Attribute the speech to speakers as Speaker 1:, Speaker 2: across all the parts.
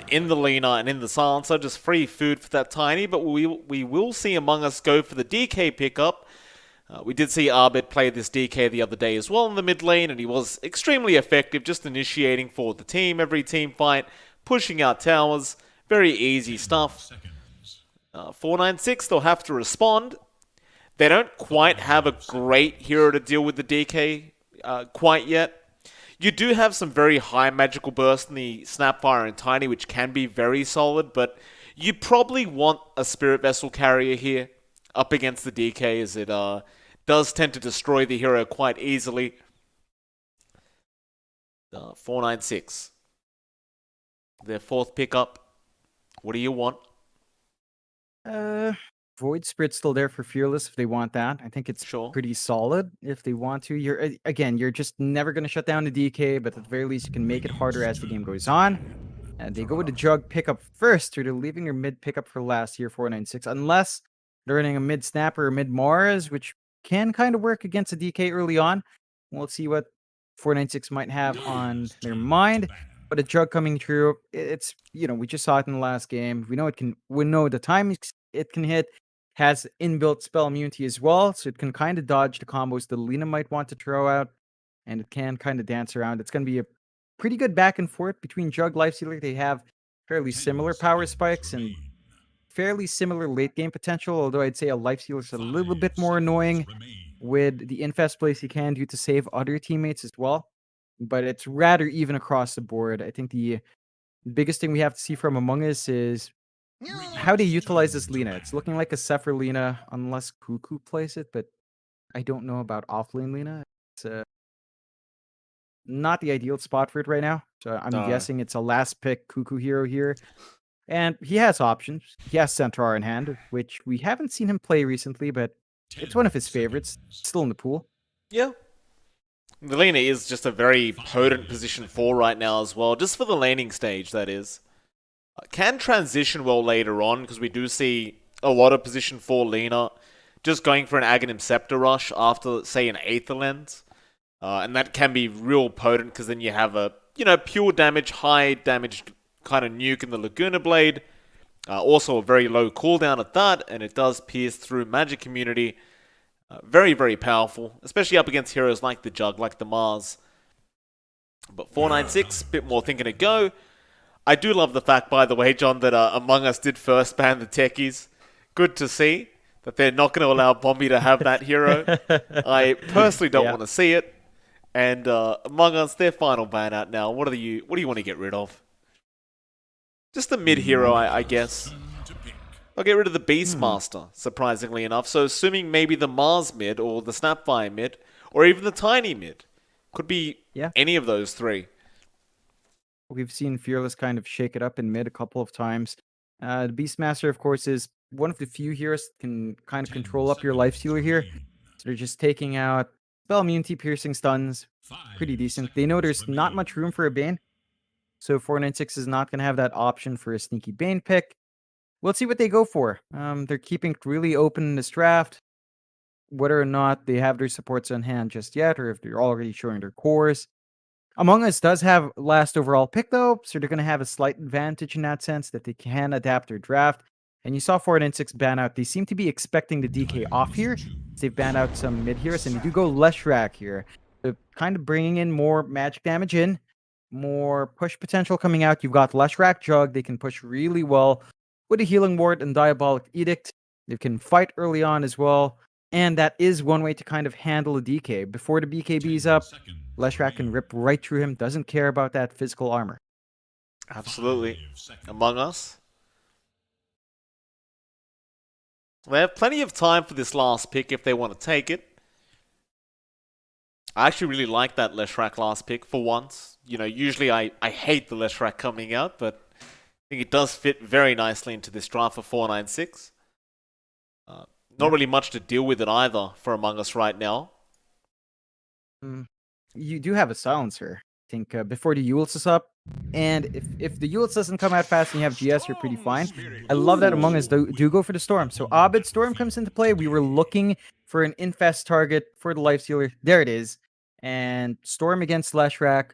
Speaker 1: in the Lena and in the Silencer, just free food for that Tiny, but we will see Among Us go for the DK pickup. We did see Arbit play this DK the other day as well in the mid lane, and he was extremely effective, just initiating for the team, every team fight, pushing out towers, very easy stuff. 496, they'll have to respond. They don't quite have a great hero to deal with the DK quite yet. You do have some very high magical burst in the Snapfire and Tiny, which can be very solid, but you probably want a Spirit Vessel carrier here up against the DK, as it does tend to destroy the hero quite easily. 496. Their fourth pickup. What do you want?
Speaker 2: Void Spirit's still there for Fearless if they want that. I think it's pretty solid if they want to. You're just never going to shut down the DK, but at the very least you can make it harder as the game goes on. And they go with the Jug pickup first, or they're leaving their mid pickup for last here, 496, unless they're running a mid Snapper or mid Mars, which can kind of work against a DK early on. We'll see what 496 might have on their mind. But a Jug coming through, it's, we just saw it in the last game. We know the time it can hit has inbuilt spell immunity as well, so it can kind of dodge the combos that Lena might want to throw out, and it can kind of dance around. It's going to be a pretty good back and forth between Jug, Lifestealer. They have fairly similar power spikes and fairly similar late game potential, although I'd say a Lifestealer is a little bit more annoying with the infest plays he can do to save other teammates as well. But it's rather even across the board. I think the biggest thing we have to see from Among Us is how they utilize this Lena. It's looking like a Sepher Lena, unless Cuckoo plays it, but I don't know about offlane Lena. It's not the ideal spot for it right now. So I'm guessing it's a last pick Cuckoo hero here. And he has options. He has Centaur in hand, which we haven't seen him play recently, but it's one of his favorites. Still in the pool.
Speaker 1: Yeah. The Lena is just a very potent position 4 right now as well, just for the laning stage, that is. Can transition well later on, because we do see a lot of position 4 Lena just going for an Aghanim Scepter rush after, say, an Aether Lens. And that can be real potent, because then you have a, pure damage, high damage kind of nuke in the Laguna Blade. Also a very low cooldown at that, and it does pierce through magic immunity. Very, very powerful, especially up against heroes like the Jug, like the Mars. But 496, a bit more thinking to go. I do love the fact, by the way, John, that Among Us did first ban the techies. Good to see that they're not going to allow Bombi to have that hero. I personally don't want to see it. And Among Us, their final ban out now. What do you want to get rid of? Just the mid hero, I guess. I'll get rid of the Beastmaster, surprisingly enough. So assuming maybe the Mars mid, or the Snapfire mid, or even the Tiny mid. Could be any of those three.
Speaker 2: We've seen Fearless kind of shake it up in mid a couple of times. The Beastmaster, of course, is one of the few heroes that can kind of control up your Lifestealer here. So they're just taking out spell immunity, piercing stuns. Pretty decent. They know there's not much room for a Bane. So 496 is not going to have that option for a sneaky Bane pick. We'll see what they go for. They're keeping it really open in this draft. Whether or not they have their supports on hand just yet, or if they're already showing their cores. Among Us does have last overall pick, though, so they're going to have a slight advantage in that sense, that they can adapt their draft. And you saw 496 ban out. They seem to be expecting the DK off here. They've banned out some mid heroes, and they do go Leshrac here. So kind of bringing in more magic damage in, more push potential coming out. You've got Leshrac Jug. They can push really well with a Healing Ward and Diabolic Edict. They can fight early on as well. And that is one way to kind of handle a DK. Before the BKB's up, Leshrac can rip right through him. Doesn't care about that physical armor.
Speaker 1: Absolutely. Among Us. They have plenty of time for this last pick if they want to take it. I actually really like that Leshrac last pick for once. Usually I hate the Leshrac coming out, but I think it does fit very nicely into this draft for 496. Not really much to deal with it either for Among Us right now.
Speaker 2: You do have a silencer, I think, before the Eul's is up. And if the Eul's doesn't come out fast and you have GS, you're pretty fine. I love that Among Us do go for the Storm. So Abed Storm comes into play. We were looking for an infest target for the Lifestealer. There it is. And Storm against Leshrac.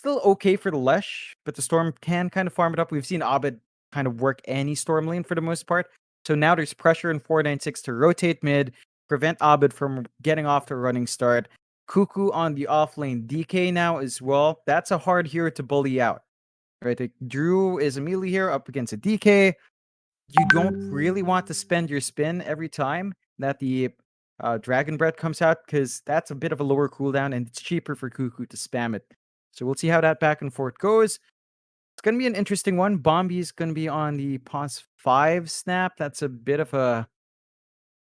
Speaker 2: still okay for the Lesh, but the Storm can kind of farm it up. We've seen Abed kind of work any Storm lane for the most part. So now there's pressure in 496 to rotate mid, prevent Abed from getting off to a running start. Cuckoo on the offlane DK now as well. That's a hard hero to bully out. Right? Like Drew is a melee hero up against a DK. You don't really want to spend your spin every time that the Dragon Breath comes out, because that's a bit of a lower cooldown and it's cheaper for Cuckoo to spam it. So we'll see how that back and forth goes. It's going to be an interesting one. Bombi's going to be on the Pos 5 snap. That's a bit of a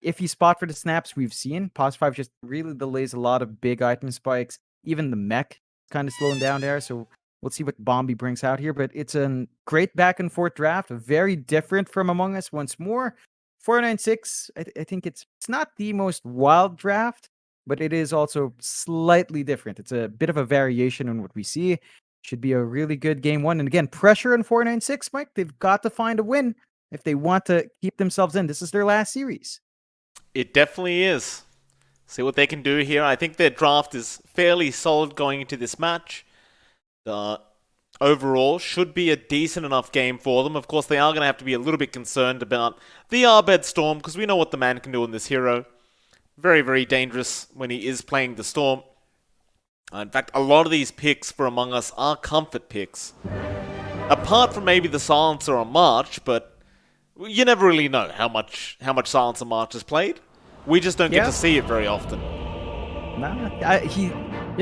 Speaker 2: iffy spot for the snaps we've seen. Pos 5 just really delays a lot of big item spikes. Even the mech kind of slowing down there. So we'll see what Bombi brings out here. But it's a great back and forth draft. Very different from Among Us once more. 496, I think it's not the most wild draft, but it is also slightly different. It's a bit of a variation on what we see. Should be a really good game one. And again, pressure in 496, Mike. They've got to find a win if they want to keep themselves in. This is their last series.
Speaker 1: It definitely is. See what they can do here. I think their draft is fairly solid going into this match. Overall, should be a decent enough game for them. Of course, they are going to have to be a little bit concerned about the Abed Storm, because we know what the man can do in this hero. Very, very dangerous when he is playing the Storm. In fact, a lot of these picks for Among Us are comfort picks. Apart from maybe the Silencer on March, but you never really know how much Silencer March is played. We just don't get to see it very often.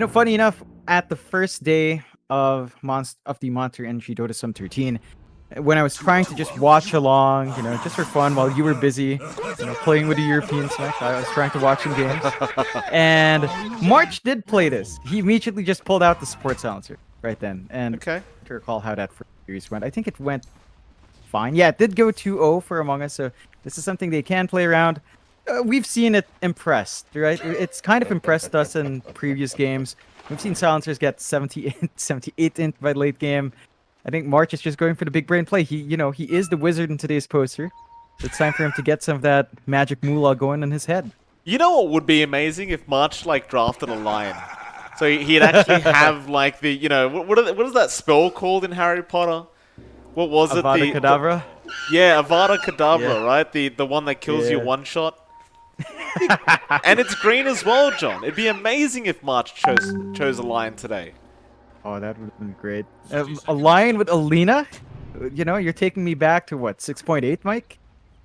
Speaker 2: Funny enough, at the first day of the Monster Energy Dota Summit 13, when I was trying to just watch along, just for fun while you were busy, playing with the Europeans, I was trying to watch some games. And March did play this. He immediately just pulled out the support silencer right then. And
Speaker 1: okay.
Speaker 2: To recall how that first series went, I think it went fine. Yeah, it did go 2-0 for Among Us, so this is something they can play around. We've seen it impressed, right? It's kind of impressed us in previous games. We've seen silencers get 78 int by late game. I think March is just going for the big brain play. He is the wizard in today's poster. It's time for him to get some of that magic moolah going in his head.
Speaker 1: You know what would be amazing if March drafted a lion, so he'd actually have the what is that spell called in Harry Potter? What was it?
Speaker 2: Avada Kedavra.
Speaker 1: Yeah, Avada Kedavra, right? The one that kills you one shot. And it's green as well, John. It'd be amazing if March chose a lion today.
Speaker 2: Oh, that would have been great. A lion with Alina? You're taking me back to what, 6.8, Mike?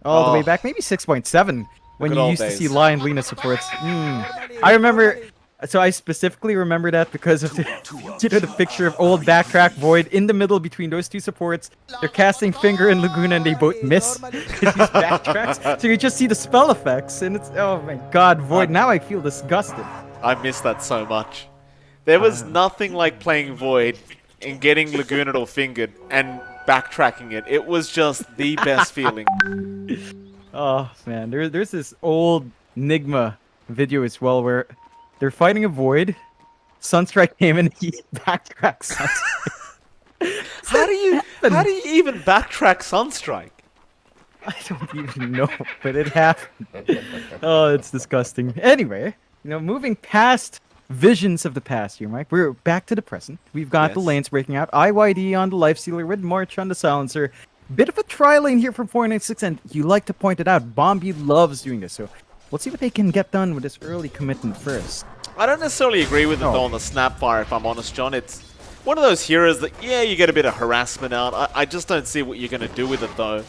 Speaker 2: All the way back, maybe 6.7, when you used to see Lion Lina supports. I remember, so I specifically remember that because of the picture of old Backtrack Void in the middle between those two supports. They're casting Finger and Laguna and they both miss because he's backtracks. So you just see the spell effects and it's, oh my god, Void, now I feel disgusted.
Speaker 1: I miss that so much. There was nothing like playing Void and getting Lagooned or Fingered and backtracking it. It was just the best feeling.
Speaker 2: Oh man, there's this old Nigma video as well where they're fighting a Void. Sunstrike came and he backtracks Sunstrike.
Speaker 1: How do you even backtrack Sunstrike?
Speaker 2: I don't even know, but it happened. Oh, it's disgusting. Anyway, moving past visions of the past here, Mike. We're back to the present. We've got the lanes breaking out. IYD on the Lifestealer with March on the Silencer. Bit of a tri lane here from 496, and you like to point it out. Bombi loves doing this, so we'll see what they can get done with this early commitment first.
Speaker 1: I don't necessarily agree with it though on the Snapfire, if I'm honest, John. It's one of those heroes that, you get a bit of harassment out. I just don't see what you're going to do with it though.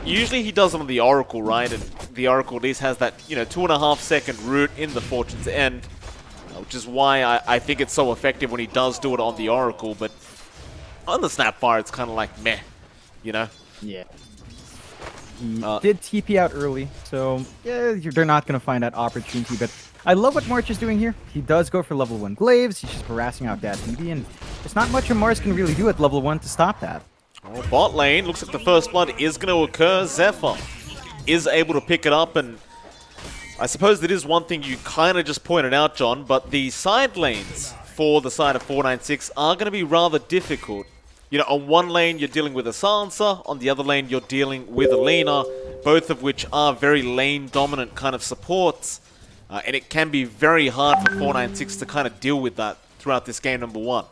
Speaker 1: Usually he does it on the Oracle, right? And the Oracle at least has that, 2.5 second root in the Fortune's End. Which is why I think it's so effective when he does do it on the Oracle, but on the Snapfire, it's kind of like meh, Yeah.
Speaker 2: He did TP out early, so they're not going to find that opportunity, but I love what March is doing here. He does go for level 1 Glaives, he's just harassing out that BB, and there's not much Mars can really do at level 1 to stop that.
Speaker 1: Oh, bot lane, looks like the first blood is going to occur. Zephyr is able to pick it up, and I suppose that is one thing you kind of just pointed out, John, but the side lanes for the side of 496 are going to be rather difficult. On one lane you're dealing with a Silencer, on the other lane you're dealing with a Lina, both of which are very lane-dominant kind of supports, and it can be very hard for 496 to kind of deal with that throughout this game number 1.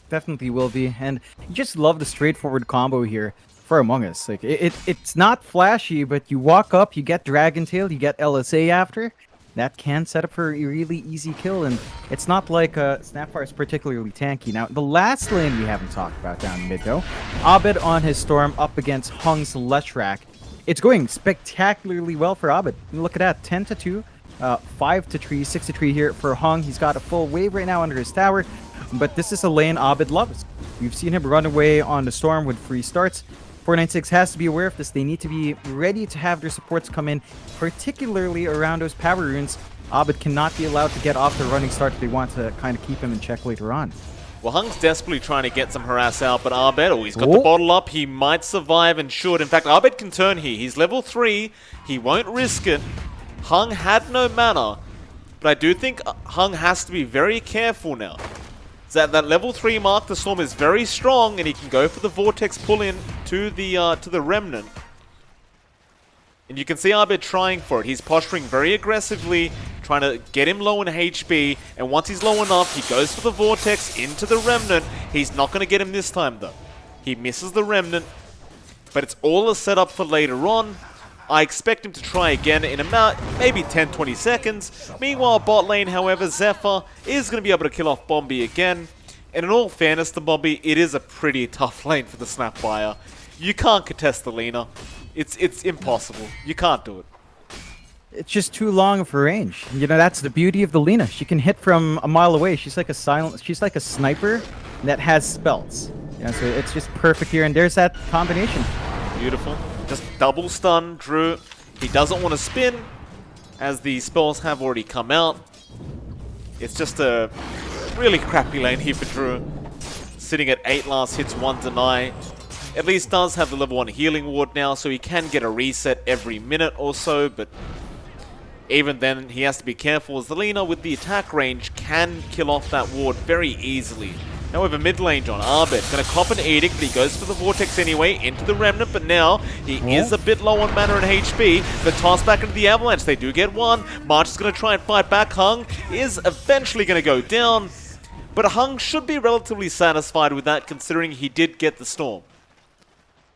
Speaker 2: Definitely will be, and you just love the straightforward combo here for Among Us. Like it's not flashy, but you walk up, you get Dragon Tail, you get LSA after. That can set up for a really easy kill, and it's not like Snapfire is particularly tanky. Now, the last lane we haven't talked about down mid though, Abed on his Storm up against Hung's Leshrac. It's going spectacularly well for Abed. Look at that, 10-2, 5-3, 6-3 here for Hung. He's got a full wave right now under his tower. But this is a lane Abed loves. We've seen him run away on the Storm with free starts. 496 has to be aware of this. They need to be ready to have their supports come in, particularly around those power runes. Abed cannot be allowed to get off the running start if they want to kind of keep him in check later on.
Speaker 1: Well, Hung's desperately trying to get some harass out, but Abed, he's got the bottle up. He might survive and should. In fact, Abed can turn here. He's level 3. He won't risk it. Hung had no mana, but I do think Hung has to be very careful now. At that level 3 mark, the Storm is very strong, and he can go for the Vortex pull-in to the Remnant. And you can see Abed trying for it. He's posturing very aggressively, trying to get him low in HP, and once he's low enough, he goes for the Vortex into the Remnant. He's not going to get him this time, though. He misses the Remnant, but it's all a setup for later on. I expect him to try again in about maybe 10-20 seconds. Meanwhile, bot lane, however, Zephyr is going to be able to kill off Bombi again. And in all fairness to Bombi, it is a pretty tough lane for the Snapfire. You can't contest the Lina. It's impossible. You can't do it.
Speaker 2: It's just too long of a range. You know, that's the beauty of the Lina. She can hit from a mile away. She's like a sniper that has spells. Yeah, so it's just perfect here, and there's that combination.
Speaker 1: Beautiful. Just double stun Drew. He doesn't want to spin, as the spells have already come out. It's just a really crappy lane here for Drew. Sitting at 8 last hits, 1 deny. At least does have the level 1 healing ward now, so he can get a reset every minute or so, but even then he has to be careful, as the Lina with the attack range can kill off that ward very easily. However, mid lane, John, Abed going to cop an Edict, but he goes for the Vortex anyway, into the Remnant, but now he is a bit low on mana and HP. The toss back into the Avalanche, they do get one. March is going to try and fight back. Hung is eventually going to go down, but Hung should be relatively satisfied with that, considering he did get the Storm.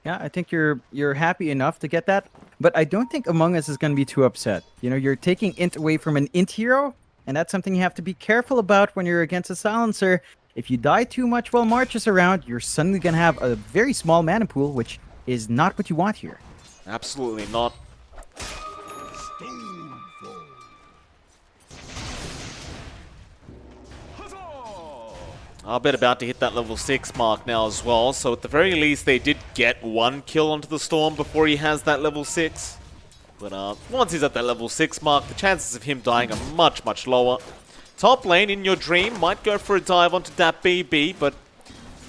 Speaker 2: Yeah, I think you're happy enough to get that, but I don't think Among Us is going to be too upset. You know, you're taking int away from an int hero, and that's something you have to be careful about when you're against a Silencer. If you die too much while March is around, you're suddenly going to have a very small mana pool, which is not what you want here.
Speaker 1: Absolutely not. Abed about to hit that level 6 mark now as well, so at the very least they did get one kill onto the Storm before he has that level 6. But once he's at that level 6 mark, the chances of him dying are much, much lower. Top lane, in your dream, might go for a dive onto that BB, but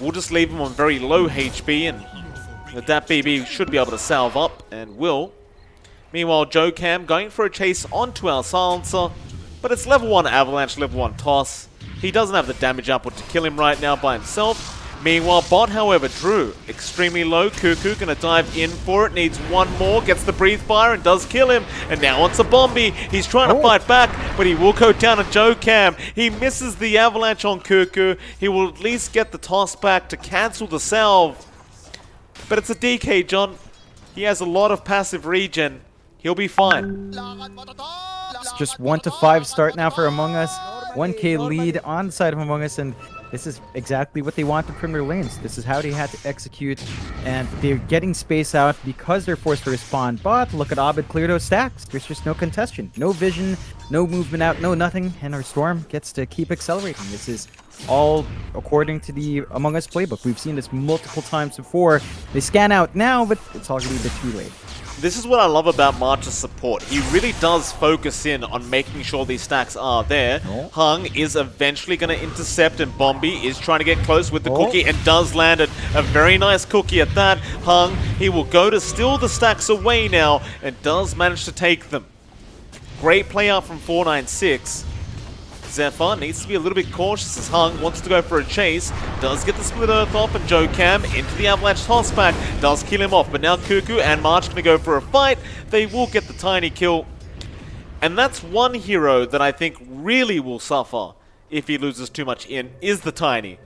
Speaker 1: we'll just leave him on very low HP, and that BB should be able to salve up, and will. Meanwhile, Joe Cam going for a chase onto our Silencer, but it's level 1 Avalanche, level 1 Toss. He doesn't have the damage output to kill him right now by himself. Meanwhile, bot, however, Drew, extremely low. Cuckoo gonna dive in for it, needs one more, gets the breathe fire and does kill him. And now onto Bombi. He's trying to fight back, but he will go down to Joe Cam. He misses the avalanche on Cuckoo. He will at least get the toss back to cancel the salve. But it's a DK, John. He has a lot of passive regen. He'll be fine.
Speaker 2: It's just 1-5 start now for Among Us. 1k lead on the side of Among Us, and this is exactly what they wanted from their lanes. This is how they had to execute, and they're getting space out because they're forced to respawn. But look at Abed clear those stacks. There's just no contestation, no vision, no movement out, no nothing, and our Storm gets to keep accelerating. This is all according to the Among Us playbook. We've seen this multiple times before. They scan out now, but it's already a bit too late.
Speaker 1: This is what I love about March's support. He really does focus in on making sure these stacks are there. Hung is eventually going to intercept, and Bombi is trying to get close with the cookie and does land it. A very nice cookie at that. Hung, he will go to steal the stacks away now and does manage to take them. Great play out from 496. Zephyr needs to be a little bit cautious as Hung wants to go for a chase. Does get the split earth off, and Joe Cam into the avalanche toss back. Does kill him off, but now Cuckoo and March going to go for a fight. They will get the tiny kill. And that's one hero that I think really will suffer if he loses too much in, is the tiny.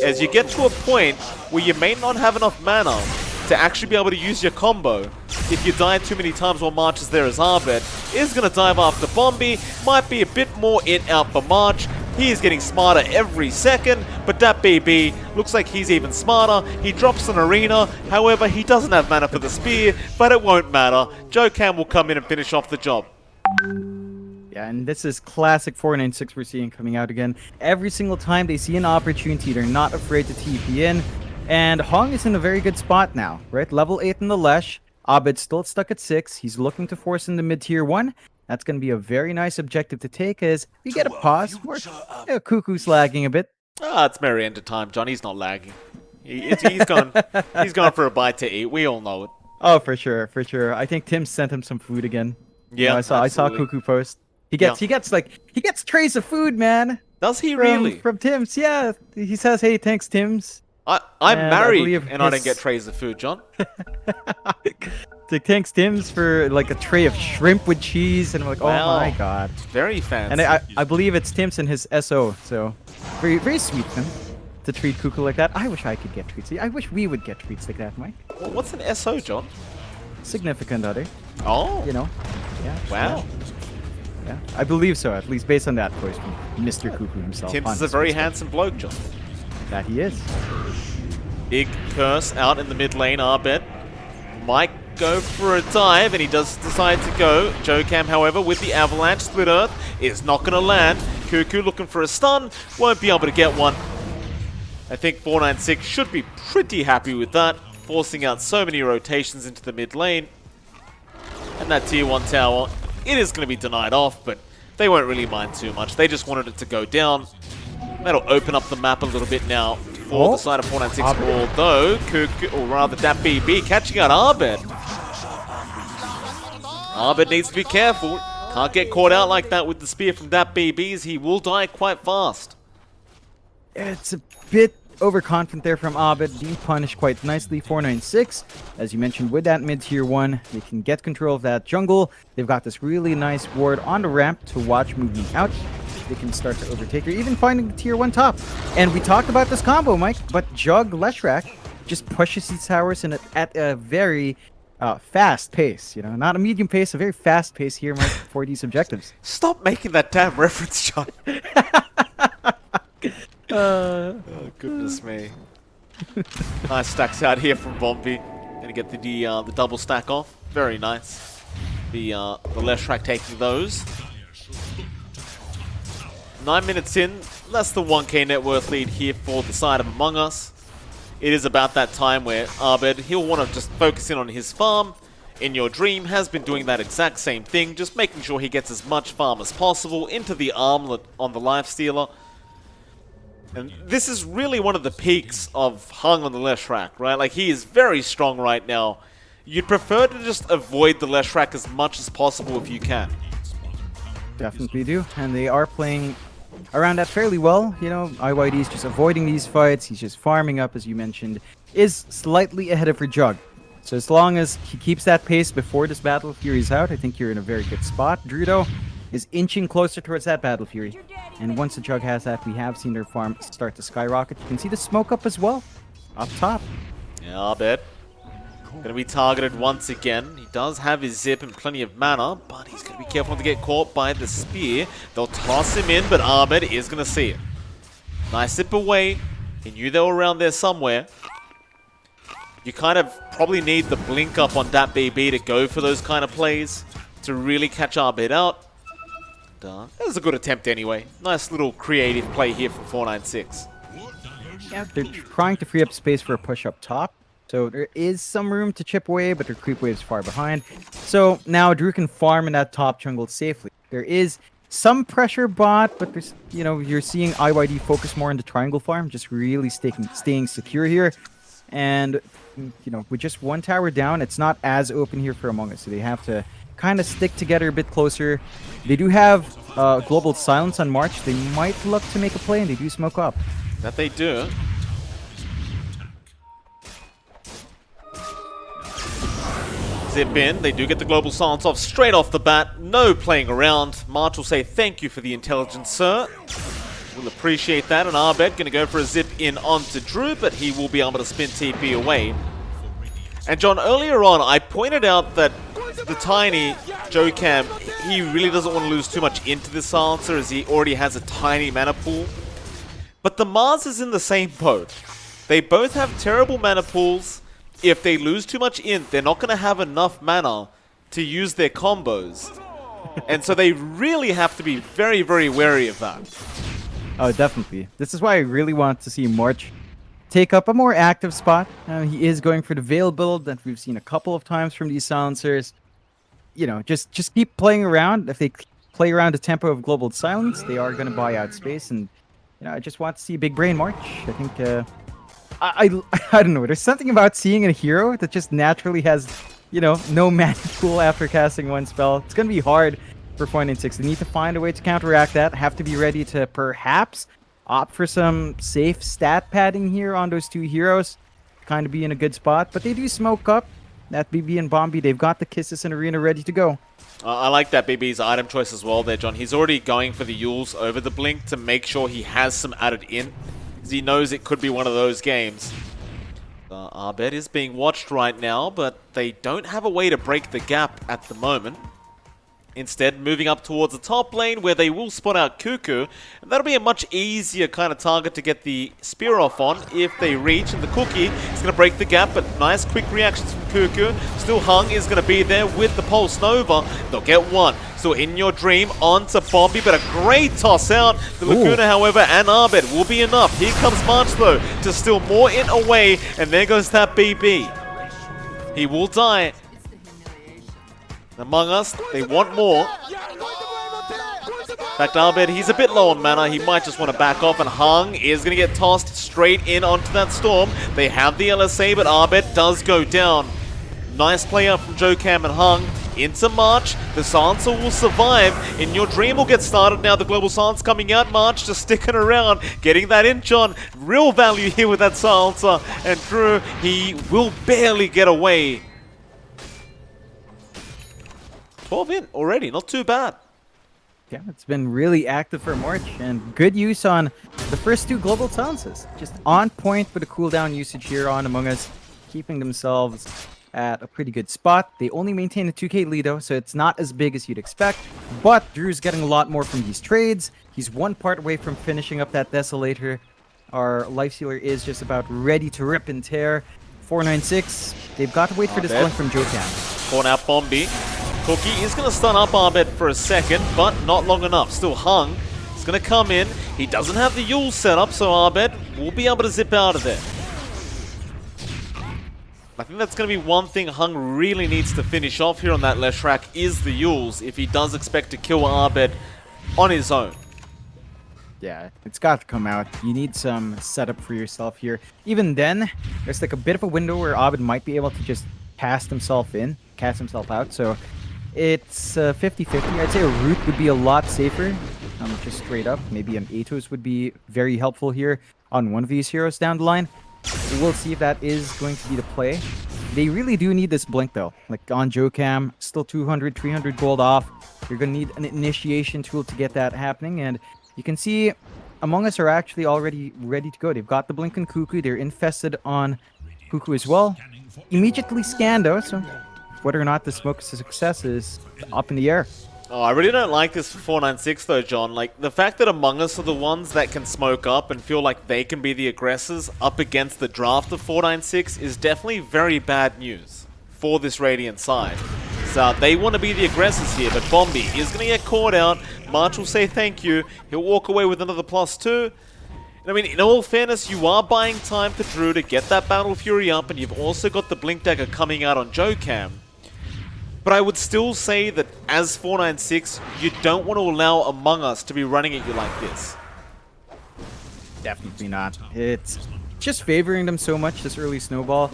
Speaker 1: as you get to a point where you may not have enough mana to actually be able to use your combo. If you die too many times while March is there as Arbet, is going to dive after Bombi, might be a bit more in out for March. He is getting smarter every second, but that BB looks like he's even smarter. He drops an arena, however, he doesn't have mana for the spear, but it won't matter. Jokam will come in and finish off the job.
Speaker 2: Yeah, and this is classic 496 we're seeing coming out again. Every single time they see an opportunity, they're not afraid to TP in. And Hong is in a very good spot now, right? Level 8 in the Lesh. Abed's still stuck at 6. He's looking to force in the mid-tier 1. That's going to be a very nice objective to take as we get a pause. Cuckoo's lagging a bit.
Speaker 1: Ah, it's merry end of time, John. He's not lagging. He's gone for a bite to eat. We all know it.
Speaker 2: Oh, for sure, for sure. I think Tim sent him some food again.
Speaker 1: Yeah,
Speaker 2: I saw Cuckoo post. He gets trays of food, man.
Speaker 1: Does he really?
Speaker 2: From Tim's, yeah. He says, "Hey, thanks, Tim's."
Speaker 1: I'm married and I don't get trays of food, John.
Speaker 2: Thanks, Tim's, for like a tray of shrimp with cheese, and I'm like,
Speaker 1: wow.
Speaker 2: Oh my god,
Speaker 1: very fancy.
Speaker 2: And I believe it's Tim's and his SO, so very very sweet of him to treat Cuckoo like that. I wish I could get treats. I wish we would get treats like that, Mike.
Speaker 1: Well, what's an SO, John?
Speaker 2: Significant other.
Speaker 1: Oh.
Speaker 2: You know. Yeah.
Speaker 1: Wow.
Speaker 2: Yeah, I believe so, at least based on that voice from Mr. Cuckoo himself.
Speaker 1: Tim's is a very handsome bloke, John.
Speaker 2: That he is.
Speaker 1: Big curse out in the mid lane, Arbet. Might go for a dive, and he does decide to go. Jokam, however, with the avalanche, Split Earth is not going to land. Cuckoo looking for a stun, won't be able to get one. I think 496 should be pretty happy with that, forcing out so many rotations into the mid lane. And that tier 1 tower, it is going to be denied off, but they won't really mind too much. They just wanted it to go down. That'll open up the map a little bit now for the side of 496, although Cuckoo, or rather that BB, catching out Arbet. Arbet needs to be careful. Can't get caught out like that with the spear from that BBs. He will die quite fast.
Speaker 2: It's a bit overconfident there from Abed, being punished quite nicely. 496, as you mentioned, with that mid-tier 1, they can get control of that jungle. They've got this really nice ward on the ramp to watch moving out. They can start to overtake her, even finding the tier 1 top. And we talked about this combo, Mike, but Jug Leshrac just pushes these towers at a very fast pace. You know, not a medium pace, a very fast pace here, Mike, for these objectives.
Speaker 1: Stop making that damn reference, John. Oh, goodness me. Nice stacks out here from Bombi. Gonna get the double stack off. Very nice. The Leshrac taking those. 9 minutes in, that's the 1k net worth lead here for the side of Among Us. It is about that time where Arbed, he'll want to just focus in on his farm. In Your Dream has been doing that exact same thing, just making sure he gets as much farm as possible into the armlet on the Lifestealer. And this is really one of the peaks of Hung on the Leshrac, right? Like, he is very strong right now. You'd prefer to just avoid the Leshrac as much as possible if you can.
Speaker 2: Definitely do, and they are playing around that fairly well. You know, IYD is just avoiding these fights. He's just farming up, as you mentioned, is slightly ahead of her Jug. So as long as he keeps that pace before this Battle Fury's out, I think you're in a very good spot. Drudo is inching closer towards that Battle Fury. And once the Jug has that, we have seen their farm start to skyrocket. You can see the smoke up as well, up top.
Speaker 1: Yeah, I bet. Gonna be targeted once again. He does have his zip and plenty of mana, but he's gonna be careful not to get caught by the spear. They'll toss him in, but Ahmed is gonna see it. Nice zip away. He knew they were around there somewhere. You kind of probably need the blink up on that BB to go for those kind of plays to really catch Ahmed out. That was a good attempt anyway. Nice little creative play here from 496.
Speaker 2: Yeah, they're trying to free up space for a push up top. So there is some room to chip away, but their creep wave is far behind. So now Drew can farm in that top jungle safely. There is some pressure bot, but there's, you know, you're seeing IYD focus more on the triangle farm, just really staying secure here. And, you know, with just one tower down, it's not as open here for Among Us. So they have to kind of stick together a bit closer. They do have global silence on March. They might look to make a play, and they do smoke up.
Speaker 1: That they do. Zip in. They do get the global silence off straight off the bat. No playing around. March will say thank you for the intelligence, sir. will appreciate that, and Arbet going to go for a zip in onto Drew, but he will be able to spin TP away. And John, earlier on, I pointed out that the tiny JoeCam, he really doesn't want to lose too much into this silencer as he already has a tiny mana pool. But the Mars is in the same boat. They both have terrible mana pools. If they lose too much int, they're not going to have enough mana to use their combos. And so they really have to be very, very wary of that.
Speaker 2: Oh, definitely. This is why I really want to see March take up a more active spot. He is going for the Veil build that we've seen a couple of times from these silencers. You know, just keep playing around. If they play around the tempo of Global Silence, they are going to buy out space. And, you know, I just want to see Big Brain March. I think, I don't know. There's something about seeing a hero that just naturally has, you know, no mana pool after casting one spell. It's going to be hard for 496. They need to find a way to counteract that. Have to be ready to perhaps opt for some safe stat padding here on those two heroes. Kind of be in a good spot. But they do smoke up. That BB and Bombi, they've got the Kisses in Arena ready to go.
Speaker 1: I like that BB's item choice as well there, John. He's already going for the Yules over the Blink to make sure he has some added in. Because he knows it could be one of those games. Arbet is being watched right now, but they don't have a way to break the gap at the moment. Instead, moving up towards the top lane where they will spot out Cuckoo. And that'll be a much easier kind of target to get the spear off on if they reach. And the Cookie is going to break the gap, but nice quick reactions from Cuckoo. Still Hung is going to be there with the Pulse Nova. They'll get one. So In Your Dream onto Bombi, but a great toss out. The Laguna, however, and Arbet will be enough. Here comes March, though, to steal more in away. And there goes that BB. He will die. Among Us, they want more. In fact, Arbet, he's a bit low on mana. He might just want to back off, and Hung is going to get tossed straight in onto that Storm. They have the LSA, but Arbet does go down. Nice play up from JoeCam and Hung. Into March. The Silencer will survive. In Your Dream will get started now. The Global Silence coming out. March just sticking around. Getting that in, John. Real value here with that Silencer. And Drew, he will barely get away. 12 in already, not too bad.
Speaker 2: Yeah, it's been really active for March, and good use on the first two Global Silences. Just on point with the cooldown usage here on Among Us, keeping themselves at a pretty good spot. They only maintain a 2k lead though, so it's not as big as you'd expect, but Drew's getting a lot more from these trades. He's one part away from finishing up that Desolator. Our Lifestealer is just about ready to rip and tear. 496, they've got to wait for this blink from JoeCam.
Speaker 1: Calling out Bombi. Cookie is going to stun up Arbet for a second, but not long enough. Still Hung. He's going to come in. He doesn't have the Yule set up, so Arbet will be able to zip out of there. I think that's going to be one thing Hung really needs to finish off here on that Leshrac is the Yules if he does expect to kill Arbet on his own.
Speaker 2: Yeah, it's got to come out. You need some setup for yourself here. Even then, there's like a bit of a window where Arbet might be able to just cast himself out, so it's 50-50. I'd say a Root would be a lot safer, just straight up. Maybe an Atos would be very helpful here on one of these heroes down the line. We'll see if that is going to be the play. They really do need this blink though. Like on JoeCam, still 200, 300 gold off. You're going to need an initiation tool to get that happening, and you can see Among Us are actually already ready to go. They've got the blink on Cuckoo. They're infested on Cuckoo as well. Immediately scan though, so whether or not the smoke is a success is up in the air.
Speaker 1: Oh, I really don't like this for 496 though, John. Like, the fact that Among Us are the ones that can smoke up and feel like they can be the aggressors up against the draft of 496 is definitely very bad news for this Radiant side. So they want to be the aggressors here, but Bombi is going to get caught out. March will say thank you. He'll walk away with another +2. I mean, in all fairness, you are buying time for Drew to get that Battle Fury up, and you've also got the Blink Dagger coming out on JoeCam. But I would still say that as 496, you don't want to allow Among Us to be running at you like this.
Speaker 2: Definitely not. It's just favoring them so much, this early snowball.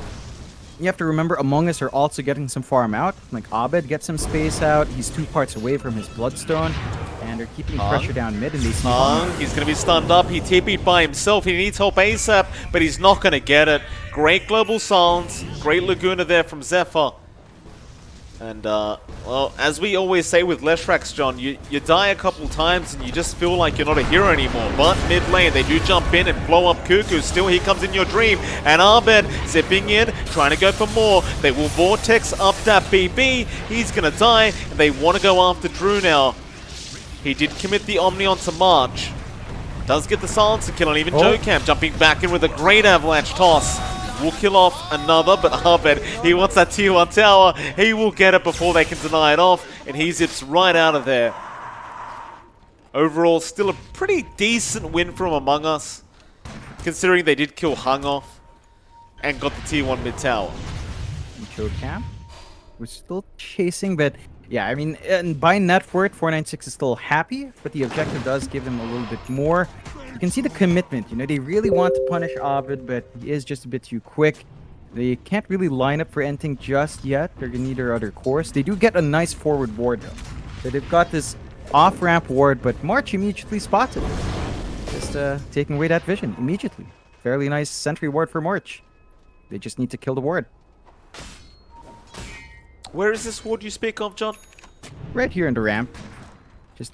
Speaker 2: You have to remember, Among Us are also getting some farm out. Like, Abed gets some space out. He's 2 parts away from his Bloodstone. And they're keeping pressure down mid, and they see
Speaker 1: he's going to be stunned up. He TP'd by himself. He needs help ASAP, but he's not going to get it. Great Global Silence. Great Laguna there from Zephyr. And, well, as we always say with Leshrax, John, you die a couple times and you just feel like you're not a hero anymore. But mid lane, they do jump in and blow up Cuckoo. Still, he comes in your dream. And Abed zipping in, trying to go for more. They will Vortex up that BB. He's going to die. And they want to go after Drew now. He did commit the Omni onto March. Does get the silencer kill on even Jokam, jumping back in with a great avalanche toss. Will kill off another, but Abed, he wants that tier 1 tower. He will get it before they can deny it off, and he zips right out of there. Overall, still a pretty decent win from Among Us, considering they did kill Hung off and got the tier 1 mid tower.
Speaker 2: Jokam was still chasing, but yeah, I mean, and by net for it, 496 is still happy, but the objective does give them a little bit more. You can see the commitment, you know, they really want to punish Abed, but he is just a bit too quick. They can't really line up for anything just yet. They're gonna need their other course. They do get a nice forward ward though. So they've got this off-ramp ward, but March immediately spots it. Just taking away that vision immediately. Fairly nice sentry ward for March. They just need to kill the ward.
Speaker 1: Where is this ward you speak of, John?
Speaker 2: Right here in the ramp. Just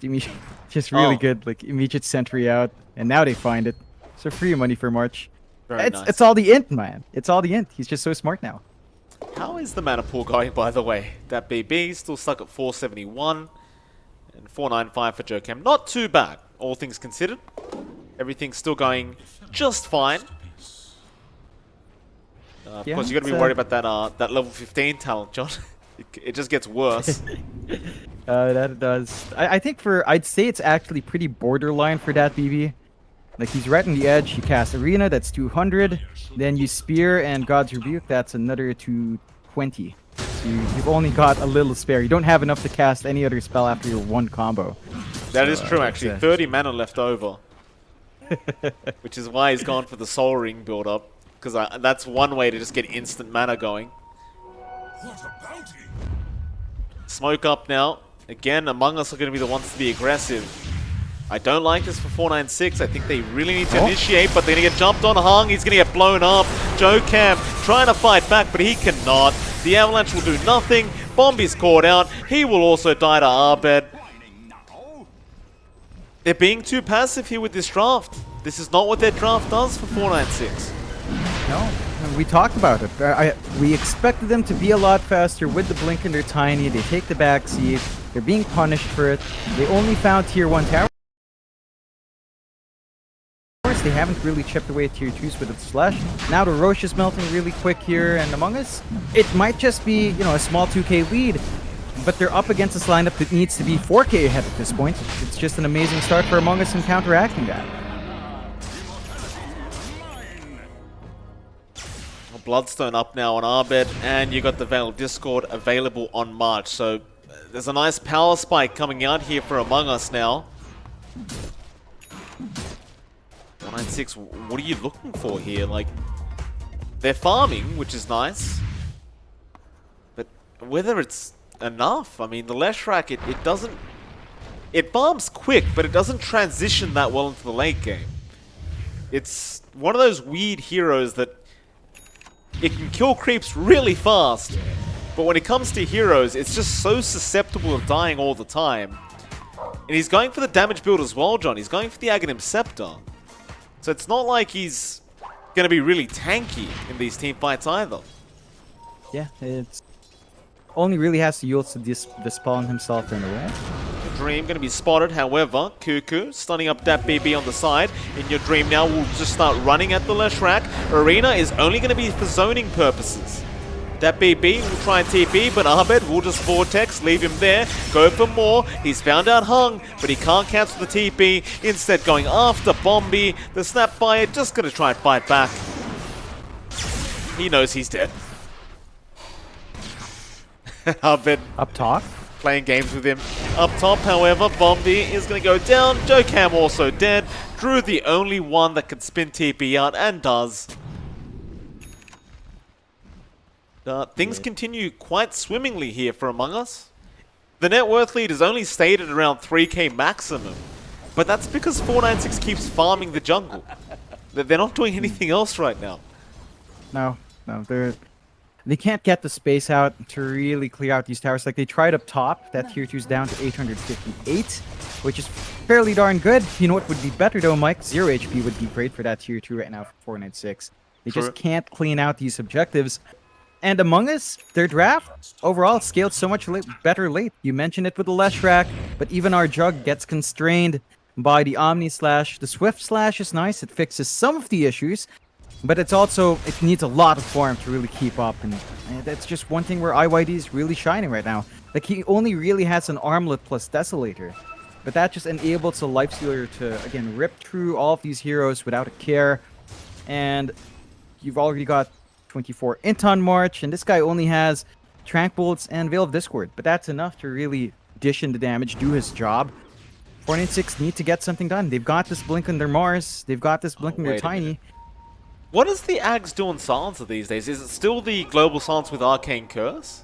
Speaker 2: just really good, like immediate sentry out, and now they find it. So free money for March. It's all the int, man. It's all the int. He's just so smart now.
Speaker 1: How is the mana pool going, by the way? That BB still stuck at 471 and 495 for Jokam. Not too bad, all things considered. Everything's still going just fine. Of course, you got to be worried about that level 15 talent, John. It just gets worse.
Speaker 2: That does. I think I'd say it's actually pretty borderline for that BB. Like, he's right on the edge. You cast Arena, that's 200. Then you Spear and God's Rebuke, that's another 220. So you've only got a little spare. You don't have enough to cast any other spell after your one combo.
Speaker 1: That is true, actually. 30 mana left over. Which is why he's gone for the Soul Ring build-up. Because that's one way to just get instant mana going.
Speaker 3: What a bounty!
Speaker 1: Smoke up now. Again, Among Us are going to be the ones to be aggressive. I don't like this for 496. I think they really need to initiate, but they're going to get jumped on. Hung, he's going to get blown up. Jokam trying to fight back, but he cannot. The avalanche will do nothing. Bombi's caught out. He will also die to Abed. They're being too passive here with this draft. This is not what their draft does for 496.
Speaker 2: No, we talked about it. We expected them to be a lot faster with the blink and they're tiny. They take the backseat. They're being punished for it. They only found tier 1 towers. They haven't really chipped away at tier 2s with its slash. Now the Roche is melting really quick here, and Among Us, it might just be, you know, a small 2k lead, but they're up against this lineup that needs to be 4k ahead at this point. It's just an amazing start for Among Us in counteracting that.
Speaker 1: Bloodstone up now on Abed, and you got the Veil Discord available on March. So there's a nice power spike coming out here for Among Us now. 196, what are you looking for here? Like, they're farming, which is nice. But whether it's enough, I mean, the Leshrac, it doesn't... It farms quick, but it doesn't transition that well into the late game. It's one of those weird heroes that it can kill creeps really fast, but when it comes to heroes, it's just so susceptible of dying all the time. And he's going for the damage build as well, John. He's going for the Aghanim Scepter. So it's not like he's going to be really tanky in these team fights either.
Speaker 2: Yeah, it's only really has to use to dispel himself in a way.
Speaker 1: Dream going to be spotted, however, Cuckoo stunning up that BB on the side. In your Dream now will just start running at the Leshrac. Arena is only going to be for zoning purposes. That BB will try and TP, but Abed will just Vortex, leave him there, go for more. He's found out Hung, but he can't cancel the TP. Instead going after Bombi. The Snapfire just going to try and fight back. He knows he's dead. Abed
Speaker 2: Up top?
Speaker 1: Playing games with him. Up top, however, Bombi is going to go down. Jokam also dead. Drew the only one that can spin TP out, and does. Things continue quite swimmingly here for Among Us. The net worth lead is only stayed at around 3k maximum. But that's because 496 keeps farming the jungle. They're not doing anything else right now.
Speaker 2: No, they can't get the space out to really clear out these towers. Like, they tried up top, that tier 2's down to 858, which is fairly darn good. You know what would be better though, Mike? 0 HP would be great for that tier 2 right now for 496. They just can't clean out these objectives. And Among Us, their draft overall scaled so much better late. You mentioned it with the Leshrac, but even our Jug gets constrained by the Omni Slash. The Swift Slash is nice. It fixes some of the issues, but it needs a lot of farm to really keep up. And that's just one thing where IYD is really shining right now. Like, he only really has an Armlet plus Desolator, but that just enables a Lifestealer to, again, rip through all of these heroes without a care. And you've already got 24 int on March, and this guy only has Tranquils and Veil of Discord, but that's enough to really dish in the damage, do his job. 496 need to get something done. They've got this blink on their Mars, they've got this blink on their Tiny.
Speaker 1: What does the Ags do on Silencer these days? Is it still the global silence with Arcane Curse?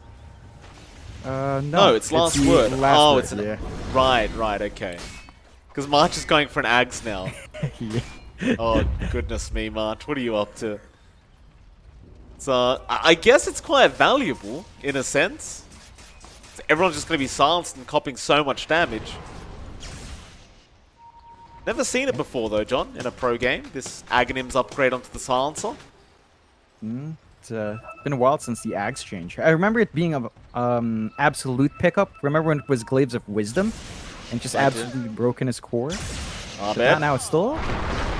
Speaker 2: No,
Speaker 1: it's last word. It's right, okay. Because March is going for an Ags now.
Speaker 2: Yeah.
Speaker 1: Oh, goodness me, March. What are you up to? So, I guess it's quite valuable, in a sense. Everyone's just going to be silenced and copying so much damage. Never seen it before, though, John, in a pro game. This Aghanims upgrade onto the Silencer.
Speaker 2: It's been a while since the Ags change. I remember it being an absolute pickup. Remember when it was Glaives of Wisdom? And just absolutely broken his core? Now it's still...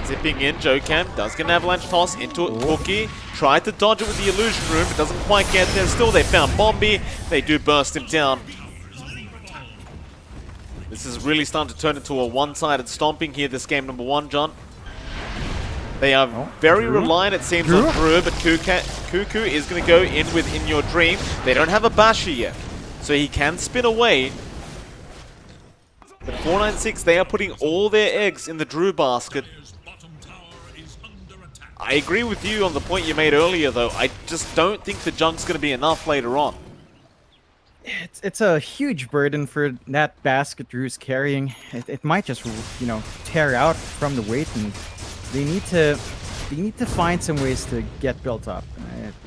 Speaker 1: Zipping in, Jokam does get an avalanche toss into Cookie. Tried to dodge it with the illusion room, but doesn't quite get there. Still, they found Bombi. They do burst him down. This is really starting to turn into a one-sided stomping here, this game number 1, John. They are very reliant, it seems, on Drew, but Cuckoo is going to go in with In Your Dream. They don't have a Basher yet, so he can spin away. But 496, they are putting all their eggs in the Drew basket. I agree with you on the point you made earlier, though. I just don't think the junk's going to be enough later on.
Speaker 2: It's a huge burden for that basket Drew's carrying. It might just, you know, tear out from the weight, and they need to find some ways to get built up.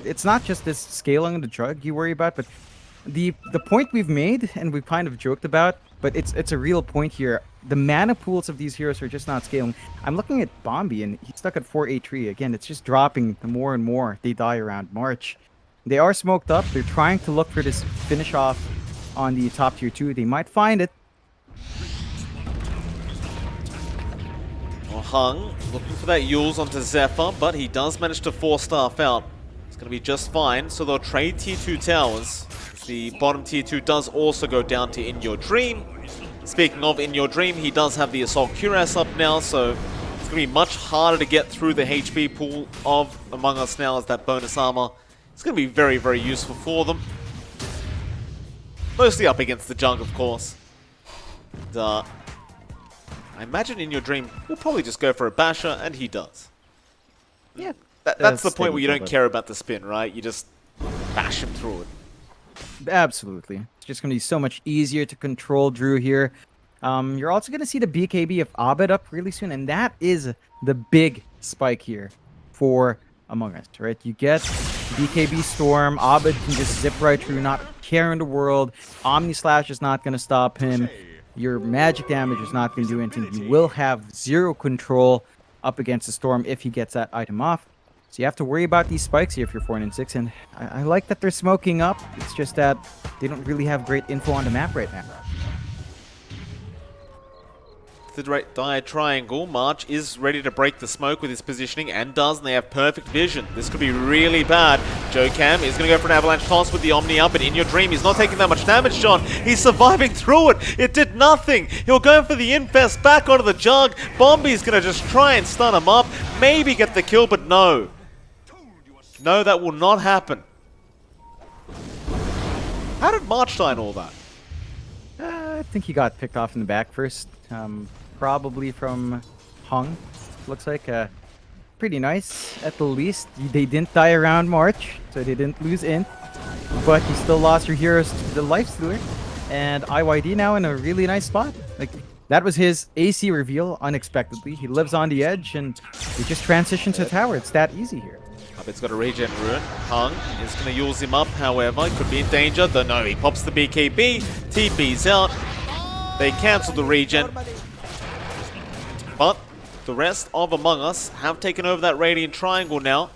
Speaker 2: It's not just this scaling of the Jug you worry about, but the point we've made and we've kind of joked about, but it's a real point here. The mana pools of these heroes are just not scaling. I'm looking at Bombi, and he's stuck at 483. Again, it's just dropping the more and more they die around March. They are smoked up. They're trying to look for this finish off on the top tier 2. They might find it.
Speaker 1: Well, Hung looking for that Yules onto Zephyr, but he does manage to 4-staff out. It's going to be just fine. So they'll trade tier 2 towers. The bottom tier 2 does also go down to In Your Dream. Speaking of In Your Dream, he does have the Assault Cuirass up now, so it's going to be much harder to get through the HP pool of Among Us now as that bonus armor. It's going to be very, very useful for them. Mostly up against the junk, of course. And, I imagine In Your Dream will probably just go for a Basher, and he does.
Speaker 2: Yeah.
Speaker 1: That's the point where you don't care about the spin, right? You just bash him through it.
Speaker 2: Absolutely. It's just going to be so much easier to control Drew here. You're also going to see the BKB of Abed up really soon, and that is the big spike here for Among Us, right? You get BKB Storm, Abed can just zip right through, not care in the world. Omni Slash is not going to stop him. Your magic damage is not going to do anything. You will have zero control up against the Storm if he gets that item off. So you have to worry about these spikes here if you're 4-6, and I like that they're smoking up. It's just that they don't really have great info on the map right now.
Speaker 1: The right dire triangle. March is ready to break the smoke with his positioning, and does, and they have perfect vision. This could be really bad. Jokam is going to go for an avalanche toss with the Omni up, but In Your Dream, he's not taking that much damage, John. He's surviving through it. It did nothing. He'll go for the Infest back onto the Jug. Bombi's going to just try and stun him up. Maybe get the kill, but no. No, that will not happen. How did March die in all that?
Speaker 2: I think he got picked off in the back first. Probably from Hung. Looks like pretty nice at the least. They didn't die around March, so they didn't lose int. But you still lost your heroes to the Lifestealer. And IYD now in a really nice spot. Like, that was his AC reveal unexpectedly. He lives on the edge, and he just transitioned to tower. It's that easy here.
Speaker 1: Arbit's got a regen rune. Hung is going to use him up, however. He could be in danger. Though no, he pops the BKB. TP's out. They cancel the regen. But the rest of Among Us have taken over that Radiant Triangle now.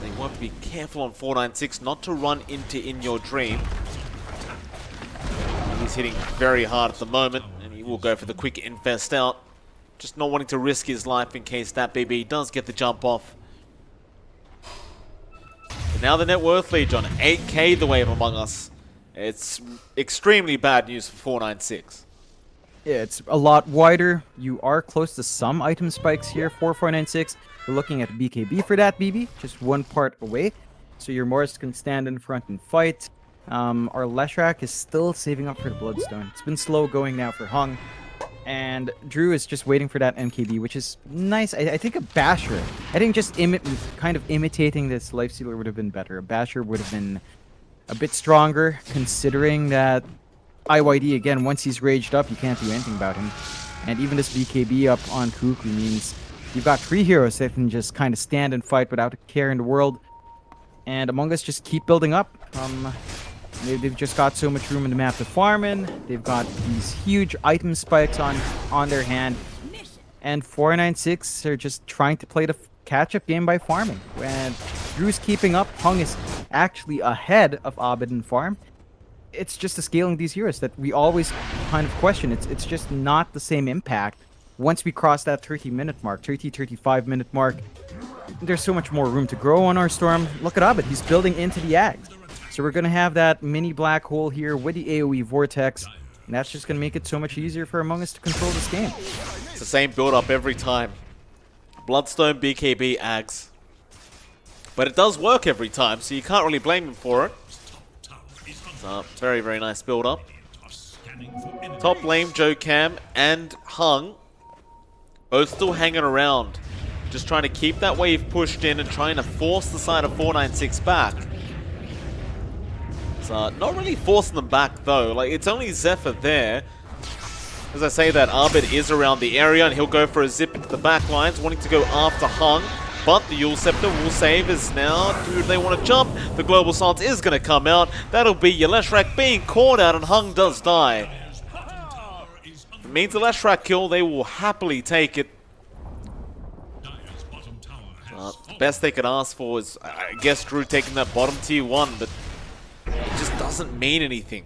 Speaker 1: They want to be careful on 496 not to run into In Your Dream. He's hitting very hard at the moment, and he will go for the quick infest out. Just not wanting to risk his life in case that BB does get the jump off. But now the net worth lead on 8k the way of Among Us. It's extremely bad news for 496.
Speaker 2: Yeah, it's a lot wider. You are close to some item spikes here for 496. We're looking at BKB for that BB, just one part away. So your Morris can stand in front and fight. Our Leshrac is still saving up for the Bloodstone. It's been slow going now for Hung. And Drew is just waiting for that MKB, which is nice. I think a Basher, I think just kind of imitating this Lifestealer would have been better. A Basher would have been a bit stronger, considering that IYD, again, once he's raged up, you can't do anything about him. And even this BKB up on Kuku means you've got 3 heroes that can just kind of stand and fight without a care in the world. And Among Us just keep building up. They've just got so much room in the map to farm in. They've got these huge item spikes on their hand. And 496 are just trying to play the catch-up game by farming. And Drew's keeping up. Hung is actually ahead of Abed in farm. It's just the scaling these heroes that we always kind of question. It's just not the same impact. Once we cross that 30-minute mark, 35-minute mark, there's so much more room to grow on our Storm. Look at Abed. He's building into the Ags. So we're going to have that mini black hole here with the AoE Vortex. And that's just going to make it so much easier for Among Us to control this game.
Speaker 1: It's the same build-up every time. Bloodstone, BKB, Ags. But it does work every time, so you can't really blame him for it. It's a very, very nice build-up. Top lane, Joe Cam and Hung both still hanging around. Just trying to keep that wave pushed in and trying to force the side of 496 back. Not really forcing them back though. Like, it's only Zephyr there. As I say that, Arbit is around the area and he'll go for a zip into the back lines, wanting to go after Hung. But the Yule Scepter will save as now. Do they want to jump? The Global Silence is going to come out. That'll be your Leshrac being caught out and Hung does die. If it means a Leshrac kill, they will happily take it. The best they could ask for is, I guess, Drew taking that bottom tier 1, but it just doesn't mean anything.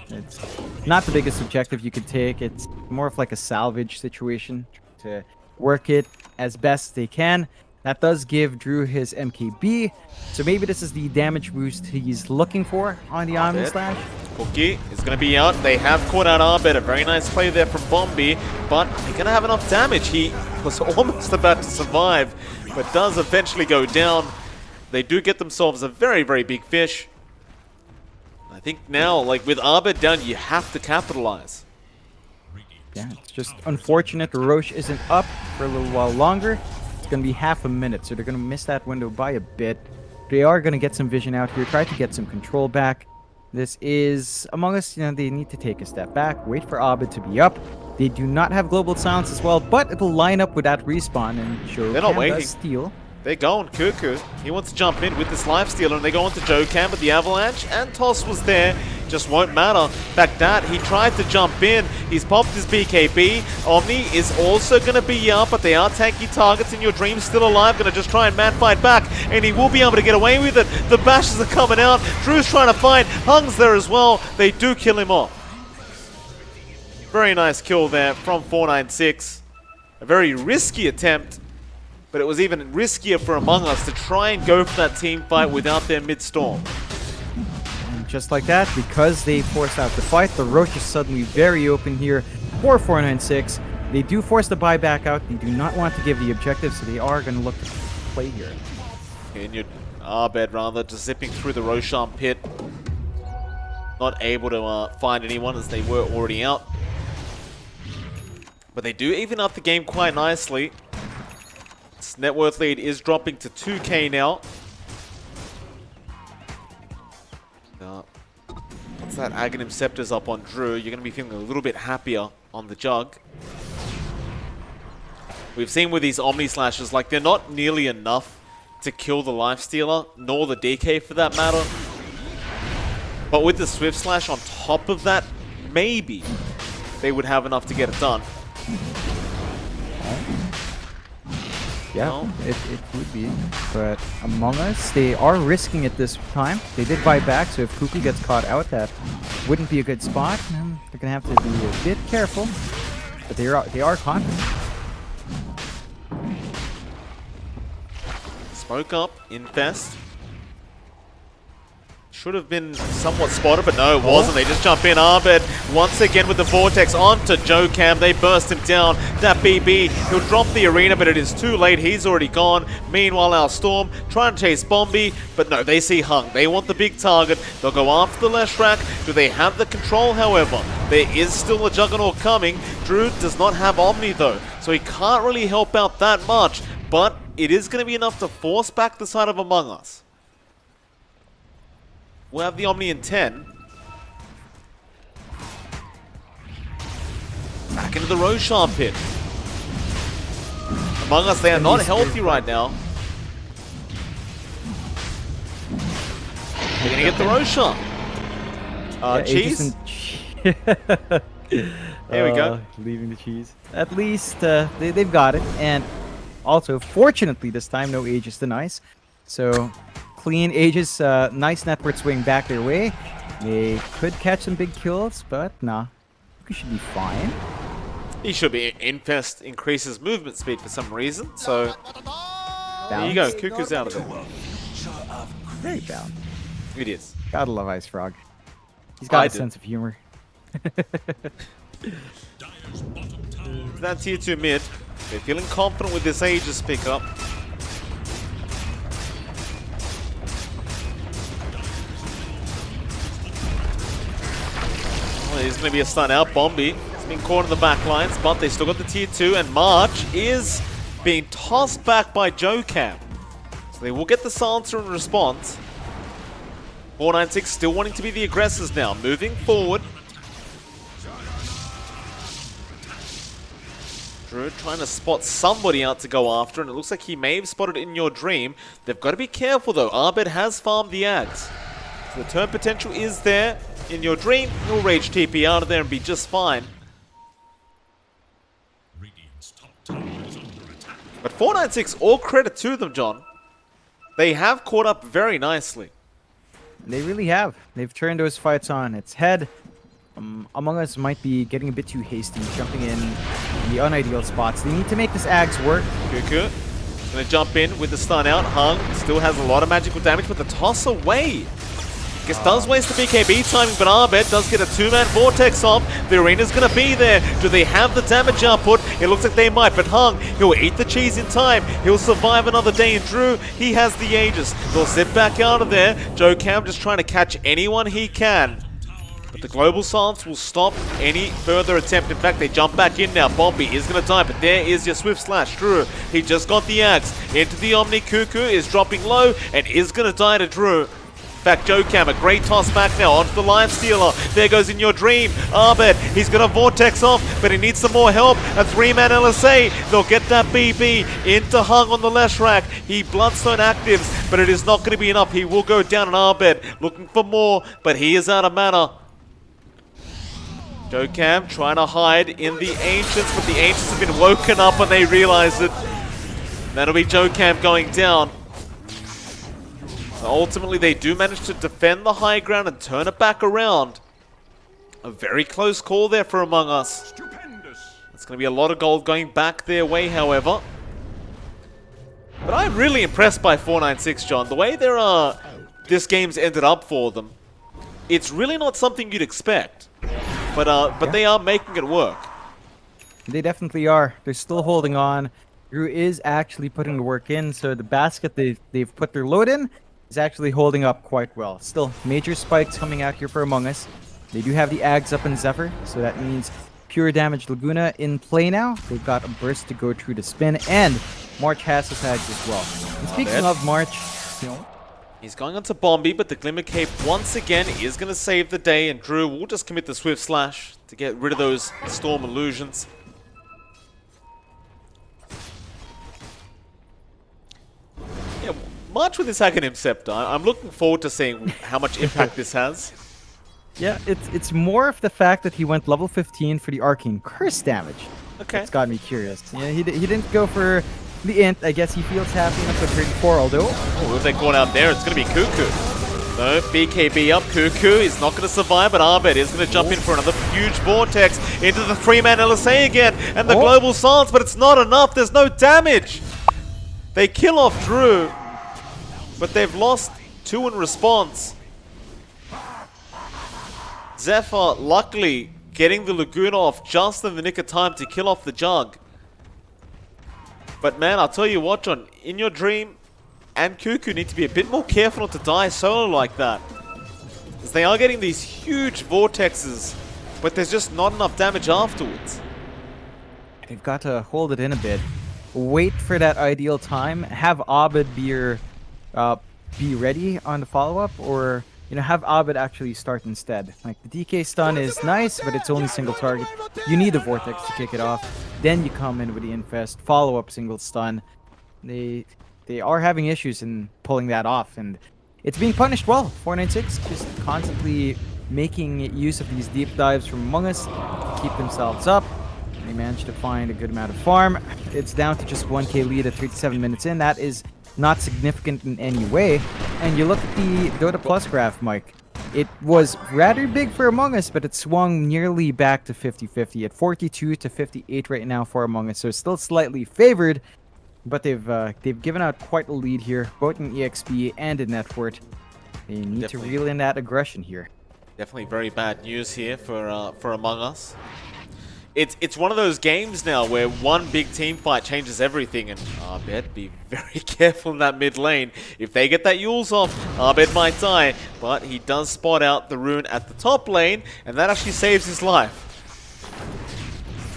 Speaker 2: It's not the biggest objective you could take. It's more of like a salvage situation to work it as best they can. That does give Drew his MKB, so maybe this is the damage boost he's looking for on the Omni Slash.
Speaker 1: Cookie is going to be out. They have caught out Arbit. A very nice play there from Bombi, but they're going to have enough damage. He was almost about to survive, but does eventually go down. They do get themselves a very, very big fish. I think now, like with Arbit down, you have to capitalize.
Speaker 2: Yeah, it's just unfortunate the Roche isn't up for a little while longer. It's going to be half a minute, so they're going to miss that window by a bit. They are going to get some vision out here, try to get some control back. This is Among Us, you know, they need to take a step back, wait for Abed to be up. They do not have Global Silence as well, but it'll line up with that respawn and show
Speaker 1: They're not waiting.
Speaker 2: Steal.
Speaker 1: They're going Cuckoo. He wants to jump in with this Lifestealer, and they go on to Joe Cam, but the Avalanche and Toss was there. Just won't matter. In fact, that he tried to jump in. He's popped his BKB. Omni is also going to be up, but they are tanky targets. In Your Dream still alive. Going to just try and man fight back, and he will be able to get away with it. The bashes are coming out. Drew's trying to fight. Hung's there as well. They do kill him off. Very nice kill there from 496. A very risky attempt. But it was even riskier for Among Us to try and go for that team fight without their mid-storm.
Speaker 2: And just like that, because they force out the fight, the Roche is suddenly very open here for 496. They do force the buyback out. They do not want to give the objective, so they are going to look to play here.
Speaker 1: In your Arbed, rather, just zipping through the Roshan pit. Not able to find anyone as they were already out. But they do even up the game quite nicely. Net worth lead is dropping to 2k now. Once that Aghanim Scepter's up on Drew, you're going to be feeling a little bit happier on the Jug. we've seen with these Omni Slashes, like, they're not nearly enough to kill the Lifestealer, nor the DK for that matter. But with the Swift Slash on top of that, maybe they would have enough to get it done.
Speaker 2: Yeah,
Speaker 1: No.
Speaker 2: it would be. But Among Us, they are risking it this time. They did buy back, so if Cuckoo gets caught out, that wouldn't be a good spot. They're going to have to be a bit careful. But they are confident.
Speaker 1: Smoke up, Infest. Should have been somewhat spotted, but no, it wasn't. They just jump in. Arbed once again with the Vortex onto JoeCam. They burst him down. That BB, he'll drop the arena, but it is too late. He's already gone. Meanwhile, our Storm trying to chase Bombi, but no, they see Hung. They want the big target. They'll go after the Leshrac. Do they have the control, however? There is still a Juggernaut coming. Drew does not have Omni, though, so he can't really help out that much, but it is going to be enough to force back the side of Among Us. We'll have the Omni in 10. Back into the Roshan pit. Among Us, they are not healthy right now. They're gonna get the Roshan. Cheese? There we go.
Speaker 2: Leaving the cheese. At least they've got it. And also, fortunately this time, no Aegis denies. So, clean Aegis, nice network swing back their way. They could catch some big kills, but nah. We should be fine.
Speaker 1: He should be. Infest increases movement speed for some reason, so there you go. Cuckoo's out of it.
Speaker 2: Very balanced.
Speaker 1: It is.
Speaker 2: Gotta love Ice Frog. He's got a
Speaker 1: do.
Speaker 2: sense of humor.
Speaker 1: That tier 2 mid. They're feeling confident with this Aegis pickup. Well, there's going to be a stun out. Bombi has been caught in the back lines, but they still got the tier 2, and March is being tossed back by JoeCam. So they will get the silencer in response. 496 still wanting to be the aggressors now, moving forward. Drew trying to spot somebody out to go after, and it looks like he may have spotted it in your dream. They've got to be careful though. Arbed has farmed the Ags. So the turn potential is there. In your dream, he'll rage TP out of there and be just fine. But 496, all credit to them, John. They have caught up very nicely.
Speaker 2: They really have. They've turned those fights on its head. Among Us might be getting a bit too hasty, jumping in the unideal spots. They need to make this Ags work.
Speaker 1: Cuckoo gonna jump in with the stun out. Hung still has a lot of magical damage, but the toss away. Guess does waste the BKB timing, but Arbed does get a 2-man Vortex off. The arena's gonna be there. Do they have the damage output? It looks like they might, but Hung, he'll eat the cheese in time. He'll survive another day, and Drew, he has the Aegis. They'll zip back out of there. JoeCam just trying to catch anyone he can. But the global silence will stop any further attempt. In fact, they jump back in now. Bombi is going to die, but there is your Swift Slash. Drew, he just got the Axe into the Omni. Cuckoo is dropping low and is going to die to Drew. In fact, JoeCam, a great toss back now onto the Lifestealer. There goes In Your Dream. Arbed, he's going to Vortex off, but he needs some more help. A 3-man LSA. They'll get that BB into Hung on the Leshrac. He Bloodstone actives, but it is not going to be enough. He will go down on Arbed, looking for more, but he is out of mana. JoeCam trying to hide in the Ancients, but the Ancients have been woken up and they realize it. That'll be JoeCam going down. Ultimately, they do manage to defend the high ground and turn it back around. A very close call there for Among Us. It's going to be a lot of gold going back their way, however. But I'm really impressed by 496, John. The way this game's ended up for them, it's really not something you'd expect. But they are making it work.
Speaker 2: They definitely are. They're still holding on. Drew is actually putting the work in, so the basket they've put their load in is actually holding up quite well. Still, major spikes coming out here for Among Us. They do have the Ags up in Zephyr, so that means pure damage Laguna in play now. They've got a burst to go through the spin, and March has his Ags as well. And speaking of March,
Speaker 1: he's going onto Bombi, but the Glimmer Cape once again is going to save the day, and Drew will just commit the Swift Slash to get rid of those Storm illusions. Yeah, March with his Aghanim Scepter. I'm looking forward to seeing how much impact this has.
Speaker 2: Yeah, it's more of the fact that he went level 15 for the Arcane Curse damage.
Speaker 1: Okay.
Speaker 2: It's got me curious. Yeah, he didn't go for the Int. I guess he feels happy enough with 34, although...
Speaker 1: Oh, if they caught out there, it's going to be Cuckoo. No, BKB up. Cuckoo is not going to survive, but Arbet is going to jump in for another huge vortex into the 3-man LSA again, and the global silence, but it's not enough. There's no damage. They kill off Drew, but they've lost 2 in response. Zephyr, luckily, getting the Laguna off just in the nick of time to kill off the Jug. But man, I'll tell you what, John, in your dream, and Cuckoo need to be a bit more careful not to die solo like that. As they are getting these huge vortexes, but there's just not enough damage afterwards.
Speaker 2: They've got to hold it in a bit. Wait for that ideal time. Have Abed be ready on the follow-up, or have Abed actually start instead. Like, the DK stun is nice, but it's only single target. You need the vortex to kick it off. Then you come in with the infest, follow-up single stun. They are having issues in pulling that off, and it's being punished well. 496 just constantly making use of these deep dives from Among Us to keep themselves up. They managed to find a good amount of farm. It's down to just 1k lead at 37 minutes in. That is not significant in any way. And you look at the Dota Plus graph, Mike. It was rather big for Among Us, but it swung nearly back to 50-50 at 42 to 58 right now for Among Us. So it's still slightly favored, but they've given out quite a lead here, both in EXP and in net worth. They need to reel in that aggression here.
Speaker 1: Definitely very bad news here for Among Us. It's one of those games now where one big team fight changes everything, and Abed, be very careful in that mid lane. If they get that Yules off, Abed might die, but he does spot out the rune at the top lane, and that actually saves his life.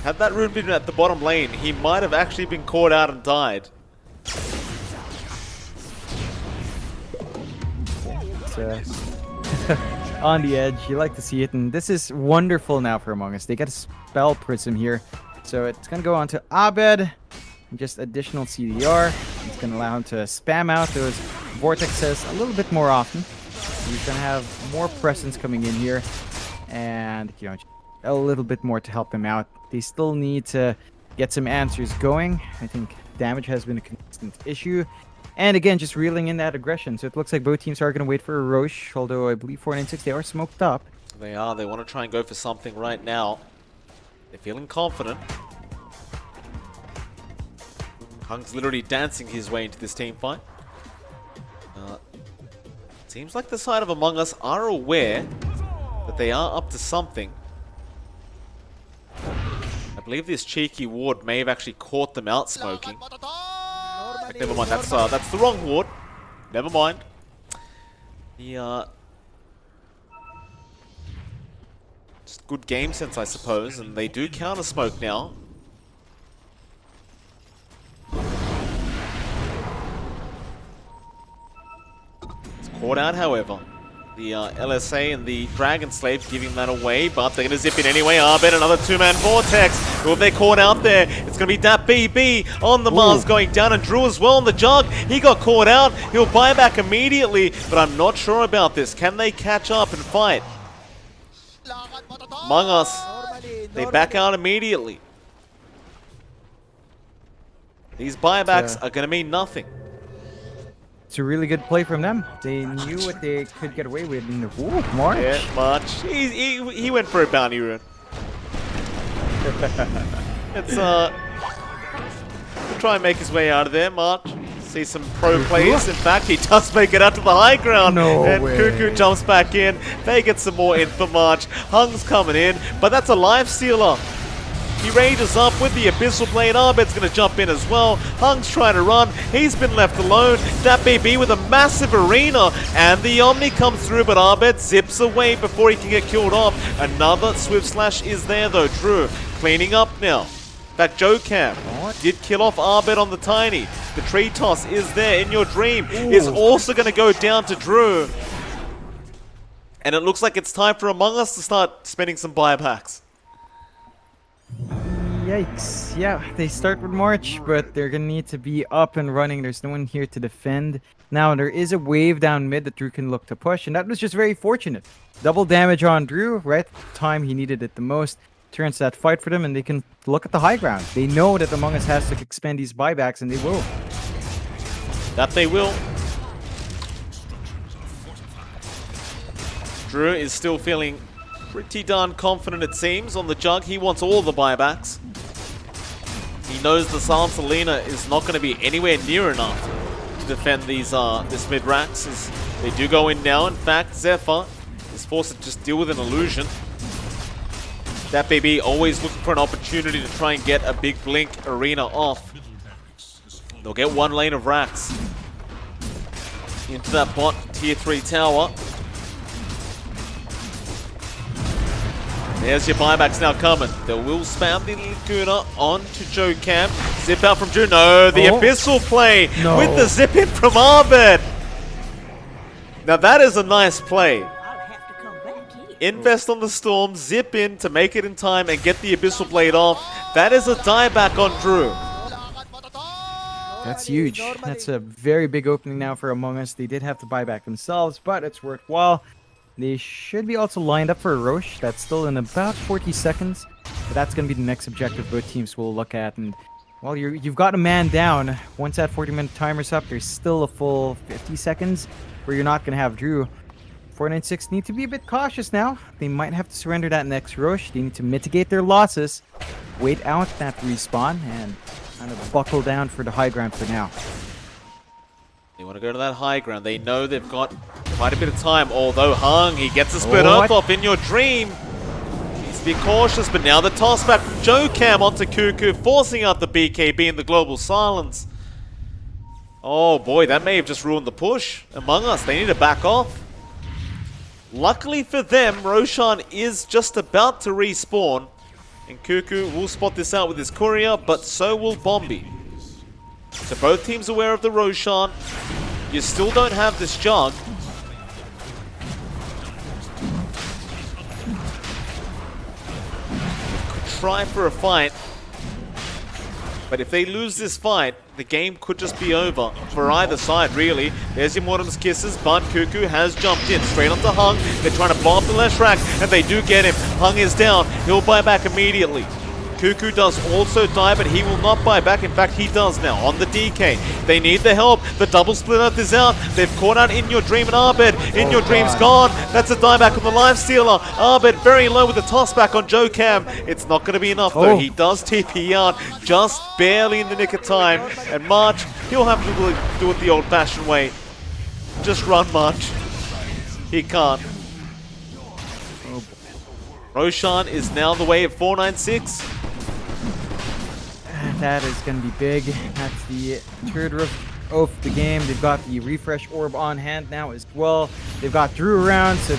Speaker 1: Had that rune been at the bottom lane, he might have actually been caught out and died.
Speaker 2: On the edge, you like to see it, and this is wonderful now for Among Us. They get a spell prism here, so it's gonna go on to Abed, and just additional CDR. It's gonna allow him to spam out those vortexes a little bit more often. He's gonna have more presence coming in here, and a little bit more to help him out. They still need to get some answers going. I think damage has been a consistent issue. And again, just reeling in that aggression. So it looks like both teams are going to wait for a Roche, although I believe 496, they are smoked up.
Speaker 1: They are. They want to try and go for something right now. They're feeling confident. Hung's literally dancing his way into this team fight. Seems like the side of Among Us are aware that they are up to something. I believe this cheeky ward may have actually caught them out smoking. Never mind, that's the wrong ward. Never mind. Just good game sense, I suppose, and they do counter smoke now. It's caught out, however. The LSA and the Dragon Slave giving that away, but they're going to zip in anyway. Abed, another 2-man vortex. Who have they caught out there? It's going to be that BB on the Mars going down, and Drew as well on the Jug. He got caught out. He'll buy back immediately, but I'm not sure about this. Can they catch up and fight? Among Us, they back out immediately. These buybacks are going to mean nothing.
Speaker 2: It's a really good play from them. They knew what they could get away with in the March.
Speaker 1: Yeah, March. He went for a bounty rune. It's try and make his way out of there, March. See some pro players. In fact, he does make it out to the high ground.
Speaker 2: No
Speaker 1: and
Speaker 2: way.
Speaker 1: Cuckoo jumps back in. They get some more in for March. Hung's coming in, but that's a life stealer. He rages up with the Abyssal Blade. Abed's going to jump in as well. Hung's trying to run. He's been left alone. That BB with a massive arena. And the Omni comes through, but Abed zips away before he can get killed off. Another Swift Slash is there, though. Drew cleaning up now. In fact, Joe Cam did kill off Abed on the Tiny. The tree toss is there in your dream. Is also going to go down to Drew. And it looks like it's time for Among Us to start spending some buybacks.
Speaker 2: Yikes. Yeah, they start with March, but they're gonna need to be up and running. There's no one here to defend. Now, there is a wave down mid that Drew can look to push, and that was just very fortunate. Double damage on Drew, right at the time he needed it the most. Turns that fight for them, and they can look at the high ground. They know that Among Us has to expend these buybacks, and they will.
Speaker 1: That they will. Drew is still feeling pretty darn confident, it seems, on the jug. He wants all the buybacks. He knows the Silence Arena is not going to be anywhere near enough to defend these this mid racks. As they do go in now. In fact, Zephyr is forced to just deal with an illusion. That baby always looking for an opportunity to try and get a big blink arena off. They'll get one lane of racks into that bot tier 3 tower. There's your buybacks now coming. They will spam the Laguna onto Joe Cam. Zip out from Drew. No, the Abyssal play with the zip in from Arbed. Now that is a nice play. Invest on the Storm, zip in to make it in time and get the Abyssal Blade off. That is a dieback on Drew.
Speaker 2: That's huge. That's a very big opening now for Among Us. They did have to buy back themselves, but it's worthwhile. They should be also lined up for a Roche. That's still in about 40 seconds. But that's going to be the next objective both teams will look at. And, well, you've got a man down. Once that 40-minute timer's up, there's still a full 50 seconds where you're not going to have Drew. 496 need to be a bit cautious now. They might have to surrender that next Roche. They need to mitigate their losses. Wait out that respawn and kind of buckle down for the high ground for now.
Speaker 1: They want to go to that high ground. They know they've got quite a bit of time, although Hung, he gets a split off in your dream. Needs to be cautious, but now the toss back from Joe Cam onto Cuckoo, forcing out the BKB and the global silence. Oh boy, that may have just ruined the push. Among Us, they need to back off. Luckily for them, Roshan is just about to respawn, and Cuckoo will spot this out with his courier, but so will Bombi. So both teams aware of the Roshan. You still don't have this jug. Could try for a fight, but if they lose this fight, the game could just be over for either side, really. There's your Mortem's Kisses, but Cuckoo has jumped in straight onto Hung. They're trying to blow up the left rack, and they do get him. Hung is down. He'll buy back immediately. Cuckoo does also die, but he will not buy back. In fact, he does now on the DK. They need the help. The double split up is out. They've caught out In Your Dream and Arbed. In Your Dream's gone. That's a dieback on the Life Stealer. Arbed very low with the toss back on Joe Cam. It's not going to be enough though. He does TP out just barely in the nick of time. And March, he'll have to do it the old-fashioned way. Just run, March. He can't. Roshan is now the way of 496.
Speaker 2: That is going to be big. That's the third of the game. They've got the refresh orb on hand now as well. They've got Drew around, so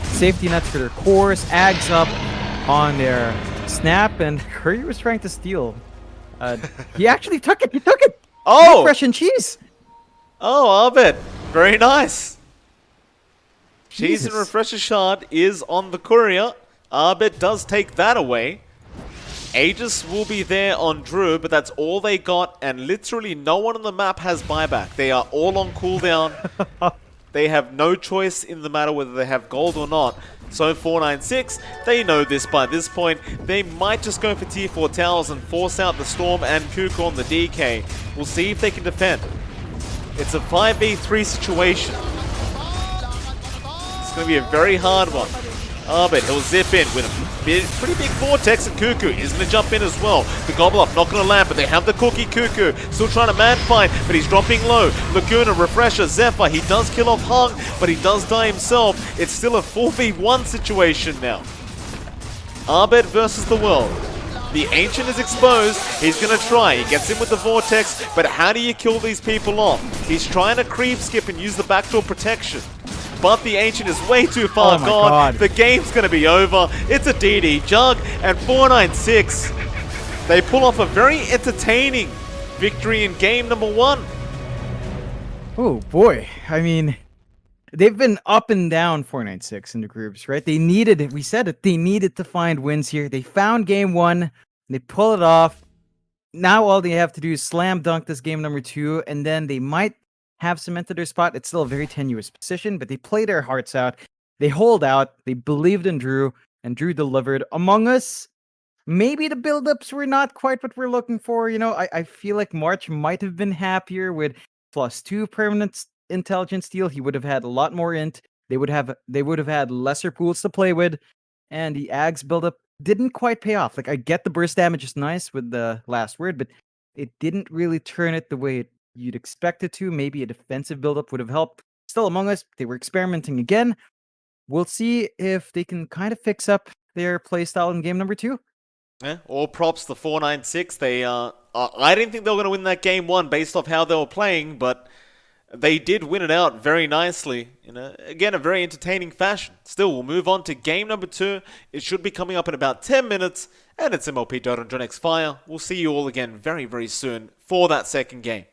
Speaker 2: safety nets for their cores. Ags up on their snap, and Curry was trying to steal. He actually took it. He took it.
Speaker 1: Oh!
Speaker 2: Refresh and cheese.
Speaker 1: Oh, Arbed. Very nice. Cheese and
Speaker 2: Jesus.
Speaker 1: Refresher Shard is on the courier. Arbed does take that away. Aegis will be there on Drew, but that's all they got, and literally no one on the map has buyback. They are all on cooldown. They have no choice in the matter whether they have gold or not. So 496, they know this by this point. They might just go for tier 4 towers and force out the Storm and Cuckoo on the DK. We'll see if they can defend. It's a 5v3 situation. It's going to be a very hard one. Arbed, he'll zip in with a pretty big vortex, and Cuckoo is going to jump in as well. The Gobble Up not going to land, but they have the cookie. Cuckoo still trying to man fight, but he's dropping low. Laguna, Refresher, Zephyr, he does kill off Hung, but he does die himself. It's still a 4v1 situation now. Arbed versus the world. The Ancient is exposed. He's going to try. He gets in with the Vortex, but how do you kill these people off? He's trying to creep skip and use the backdoor protection. But the Ancient is way too far gone.
Speaker 2: God.
Speaker 1: The game's going to be over. It's a DD jug, and 496. They pull off a very entertaining victory in game number 1.
Speaker 2: Oh boy. I mean, they've been up and down 496 in the groups, right? They needed it. We said it. They needed to find wins here. They found game 1. They pull it off. Now all they have to do is slam dunk this game number 2, and then they might have cemented their spot. It's still a very tenuous position, but they play their hearts out. They hold out. They believed in Drew, and Drew delivered. Among Us, maybe the buildups were not quite what we're looking for. I feel like March might have been happier with +2 permanent intelligence steal. He would have had a lot more int. They would have had lesser pools to play with, and the Ags buildup didn't quite pay off. Like, I get the burst damage is nice with the last word, but it didn't really turn it the way you'd expect it to. Maybe a defensive buildup would have helped. Still, Among Us, they were experimenting again. We'll see if they can kind of fix up their playstyle in game number 2.
Speaker 1: Yeah, all props to 496. I didn't think they were going to win that game 1 based off how they were playing, but they did win it out very nicely. Again, a very entertaining fashion. Still, we'll move on to game number 2. It should be coming up in about 10 minutes, and it's MLP Dota and John X Fire. We'll see you all again very, very soon for that second game.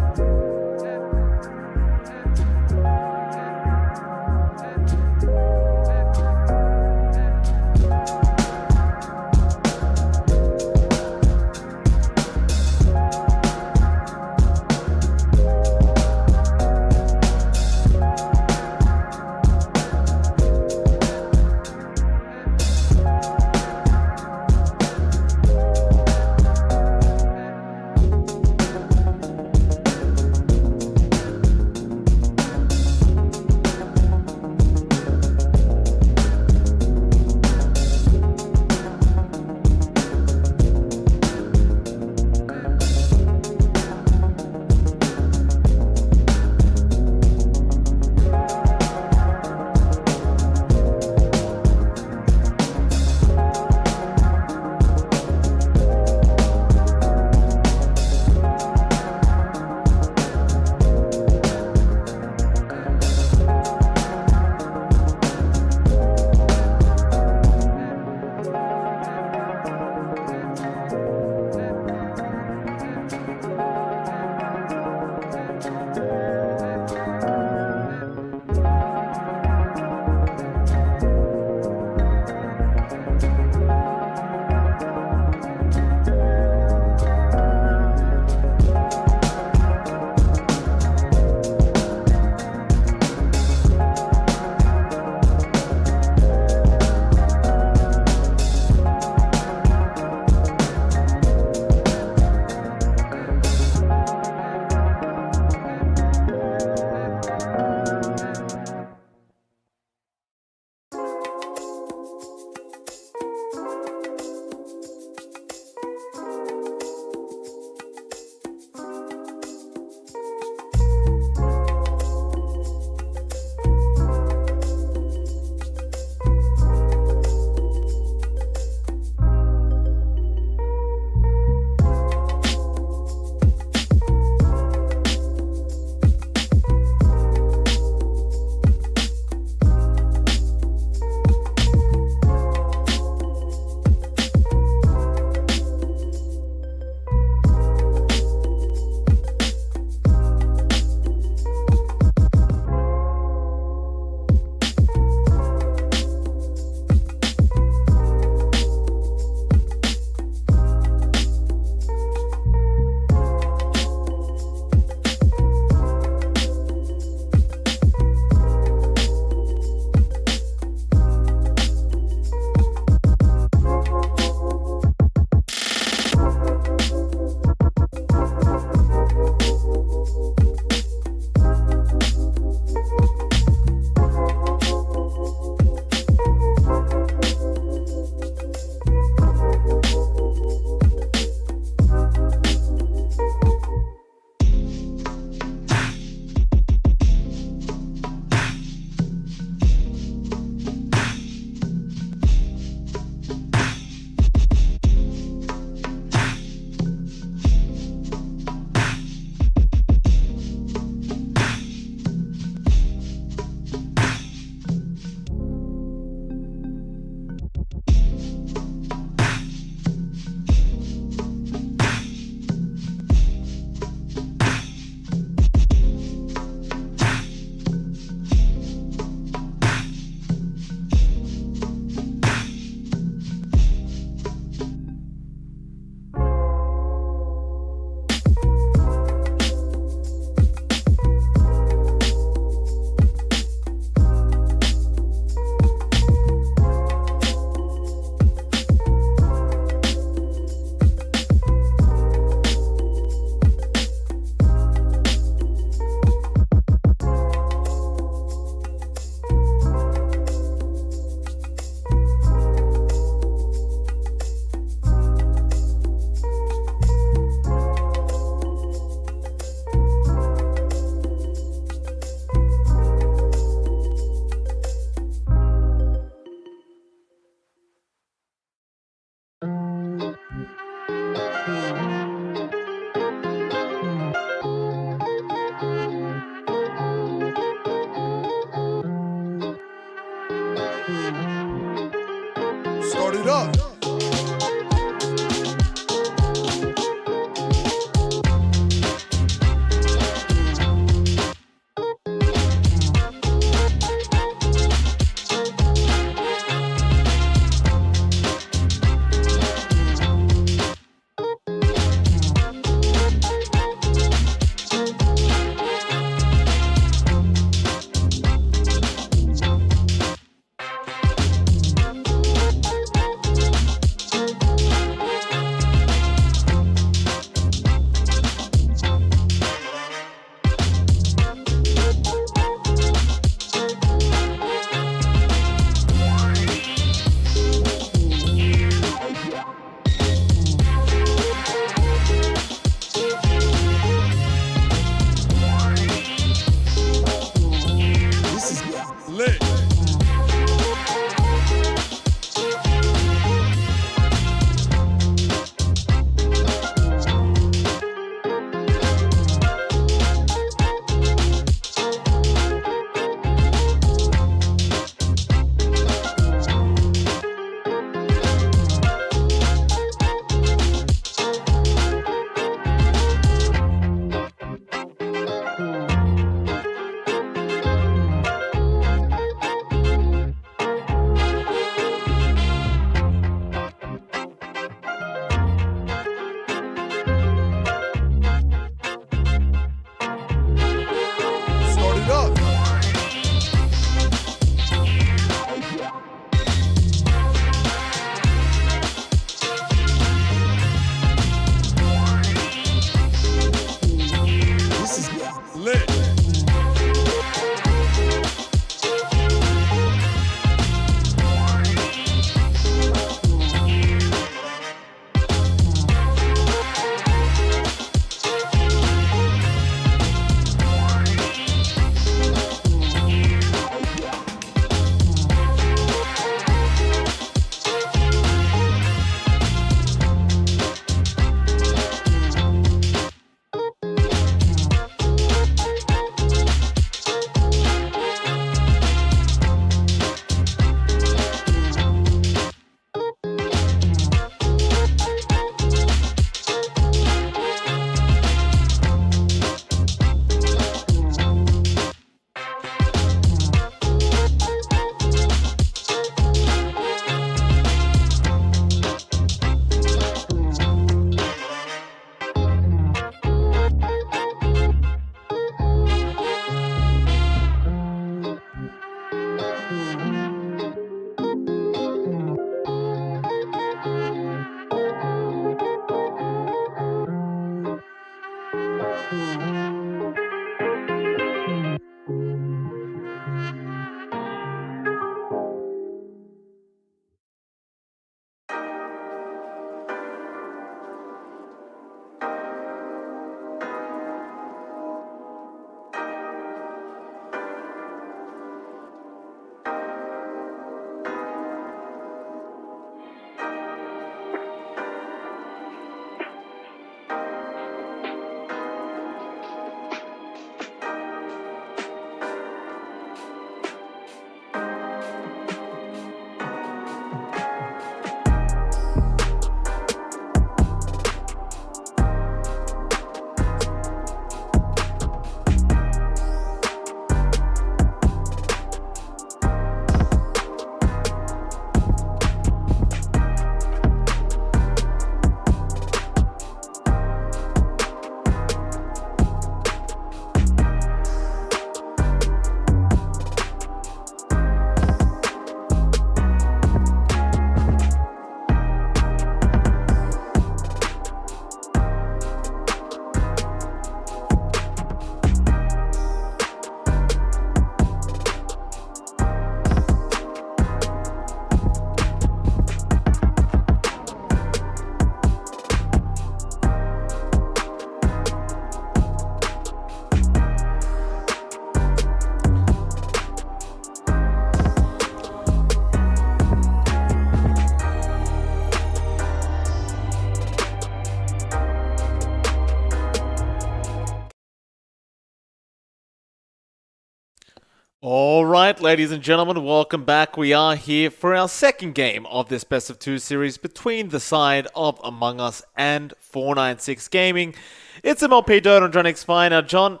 Speaker 1: Alright, ladies and gentlemen, welcome back. We are here for our second game of this best of two series between the side of Among Us and 496 Gaming. It's MLP Dota and John X Fine. Now, John,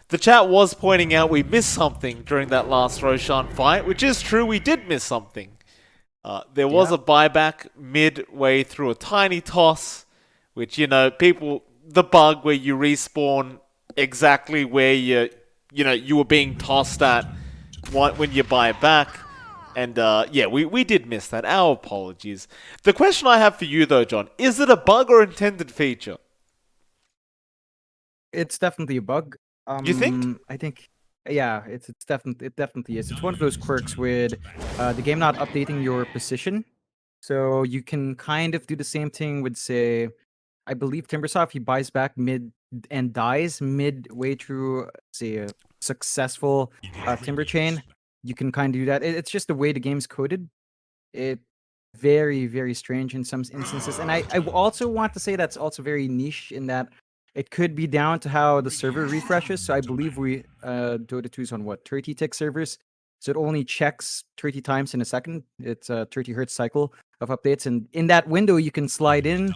Speaker 1: the chat was pointing out we missed something during that last Roshan fight, which is true, we did miss something. There was a buyback midway through a tiny toss, which, you know, the bug where you respawn exactly where you were being tossed at when you buy it back. And yeah, we did miss that. Our apologies. The question I have for you though, John, is it a bug or intended feature?
Speaker 2: It's definitely a bug.
Speaker 1: You think?
Speaker 2: I think, yeah, it definitely is. It's one of those quirks with the game not updating your position, so you can kind of do the same thing with, say, I believe Timbersoft. He buys back mid and dies midway through, say, a successful Timber chain. You can kind of do that. It's just the way the game's coded. It very, very strange in some instances, and I also want to say that's also very niche in that it could be down to how the server refreshes. So I believe we Dota 2 is on what, 30 tick servers, so it only checks 30 times in a second. It's a 30 hertz cycle of updates, and in that window you can slide in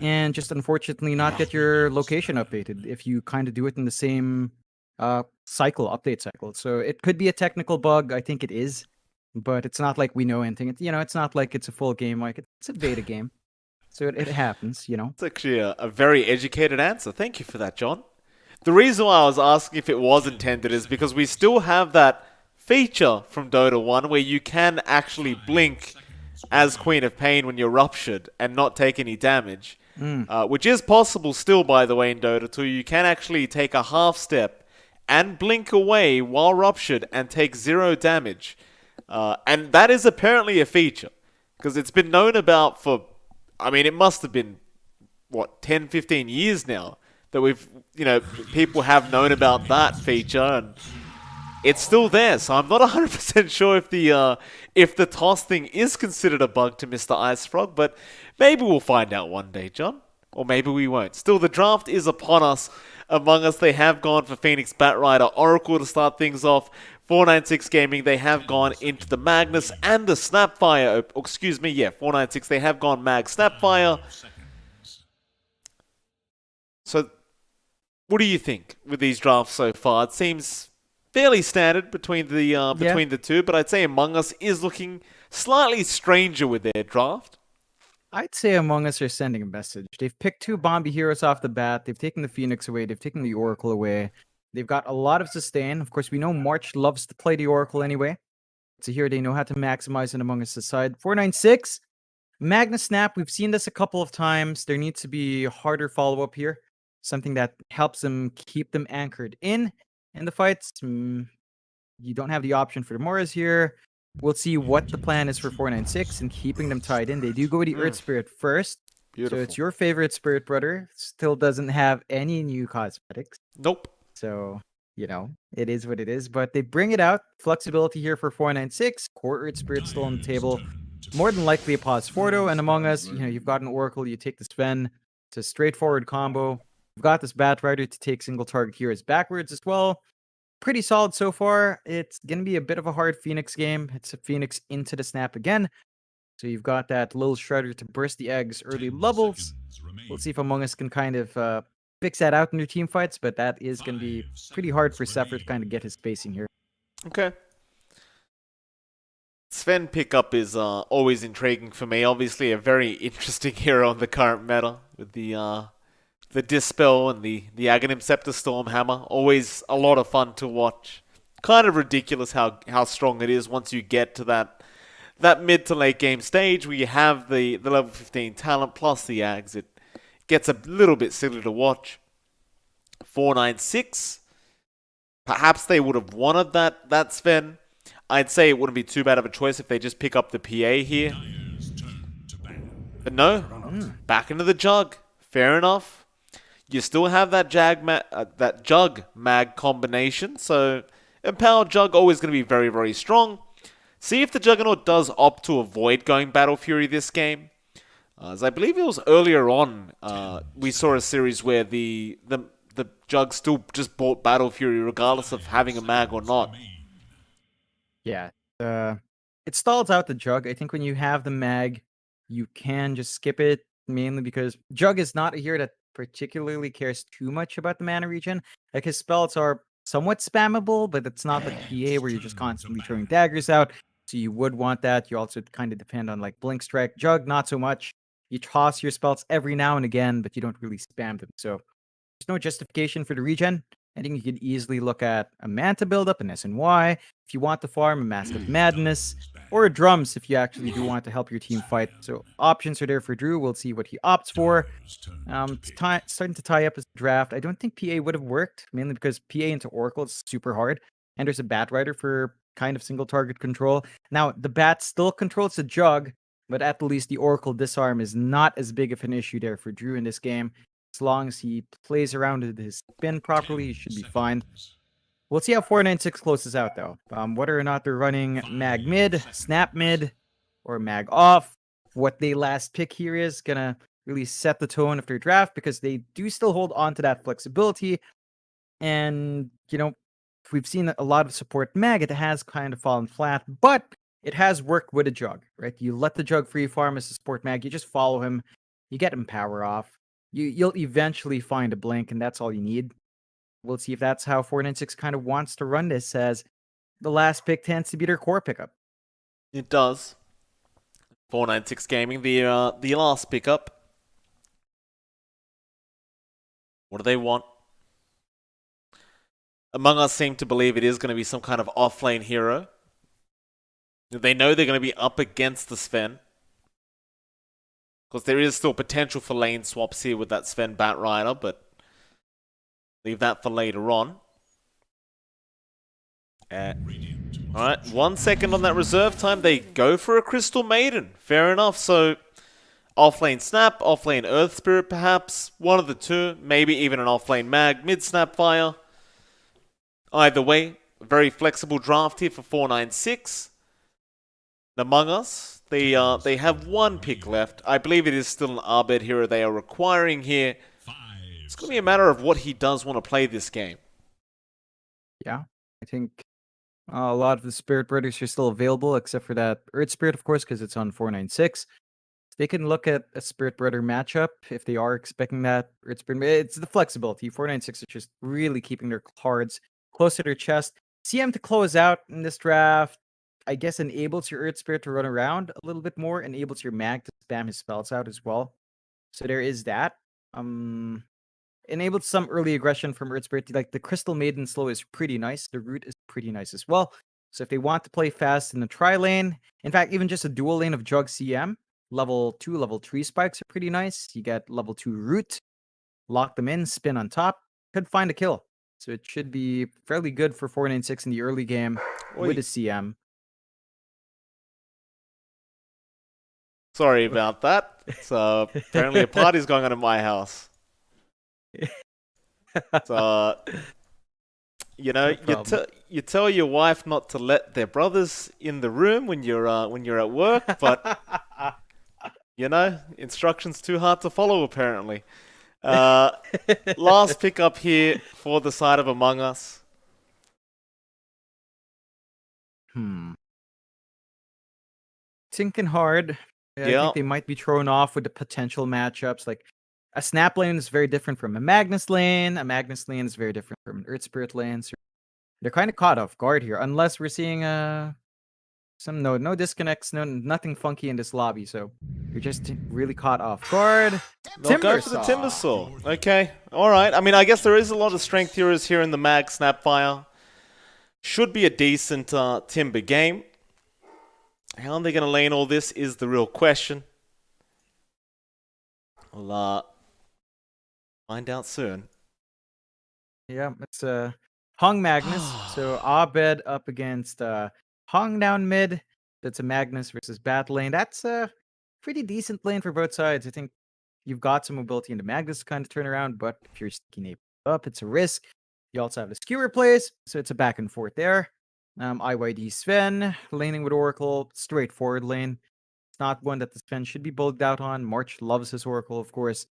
Speaker 2: and just unfortunately not get your location updated if you kind of do it in the same update cycle. So it could be a technical bug. I think it is, but it's not like we know anything. It's not like it's a full game. Like, it's a beta game, so it happens.
Speaker 1: It's actually a very educated answer. Thank you for that, John. The reason why I was asking if it was intended is because we still have that feature from Dota 1 where you can actually blink as Queen of Pain when you're ruptured and not take any damage. Which is possible still, by the way, in Dota 2. You can actually take a half step and blink away while ruptured and take 0 damage. And that is apparently a feature, because it's been known about for, I mean, it must have been, what, 10, 15 years now that people have known about that feature, and it's still there. So I'm not 100% sure if the toss thing is considered a bug to Mr. Ice Frog, but maybe we'll find out one day, John. Or maybe we won't. Still, the draft is upon us. Among Us, they have gone for Phoenix Batrider Oracle to start things off. 496 Gaming, they have gone into the Magnus and the Snapfire. Oh, excuse me, yeah, 496, they have gone Mag Snapfire. So, what do you think with these drafts so far? It seems fairly standard between the two, but I'd say Among Us is looking slightly stranger with their draft.
Speaker 2: I'd say Among Us are sending a message. They've picked 2 Bombi heroes off the bat. They've taken the Phoenix away. They've taken the Oracle away. They've got a lot of sustain. Of course, we know March loves to play the Oracle anyway. So here they know how to maximize it Among Us' side. 496, Magnus Snap. We've seen this a couple of times. There needs to be a harder follow-up here. Something that helps them keep them anchored in the fights. You don't have the option for the Moras here. We'll see what the plan is for 496 and keeping them tied in. They do go with the Earth Spirit first.
Speaker 1: Beautiful.
Speaker 2: So it's your favorite Spirit Brother. Still doesn't have any new cosmetics.
Speaker 1: Nope.
Speaker 2: So, it is what it is. But they bring it out. Flexibility here for 496. Core Earth Spirit still on the table. More than likely a pause Fordo. And Among Us, you've got an Oracle. You take the Sven. It's a straightforward combo. You've got this Batrider to take single target heroes backwards as well. Pretty solid so far. It's going to be a bit of a hard Phoenix game. It's a Phoenix into the Snap again. So you've got that little Shredder to burst the eggs early levels. We'll see if Among Us can kind of fix that out in their team fights, but that is going to be pretty hard for Sephiroth to kind of get his spacing here.
Speaker 1: Okay. Sven pickup is always intriguing for me. Obviously a very interesting hero in the current meta with the Dispel and the Aghanim Scepter Stormhammer. Always a lot of fun to watch. Kind of ridiculous how strong it is once you get to that mid to late game stage where you have the level 15 talent plus the Ags. It gets a little bit silly to watch. 496. Perhaps they would have wanted that Sven. I'd say it wouldn't be too bad of a choice if they just pick up the PA here. But no, back into the Jug. Fair enough. You still have that Jug Mag combination, so Empowered Jug always going to be very, very strong. See if the Juggernaut does opt to avoid going Battle Fury this game. As I believe it was earlier on, we saw a series where the Jug still just bought Battle Fury regardless of having a mag or not.
Speaker 2: Yeah. It stalls out the Jug. I think when you have the mag, you can just skip it, mainly because Jug is not a hero that particularly cares too much about the mana regen. Like his spells are somewhat spammable, but it's not like PA where you're just constantly throwing daggers out. So you would want that. You also kind of depend on like Blink Strike. Jug, not so much. You toss your spells every now and again, but you don't really spam them. So there's no justification for the regen. I think you could easily look at a Manta buildup, an SNY, if you want to farm a Mask of Madness, or a Drums if you actually do want to help your team fight. So options are there for Drew. We'll see what he opts for. It's starting to tie up his draft. I don't think PA would have worked, mainly because PA into Oracle is super hard, and there's a Bat Rider for kind of single target control. Now, the Bat still controls the Jug, but at least the Oracle Disarm is not as big of an issue there for Drew in this game. As long as he plays around with his spin properly, he should be fine. We'll see how 496 closes out, though. Whether or not they're running mag mid, snap mid, or mag off. What they last pick here is going to really set the tone of their draft, because they do still hold on to that flexibility. And, you know, we've seen a lot of support mag. It has kind of fallen flat, but it has worked with a Jug, right? You let the Jug free farm as a support mag. You just follow him. You get him power off. You'll eventually find a blink, and that's all you need. We'll see if that's how 496 kind of wants to run this, as the last pick tends to be their core pickup.
Speaker 1: It does. 496 Gaming, the last pickup. What do they want? Among Us seem to believe it is going to be some kind of offlane hero. They know they're going to be up against the Sven, because there is still potential for lane swaps here with that Sven Bat Rider, but leave that for later on. Alright, 1 second on that reserve time. They go for a Crystal Maiden. Fair enough. So, offlane Snap, offlane Earth Spirit perhaps. One of the two. Maybe even an offlane Mag, mid Snapfire. Either way, very flexible draft here for 496. Among Us, they have one pick left. I believe it is still an Abed hero they are requiring here. It's going to be a matter of what he does want to play this game.
Speaker 2: Yeah, I think a lot of the Spirit Brothers are still available, except for that Earth Spirit, of course, because it's on 496. They can look at a Spirit Brother matchup if they are expecting that Earth Spirit. It's the flexibility. 496 are just really keeping their cards close to their chest. CM to close out in this draft, I guess, enables your Earth Spirit to run around a little bit more, enables your Mag to spam his spells out as well. So there is that. Enabled some early aggression from Earth Spirit. Like the Crystal Maiden slow is pretty nice. The root is pretty nice as well. So if they want to play fast in the tri-lane, in fact, even just a dual lane of Jug CM, level 2, level 3 spikes are pretty nice. You get level 2 root, lock them in, spin on top, could find a kill. So it should be fairly good for 496 in the early game with a CM.
Speaker 1: Sorry about that. So apparently a party's going on in my house. So, you know, you tell your wife not to let their brothers in the room when you're at work, but you know, instructions too hard to follow apparently. Last pickup here for the side of Among Us.
Speaker 2: Thinking hard. I think they might be thrown off with the potential matchups. Like a Snap lane is very different from a Magnus lane. A Magnus lane is very different from an Earth Spirit lane. So they're kind of caught off guard here, unless we're seeing no disconnects, nothing funky in this lobby. So you're just really caught off guard.
Speaker 1: They'll go for the Timbersaw. Okay, all right. I mean, I guess there is a lot of strength heroes here in the Mag Snapfire. Should be a decent Timber game. How are they going to lane all this is the real question. We'll find out soon.
Speaker 2: Yeah, it's Hung Magnus. So Abed up against Hung down mid. That's a Magnus versus Bat lane. That's a pretty decent lane for both sides. I think you've got some mobility in the Magnus to kind of turn around, but if you're sticking it up, it's a risk. You also have the skewer plays, so it's a back and forth there. IYD Sven, laning with Oracle, straightforward lane. It's not one that the Sven should be bugged out on. March loves his Oracle, of course.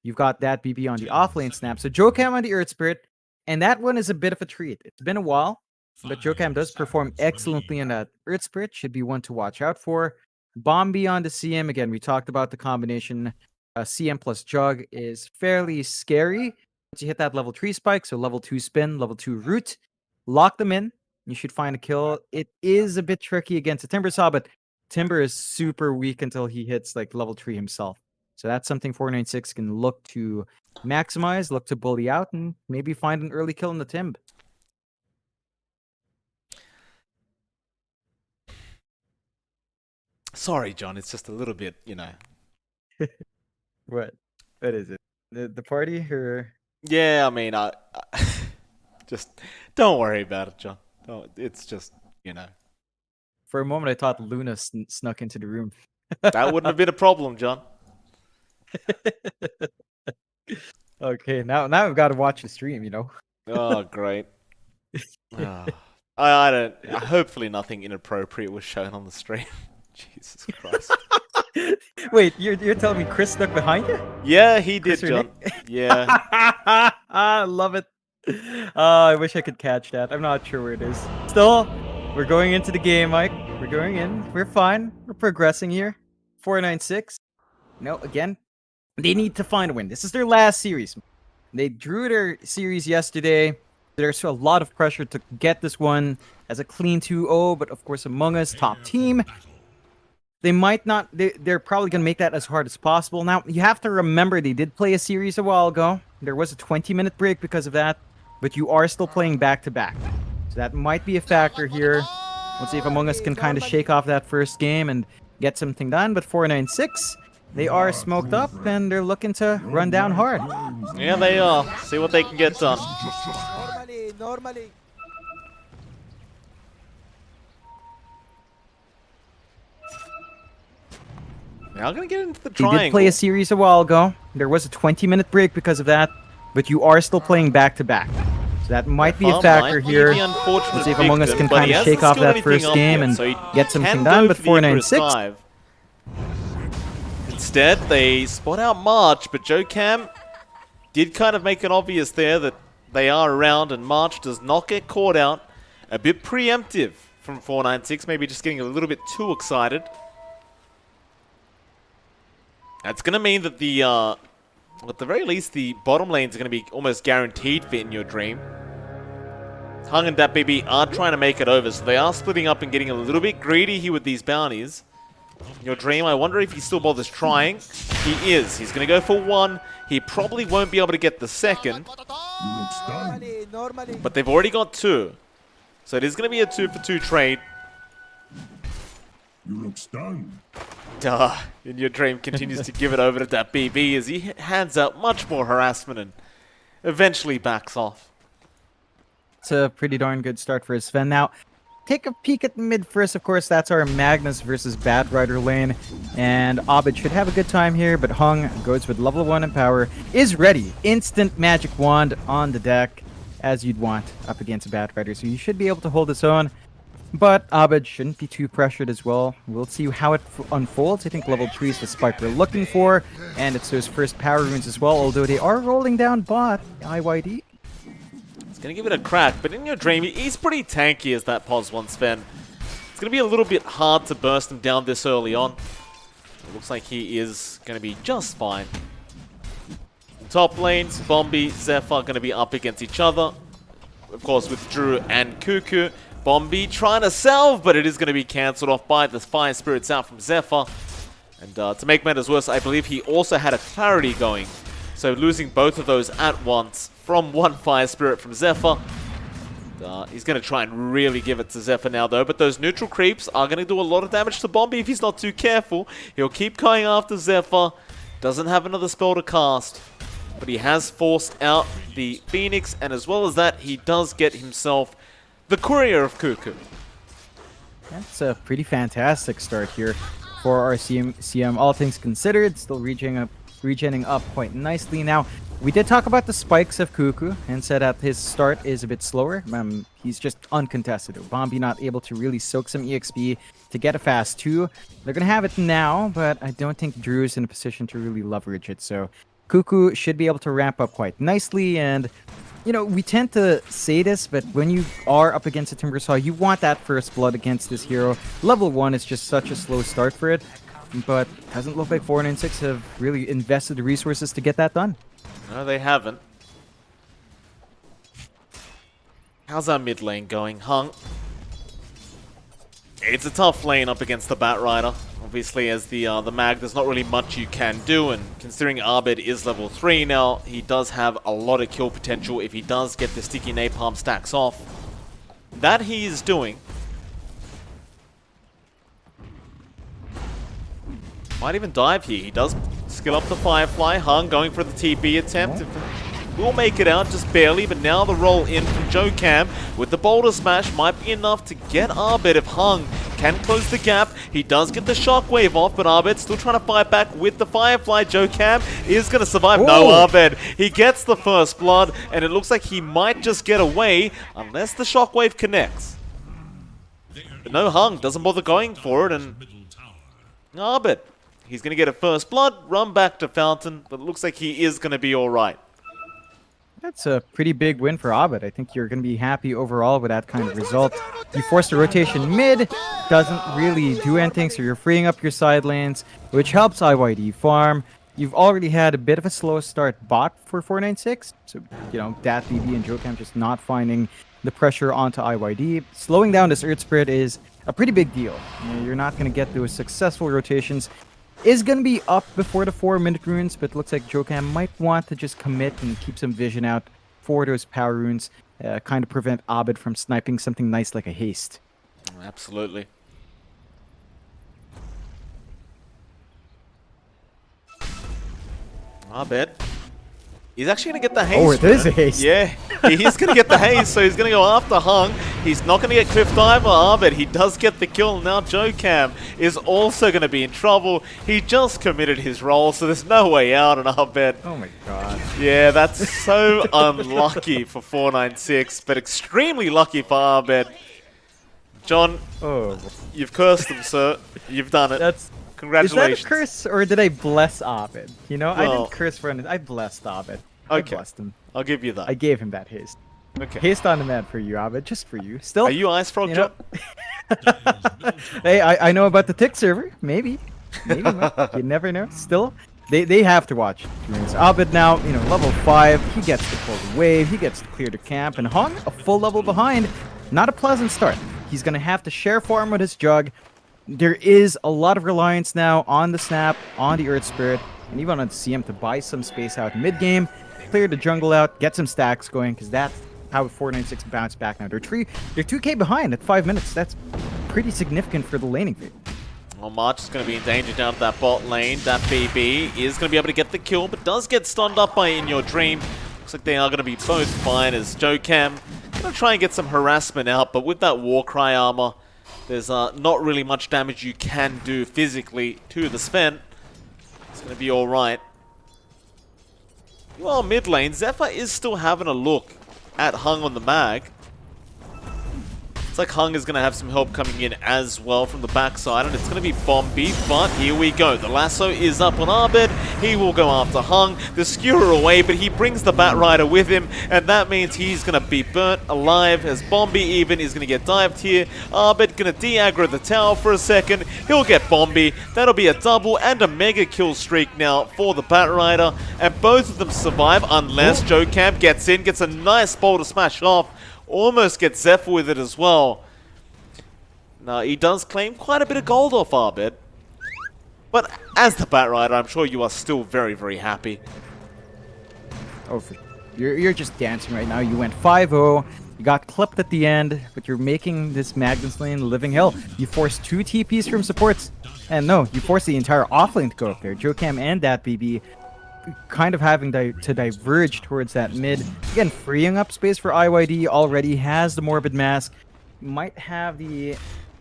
Speaker 2: You've got that BB on the offlane snap. So Jokam on the Earth Spirit, and that one is a bit of a treat. It's been a while But Jokam does perform excellently in that Earth Spirit, should be one to watch out for. Bombi on the CM, again, we talked about the combination CM plus Jug is fairly scary. Once you hit that level 3 spike, so level 2 spin, level 2 root, lock them in, you should find a kill. It is a bit tricky against a Timbersaw, but Timber is super weak until he hits like level 3 himself. So that's something 496 can look to maximize, look to bully out, and maybe find an early kill in the Timb.
Speaker 1: Sorry, John. It's just a little bit, you know.
Speaker 2: What is it? The party or?
Speaker 1: Yeah, I mean, I just don't worry about it, John. It's just, you know.
Speaker 2: For a moment, I thought Luna snuck into the room.
Speaker 1: That wouldn't have been a problem, John.
Speaker 2: Okay, now I've got to watch the stream, you know.
Speaker 1: Oh, great. I don't. Hopefully, nothing inappropriate was shown on the stream. Jesus Christ.
Speaker 2: Wait, you're telling me Chris snuck behind you?
Speaker 1: Yeah, he did,
Speaker 2: Chris or
Speaker 1: John.
Speaker 2: Nick?
Speaker 1: Yeah.
Speaker 2: I love it. I wish I could catch that. I'm not sure where it is. Still, we're going into the game, Mike. We're going in. We're fine. We're progressing here. 496. No, again, they need to find a win. This is their last series. They drew their series yesterday. There's a lot of pressure to get this one as a clean 2-0, but of course, Among Us, top team. They might not, they're probably going to make that as hard as possible. Now, you have to remember they did play a series a while ago. There was a 20-minute break because of that, but you are still playing back-to-back. So that might be a factor here. Let's see if Among Us can kind of shake off that first game and get something done. But 496, they are smoked up and they're looking to run down hard.
Speaker 1: Yeah, they are. See what they can get done.
Speaker 4: Normally.
Speaker 1: They are going to get into the
Speaker 2: They
Speaker 1: triangle.
Speaker 2: did play a series a while ago. There was a 20-minute break because of that, but you are still playing back-to-back. So that might be a factor here. Let's see if Among Us can kind of shake off that first game and get something done, but 496.
Speaker 1: Instead, they spot out March, but Jokam did kind of make it obvious there that they are around, and March does not get caught out. A bit preemptive from 496, maybe just getting a little bit too excited. That's going to mean that the, at the very least, the bottom lanes are going to be almost guaranteed for In Your Dream. Hung and DatBaby are trying to make it over, so they are splitting up and getting a little bit greedy here with these bounties. In Your Dream, I wonder if he still bothers trying. He is. He's going to go for one. He probably won't be able to get the second. But they've already got two. So it is going to be a 2-for-2 trade.
Speaker 3: You look stunned.
Speaker 1: Duh. In Your Dream continues to give it over to DatBaby as he hands out much more harassment and eventually backs off.
Speaker 2: It's a pretty darn good start for Sven. Now, take a peek at mid first. Of course, that's our Magnus versus Bad Rider lane. And Abid should have a good time here, but Hung goes with level 1 in power. Is ready. Instant magic wand on the deck, as you'd want up against a Bad Rider. So you should be able to hold his own. But Abid shouldn't be too pressured as well. We'll see how it unfolds. I think level 3 is the spike we're looking for. And it's those first power runes as well, although they are rolling down bot. IYD.
Speaker 1: He's going to give it a crack, but In Your Dream, he's pretty tanky as that pos one, Sven. It's going to be a little bit hard to burst him down this early on. It looks like he is going to be just fine. Top lanes, Bombi, Zephyr going to be up against each other. Of course, with Drew and Cuckoo. Bombi trying to salve, but it is going to be cancelled off by the Fire Spirits out from Zephyr. And to make matters worse, I believe he also had a Clarity going. So losing both of those at once from one Fire Spirit from Zephyr. He's going to try and really give it to Zephyr now, though. But those neutral creeps are going to do a lot of damage to Bombi if he's not too careful. He'll keep going after Zephyr. Doesn't have another spell to cast. But he has forced out the Phoenix. And as well as that, he does get himself the Courier of Cuckoo.
Speaker 2: That's a pretty fantastic start here for our CM. All things considered, still regening up quite nicely. Now, we did talk about the spikes of Cuckoo and said that his start is a bit slower. He's just uncontested. Bombi not able to really soak some EXP to get a fast 2. They're going to have it now, but I don't think Drew is in a position to really leverage it. So Cuckoo should be able to ramp up quite nicely, and you know, we tend to say this, but when you are up against a Timbersaw, you want that first blood against this hero. Level 1 is just such a slow start for it, but doesn't look like 496 have really invested the resources to get that done.
Speaker 1: No, they haven't. How's our mid lane going? Hung. It's a tough lane up against the Batrider. Obviously, as the mag, there's not really much you can do, and considering Abed is level 3 now, he does have a lot of kill potential if he does get the sticky napalm stacks off. That he is doing. Might even dive here. He does skill up the Firefly. Hung going for the TP attempt. Will make it out just barely, but now the roll in from JoeCam with the boulder smash might be enough to get Abed if Hung can close the gap. He does get the shockwave off, but Abed still trying to fight back with the Firefly. JoeCam is going to survive.
Speaker 2: Whoa.
Speaker 1: No, Abed. He gets the first blood, and it looks like he might just get away unless the shockwave connects. But no, Hung doesn't bother going for it, and Abed, he's going to get a first blood, run back to Fountain, but it looks like he is going to be alright.
Speaker 2: That's a pretty big win for Abed. I think you're going to be happy overall with that kind of result. You force the rotation mid, doesn't really do anything, so you're freeing up your side lanes, which helps IYD farm. You've already had a bit of a slow start bot for 496, so, you know, DatBB and JoeCam just not finding the pressure onto IYD. Slowing down this Earth Spirit is a pretty big deal. You know, you're not going to get those successful rotations. Is going to be up before the 4-minute runes, but looks like JoeCam might want to just commit and keep some vision out for those power runes, kind of prevent Abed from sniping something nice like a haste.
Speaker 1: Absolutely. Abed. He's actually going to get the haste.
Speaker 2: Oh, it is a haste.
Speaker 1: Yeah, he's going to get the haste, so he's going to go after Hung. He's not going to get Cliff Diver, Abed. He does get the kill. Now JoeCam is also going to be in trouble. He just committed his role, so there's no way out on Abed.
Speaker 2: Oh my god.
Speaker 1: Yeah, that's so unlucky for 496, but extremely lucky for Abed. John, you've cursed him, sir. You've done it.
Speaker 2: That's...
Speaker 1: Congratulations.
Speaker 2: Is that a curse, or did I bless Abed? You know, I didn't curse for anything. I blessed Abed.
Speaker 1: Okay.
Speaker 2: I blessed him.
Speaker 1: I'll give you that.
Speaker 2: I gave him that haste.
Speaker 1: Okay.
Speaker 2: Haste on demand for you, Abed, just for you. Still,
Speaker 1: are you Ice Frog,
Speaker 2: you
Speaker 1: John?
Speaker 2: Hey, I know about the tick server. Maybe not. You never know. Still, they have to watch. Abed now, you know, level 5. He gets to pull the wave. He gets to clear the camp, and Hung a full level behind. Not a pleasant start. He's gonna have to share farm with his Jug. There is a lot of reliance now on the Snap, on the Earth Spirit, and even on CM to buy some space out mid-game, clear the jungle out, get some stacks going, because that's how 496 bounce back now. They're 2k behind at 5 minutes. That's pretty significant for the laning phase.
Speaker 1: Well, March is going to be in danger down at that bot lane. That BB is going to be able to get the kill, but does get stunned up by In Your Dream. Looks like they are going to be both fine as JoeCam going to try and get some harassment out, but with that Warcry armor, there's not really much damage you can do physically to the Sven. It's going to be alright. Well, mid lane, Zephyr is still having a look at Hung on the mag. It's like Hung is going to have some help coming in as well from the backside, and it's going to be Bombi, but here we go. The lasso is up on Abed. He will go after Hung. The skewer away, but he brings the Batrider with him, and that means he's going to be burnt alive as Bombi even is going to get dived here. Abed going to de-aggro the tower for a second. He'll get Bombi. That'll be a double and a mega kill streak now for the Batrider, and both of them survive unless JoeCam gets in, gets a nice boulder smash off. Almost gets Zephyr with it as well. Now, he does claim quite a bit of gold off Abed. But as the Batrider, I'm sure you are still very, very happy.
Speaker 2: Oh, you're just dancing right now. You went 5-0. You got clipped at the end, but you're making this Magnus lane living hell. You forced 2 TPs from supports. And no, you forced the entire offlane to go up there. JoeCam and DatBB kind of having to diverge towards that mid. Again, freeing up space for IYD, already has the Morbid Mask. Might have the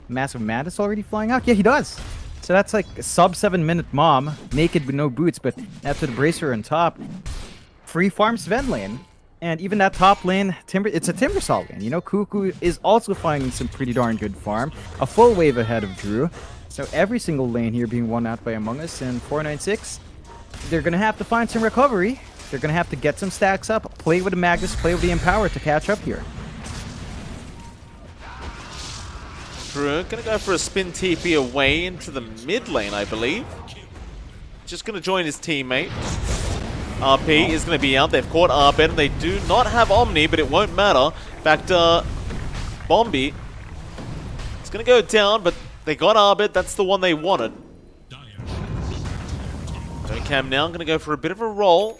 Speaker 2: Massive Madness already flying out. Yeah, he does. So that's like a sub 7-minute mom, naked with no boots, but after the bracer on top. Free farm Sven lane. And even that top lane, it's a Timbersaw lane. You know, Cuckoo is also finding some pretty darn good farm. A full wave ahead of Drew. So every single lane here being won out by Among Us, and 496, they're going to have to find some recovery. They're going to have to get some stacks up, play with the Magnus, play with the Empower to catch up here.
Speaker 1: Drew gonna go for a spin TP away into the mid lane, I believe. Just gonna join his teammate. RP is gonna be out. They've caught Arbed and they do not have Omni, but it won't matter. In fact, Bombi is gonna go down, but they got Arbed. That's the one they wanted. Cam now gonna go for a bit of a roll.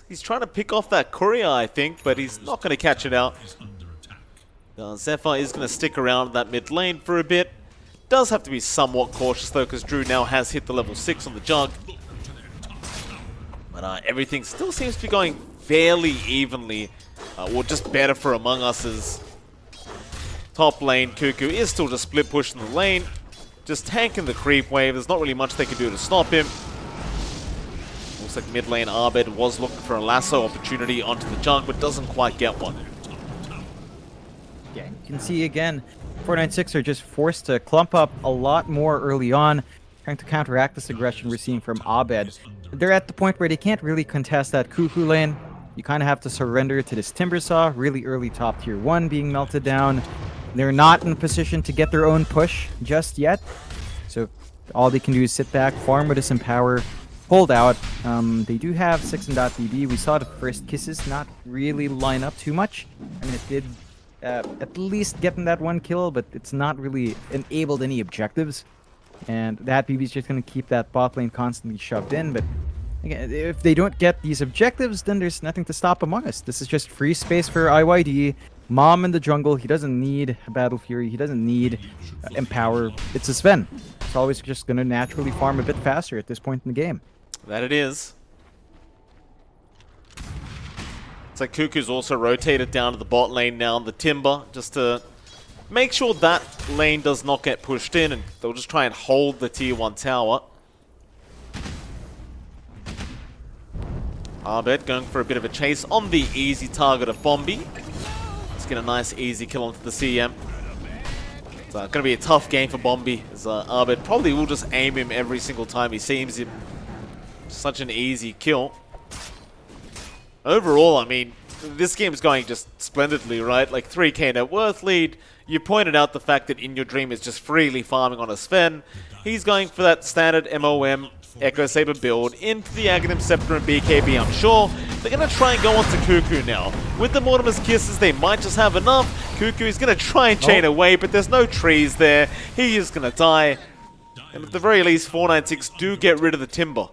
Speaker 1: He's trying to pick off that courier, I think, but he's not gonna catch it out. Zephyr is going to stick around that mid lane for a bit. Does have to be somewhat cautious though, because Drew now has hit the level 6 on the jug. But everything still seems to be going fairly evenly, or just better for Among Us's top lane. Cuckoo is still just split pushing the lane, just tanking the creep wave. There's not really much they can do to stop him. Looks like mid lane Arbed was looking for a lasso opportunity onto the jug, but doesn't quite get one.
Speaker 2: Yeah, you can see again, 496 are just forced to clump up a lot more early on, trying to counteract this aggression we're seeing from Abed. They're at the point where they can't really contest that Cuckoo lane. You kind of have to surrender to this Timbersaw, really early top tier 1 being melted down. They're not in a position to get their own push just yet, so all they can do is sit back, farm with this Empower, hold out. They do have 6.BB. We saw the first kisses not really line up too much. I mean, it did at least getting that one kill, but it's not really enabled any objectives. And that BB is just going to keep that bot lane constantly shoved in. But again, if they don't get these objectives, then there's nothing to stop Among Us. This is just free space for IYD. Mom in the jungle. He doesn't need a Battle Fury. He doesn't need Empower. It's a Sven. It's always just going to naturally farm a bit faster at this point in the game.
Speaker 1: That it is. It's like Cuckoo's also rotated down to the bot lane now on the Timber, just to make sure that lane does not get pushed in, and they'll just try and hold the tier 1 tower. Arbed going for a bit of a chase on the easy target of Bombi. Let's get a nice easy kill onto the CM. It's going to be a tough game for Bombi, as Arbed probably will just aim him every single time he sees him. Such an easy kill. Overall, I mean, this game's going just splendidly, right? Like 3k net worth lead. You pointed out the fact that In Your Dream is just freely farming on a Sven. He's going for that standard MOM Echo Saber build into the Aghanim Scepter and BKB, I'm sure. They're going to try and go on to Cuckoo now. With the Mortimer's Kisses, they might just have enough. Cuckoo is going to try and chain away, but there's no trees there. He is going to die. And at the very least, 496 do get rid of the Timber.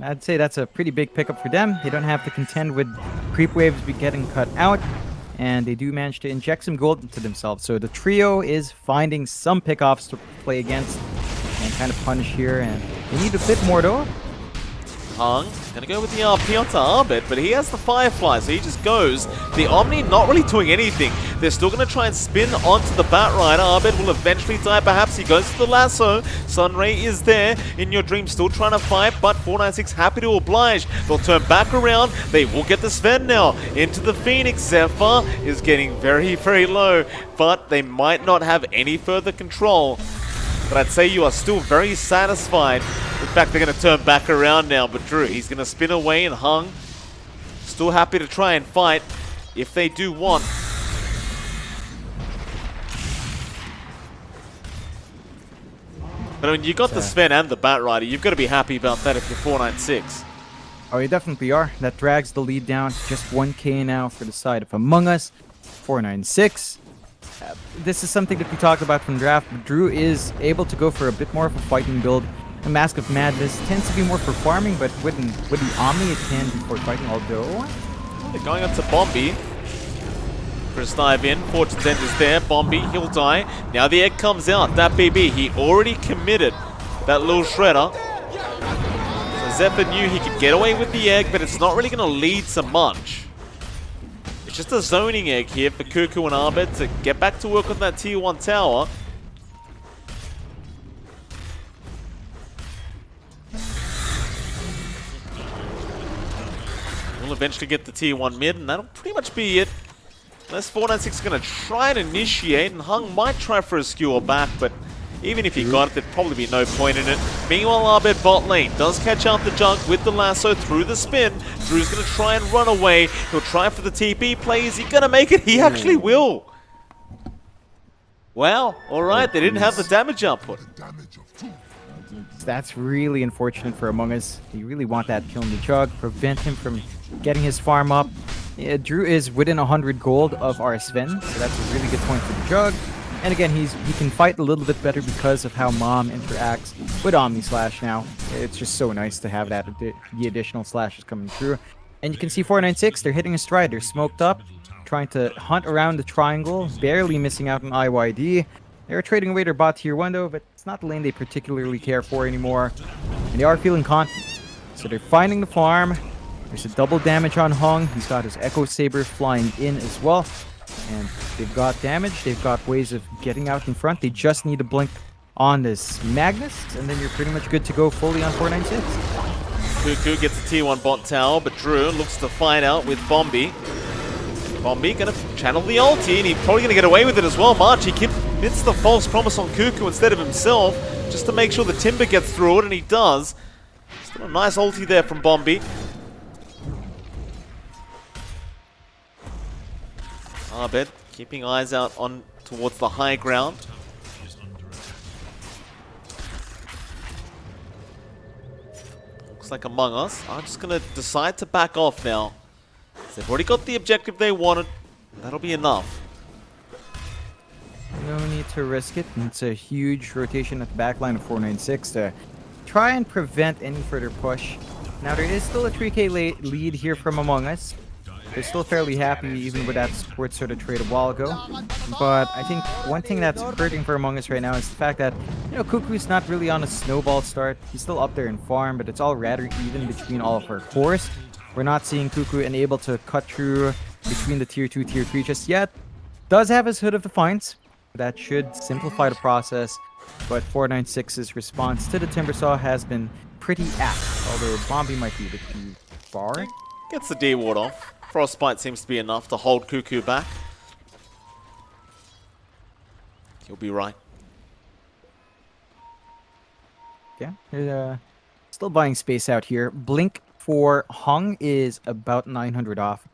Speaker 2: I'd say that's a pretty big pickup for them. They don't have to contend with creep waves getting cut out, and they do manage to inject some gold into themselves. So the trio is finding some pickoffs to play against and kind of punish here, and they need a bit more though.
Speaker 1: Hung gonna go with the RP onto Arbed, but he has the Firefly, so he just goes. The Omni not really doing anything. They're still gonna try and spin onto the Batrider. Arbed will eventually die, perhaps. He goes to the lasso. Sunray is there. In Your Dream still trying to fight, but 496 happy to oblige. They'll turn back around. They will get the Sven now into the Phoenix. Zephyr is getting very, very low, but they might not have any further control. But I'd say you are still very satisfied. In fact, they're going to turn back around now, but Drew, he's going to spin away, and Hung still happy to try and fight if they do want. But I mean, you got the Sven and the Batrider. You've got to be happy about that if you're 496.
Speaker 2: Oh, you definitely are. That drags the lead down to just 1k now for the side of Among Us. 496. This is something that we talked about from draft, but Drew is able to go for a bit more of a fighting build. The Mask of Madness tends to be more for farming, but with the Omni it can be for fighting, although...
Speaker 1: They're going up to Bombi. First dive in, Fortune's End is there, Bombi, he'll die. Now the egg comes out, that BB, he already committed that little shredder. So Zephyr knew he could get away with the egg, but it's not really going to lead to much. It's just a zoning egg here for Cuckoo and Arbed to get back to work on that tier 1 tower. We'll eventually get the tier 1 mid, and that'll pretty much be it. Unless 496 is going to try and initiate, and Hung might try for a skewer back, but Even if he got it, there'd probably be no point in it. Meanwhile, Abed bot lane does catch out the Jug with the lasso through the spin. Drew's going to try and run away. He'll try for the TP play. Is he going to make it? He actually will. Wow. All right. They didn't have the damage output.
Speaker 2: That's really unfortunate for Among Us. You really want that kill in the Jug, prevent him from getting his farm up. Yeah, Drew is within 100 gold of our Sven, so that's a really good point for the Jug. And again, he can fight a little bit better because of how Mom interacts with Omni Slash now. It's just so nice to have that the additional slashes coming through. And you can see 496, they're hitting a stride. They're smoked up, trying to hunt around the triangle, barely missing out on IYD. They're trading away their bot tier 1 though, but it's not the lane they particularly care for anymore. And they are feeling confident. So they're finding the farm. There's a double damage on Hung. He's got his Echo Saber flying in as well. And they've got damage. They've got ways of getting out in front. They just need to blink on this Magnus, and then you're pretty much good to go fully on 496.
Speaker 1: Cuckoo gets a tier 1 bot tower, but Drew looks to fight out with Bombi. Bombi gonna channel the ulti, and he's probably gonna get away with it as well. March, he commits the false promise on Cuckoo instead of himself, just to make sure the Timber gets through it, and he does. Still a nice ulti there from Bombi. Abed keeping eyes out on towards the high ground. Looks like Among Us are just gonna decide to back off now. They've already got the objective they wanted. That'll be enough.
Speaker 2: No need to risk it. It's a huge rotation at the back line of 496 to try and prevent any further push. Now there is still a 3k lead here from Among Us. They're still fairly happy even with that support sort of trade a while ago. But I think one thing that's hurting for Among Us right now is the fact that, you know, Cuckoo's not really on a snowball start. He's still up there in farm, but it's all rather even between all of our cores. We're not seeing Cuckoo and able to cut through between the tier 2, tier 3 just yet. Does have his Hood of Defiance. That should simplify the process. But 496's response to the Timbersaw has been pretty apt, although Bombi might be a bit too far.
Speaker 1: Gets the D ward off. Frostbite seems to be enough to hold Cuckoo back. He'll be right.
Speaker 2: Yeah, they're still buying space out here. Blink for Hung is about 900 off.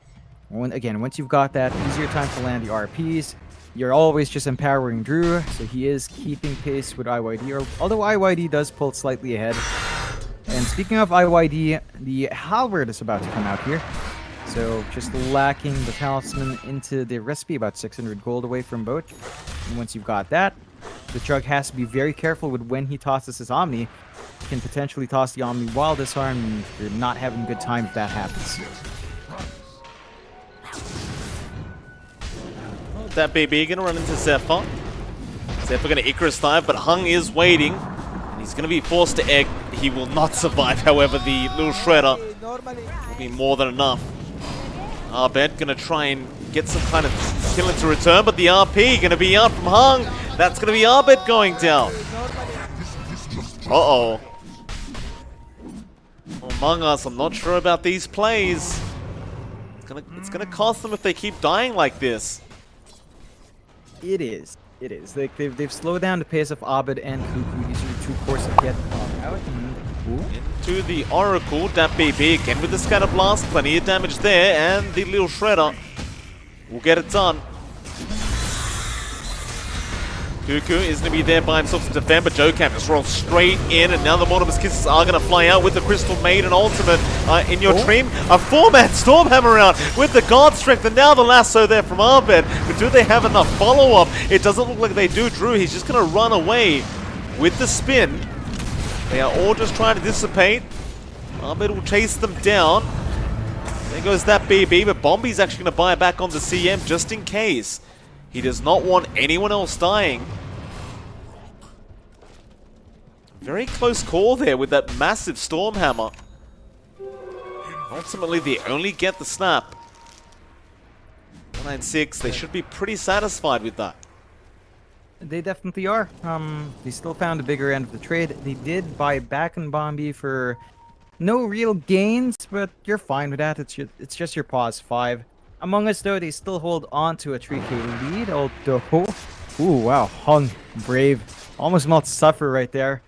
Speaker 2: Again, once you've got that, easier time to land the RPs. You're always just empowering Drew, so he is keeping pace with IYD, although IYD does pull slightly ahead. And speaking of IYD, the Halberd is about to come out here. So just lacking the Talisman into the recipe, about 600 gold away from both. And once you've got that, the Jug has to be very careful with when he tosses his Omni. He can potentially toss the Omni while disarmed, and you're not having a good time if that happens.
Speaker 1: That BB gonna run into Zephyr. Zephyr gonna Icarus dive, but Hung is waiting. And he's gonna be forced to egg. He will not survive, however, the little Shredder will be more than enough. Abed gonna try and get some kind of kill into return, but the RP gonna be out from Hung. That's gonna be Abed going down. Uh-oh. Among Us, I'm not sure about these plays. It's gonna cost them if they keep dying like this.
Speaker 2: It is. It is. They've slowed down the pace of Abed and Cuckoo. These are the two cores that get out.
Speaker 1: Into the Oracle, that BB again with the Scatter Blast. Plenty of damage there, and the little Shredder will get it done. Cuckoo is going to be there by himself to defend, but Jocam just rolls straight in, and now the Mortimer's Kisses are going to fly out with the Crystal Maiden ultimate in your dream. A 4-man Stormhammer out with the God Strength, and now the lasso there from Abed. But do they have enough follow-up? It doesn't look like they do. Drew, he's just going to run away with the spin. They are all just trying to dissipate. Abed will chase them down. There goes that BB, but Bombi's actually going to buy back on the CM just in case. He does not want anyone else dying. Very close call there with that massive Stormhammer. Ultimately, they only get the snap. 196, they should be pretty satisfied with that.
Speaker 2: They definitely are. They still found a bigger end of the trade. They did buy back in Bombi for no real gains, but you're fine with that. It's just your pause 5. Among Us, though, they still hold on to a 3k lead, although... Ooh, wow. Hung. Brave. Almost melt suffer right there.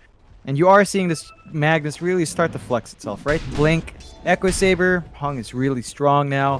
Speaker 2: And you are seeing this Magnus really start to flex itself, right? Blink, Echo Saber, Hung is really strong now.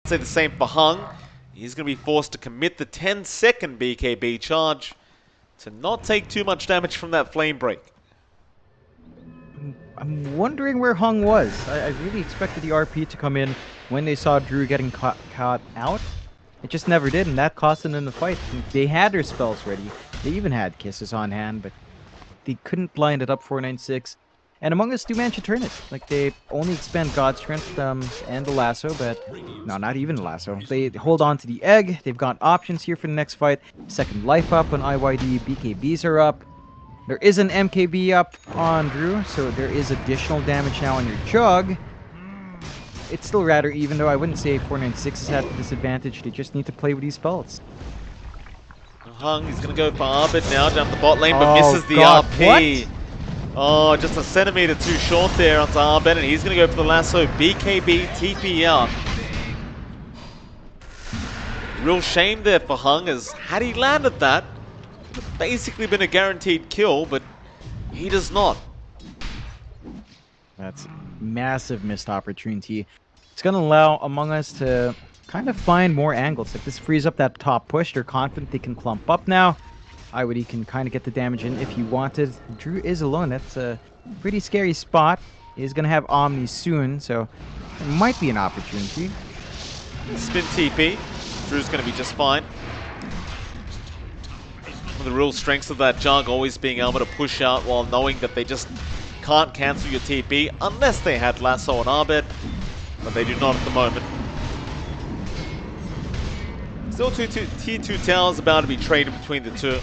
Speaker 1: Say the same for Hung. He's going to be forced to commit the 10-second BKB charge to not take too much damage from that flame break.
Speaker 2: I'm wondering where Hung was. I really expected the RP to come in when they saw Drew getting caught out. It just never did, and that cost them in the fight. They had their spells ready. They even had kisses on hand, but they couldn't line it up 496. And Among Us do manage to turn it. Like, they only expand God's Strength and the lasso, but no, not even the lasso. They hold on to the egg. They've got options here for the next fight. Second life up on IYD. BKBs are up. There is an MKB up on Drew, so there is additional damage now on your Chug. It's still rather even, though. I wouldn't say 496 is at a disadvantage. They just need to play with these spells.
Speaker 1: Hung, he's going to go for Arbit now down the bot lane, but
Speaker 2: Oh,
Speaker 1: misses the
Speaker 2: God,
Speaker 1: RP.
Speaker 2: what?
Speaker 1: Oh, just a centimeter too short there onto Arbit, and he's going to go for the lasso. BKB, TP out. Real shame there for Hung, as had he landed that, it would have basically been a guaranteed kill, but he does not.
Speaker 2: That's a massive missed opportunity. It's going to allow Among Us to kind of find more angles. Like, this frees up that top push. They're confident they can clump up now. IWD can kind of get the damage in if he wanted. Drew is alone. That's a pretty scary spot. He's going to have Omni soon, so it might be an opportunity.
Speaker 1: Spin TP. Drew's going to be just fine. One of the real strengths of that Jug always being able to push out while knowing that they just can't cancel your TP unless they had Lasso and Arbit, but they do not at the moment. Still tier 2 towers about to be traded between the two.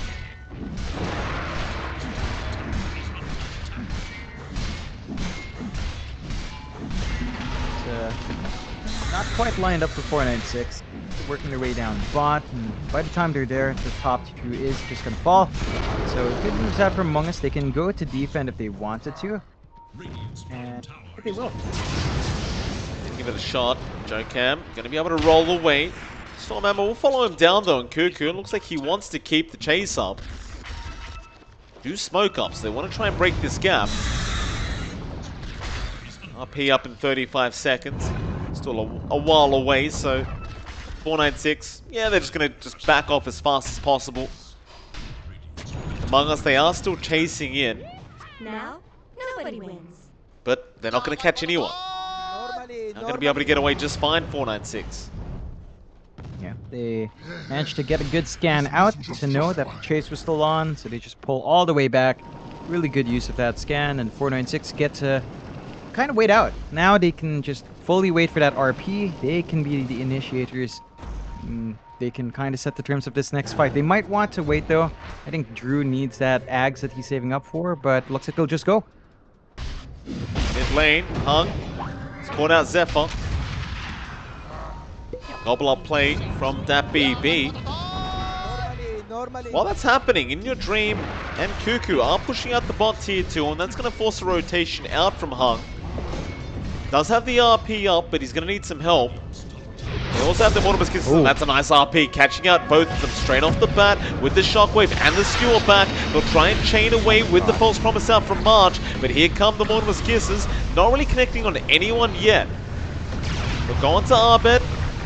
Speaker 2: Not quite lined up for 496. Working their way down bot, and by the time they're there, the top two is just going to fall. So good news out from Among Us. They can go to defend if they wanted to, and they will.
Speaker 1: Give it a shot. Jokam going to be able to roll away. Stormhammer will follow him down though, and Cuckoo, it looks like he wants to keep the chase up. Do smoke up, so they want to try and break this gap. RP up in 35 seconds. Still a while away, so 496, yeah, they're just going to back off as fast as possible. Among Us, they are still chasing in.
Speaker 5: Now, nobody wins.
Speaker 1: But they're not going to catch anyone. They're going to be able to get away just fine, 496.
Speaker 2: Yeah, they managed to get a good scan out to know that the chase was still on, so they just pull all the way back. Really good use of that scan, and 496 get to kind of wait out. Now they can just fully wait for that RP. They can be the initiators. They can kind of set the terms of this next fight. They might want to wait, though. I think Drew needs that Ags that he's saving up for, but looks like they'll just go.
Speaker 1: Mid lane, Hung. He's caught out Zephyr. Gobble up play from that BB. While that's happening, In Your Dream and Cuckoo are pushing out the bot tier 2, and that's going to force a rotation out from Hung. Does have the RP up, but he's going to need some help. They also have the Mortimer's Kisses, and that's a nice RP, catching out both of them straight off the bat with the Shockwave and the Skewer back. They'll try and chain away with the False Promise out from March, but here come the Mortimer's Kisses, not really connecting on anyone yet. They'll go on to Arbet.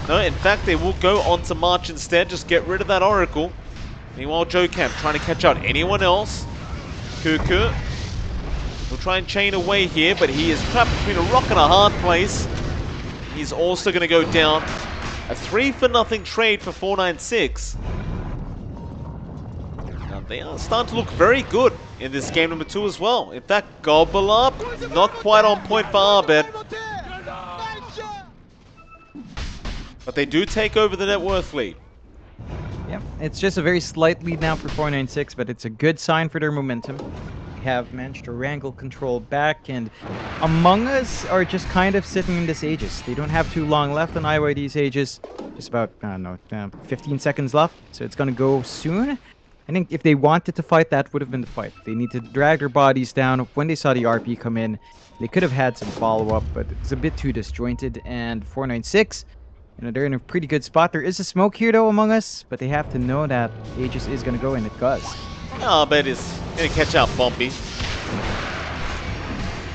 Speaker 1: No, in fact, they will go on to March instead, just get rid of that Oracle. Meanwhile, Jokam trying to catch out anyone else. Cuckoo will try and chain away here, but he is trapped between a rock and a hard place. He's also going to go down. A 3-for-0 trade for 496. Now, they are starting to look very good in this game number 2 as well. In fact, Gobble Up, not quite on point for Arbet. But they do take over the net worth lead.
Speaker 2: Yeah, it's just a very slight lead now for 496, but it's a good sign for their momentum. They have managed to wrangle control back, and Among Us are just kind of sitting in this Aegis. They don't have too long left on IYD's Aegis. Just about, 15 seconds left, so it's going to go soon. I think if they wanted to fight, that would have been the fight. They need to drag their bodies down. When they saw the RP come in, they could have had some follow-up, but it's a bit too disjointed, and 496... they're in a pretty good spot. There is a smoke here, though, Among Us, but they have to know that Aegis is going to go, and it does.
Speaker 1: Arbet is going to catch out Bombi.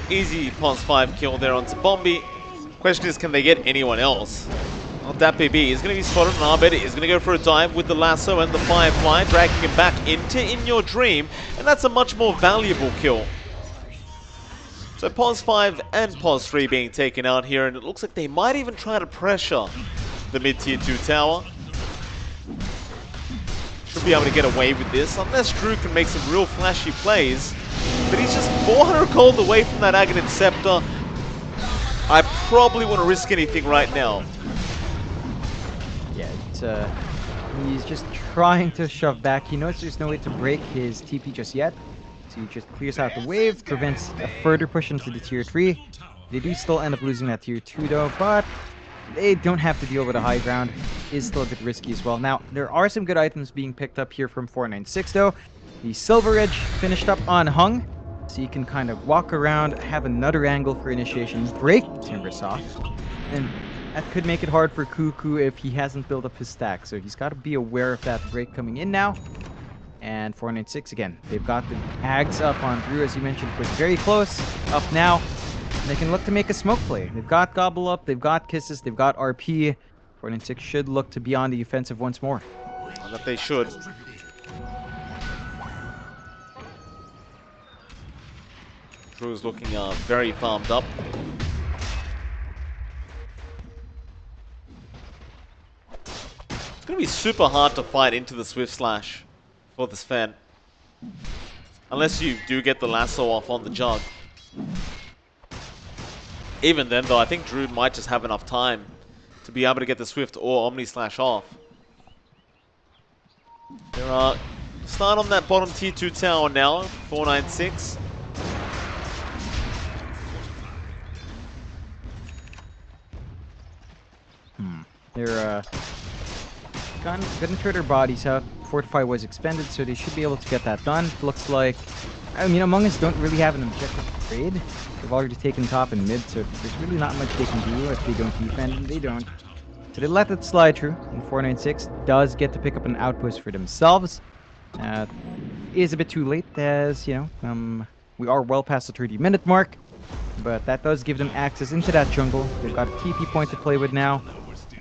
Speaker 1: Easy +5 kill there onto Bombi. Question is, can they get anyone else? Oh, that BB is going to be spotted, and Arbed is going to go for a dive with the lasso and the Firefly, dragging him back into In Your Dream, and that's a much more valuable kill. So Pos 5 and Pos 3 being taken out here, and it looks like they might even try to pressure the mid-tier 2 tower. Should be able to get away with this, unless Drew can make some real flashy plays. But he's just 400 gold away from that Aghanim Scepter. I probably wouldn't risk anything right now.
Speaker 2: Yeah, it's, he's just trying to shove back. He knows there's no way to break his TP just yet. So he just clears out the wave, prevents a further push into the tier 3. They do still end up losing that tier 2 though, but they don't have to deal with a high ground. Is still a bit risky as well. Now, there are some good items being picked up here from 496 though. The Silver Edge finished up on Hung, so you can kind of walk around, have another angle for initiation, break Timbersaw, and that could make it hard for Cuckoo if he hasn't built up his stack. So he's got to be aware of that break coming in now. And 496 again, they've got the Ags up on Drew, as you mentioned, was very close. Up now, they can look to make a smoke play. They've got Gobble Up, they've got Kisses, they've got RP. 496 should look to be on the offensive once more.
Speaker 1: And that they should. Drew's looking very farmed up. It's going to be super hard to fight into the Swift Slash for this Sven. Unless you do get the lasso off on the Jug. Even then though, I think Drew might just have enough time to be able to get the Swift or Omni Slash off. There are start on that bottom tier 2 tower now, 496.
Speaker 2: They're gonna throw their bodies out. Fortify was expended, so they should be able to get that done. Looks like, I mean, Among Us don't really have an objective to trade. They've already taken top and mid, so there's really not much they can do if they don't defend, and they don't. So they let it slide through, and 496 does get to pick up an outpost for themselves. Is a bit too late, as, you know, we are well past the 30-minute mark, but that does give them access into that jungle. They've got a TP point to play with now.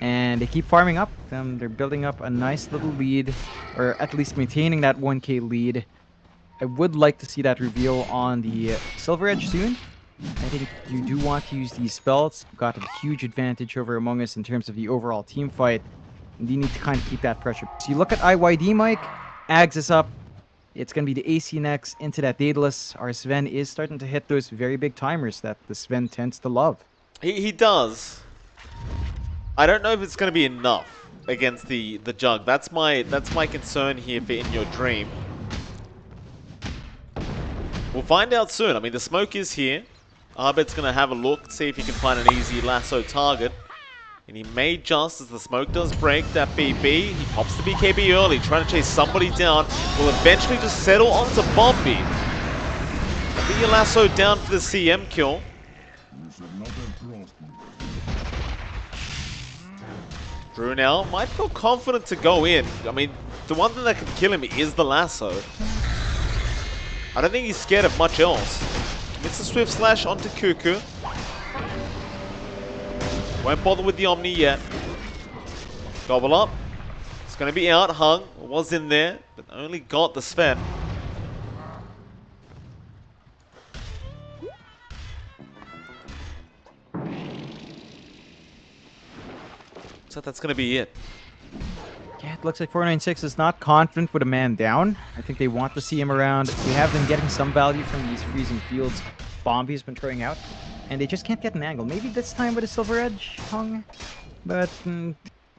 Speaker 2: And they keep farming up. They're building up a nice little lead, or at least maintaining that 1k lead. I would like to see that reveal on the Silver Edge soon. I think you do want to use these spells. You've got a huge advantage over Among Us in terms of the overall team fight. And you need to kind of keep that pressure. So you look at IYD, Mike. Ags is up. It's going to be the AC next into that Daedalus. Our Sven is starting to hit those very big timers that the Sven tends to love.
Speaker 1: He does. I don't know if it's going to be enough against the Jug. That's my concern here for In Your Dream. We'll find out soon. I mean, the smoke is here. Arbet's going to have a look, see if he can find an easy lasso target. And he may just, as the smoke does break, that BB. He pops the BKB early, trying to chase somebody down. Will eventually just settle onto Bombi. Be a lasso down for the CM kill. Drew now might feel confident to go in. I mean, the one thing that can kill him is the lasso. I don't think he's scared of much else. Commits a Swift Slash onto Cuckoo. Won't bother with the Omni yet. Gobble Up. It's going to be out. Hung was in there, but only got the Sven. So that's going to be it.
Speaker 2: Yeah, it looks like 496 is not confident with a man down. I think they want to see him around. They have been getting some value from these freezing fields Bombi's been throwing out. And they just can't get an angle. Maybe this time with a Silver Edge hung. But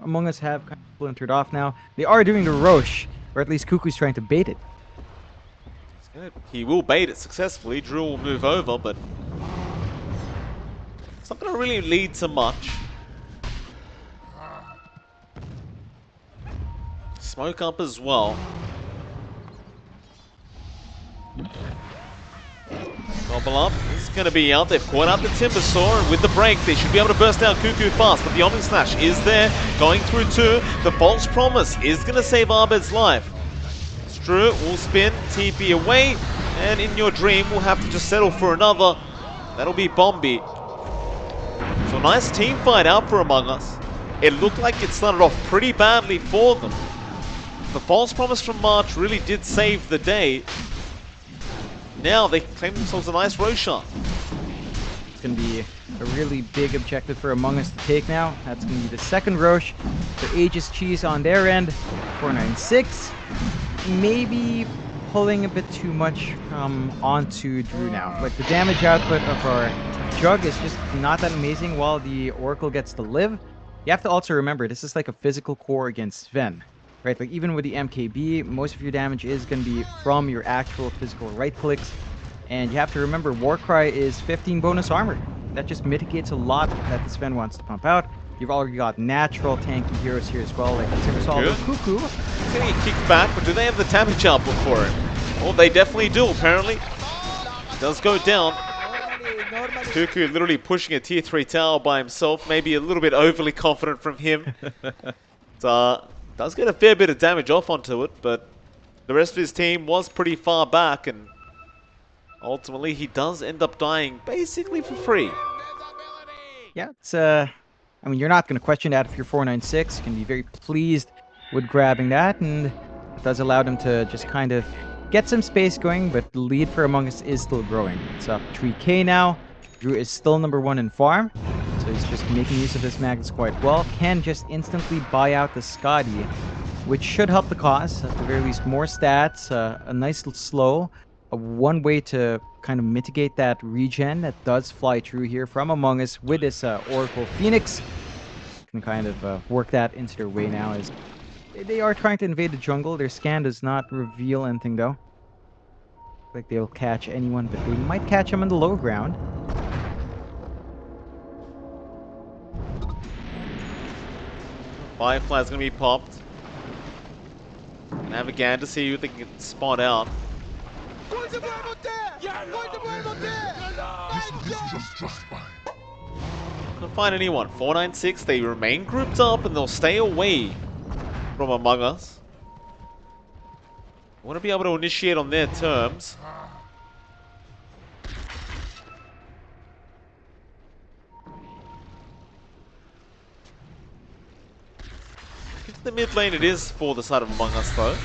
Speaker 2: Among Us have kind of splintered off now. They are doing the Roche, or at least Cuckoo's trying to bait it.
Speaker 1: He will bait it successfully. Drew will move over, but it's not going to really lead to much. Smoke up as well. Gobble Up is going to be out. They've caught out the Timbersaw, and with the break, they should be able to burst down Cuckoo fast. But the Omni Slash is there, going through two. The False Promise is going to save Arbed's life. Drew will spin, TP away, and In Your Dream will have to just settle for another. That'll be Bombi. So nice team fight out for Among Us. it looked like it started off pretty badly for them. The false promise from March really did save the day. Now they claim themselves a nice Roshan.
Speaker 2: It's going to be a really big objective for Among Us to take now. That's going to be the second Roche for Aegis Cheese on their end. 496. Maybe pulling a bit too much onto Drew now. Like, the damage output of our Jug is just not that amazing while the Oracle gets to live. You have to also remember, this is like a physical core against Sven. Right, like even with the MKB, most of your damage is going to be from your actual physical right clicks. And you have to remember, Warcry is 15 bonus armor. That just mitigates a lot that the Sven wants to pump out. You've already got natural tanky heroes here as well, like Timbersaw Cuckoo.
Speaker 1: He's going to get kicked back, but do they have the damage output for it? Well, they definitely do, apparently. It does go down. Cuckoo literally pushing a tier 3 tower by himself, maybe a little bit overly confident from him. Does get a fair bit of damage off onto it, but the rest of his team was pretty far back, and ultimately he does end up dying basically for free.
Speaker 2: Yeah, it's I mean, you're not going to question that if you're 496. You can be very pleased with grabbing that, and it does allow them to just kind of get some space going, but the lead for Among Us is still growing. It's up 3k now. Drew is still #1 in farm, so he's just making use of his Magnus quite well. Can just instantly buy out the Scotty, which should help the cause. At the very least, more stats, a nice slow. One way to kind of mitigate that regen that does fly through here from Among Us with this Oracle Phoenix. Can kind of work that into their way now, as they are trying to invade the jungle. Their scan does not reveal anything though. Like they'll catch anyone, but they might catch them on the low ground.
Speaker 1: Firefly's going to be popped. Navigand to see who they can spot out.
Speaker 3: This is just fine.
Speaker 1: Can't find anyone. 496, they remain grouped up and they'll stay away from Among Us. Want to be able to initiate on their terms. The mid lane it is for the side of Among Us though.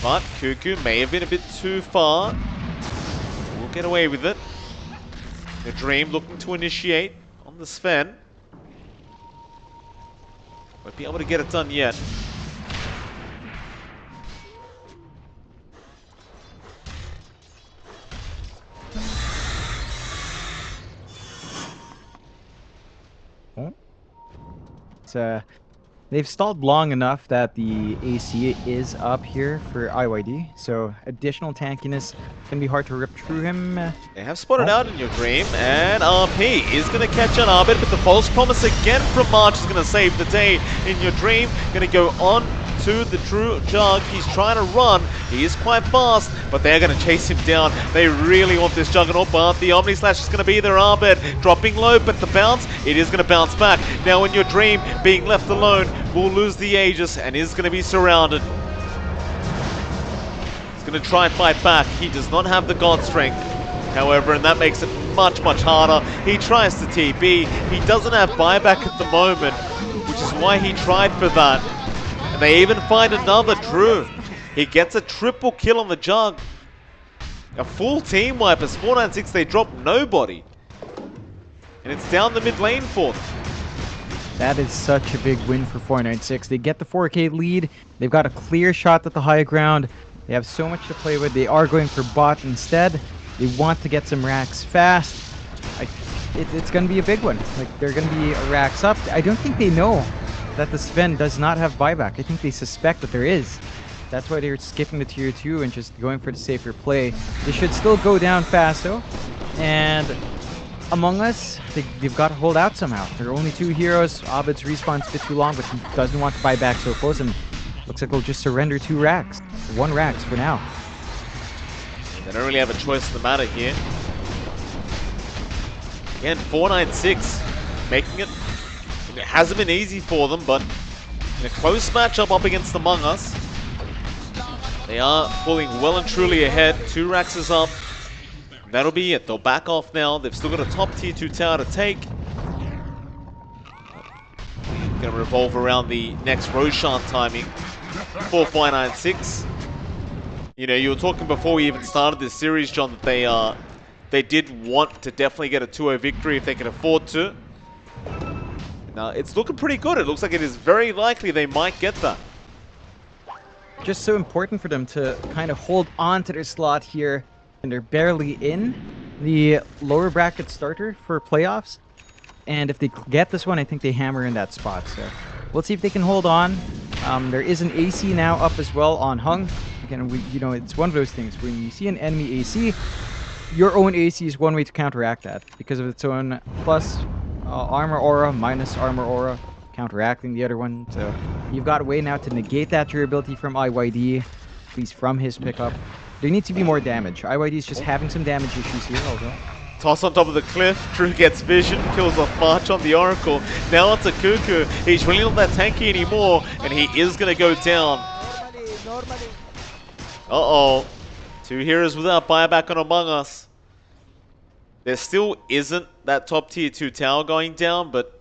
Speaker 1: But Cuckoo may have been a bit too far. We'll get away with it. The Dream looking to initiate on the Sven. Won't be able to get it done yet.
Speaker 2: It's they've stalled long enough that the AC is up here for IYD, so additional tankiness can be hard to rip through him.
Speaker 1: They have spotted out in your Dream, and RP is going to catch an Arbit, but the false promise again from March is going to save the day in your Dream. Going to go on to the True Jug. He's trying to run. He is quite fast, but they're going to chase him down. They really want this Juggernaut, but the Omni Slash is going to be their Arbit. Dropping low, but the bounce, it is going to bounce back. Now in your Dream, being left alone, will lose the Aegis and is going to be surrounded. He's going to try and fight back. He does not have the God Strength, however, and that makes it much, much harder. He tries to TB. He doesn't have buyback at the moment, which is why he tried for that. And they even find another Drew. He gets a triple kill on the Jug. A full team wipe as 496, they drop nobody. And it's down the mid lane for them.
Speaker 2: That is such a big win for 496. They get the 4k lead. They've got a clear shot at the high ground. They have so much to play with. They are going for bot instead. They want to get some racks fast. It's going to be a big one. Like, they're going to be racks up. I don't think they know that the Sven does not have buyback. I think they suspect that there is. That's why they're skipping the tier 2 and just going for the safer play. They should still go down fast though. And Among Us, they've got to hold out somehow. There are only 2 heroes. Abed's respawn's a bit too long, but he doesn't want to buy back so close, and looks like they'll just surrender 2 racks. 1 racks for now.
Speaker 1: They don't really have a choice in the matter here. Again, 496 making it. It hasn't been easy for them, but in a close matchup up against Among Us, they are pulling well and truly ahead. 2 racks is up. That'll be it. They'll back off now. They've still got a top tier 2 tower to take. Going to revolve around the next Roshan timing. 4596. You know, you were talking before we even started this series, John, that they did want to definitely get a 2-0 victory if they can afford to. Now, it's looking pretty good. It looks like it is very likely they might get that.
Speaker 2: Just so important for them to kind of hold on to their slot here, and they're barely in the lower bracket starter for playoffs. And if they get this one, I think they hammer in that spot. So we'll see if they can hold on. There is an AC now up as well on Hung. Again, you know, it's one of those things. When you see an enemy AC, your own AC is one way to counteract that because of its own plus armor aura, minus armor aura, counteracting the other one. So you've got a way now to negate that durability from IYD, at least from his pickup. There needs to be more damage. IYD is just having some damage issues here, although.
Speaker 1: Toss on top of the cliff. Drew gets vision, kills off March on the Oracle. Now onto Cuckoo. He's really not that tanky anymore, and he is going to go down.
Speaker 4: Normally.
Speaker 1: Uh-oh. 2 heroes without buyback on Among Us. There still isn't that top tier 2 tower going down, but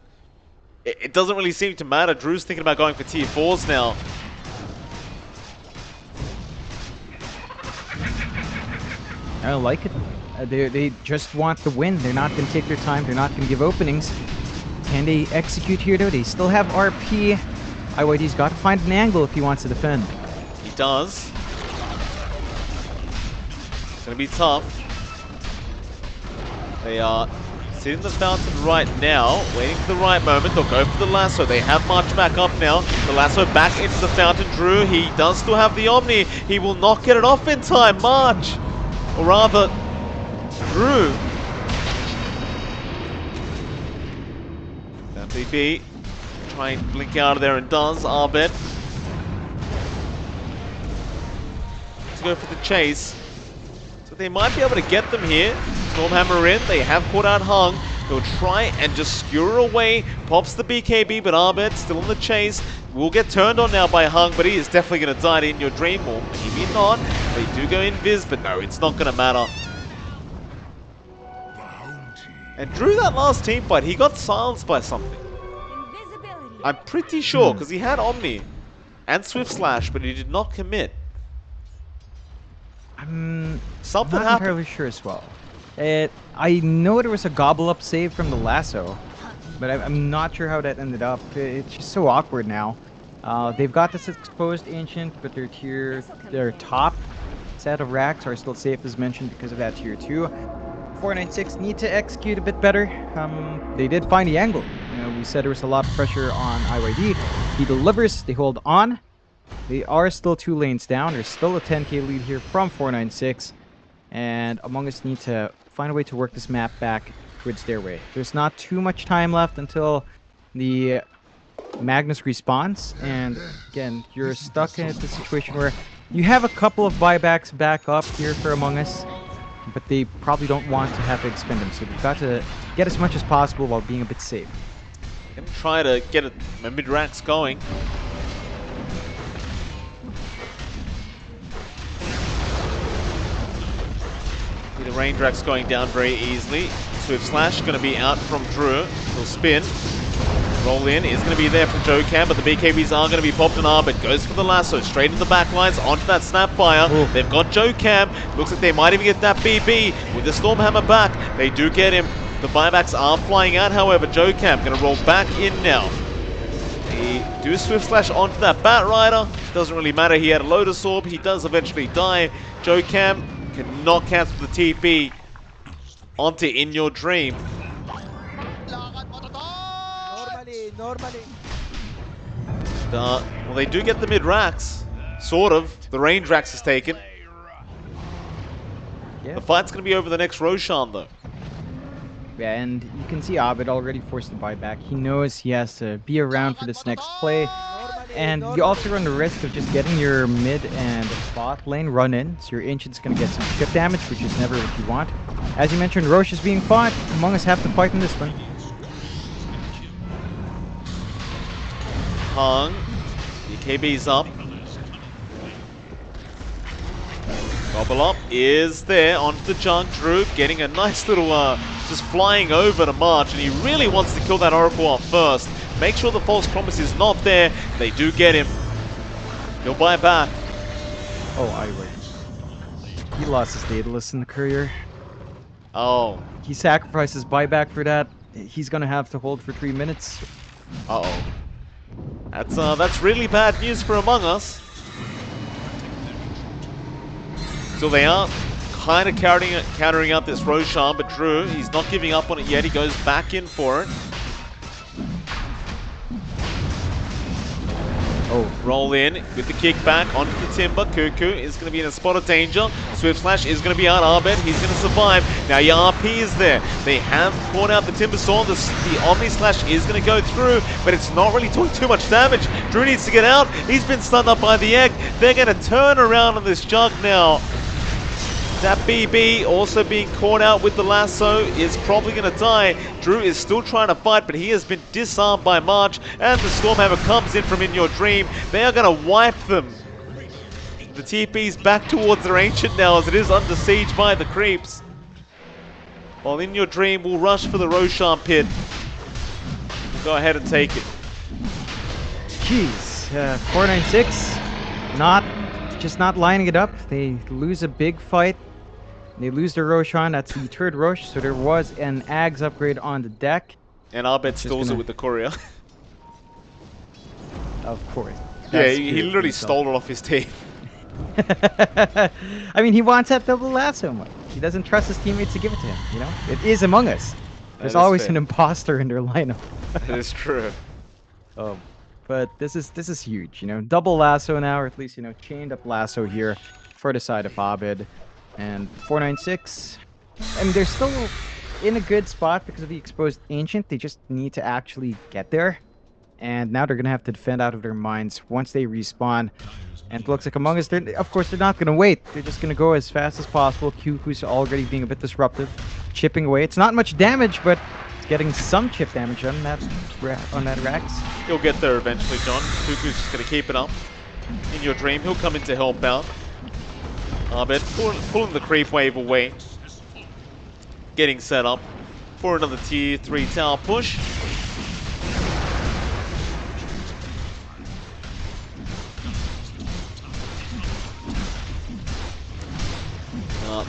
Speaker 1: it doesn't really seem to matter. Drew's thinking about going for tier 4s now.
Speaker 2: I don't like it. They just want the win. They're not going to take their time. They're not going to give openings. Can they execute here, though? They still have RP. IYD's got to find an angle if he wants to defend.
Speaker 1: He does. It's going to be tough. They are sitting the fountain right now, waiting for the right moment. They'll go for the lasso. They have March back up now. The lasso back into the fountain. Drew, he does still have the Omni. He will not get it off in time. March, or rather, Drew. FDB, try and blink out of there and does. Arbet. Let's go for the chase. So they might be able to get them here. Stormhammer in, they have caught out Hung. He'll try and just skewer away. Pops the BKB, but Arbet still on the chase. Will get turned on now by Hung, but he is definitely going to die in your dream, or maybe not. They do go invis, but no, it's not going to matter. And Drew, that last team fight, he got silenced by something.
Speaker 5: Invisibility.
Speaker 1: I'm pretty sure, because he had Omni and Swift Slash, but he did not commit.
Speaker 2: I'm
Speaker 1: Something
Speaker 2: not
Speaker 1: happened.
Speaker 2: entirely sure as well. I know there was a gobble up save from the lasso, but I'm not sure how that ended up. It's just so awkward now. They've got this exposed ancient, but their top set of racks are still safe as mentioned because of that tier 2. 496 need to execute a bit better. They did find the angle. You know, we said there was a lot of pressure on IYD. He delivers. They hold on. They are still 2 lanes down. There's still a 10k lead here from 496. And Among Us need to find a way to work this map back towards their way. There's not too much time left until the Magnus respawns. And again, you're stuck in the situation where you have a couple of buybacks back up here for Among Us, but they probably don't want to have to expend them. So they've got to get as much as possible while being a bit safe.
Speaker 1: Gonna try to get a mid-racks going. The range racks going down very easily. Swift Slash going to be out from Drew. He'll spin. Roll in is going to be there from Joe Cam, but the BKBs are going to be popped and Arbit goes for the lasso, straight into the back lines, onto that Snapfire.
Speaker 2: Ooh.
Speaker 1: They've got Joe Cam. Looks like they might even get that BB with the Stormhammer back. They do get him. The buybacks are flying out, however. Joe Cam going to roll back in now. They do Swift Slash onto that Bat Rider. Doesn't really matter. He had a Lotus Orb. He does eventually die. Joe Cam cannot cancel the TP onto In Your Dream.
Speaker 4: Normally.
Speaker 1: Well, they do get the mid-racks. Sort of. The range racks is taken.
Speaker 2: Yeah.
Speaker 1: The fight's going to be over the next Roshan, though.
Speaker 2: Yeah, and you can see Abed already forced to buy back. He knows he has to be around for this next play. And you also run the risk of just getting your mid and bot lane run in. So your Ancient's going to get some chip damage, which is never what you want. As you mentioned, Roche is being fought. Among Us have to fight in this one.
Speaker 1: Hung. BKB's up. Gobble up is there onto the junk. Drew getting a nice little, just flying over to March, and he really wants to kill that Oracle off first. make sure the false promise is not there. They do get him. He'll buy back.
Speaker 2: Oh, ADROIT. He lost his Daedalus in the courier.
Speaker 1: Oh.
Speaker 2: He sacrifices buyback for that. He's gonna have to hold for 3 minutes.
Speaker 1: Uh-oh. That's really bad news for Among Us. So they are kind of countering out this Roshan, but Drew, he's not giving up on it yet. He goes back in for it. Oh, roll in with the kickback onto the timber. Cuckoo is going to be in a spot of danger. Swift Slash is going to be out. Arbed, he's going to survive. Now YRP is there. They have caught out the timber storm. The Omni Slash is going to go through, but it's not really doing too much damage. Drew needs to get out. He's been stunned up by the egg. They're going to turn around on this jug now. That BB also being caught out with the lasso is probably going to die. Drew is still trying to fight, but he has been disarmed by March, and the Stormhammer comes in from In Your Dream. They are going to wipe them. The TP's back towards their Ancient now, as it is under siege by the creeps. While In Your Dream will rush for the Roshan pit. We'll go ahead and take it.
Speaker 2: Jeez, 496, just not lining it up. They lose a big fight. They lose their Roshan. That's the third Rosh, so there was an Ags upgrade on the deck.
Speaker 1: And Arbed stalls it with the courier.
Speaker 2: Of course.
Speaker 1: Yeah, he literally stole it off his team.
Speaker 2: I mean, he wants that double lasso, Mike. He doesn't trust his teammates to give it to him, you know? It is Among Us. There's always an imposter in their lineup.
Speaker 1: That is true.
Speaker 2: But this is huge, you know? Double lasso now, or at least, you know, chained up lasso here for the side of Abed. And 496, I mean, they're still in a good spot because of the exposed Ancient. They just need to actually get there. And now they're going to have to defend out of their minds once they respawn. And it looks like Among Us, of course, they're not going to wait. They're just going to go as fast as possible. Q, who's already being a bit disruptive, chipping away. It's not much damage, but it's getting some chip damage on that Rax.
Speaker 1: He'll get there eventually, John. Cuckoo's just going to keep it up. In Your Dream, he'll come in to help out. Arbed pulling the creep wave away. Getting set up for another tier 3 tower push.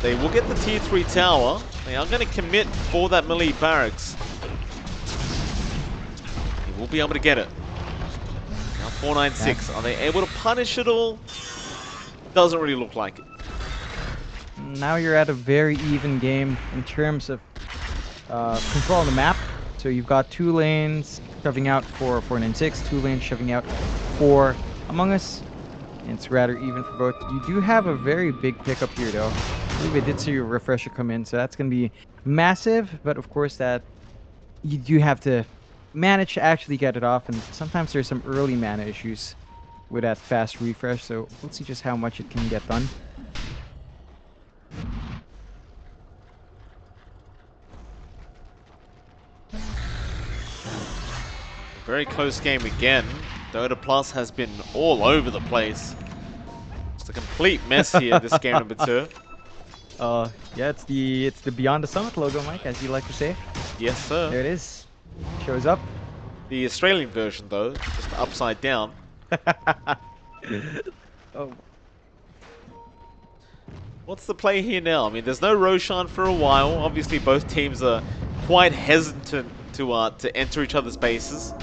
Speaker 1: They will get the tier 3 tower. They are going to commit for that melee barracks. He will be able to get it. Now 496. Are they able to punish it all? Doesn't really look like it.
Speaker 2: Now you're at a very even game in terms of control on the map. So you've got 2 lanes shoving out for 496, 2 lanes shoving out for Among Us. And it's rather even for both. You do have a very big pickup here, though. I believe I did see your refresher come in, so that's going to be massive. But of course, that you do have to manage to actually get it off. And sometimes there's some early mana issues with that fast refresh. So we'll see just how much it can get done.
Speaker 1: Very close game again. Dota Plus has been all over the place. It's a complete mess here, this game number 2.
Speaker 2: Yeah, it's the Beyond the Summit logo, Mike, as you like to say.
Speaker 1: Yes, sir.
Speaker 2: There it is. Shows up.
Speaker 1: The Australian version, though, just upside down.
Speaker 2: Oh.
Speaker 1: What's the play here now? I mean, there's no Roshan for a while. Obviously, both teams are quite hesitant to enter each other's bases.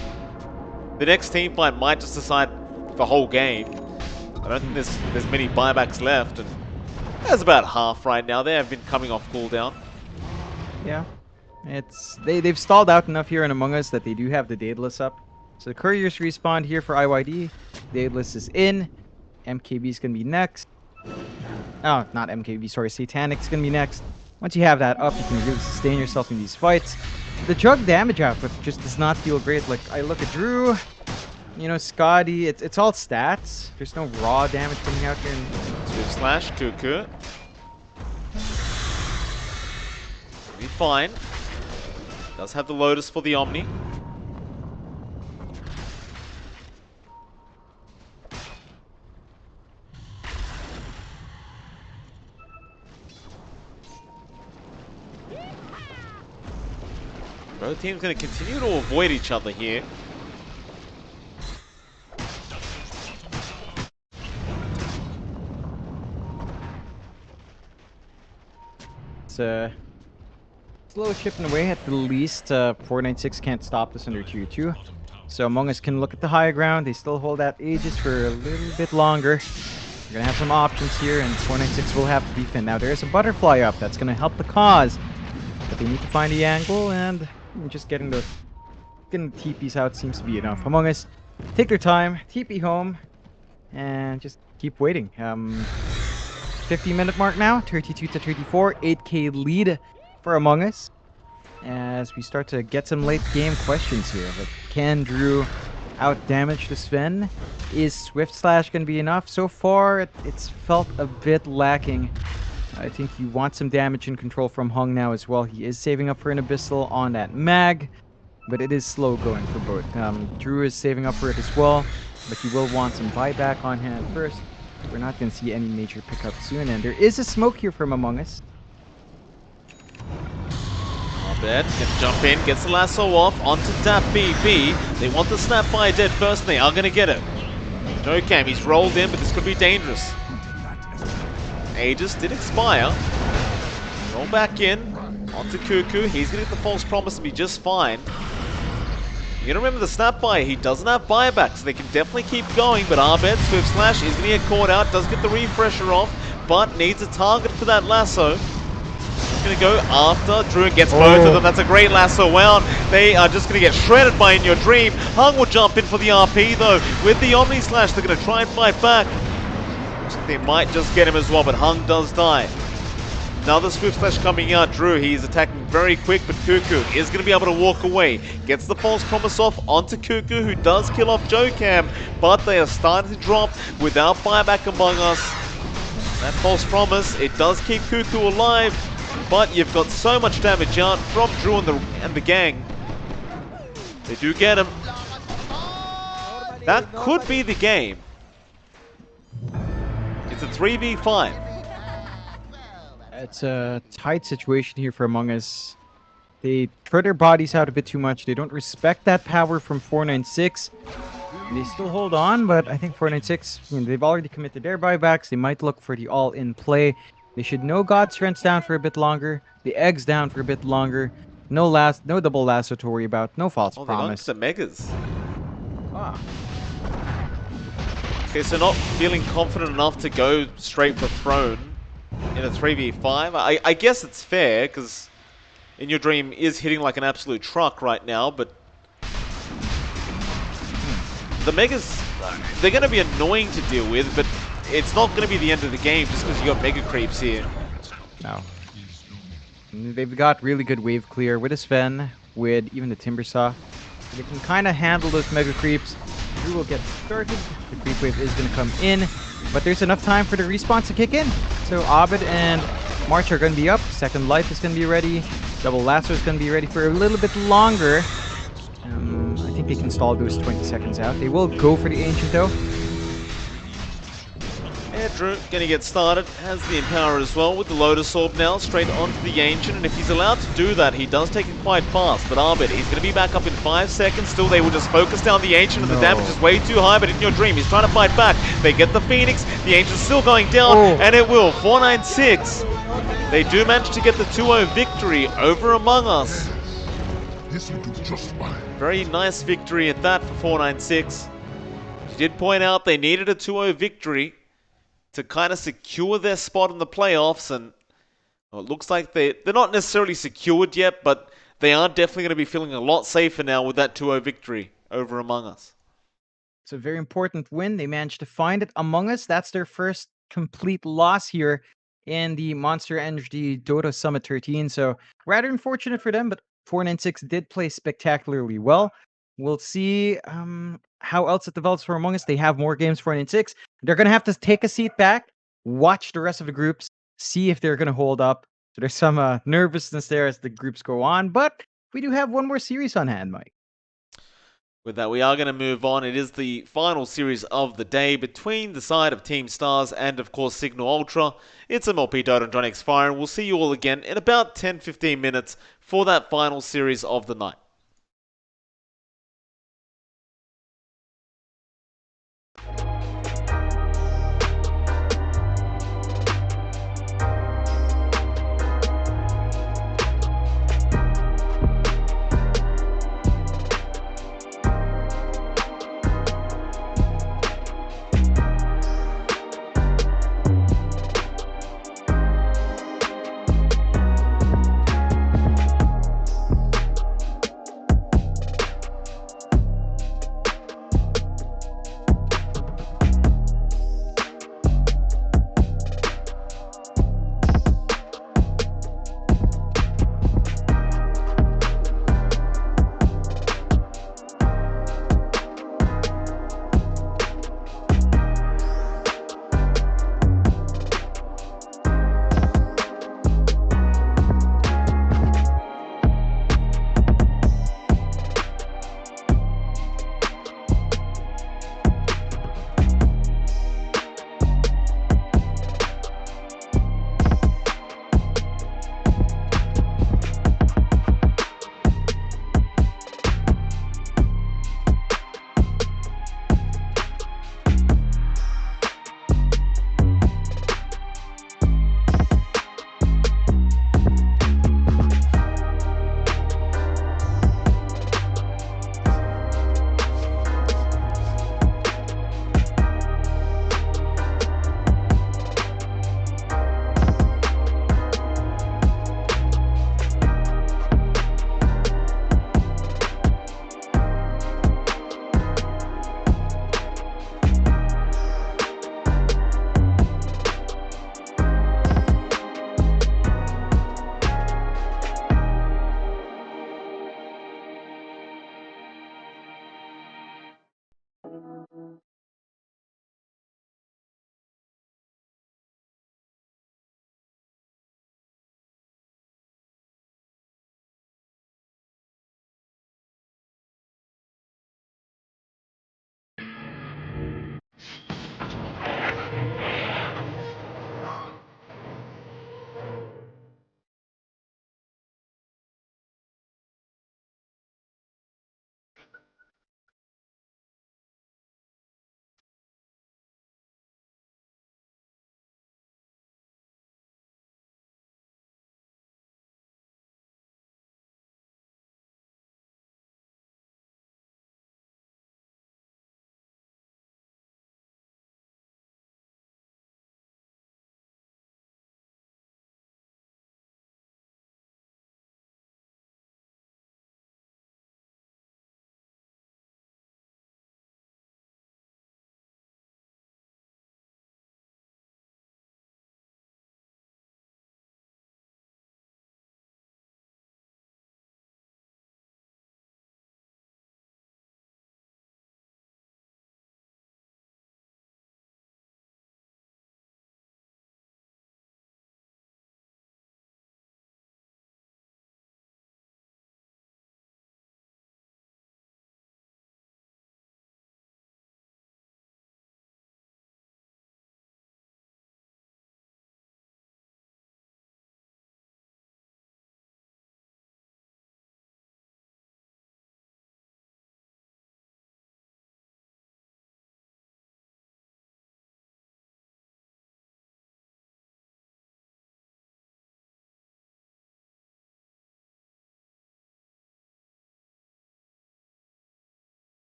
Speaker 1: The next team fight might just decide the whole game. I don't think there's many buybacks left, and there's about half right now. They have been coming off cooldown.
Speaker 2: Yeah, they've stalled out enough here in Among Us that they do have the Daedalus up. So the couriers respawned here for IYD. Daedalus is in. MKB is gonna be next. Oh, not MKB, sorry, Satanic's gonna be next. Once you have that up, you can really sustain yourself in these fights. The drug damage output just does not feel great. Like, I look at Drew, you know, Scotty, it's all stats. There's no raw damage coming out here.
Speaker 1: Swift Slash, Cuckoo. Be fine. Does have the Lotus for the Omni. Both teams going to continue to avoid each other here.
Speaker 2: slow chipping away at the least. 496 can't stop this under tier 2. So Among Us can look at the high ground. They still hold out Aegis for a little bit longer. They're going to have some options here, and 496 will have to defend. Now there's a butterfly up. That's going to help the cause. But they need to find the angle, and just getting the TPs out seems to be enough. Among Us take their time, TP home, and just keep waiting. 50-minute mark now, 32 to 34, 8k lead for Among Us. As we start to get some late game questions here. But can Drew out damage to Sven? Is Swift Slash going to be enough? So far, it's felt a bit lacking. I think you want some damage and control from Hung now as well. He is saving up for an Abyssal on that mag, but it is slow going for both. Drew is saving up for it as well, but he will want some buyback on hand first. We're not going to see any major pickup soon, and there is a smoke here from Among Us.
Speaker 1: Abed can jump in, gets the lasso off, onto Tap BB. They want the snap by dead first, and they are going to get it. Jokam, he's rolled in, but this could be dangerous. Aegis did expire. Roll back in, onto Cuckoo. He's going to get the false promise and be just fine. You gotta remember the snap buy, he doesn't have buyback, so they can definitely keep going, but Abed, Swift Slash is gonna get caught out, does get the refresher off, but needs a target for that lasso. He's gonna go after Drew and gets both of them. That's a great lasso out. They are just gonna get shredded by In Your Dream. Hung will jump in for the RP though. With the Omni Slash, they're gonna try and fight back. They might just get him as well, but Hung does die. Another Swift Slash coming out. Drew, he's attacking very quick, but Cuckoo is going to be able to walk away. Gets the false promise off onto Cuckoo, who does kill off Jokam, but they are starting to drop without buyback Among Us. That false promise, it does keep Cuckoo alive, but you've got so much damage out from Drew and the gang. They do get him. That could be the game. It's a 3v5.
Speaker 2: It's a tight situation here for Among Us. They throw their bodies out a bit too much. They don't respect that power from 496. They still hold on, but I think 496, they've already committed their buybacks. They might look for the all-in play. They should know God's Strength's down for a bit longer. The Egg's down for a bit longer. No double lasso to worry about. No false promise.
Speaker 1: The Megas.
Speaker 2: Ah.
Speaker 1: Okay, so not feeling confident enough to go straight for Throne in a 3v5. I guess it's fair, because In Your Dream is hitting like an absolute truck right now, but the Megas, they're going to be annoying to deal with, but it's not going to be the end of the game just because you got Mega Creeps here.
Speaker 2: No. They've got really good wave clear with a Sven, with even the Timbersaw. They can kind of handle those Mega Creeps. Drew will get started. The creep wave is going to come in, but there's enough time for the respawns to kick in. So Abed and March are going to be up. Second Life is going to be ready. Double Lasso is going to be ready for a little bit longer. I think they can stall those 20 seconds out. They will go for the Ancient though.
Speaker 1: Yeah, Drew gonna get started, has the Empower as well with the Lotus Orb now, straight onto the Ancient, and if he's allowed to do that, he does take it quite fast, but Abed, he's gonna be back up in 5 seconds, still they will just focus down the Ancient, and the damage is way too high, but In Your Dream, he's trying to fight back, they get the Phoenix, the Ancient's still going down, and it will, 496, they do manage to get the 2-0 victory over Among Us.
Speaker 3: This will do just fine.
Speaker 1: Very nice victory at that for 496. She did point out they needed a 2-0 victory to kind of secure their spot in the playoffs, and well, it looks like they're not necessarily secured yet, but they are definitely going to be feeling a lot safer now with that 2-0 victory over Among Us.
Speaker 2: It's a very important win. They managed to find it. Among Us, that's their first complete loss here in the Monster Energy Dota Summit 13, so rather unfortunate for them, but 496 did play spectacularly well. We'll see how else it develops for Among Us. They have more games 496. They're going to have to take a seat back, watch the rest of the groups, see if they're going to hold up. So there's some nervousness there as the groups go on, but we do have one more series on hand, Mike.
Speaker 1: With that, we are going to move on. It is the final series of the day between the side of Team Stars and, of course, Signal Ultra. It's MLP Dota and John X Fire, and we'll see you all again in about 10-15 minutes for that final series of the night.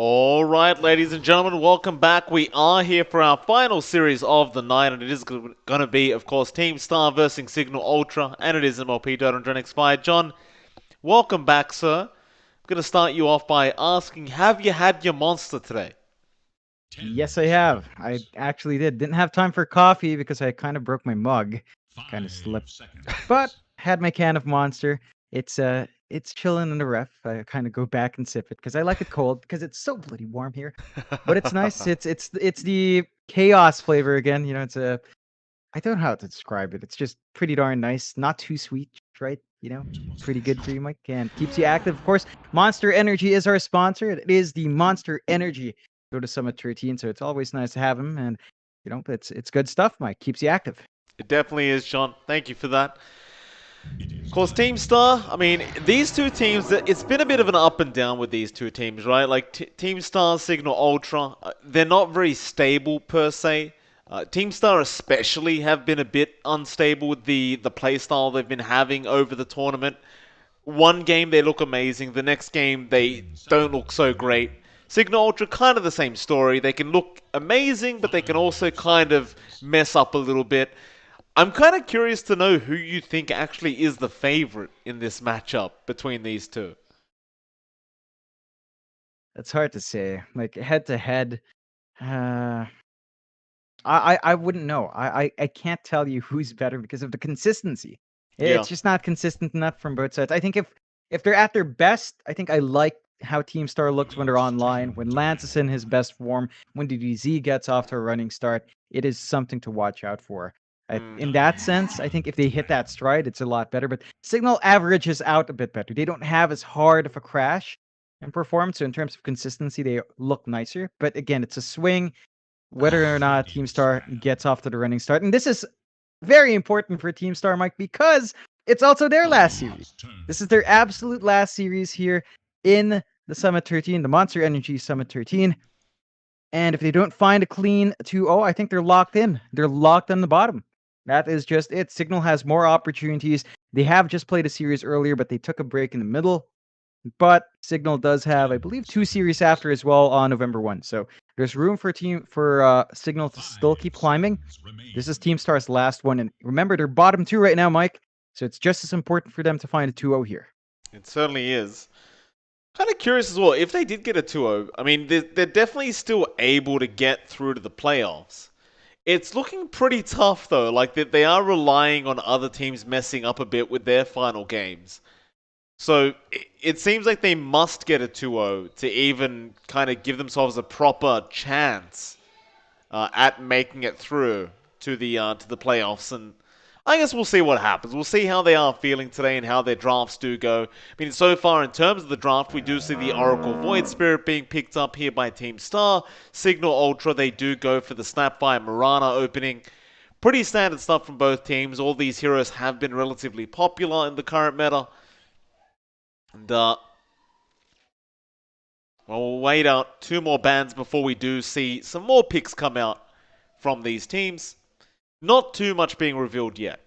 Speaker 1: All right, ladies and gentlemen, welcome back. We are here for our final series of the night, and it is going to be, of course, Team Star versus Signal Ultra, and it is MLP.Dota and Gen X5. John, welcome back, sir. I'm going to start you off by asking, have you had your monster today?
Speaker 2: Yes, I have. I actually did. Didn't have time for coffee because I kind of broke my mug. Kind of slipped. But had my can of Monster. It's chilling in the ref. I kind of go back and sip it because I like it cold because it's so bloody warm here. But it's nice. It's the chaos flavor again. You know, I don't know how to describe it. It's just pretty darn nice. Not too sweet, right? you know, pretty good for you, Mike, and keeps you active. Of course, Monster Energy is our sponsor. It is the Monster Energy Dota Summit 13, so it's always nice to have him, and you know, it's good stuff, Mike. Keeps you active.
Speaker 1: It definitely is, John. Thank you for that. Of course, Team Star, I mean, these two teams, it's been a bit of an up and down with these two teams, right? Like, Team Star, Signal, Ultra, they're not very stable per se. Team Star especially have been a bit unstable with the playstyle they've been having over the tournament. One game they look amazing, the next game they don't look so great. Signal Ultra, kind of the same story. They can look amazing, but they can also kind of mess up a little bit. I'm kind of curious to know who you think actually is the favorite in this matchup between these two.
Speaker 2: It's hard to say. Like head to head, I wouldn't know. I can't tell you who's better because of the consistency.
Speaker 1: Yeah.
Speaker 2: It's just not consistent enough from both sides. I think if they're at their best, I think I like how Team Star looks when they're online. When Lance is in his best form, when DDZ gets off to a running start, it is something to watch out for. In that sense, I think if they hit that stride, it's a lot better. But Signal averages out a bit better. They don't have as hard of a crash and performance. So in terms of consistency, they look nicer. But again, it's a swing whether or not Team Star gets off to the running start. And this is very important for Team Star, Mike, because it's also their last series. This is their absolute last series here in the Summit 13, the Monster Energy Summit 13. And if they don't find a clean 2-0, I think they're locked in. They're locked on the bottom. That is just it. Signal has more opportunities. They have just played a series earlier, but they took a break in the middle. But Signal does have, I believe, 2 series after as well on November 1. So there's room for Signal to still keep climbing. This is Team Star's last one. And remember, they're bottom 2 right now, Mike. So it's just as important for them to find a 2-0 here.
Speaker 1: It certainly is. Kind of curious as well, if they did get a 2-0, I mean, they're definitely still able to get through to the playoffs. It's looking pretty tough, though. Like, they are relying on other teams messing up a bit with their final games. So it seems like they must get a 2-0 to even kind of give themselves a proper chance at making it through to the playoffs. And I guess we'll see what happens. We'll see how they are feeling today and how their drafts do go. I mean, so far in terms of the draft, we do see the Oracle Void Spirit being picked up here by Team Star. Signal Ultra, they do go for the Snapfire Mirana opening. Pretty standard stuff from both teams. All these heroes have been relatively popular in the current meta. And, well, we'll wait out 2 more bans before we do see some more picks come out from these teams. Not too much being revealed yet.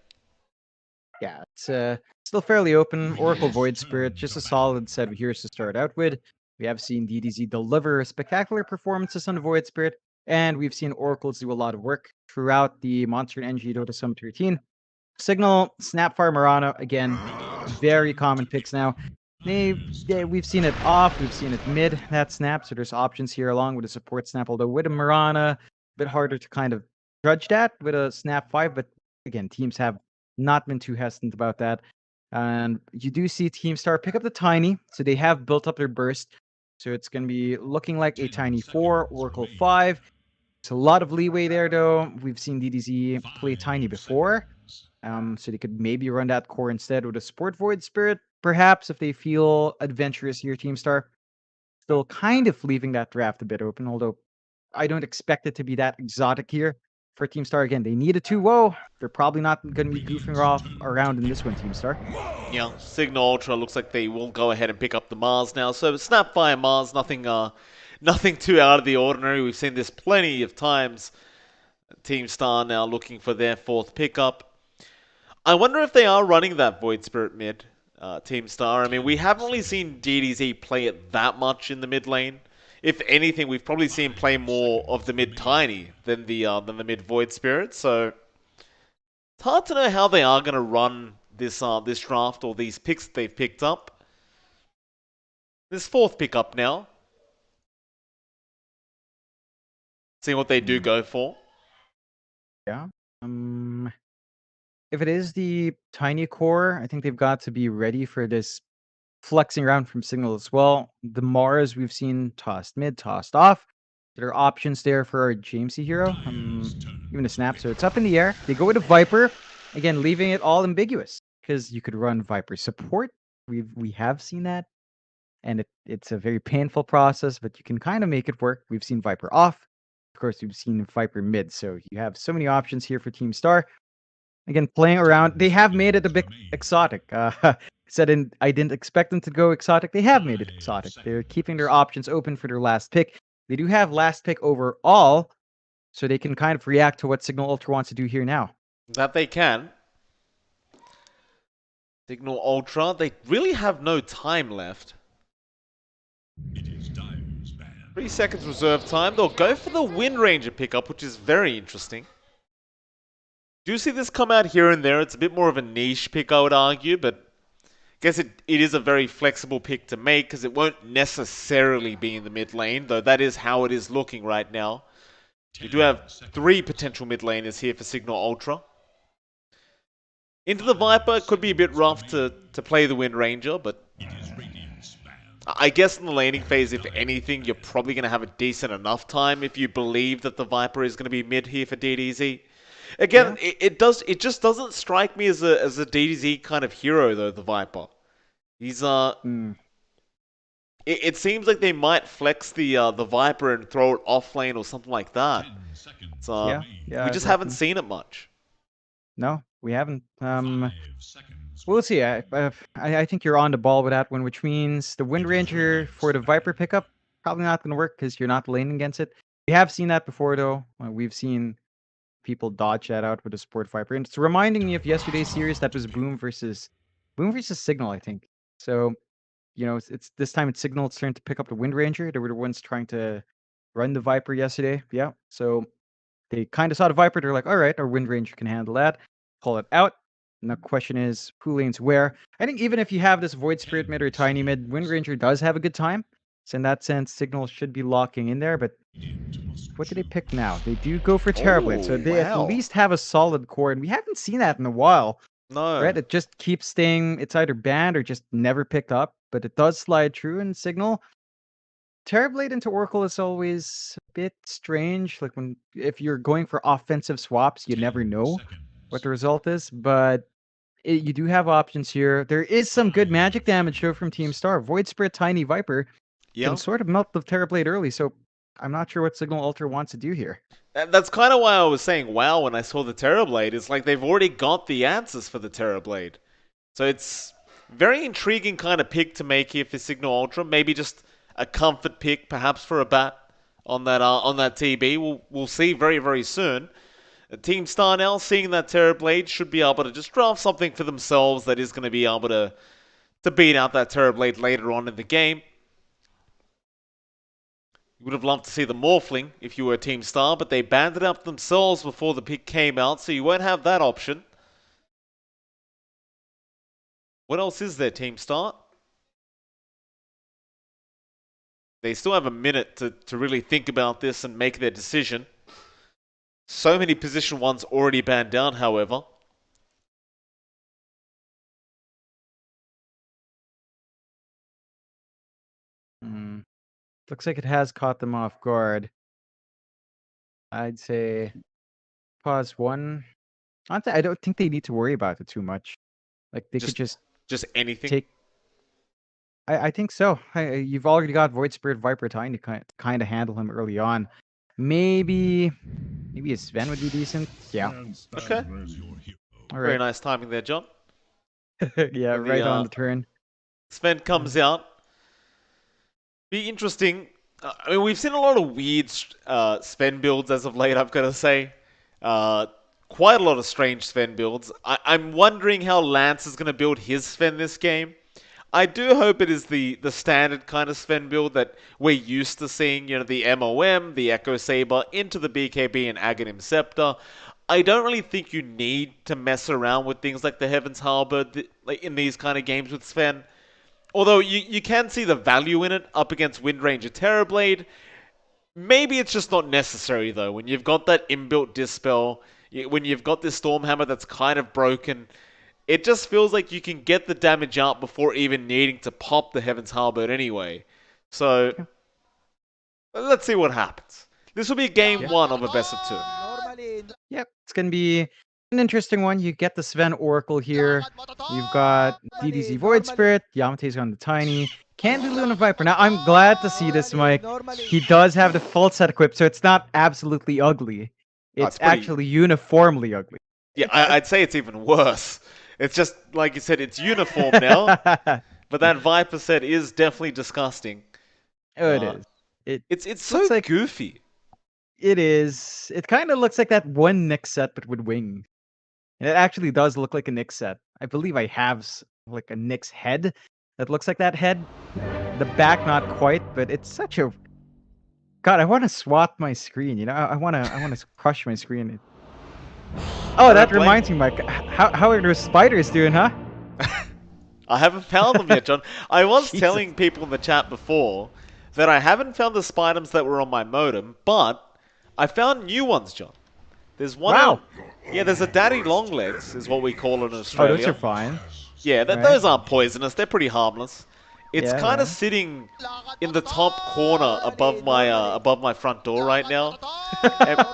Speaker 2: Yeah, it's still fairly open. Oracle Void Spirit, just a solid set of heroes to start out with. We have seen DDZ deliver spectacular performances on the Void Spirit, and we've seen Oracles do a lot of work throughout the Monster and MG Dota Summit 13. Signal, Snapfire Mirana, again, very common picks now. We've seen it off, we've seen it mid, that snap, so there's options here along with a support snap, although with a Mirana, a bit harder to kind of judge that with a snap 5, but again, teams have not been too hesitant about that. And you do see Team Star pick up the Tiny, so they have built up their burst, so it's going to be looking like a Tiny 4, Oracle 5. There's a lot of leeway there, though. We've seen DDZ play Tiny before. So they could maybe run that core instead with a Sport Void Spirit, perhaps, if they feel adventurous here, Team Star. Still kind of leaving that draft a bit open, although I don't expect it to be that exotic here for Team Star. Again, they need a 2-0. They're probably not going to be goofing off around in this one, Team Star.
Speaker 1: Yeah, Signal Ultra looks like they will go ahead and pick up the Mars now. So Snapfire Mars, nothing too out of the ordinary. We've seen this plenty of times. Team Star now looking for their 4th pickup. I wonder if they are running that Void Spirit mid, Team Star. I mean, we haven't really seen DDZ play it that much in the mid lane. If anything, we've probably seen play more of the mid Tiny than the mid Void Spirit. So it's hard to know how they are going to run this draft or these picks that they've picked up. This 4th pickup now. Seeing what they do go for.
Speaker 2: Yeah. If it is the Tiny core, I think they've got to be ready for this flexing around from Signal as well. The Mars we've seen tossed mid, tossed off. There are options there for our Jamesy hero. Even a snap, so it's up in the air. They go with a Viper, again, leaving it all ambiguous. because you could run Viper support. We have seen that, and it's a very painful process, but you can kind of make it work. We've seen Viper off. Of course, we've seen Viper mid, so you have so many options here for Team Star. Again, playing around, they have made it a bit exotic. I didn't expect them to go exotic. They have made it exotic. They're keeping their options open for their last pick. They do have last pick overall, so they can kind of react to what Signal Ultra wants to do here now.
Speaker 1: That they can. Signal Ultra, they really have no time left. 3 seconds reserve time. They'll go for the Wind Ranger pickup, which is very interesting. Do see this come out here and there. It's a bit more of a niche pick, I would argue, but I guess it is a very flexible pick to make because it won't necessarily be in the mid lane, though that is how it is looking right now. You do have 3 potential mid laners here for Signal Ultra. Into the Viper could be a bit rough to play the Wind Ranger, but I guess in the laning phase, if anything, you're probably going to have a decent enough time if you believe that the Viper is going to be mid here for DDZ. Again, yeah. it just doesn't strike me as a DDZ kind of hero though, the Viper. He's it seems like they might flex the Viper and throw it off lane or something like that. So we just haven't seen it much.
Speaker 2: No, we haven't. We'll see. I think you're on the ball with that one, which means the Wind Ranger for the Viper pickup probably not going to work because you're not laning against it. We have seen that before, though. We've seen people dodge that out with the Sport Viper, and it's reminding me of yesterday's series that was Boom versus Signal, I think. So, you know, it's this time it's Signal's turn to pick up the Wind Ranger. They were the ones trying to run the Viper yesterday. Yeah, so they kind of saw the Viper. They're like, all right, our Wind Ranger can handle that. Call it out. And the question is, who lanes where? I think even if you have this Void Spirit mid or Tiny mid, Wind Ranger does have a good time. So in that sense, Signal should be locking in there. But what do they pick now? They do go for Terrorblade. So they at least have a solid core. And we haven't seen that in a while.
Speaker 1: No.
Speaker 2: Right? It just keeps staying. It's either banned or just never picked up. But it does slide through in Signal. Terrorblade into Oracle is always a bit strange. Like if you're going for offensive swaps, you never know what the result is. But you do have options here. There is some good magic damage though from Team Star. Void Spirit, Tiny Viper can sort of melt the Terrorblade early. So I'm not sure what Signal Ultra wants to do here.
Speaker 1: That's kind of why I was saying wow when I saw the Terrorblade. It's like they've already got the answers for the Terrorblade. So it's very intriguing kind of pick to make here for Signal Ultra. Maybe just a comfort pick, perhaps for a bat on that TB. We'll see very, very soon. Team Star now, seeing that Terrorblade, should be able to just draft something for themselves that is going to be able to beat out that Terrorblade later on in the game. You would have loved to see the Morphling if you were Team Star, but they banned it up themselves before the pick came out, so you won't have that option. What else is there, Team Star? They still have a minute to really think about this and make their decision. So many position ones already banned down, however.
Speaker 2: Looks like it has caught them off guard. I'd say pause one. I don't think they need to worry about it too much. Like they could just
Speaker 1: anything.
Speaker 2: Take. I think so. You've already got Void Spirit Viper Tiny to kind of handle him early on. Maybe a Sven would be decent. Yeah.
Speaker 1: Okay. All right. Very nice timing there, John.
Speaker 2: Yeah, right on the turn.
Speaker 1: Sven comes out. Be interesting. I mean, we've seen a lot of weird Sven builds as of late, I've got to say. Quite a lot of strange Sven builds. I'm wondering how Lance is going to build his Sven this game. I do hope it is the standard kind of Sven build that we're used to seeing, you know, the MOM, the Echo Saber, into the BKB and Aghanim Scepter. I don't really think you need to mess around with things like the Heaven's Harbor in these kind of games with Sven. Although you can see the value in it up against Wind Ranger Terrorblade. Maybe it's just not necessary though. When you've got that inbuilt Dispel, when you've got this Stormhammer that's kind of broken, it just feels like you can get the damage out before even needing to pop the Heaven's Harbor anyway. So, let's see what happens. This will be game one of a best of two.
Speaker 2: Yep, it's going to be an interesting one. You get the Sven Oracle here. You've got DDZ Void Spirit. Yamate's on the Tiny. Candy Luna Viper. Now, I'm glad to see this, Mike. He does have the full set equipped, so it's not absolutely ugly. It's actually uniformly ugly.
Speaker 1: Yeah, I'd say it's even worse. It's just, like you said, it's uniform now. But that Viper set is definitely disgusting.
Speaker 2: Oh, it is.
Speaker 1: It's so like, goofy.
Speaker 2: It is. It kind of looks like that one Nyx set, but with wings. And it actually does look like a Nyx set. I believe I have like a Nyx head that looks like that head. The back, not quite, but it's such a... God, I want to swap my screen, you know? I want to crush my screen. Oh, that reminds me, Mike. How are those spiders doing, huh?
Speaker 1: I haven't found them yet, John. I was telling people in the chat before that I haven't found the spiders that were on my modem, but I found new ones, John. There's one.
Speaker 2: Wow.
Speaker 1: Yeah, there's a daddy longlegs, is what we call it in Australia.
Speaker 2: Oh, those are fine.
Speaker 1: Yeah, those aren't poisonous. They're pretty harmless. It's kind of sitting in the top corner above my front door right now.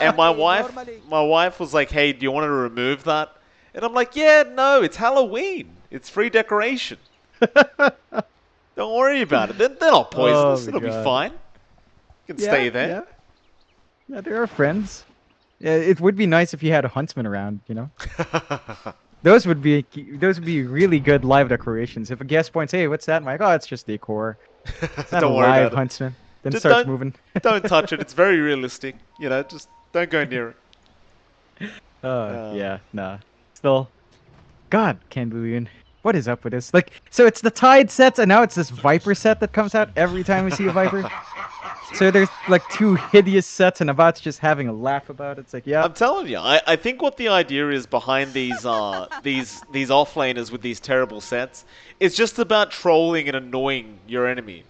Speaker 1: and my wife was like, "Hey, do you want to remove that?" And I'm like, "Yeah, no, it's Halloween. It's free decoration. Don't worry about it. They're not poisonous. It'll be fine. You can stay there."
Speaker 2: Yeah, they are friends. Yeah, it would be nice if you had a huntsman around, you know. Those would be really good live decorations. If a guest points, "Hey, what's that?" I'm like, "Oh, it's just decor." It's not a live huntsman. Then it starts moving.
Speaker 1: Don't touch it. It's very realistic. You know, just don't go near it.
Speaker 2: Yeah, nah. Still, God, Candelian, what is up with this? Like, so it's the Tide sets, and now it's this Viper set that comes out every time we see a Viper. So there's like two hideous sets, and Abat's just having a laugh about it. It's like, yeah.
Speaker 1: I'm telling you, I think what the idea is behind these these offlaners with these terrible sets is just about trolling and annoying your enemy.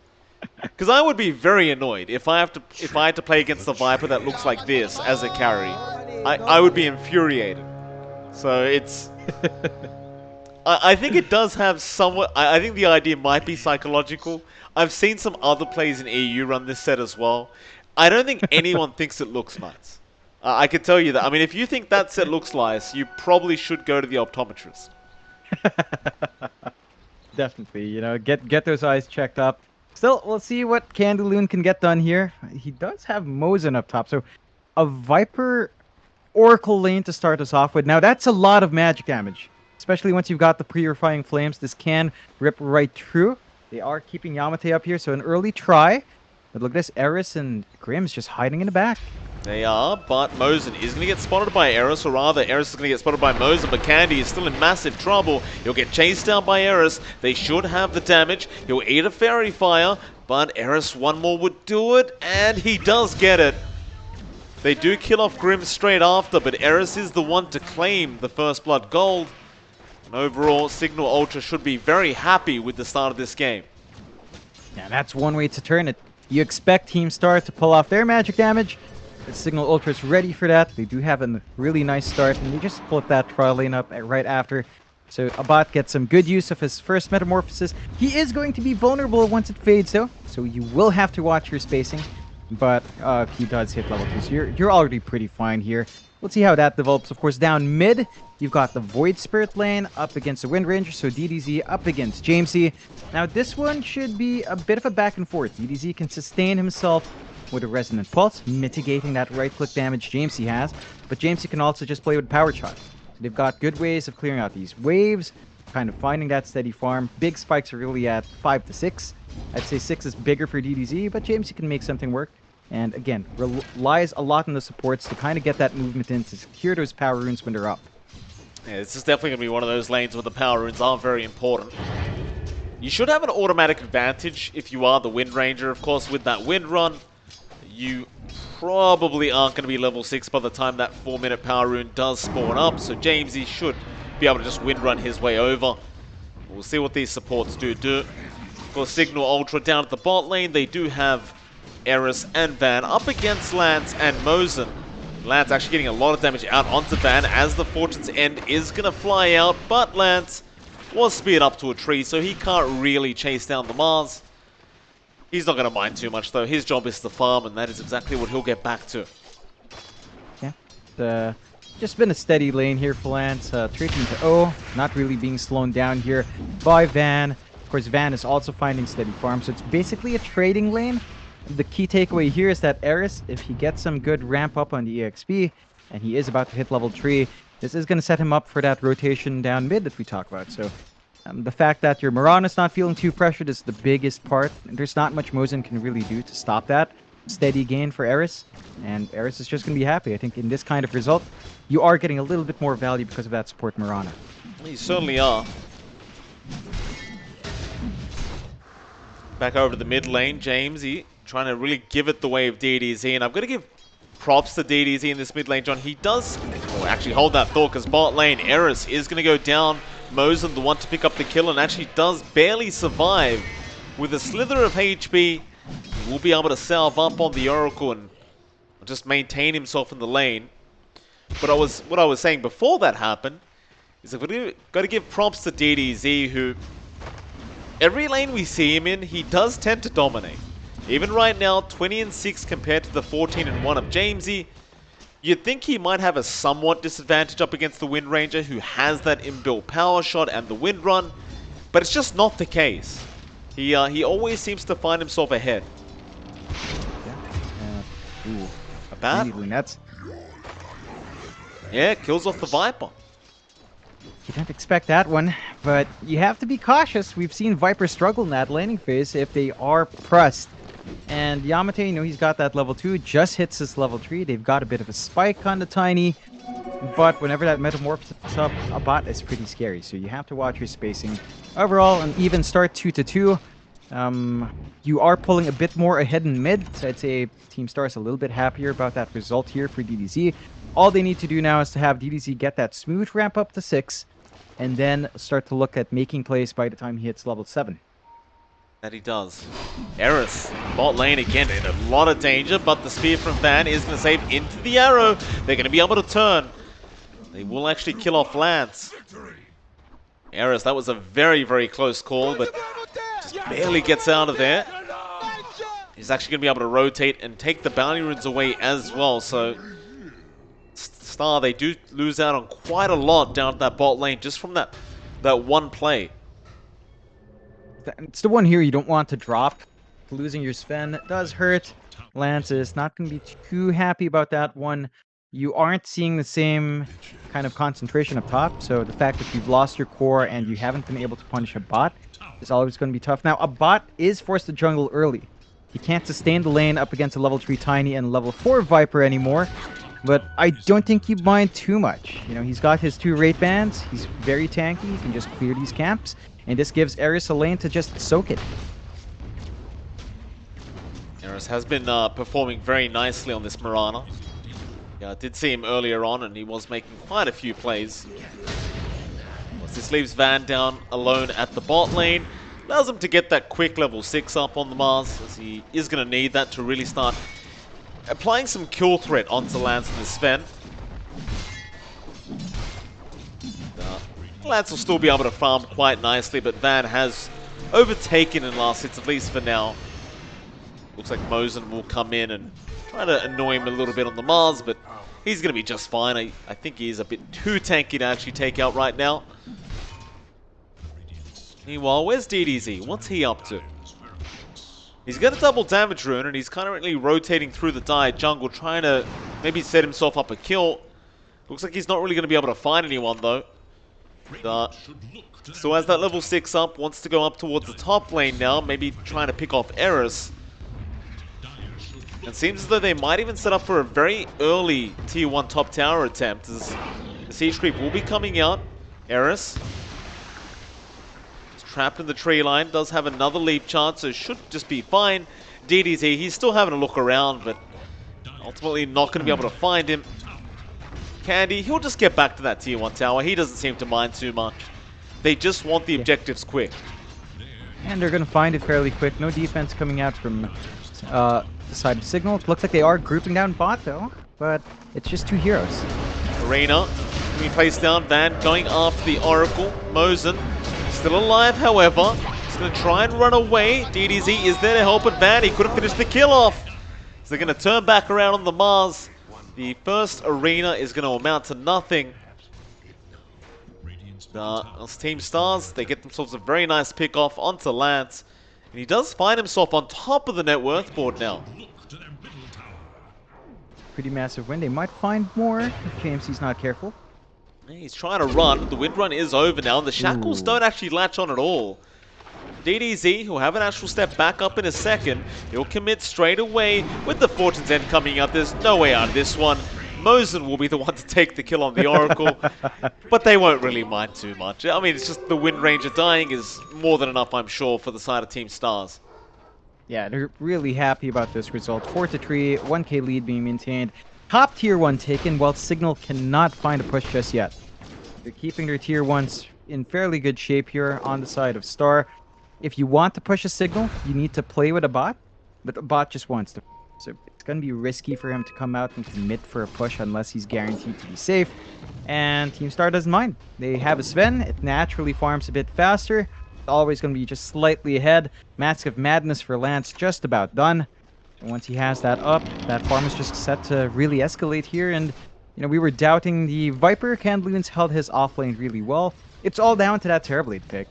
Speaker 1: Because I would be very annoyed if I had to play against the Viper that looks like this as a carry. I would be infuriated. So it's. I think it does have somewhat. I think the idea might be psychological. I've seen some other players in EU run this set as well. I don't think anyone thinks it looks nice. I can tell you that. I mean, if you think that set looks nice, you probably should go to the optometrist.
Speaker 2: Definitely, you know, get those eyes checked up. Still, we'll see what Candaloon can get done here. He does have Mosin up top, so a Viper Oracle lane to start us off with. Now, that's a lot of magic damage, especially once you've got the Purifying Flames. This can rip right through. They are keeping Yamate up here, so an early try. But look at this, Eris and Grimm's just hiding in the back.
Speaker 1: They are, but Mosin is going to get spotted by Eris, or rather, Eris is going to get spotted by Mosin, but Candy is still in massive trouble. He'll get chased down by Eris. They should have the damage. He'll eat a Fairy Fire, but Eris one more would do it, and he does get it. They do kill off Grimm straight after, but Eris is the one to claim the First Blood Gold. And overall, Signal Ultra should be very happy with the start of this game.
Speaker 2: Yeah, that's one way to turn it. You expect Team Star to pull off their magic damage. The Signal Ultra is ready for that. They do have a really nice start, and you just flip that trial lane up right after. So Abat gets some good use of his first Metamorphosis. He is going to be vulnerable once it fades, though, so you will have to watch your spacing. But he does hit level 2, so you're already pretty fine here. We'll see how that develops. Of course, down mid, you've got the Void Spirit lane up against the Wind Ranger, so DDZ up against Jamesy. Now, this one should be a bit of a back and forth. DDZ can sustain himself with a Resonant Pulse, mitigating that right-click damage Jamesy has, but Jamesy can also just play with Power Shot. So they've got good ways of clearing out these waves, kind of finding that steady farm. Big spikes are really at 5 to 6. I'd say 6 is bigger for DDZ, but Jamesy can make something work. And again, relies a lot on the supports to kind of get that movement in to secure those power runes when they're up.
Speaker 1: Yeah, this is definitely going to be one of those lanes where the power runes are very important. You should have an automatic advantage if you are the Wind Ranger. Of course, with that Wind Run, you probably aren't going to be level 6 by the time that 4-minute power rune does spawn up. So Jamesy should be able to just Wind Run his way over. We'll see what these supports do. Of course, Signal Ultra down at the bot lane. They do have Eris and Van up against Lance and Mosin. Lance actually getting a lot of damage out onto Van as the Fortune's End is going to fly out, but Lance was speared up to a tree, so he can't really chase down the Mars. He's not going to mind too much, though. His job is to farm, and that is exactly what he'll get back to.
Speaker 2: Yeah. just been a steady lane here for Lance. 13-0, not really being slowed down here by Van. Of course, Van is also finding steady farm, so it's basically a trading lane. The key takeaway here is that Eris, if he gets some good ramp up on the EXP, and he is about to hit level 3, this is going to set him up for that rotation down mid that we talk about. So the fact that your Mirana's not feeling too pressured is the biggest part. There's not much Mosin can really do to stop that. Steady gain for Eris, and Eris is just going to be happy. I think in this kind of result, you are getting a little bit more value because of that support Mirana.
Speaker 1: You certainly are. Back over to the mid lane, Jamesy trying to really give it the way of DDZ, and I've got to give props to DDZ in this mid lane, John. He does actually hold that thought, because bot lane, Eris is going to go down. Mosin, the one to pick up the kill, and actually does barely survive. With a slither of HP, he will be able to salve up on the Oracle and just maintain himself in the lane. But what I was saying before that happened is I've got to give props to DDZ, who every lane we see him in, he does tend to dominate. Even right now, 20-6 compared to the 14-1 of Jamesy. You'd think he might have a somewhat disadvantage up against the Wind Ranger, who has that inbuilt power shot and the Wind Run, but it's just not the case. He always seems to find himself ahead.
Speaker 2: Yeah. Ooh.
Speaker 1: A bat?
Speaker 2: Really nuts.
Speaker 1: Yeah, kills off the Viper.
Speaker 2: You don't expect that one, but you have to be cautious. We've seen Viper struggle in that laning phase if they are pressed. And Yamate, you know, he's got that level 2, just hits his level 3. They've got a bit of a spike on the Tiny, but whenever that metamorphs up, a bot is pretty scary, so you have to watch your spacing. Overall, an even start, 2-2. You are pulling a bit more ahead in mid, so I'd say Team Star is a little bit happier about that result here for DDZ. All they need to do now is to have DDZ get that smooth ramp up to 6, and then start to look at making plays by the time he hits level 7.
Speaker 1: That he does. Eris, bot lane again in a lot of danger, but the spear from Van is going to save into the arrow. They're going to be able to turn. They will actually kill off Lance. Eris, that was a very, very close call, but just barely gets out of there. He's actually going to be able to rotate and take the bounty runes away as well, so Star, they do lose out on quite a lot down at that bot lane just from that one play.
Speaker 2: It's the one here you don't want to drop. Losing your Sven does hurt. Lance is not going to be too happy about that one. You aren't seeing the same kind of concentration up top, so the fact that you've lost your core and you haven't been able to punish a bot is always going to be tough. Now, a bot is forced to jungle early. He can't sustain the lane up against a level 3 Tiny and level 4 Viper anymore, but I don't think you mind too much. You know, he's got his 2 rate bands. He's very tanky. He can just clear these camps. And this gives Eris a lane to just soak it.
Speaker 1: Eris has been performing very nicely on this Mirana. Yeah, I did see him earlier on, and he was making quite a few plays. This leaves Van down alone at the bot lane. Allows him to get that quick level 6 up on the Mars, as he is going to need that to really start applying some kill threat onto Lance and the Sven. Lance will still be able to farm quite nicely, but Van has overtaken in last hits, at least for now. Looks like Mosin will come in and try to annoy him a little bit on the Mars, but he's going to be just fine. I think he is a bit too tanky to actually take out right now. Meanwhile, where's DDZ? What's he up to? He's got a double damage rune, and he's currently rotating through the Dire jungle, trying to maybe set himself up a kill. Looks like he's not really going to be able to find anyone, though. Still has that level 6 up, wants to go up towards the top lane now, maybe trying to pick off Eris. It seems as though they might even set up for a very early tier 1 top tower attempt, as the siege creep will be coming out. Eris is trapped in the tree line, does have another leap chance, so should just be fine. DDZ, he's still having a look around, but ultimately not going to be able to find him. Candy, he'll just get back to that tier 1 tower. He doesn't seem to mind too much. They just want the objectives quick.
Speaker 2: And they're going to find it fairly quick. No defense coming out from the side of Signal. Looks like they are grouping down bot, though. But it's just 2 heroes.
Speaker 1: Arena being placed down. Van going after the Oracle. Mosin still alive, however. He's going to try and run away. DDZ is there to help, but Van, he couldn't finish the kill off. So they're going to turn back around on the Mars. The first arena is going to amount to nothing. As Team Stars, they get themselves a very nice pick off onto Lance. And he does find himself on top of the net worth board now.
Speaker 2: Pretty massive win. They might find more if JMC's not careful.
Speaker 1: He's trying to run, but the wind run is over now, and the shackles don't actually latch on at all. DDZ, who'll have an actual step back up in a second, he'll commit straight away with the Fortune's End coming out. There's no way out of this one. Mosen will be the one to take the kill on the Oracle, but they won't really mind too much. I mean, it's just the Wind Ranger dying is more than enough, I'm sure, for the side of Team Stars.
Speaker 2: Yeah, they're really happy about this result. 4-3, 1k lead being maintained. Top tier 1 taken, while Signal cannot find a push just yet. They're keeping their tier 1s in fairly good shape here on the side of Star. If you want to push a Signal, you need to play with a bot, but the bot just wants to. So it's going to be risky for him to come out and commit for a push unless he's guaranteed to be safe. And Team Star doesn't mind. They have a Sven. It naturally farms a bit faster. It's always going to be just slightly ahead. Mask of Madness for Lance just about done. And once he has that up, that farm is just set to really escalate here. And, you know, we were doubting the Viper. Candloons held his offlane really well. It's all down to that Terrorblade pick.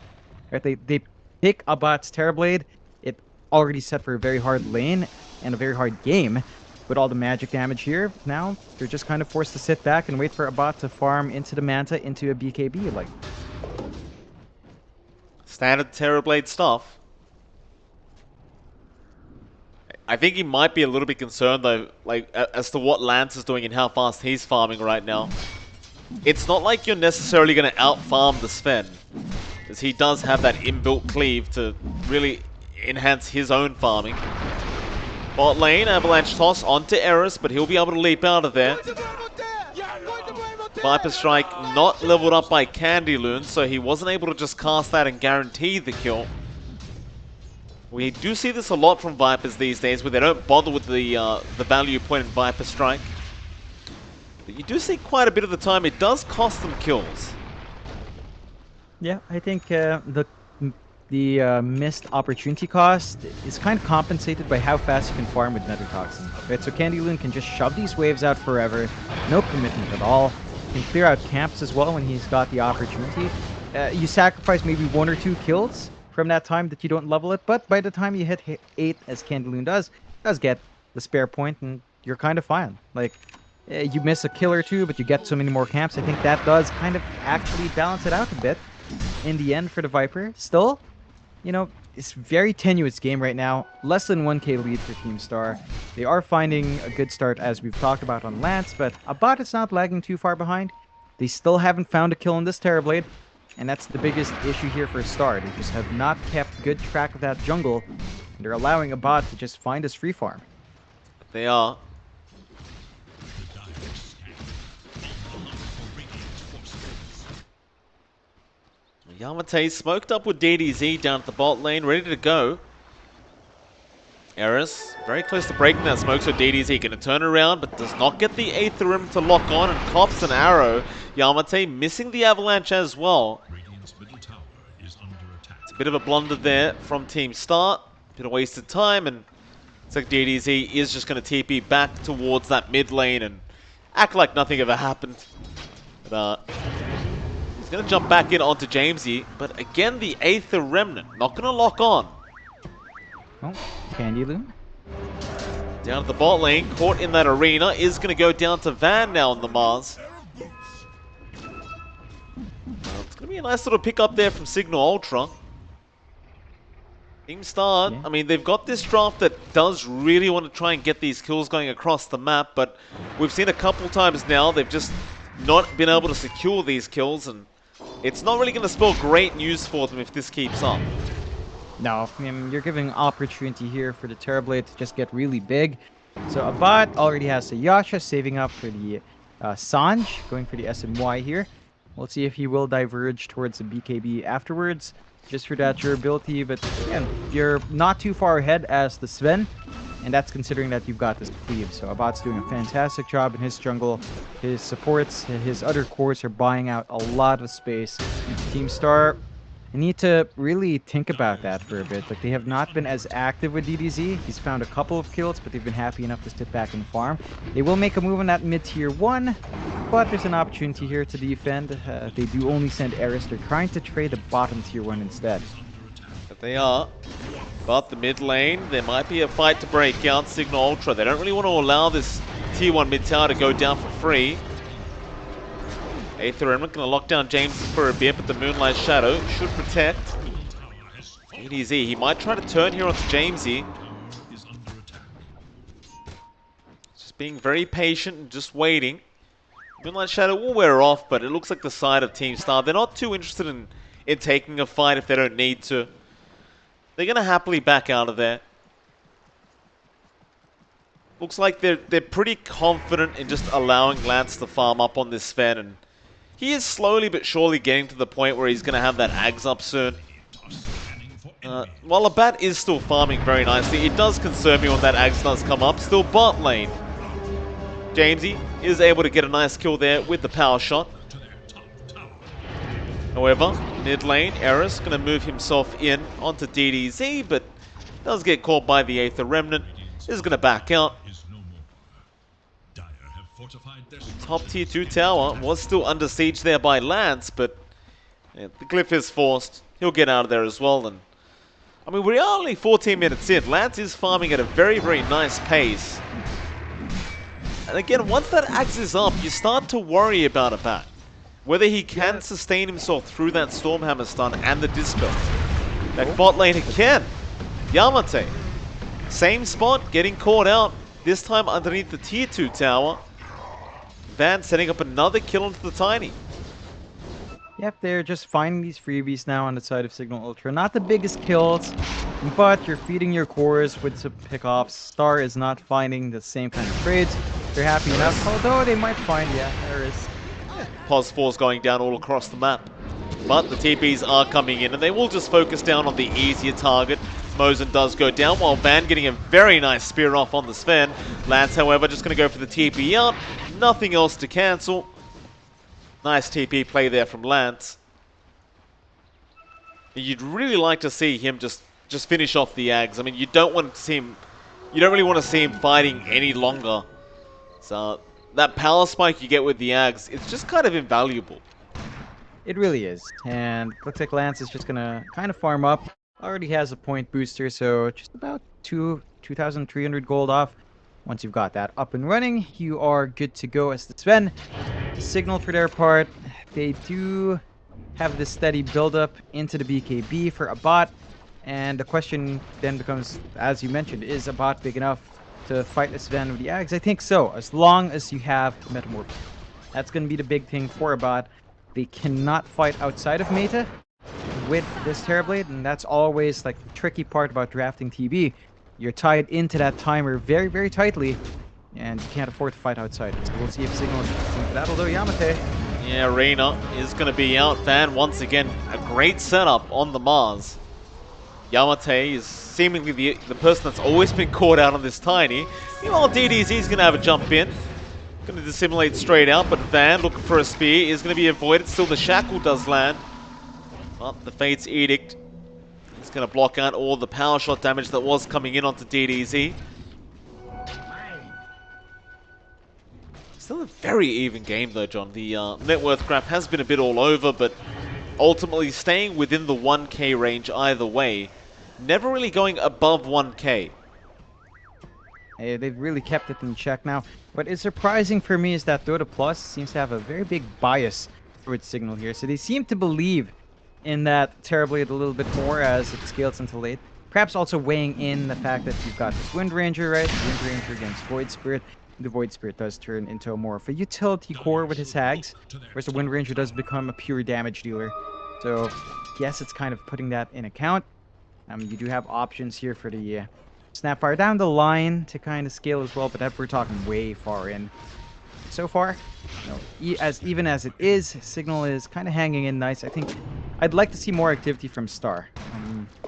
Speaker 2: Right? They pick a bot's Terrorblade. It already set for a very hard lane and a very hard game with all the magic damage here. Now they're just kind of forced to sit back and wait for a bot to farm into the Manta into a BKB. Like
Speaker 1: standard Terrorblade stuff. I think he might be a little bit concerned though, like as to what Lance is doing and how fast he's farming right now. It's not like you're necessarily going to out-farm the Sven, as he does have that inbuilt cleave to really enhance his own farming. Bot lane, Avalanche toss onto Eris, but he'll be able to leap out of there. Viper Strike not leveled up by Candyloon, so he wasn't able to just cast that and guarantee the kill. We do see this a lot from Vipers these days, where they don't bother with the value point in Viper Strike. But you do see quite a bit of the time it does cost them kills.
Speaker 2: yeah, I think the missed opportunity cost is kind of compensated by how fast you can farm with Nether Toxin. Right, so Candyloon can just shove these waves out forever, no commitment at all. Can clear out camps as well when he's got the opportunity. You sacrifice maybe 1 or 2 kills from that time that you don't level it, but by the time you hit 8, as Candyloon does get the spare point, and you're kind of fine. Like, you miss a kill or 2, but you get so many more camps. I think that does kind of actually balance it out a bit in the end for the Viper. Still, you know, it's very tenuous game right now. Less than 1k lead for Team Star. They are finding a good start, as we've talked about on Lance, but a bot is not lagging too far behind. They still haven't found a kill on this Terrorblade, and that's the biggest issue here for Star. They just have not kept good track of that jungle, and they're allowing a bot to just find his free farm.
Speaker 1: They are. Yamate smoked up with DDZ down at the bot lane, ready to go. Eris very close to breaking that smoke, so DDZ going to turn around, but does not get the Aether Rim to lock on and cops an arrow. Yamate missing the Avalanche as well. It's a bit of a blunder there from Team Star. Bit of wasted time, and it's like DDZ is just going to TP back towards that mid lane and act like nothing ever happened. But, he's going to jump back in onto Jamesy, but again, the Aether Remnant not going to lock on.
Speaker 2: Oh, Candyloon.
Speaker 1: Down at the bot lane, caught in that arena, is going to go down to Van now on the Mars. It's going to be a nice little pick up there from Signal Ultra. Team Star,
Speaker 2: yeah.
Speaker 1: I mean, they've got this draft that does really want to try and get these kills going across the map, but we've seen a couple times now, they've just not been able to secure these kills, and it's not really going to spell great news for them if this keeps up.
Speaker 2: No, I mean, you're giving opportunity here for the Terrorblade to just get really big. So a bot already has the Yasha saving up for the Sanj, going for the SMY here. We'll see if he will diverge towards the BKB afterwards, just for that durability. But again, you're not too far ahead as the Sven, and that's considering that you've got this cleave. So Abad's doing a fantastic job in his jungle. His supports, his other cores are buying out a lot of space. Team Star, You need to really think about that for a bit. Like, they have not been as active with DDZ. He's found a couple of kills, but they've been happy enough to sit back and farm. They will make a move on that mid-tier 1, but there's an opportunity here to defend. They do only send Eris. They're trying to trade the bottom tier 1 instead.
Speaker 1: But they are. But the mid lane, there might be a fight to break out. Signal Ultra, they don't really want to allow this tier 1 mid tower to go down for free. Aether Remnant going to lock down James for a bit, but the Moonlight Shadow should protect. ADZ, he might try to turn here onto Jamesy. Just being very patient and just waiting. Moonlight Shadow will wear off, but it looks like the side of Team Star, they're not too interested in taking a fight if they don't need to. They're going to happily back out of there. Looks like they're pretty confident in just allowing Lance to farm up on this Sven, and he is slowly but surely getting to the point where he's going to have that Ags up soon. While Abat is still farming very nicely, it does concern me when that Ags does come up. Still bot lane. Jamesy is able to get a nice kill there with the power shot. However, mid lane, Eris going to move himself in onto DDZ, but does get caught by the Aether Remnant. Is going to back out. Top tier 2 tower was still under siege there by Lance, but yeah, the Glyph is forced. He'll get out of there as well. And I mean, we are only 14 minutes in. Lance is farming at a very, very nice pace. And again, once that axe is up, you start to worry about a bat. Whether he can sustain himself through that Stormhammer stun and the Dispel. That bot lane again. Yamate. Same spot, getting caught out. This time underneath the tier 2 tower. Van setting up another kill onto the Tiny.
Speaker 2: Yep, they're just finding these freebies now on the side of Signal Ultra. Not the biggest kills, but you're feeding your cores with some pickoffs. Star is not finding the same kind of trades. They're happy enough, although they might find, there is.
Speaker 1: Pos 4's going down all across the map. But the TPs are coming in, and they will just focus down on the easier target. Mosin does go down, while Van getting a very nice spear off on the Sven. Lance, however, just going to go for the TP out. Nothing else to cancel. Nice TP play there from Lance. You'd really like to see him just finish off the Ags. I mean, you don't want to see him. You don't really want to see him fighting any longer. So that power spike you get with the Ags, it's just kind of invaluable.
Speaker 2: It really is. And looks like Lance is just gonna kind of farm up. Already has a point booster, so just about 2,300 gold off. Once you've got that up and running, you are good to go as the Sven. Signal for their part, they do have this steady build-up into the BKB for a bot. And the question then becomes, as you mentioned, is a bot big enough to fight a Sven with the Ags? I think so, as long as you have Metamorph. That's going to be the big thing for a bot. They cannot fight outside of meta with this Terrorblade, and that's always like the tricky part about drafting TB. You're tied into that timer very, very tightly, and you can't afford to fight outside. So we'll see if Signal is for that, although Yamate.
Speaker 1: Yeah, Reina is going to be out. Van, once again, a great setup on the Mars. Yamate is seemingly the person that's always been caught out on this Tiny. Meanwhile, DDZ is going to have a jump in. Going to dissimulate straight out, but Van looking for a spear is going to be avoided. Still, the Shackle does land. But the Fate's Edict is going to block out all the power shot damage that was coming in onto DDZ. Still a very even game though, John. The net worth graph has been a bit all over, but ultimately staying within the 1k range either way. Never really going above 1k.
Speaker 2: Hey, they've really kept it in check now. What is surprising for me is that Dota Plus seems to have a very big bias towards Signal here. So they seem to believe in that Terrorblade a little bit more as it scales into late. Perhaps also weighing in the fact that you've got this Wind Ranger, right? Wind Ranger against Void Spirit. The Void Spirit does turn into a more of a utility core with his Hags, whereas the Wind Ranger does become a pure damage dealer. So, yes, it's kind of putting that in account. You do have options here for the Snapfire down the line to kind of scale as well, but that we're talking way far in. So far, even as it is, Signal is kind of hanging in nice. I think I'd like to see more activity from Star.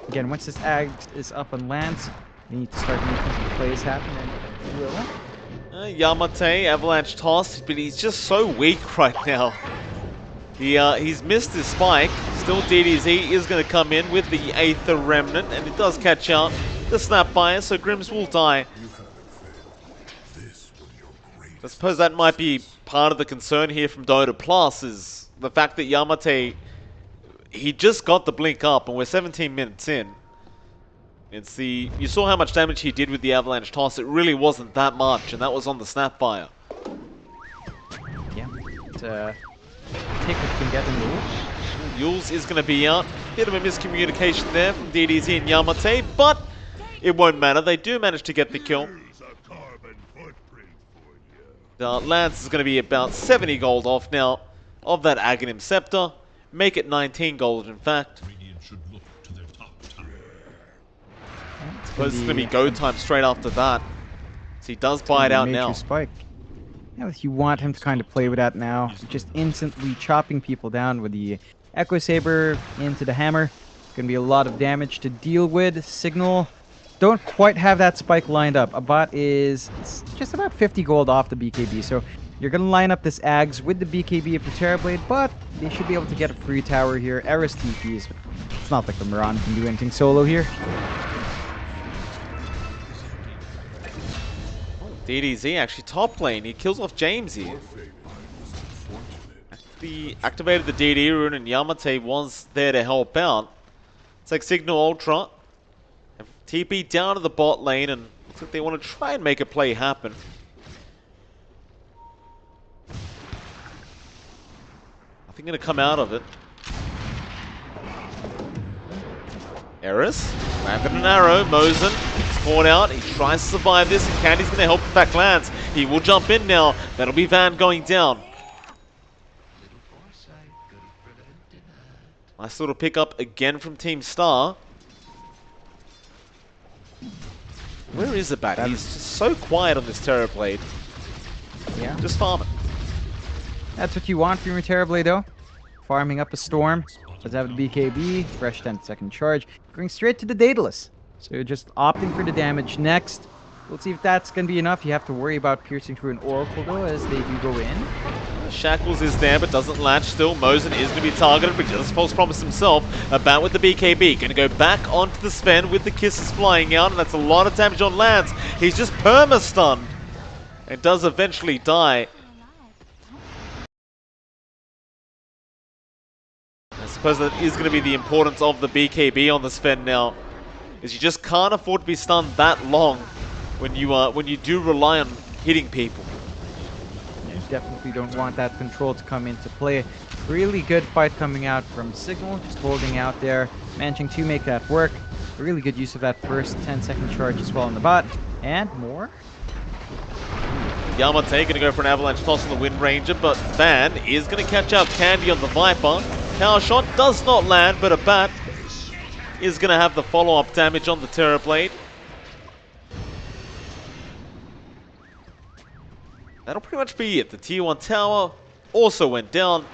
Speaker 2: Again, once this Ag is up on Lance, they need to start making plays happen, and it will.
Speaker 1: Yamate, Avalanche toss, but he's just so weak right now. He's missed his spike. Still, DDZ is going to come in with the Aether Remnant, and it does catch out the Snapfire, so Grims will die. I suppose that might be part of the concern here from Dota Plus, is the fact that Yamate, he just got the blink up, and we're 17 minutes in. You saw how much damage he did with the Avalanche Toss. It really wasn't that much, and that was on the Snapfire.
Speaker 2: Yeah, take what you can get in the wolf.
Speaker 1: Yules is going to be out. Bit of a miscommunication there from DDZ and Yamate, but it won't matter. They do manage to get the kill. Lance is going to be about 70 gold off now of that Aghanim Scepter. Make it 19 gold, in fact. I suppose it's going to be go time straight after that. So he does buy it out now.
Speaker 2: Spike. Yeah, you want him to kind of play with that now. Just instantly chopping people down with the Echo Saber into the hammer. Going to be a lot of damage to deal with. Signal don't quite have that spike lined up. Abat is just about 50 gold off the BKB. So you're going to line up this Ags with the BKB of the Terrorblade, but they should be able to get a free tower here. Eris TPs. It's not like the Miran can do anything solo here.
Speaker 1: DDZ actually top lane. He kills off James here. He activated the DD rune and Yamate was there to help out. It's like Signal Ultra. TP down to the bot lane, and looks like they want to try and make a play happen. Nothing going to come out of it. Eris, ramping an arrow. Mosin caught out. He tries to survive this, and Candy's going to help with that glance. He will jump in now. That'll be Van going down. Nice little pickup again from Team Star. Where is Abat? He's just so quiet on this Terrorblade.
Speaker 2: Yeah.
Speaker 1: Just farming.
Speaker 2: That's what you want from your Terrorblade, though. Farming up a Storm. Does have the BKB. Fresh 10-second charge. Going straight to the Daedalus. So you're just opting for the damage next. We'll see if that's going to be enough. You have to worry about piercing through an Oracle, though, as they do go in.
Speaker 1: Shackles is there, but doesn't latch still. Mosin is going to be targeted, but he does false promise himself. About with the BKB. Going to go back onto the Sven with the kisses flying out, and that's a lot of damage on Lance. He's just perma-stunned. And does eventually die. I suppose that is going to be the importance of the BKB on the Sven now. Is you just can't afford to be stunned that long when you do rely on hitting people.
Speaker 2: You definitely don't want that control to come into play. Really good fight coming out from Signal, just holding out there, managing to make that work. Really good use of that first 10-second charge as well on the bot. And more.
Speaker 1: Yamate going to go for an avalanche toss on the Wind Ranger, but Van is going to catch out Candy on the Viper. Power shot does not land, but Abat is going to have the follow-up damage on the Terrorblade. That'll pretty much be it. The Tier 1 tower also went down.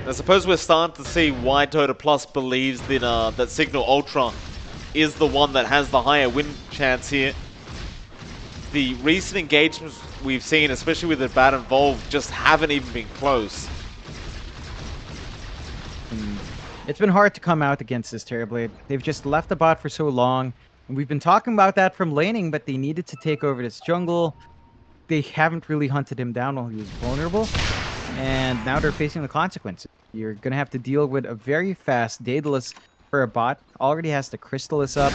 Speaker 1: I suppose we're starting to see why Dota Plus believes that, that Signal Ultra is the one that has the higher win chance here. The recent engagements we've seen, especially with the Abat involved, just haven't even been close.
Speaker 2: It's been hard to come out against this Terrorblade. They've just left the bot for so long. And we've been talking about that from laning, but they needed to take over this jungle. They haven't really hunted him down while he was vulnerable. And now they're facing the consequences. You're going to have to deal with a very fast Daedalus for a bot. Already has the Crystallis up.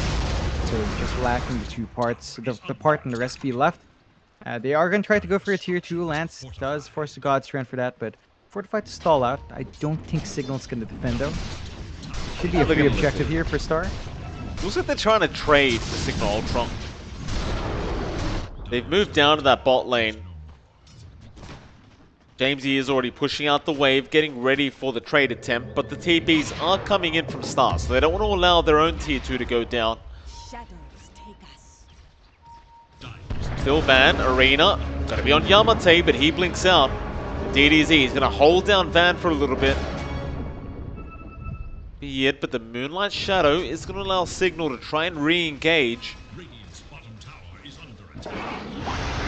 Speaker 2: So just lacking the two parts. The part and the recipe left. They are going to try to go for a tier 2. Lance does force the God Strand for that, but Fortified to stall out. I don't think Signal's going to defend though. Should be a free objective here for Star.
Speaker 1: Looks like they're trying to trade the Signal Ultra. They've moved down to that bot lane. Jamesy is already pushing out the wave, getting ready for the trade attempt, but the TPs are coming in from Star, so they don't want to allow their own tier 2 to go down.
Speaker 5: Shadows take us.
Speaker 1: Still Van, Arena, gonna be on Yamate, but he blinks out. DDZ is gonna hold down Van for a little bit. Be it, but the Moonlight Shadow is gonna allow Signal to try and re-engage.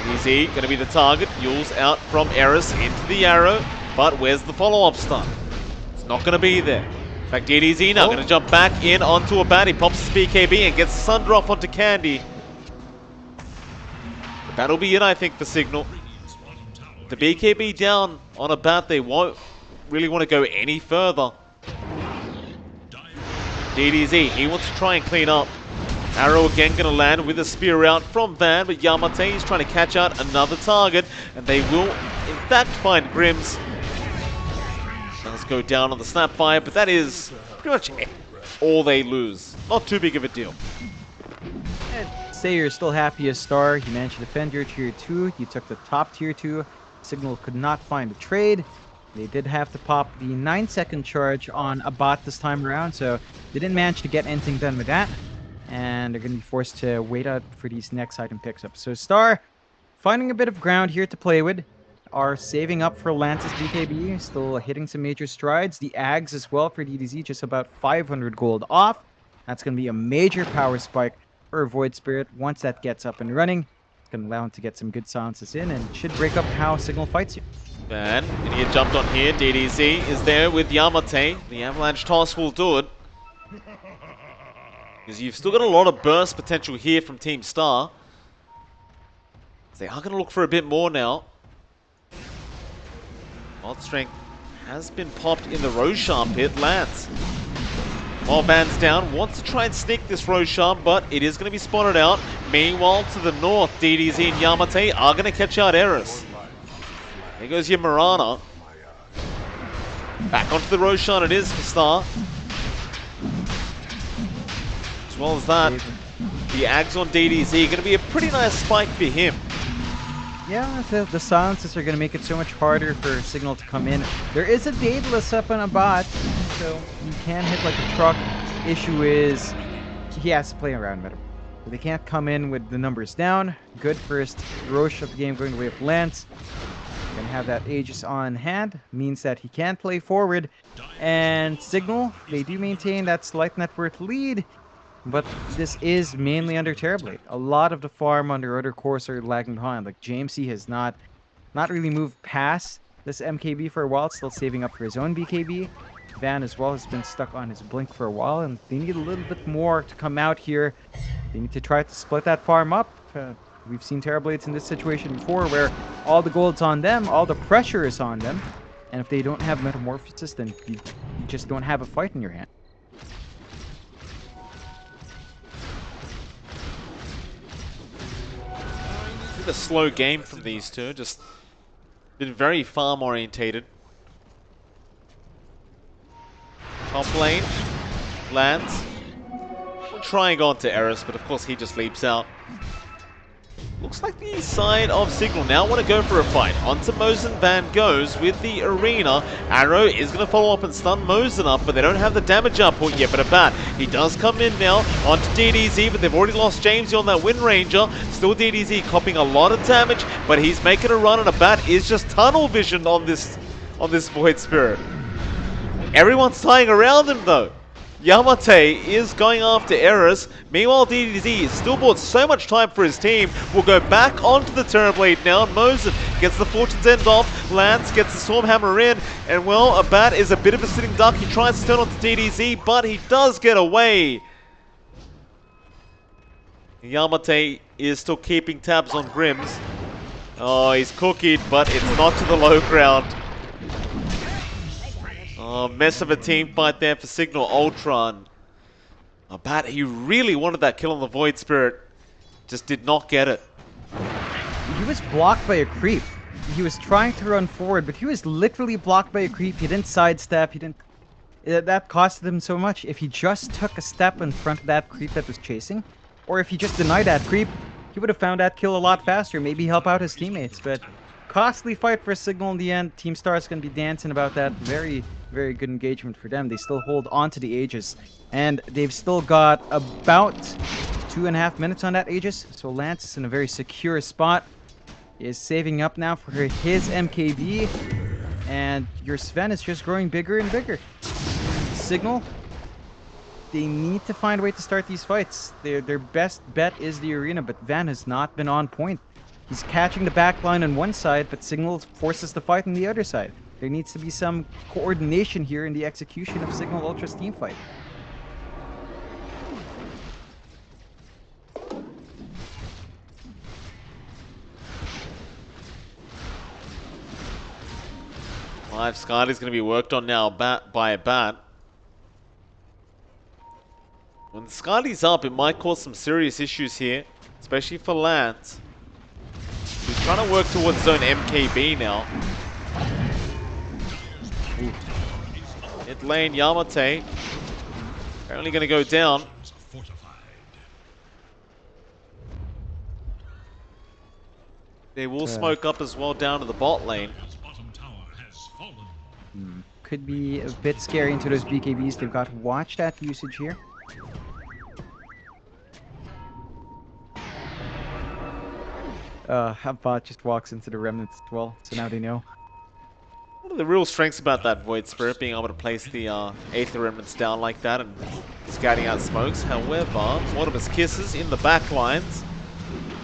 Speaker 1: DDZ gonna be the target. Yules out from Eris into the arrow, but where's the follow-up stun? It's not gonna be there. Back DDZ now, gonna jump back in onto a bat. He pops his BKB and gets Sunder off onto Candy. That'll be it, I think, for Signal. The BKB down on a bat, they won't really want to go any further. DDZ, he wants to try and clean up. Arrow again going to land with a spear out from Van, but Yamate is trying to catch out another target, and they will, in fact, find Grims. Does go down on the Snapfire, but that is pretty much all they lose. Not too big of a deal.
Speaker 2: And say you're still happy as Star. You managed to defend your tier 2. You took the top tier 2. Signal could not find a trade. They did have to pop the 9-second charge on a bot this time around, so they didn't manage to get anything done with that. And they're going to be forced to wait out for these next item picks up. So Star, finding a bit of ground here to play with, are saving up for Lance's BKB, still hitting some major strides. The Ags as well for DDZ, just about 500 gold off. That's going to be a major power spike for Void Spirit. Once that gets up and running, it's going to allow him to get some good silences in and should break up how Signal fights you.
Speaker 1: Van, gonna get jumped on here. DDZ is there with Yamate. The Avalanche toss will do it. Because you've still got a lot of burst potential here from Team Star. They are going to look for a bit more now. Mod Strength has been popped in the Roshan pit. Lance, while Van's down, wants to try and sneak this Roshan, but it is going to be spotted out. Meanwhile, to the north, DDZ and Yamate are going to catch out Eris. There goes your Marana. Back onto the Roshan it is for Star. As well as that, the Ags on DDZ going to be a pretty nice spike for him.
Speaker 2: Yeah, the silences are going to make it so much harder for Signal to come in. There is a Daedalus up on a bot, so you can hit like a truck. Issue is he has to play around with him. So they can't come in with the numbers down. Good first Roche of the game going away with Lance. Gonna have that Aegis on hand, means that he can play forward. And Signal, they do maintain that slight net worth lead, but this is mainly under Terrorblade. A lot of the farm under other cores are lagging behind. Like JMC has not really moved past this MKB for a while, still saving up for his own BKB. Van as well has been stuck on his blink for a while, and they need a little bit more to come out here. They need to try to split that farm up. We've seen Terrorblades in this situation before where all the gold's on them, all the pressure is on them, and if they don't have Metamorphosis, then you just don't have a fight in your hand.
Speaker 1: A slow game from these two, just been very farm orientated. Top lane, lands, trying on to Eris, but of course he just leaps out. Looks like the side of Signal now want to go for a fight. Onto Mosin Van goes with the Arena. Arrow is going to follow up and stun Mosin up, but they don't have the damage output yet. But a bat, he does come in now onto DDZ, but they've already lost Jamesy on that Wind Ranger. Still DDZ copping a lot of damage, but he's making a run, and a bat is just tunnel vision on this Void Spirit. Everyone's tying around him though. Yamate is going after Eris. Meanwhile, DDZ has still bought so much time for his team. Will go back onto the Terrorblade now. Mosin gets the Fortune's End off. Lance gets the Stormhammer in. And well, a bat is a bit of a sitting duck. He tries to turn onto DDZ, but he does get away. Yamate is still keeping tabs on Grims. Oh, he's cookied, but it's not to the low ground. Oh, mess of a team fight there for Signal Ultron. A bat, he really wanted that kill on the Void Spirit. Just did not get it.
Speaker 2: He was blocked by a creep. He was trying to run forward, but he was literally blocked by a creep. He didn't sidestep. He didn't. That costed him so much. If he just took a step in front of that creep that was chasing, or if he just denied that creep, he would have found that kill a lot faster. Maybe help out his teammates, but costly fight for Signal in the end. Team Star is going to be dancing about that. Very, very good engagement for them. They still hold on to the Aegis, and they've still got about 2.5 minutes on that Aegis. So Lance is in a very secure spot. He is saving up now for his MKB, and your Sven is just growing bigger and bigger. Signal, they need to find a way to start these fights. Their best bet is the Arena, but Van has not been on point. He's catching the back line on one side, but Signal forces the fight on the other side. There needs to be some coordination here in the execution of Signal Ultra's team fight.
Speaker 1: Live Scardy's going to be worked on now by a bat. When Scardy's up, it might cause some serious issues here, especially for Lance. He's trying to work towards his own MKB now. Mid lane, Yamate. Apparently going to go down. They will smoke up as well down to the bot lane.
Speaker 2: Could be a bit scary into those BKBs. They've got watch that usage here. Bot just walks into the remnants as well, so now they know.
Speaker 1: One of the real strengths about that Void Spirit, being able to place the Aether Remnants down like that and scouting out smokes. However, Mortimer's Kisses in the back lines.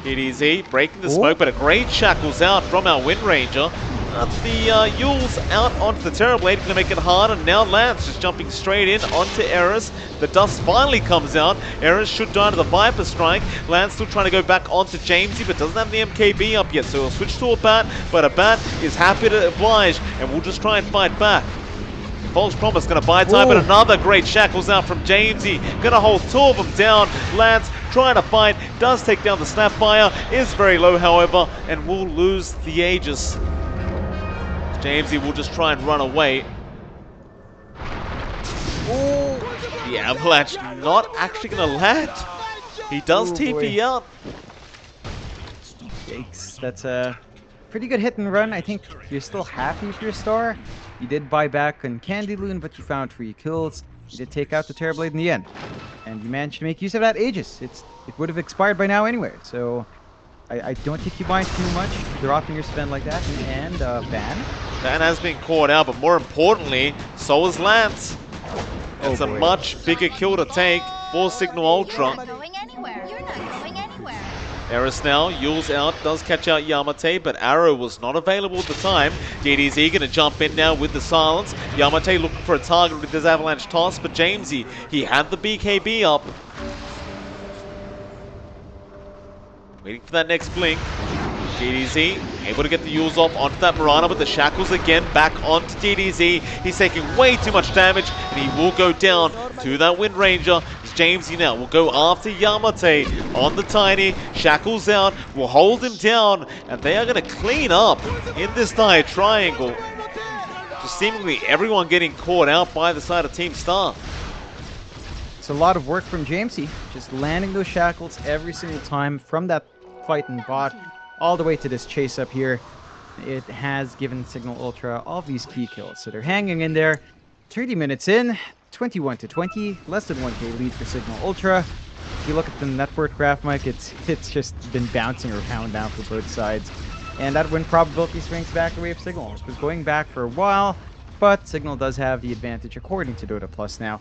Speaker 1: EDZ breaking the smoke, but a great shackles out from our Wind Ranger. The Yule's out onto the Terrorblade, going to make it hard, and now Lance just jumping straight in onto Eris. The dust finally comes out. Eris should die to the Viper Strike. Lance still trying to go back onto Jamesy, but doesn't have the MKB up yet, so he'll switch to a bat, but a bat is happy to oblige, and we'll just try and fight back. False Promise going to buy time, but another great shackles out from Jamesy. Going to hold two of them down. Lance trying to fight, does take down the Snapfire, is very low however, and will lose the Aegis. Jamesy will just try and run away. The Avalanche not actually going to land. He does TP out.
Speaker 2: Yikes, that's a pretty good hit and run. I think you're still happy with your star. You did buy back on Candy Loon, but you found 3 kills. You did take out the Terrorblade in the end. And you managed to make use of that Aegis. It would have expired by now anyway, so I don't think you mind too much dropping your spend like that. And Van.
Speaker 1: Van has been caught out, but more importantly, so is Lance. It's a much bigger kill to take for Signal Ultra.
Speaker 5: You're not going anywhere. You're not going anywhere.
Speaker 1: Eris now, Yule's out, does catch out Yamate, but Arrow was not available at the time. DDZ going to jump in now with the silence. Yamate looking for a target with his Avalanche toss, but Jamesy, he had the BKB up. Waiting for that next blink. DDZ able to get the Yules off onto that Mirana, but the shackles again back onto DDZ. He's taking way too much damage, and he will go down to that Wind Ranger. Jamesy now will go after Yamate on the Tiny. Shackles out, will hold him down, and they are going to clean up in this dire triangle. Just seemingly everyone getting caught out by the side of Team Star.
Speaker 2: It's a lot of work from Jamesy, just landing those shackles every single time from that fight in bot all the way to this chase up here. It has given Signal Ultra all these key kills, so they're hanging in there. 30 minutes in, 21-20, less than 1k lead for Signal Ultra. If you look at the net worth graph, Mike, it's just been bouncing around now for both sides. And that win probability swings back the way of Signal. It was going back for a while, but Signal does have the advantage according to Dota Plus now.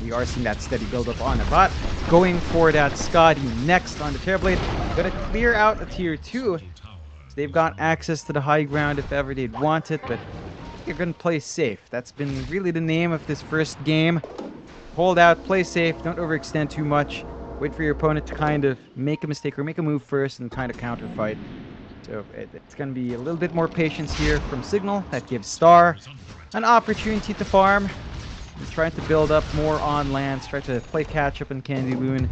Speaker 2: We are seeing that steady build-up on the bot. Going for that Scotty next on the Terrorblade. Gonna clear out a tier 2. So they've got access to the high ground if ever they'd want it, but you're gonna play safe. That's been really the name of this first game. Hold out, play safe, don't overextend too much. Wait for your opponent to kind of make a mistake or make a move first and kind of counter fight. So it's gonna be a little bit more patience here from Signal. That gives Star an opportunity to farm. He's trying to build up more on Lance, try to play catch up in Candy Loon.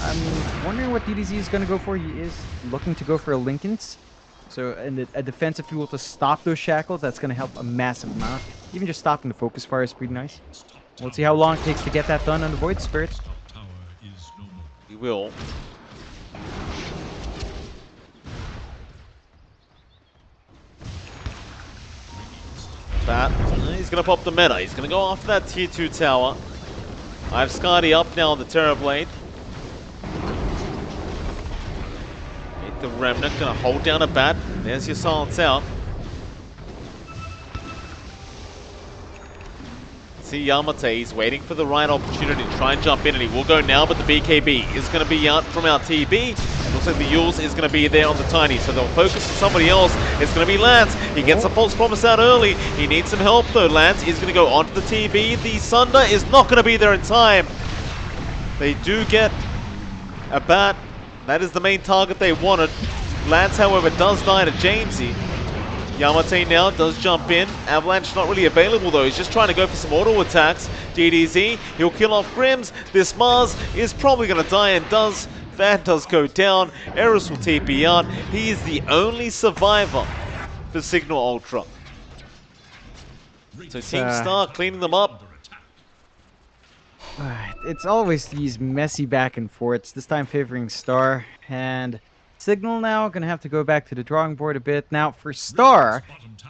Speaker 2: I'm wondering what DDZ is going to go for. He is looking to go for a Linken's. So a defensive tool to stop those shackles, that's going to help a massive amount. Even just stopping the focus fire is pretty nice. We'll see how long it takes to get that done on the Void Spirit.
Speaker 1: He will. That he's going to pop the meta. He's going to go after that tier 2 tower. I have Scotty up now on the Terrorblade. Hit the Remnant, going to hold down a bat. There's your silence out. See Yamate, he's waiting for the right opportunity to try and jump in, and he will go now, but the BKB is going to be out from our TB. And we'll looks like the Yules is going to be there on the Tiny, so they'll focus on somebody else. It's going to be Lance. He gets a false promise out early. He needs some help though. Lance is going to go onto the TV. The Sunder is not going to be there in time. They do get a bat. That is the main target they wanted. Lance, however, does die to Jamesy. Yamate now does jump in. Avalanche not really available though. He's just trying to go for some auto attacks. DDZ, he'll kill off Grims. This Mars is probably going to die and does. Van does go down. Eris will TP out. He is the only survivor for Signal Ultra. So Team Star cleaning them up.
Speaker 2: It's always these messy back and forths, this time favoring Star. And Signal now going to have to go back to the drawing board a bit. Now, for Star,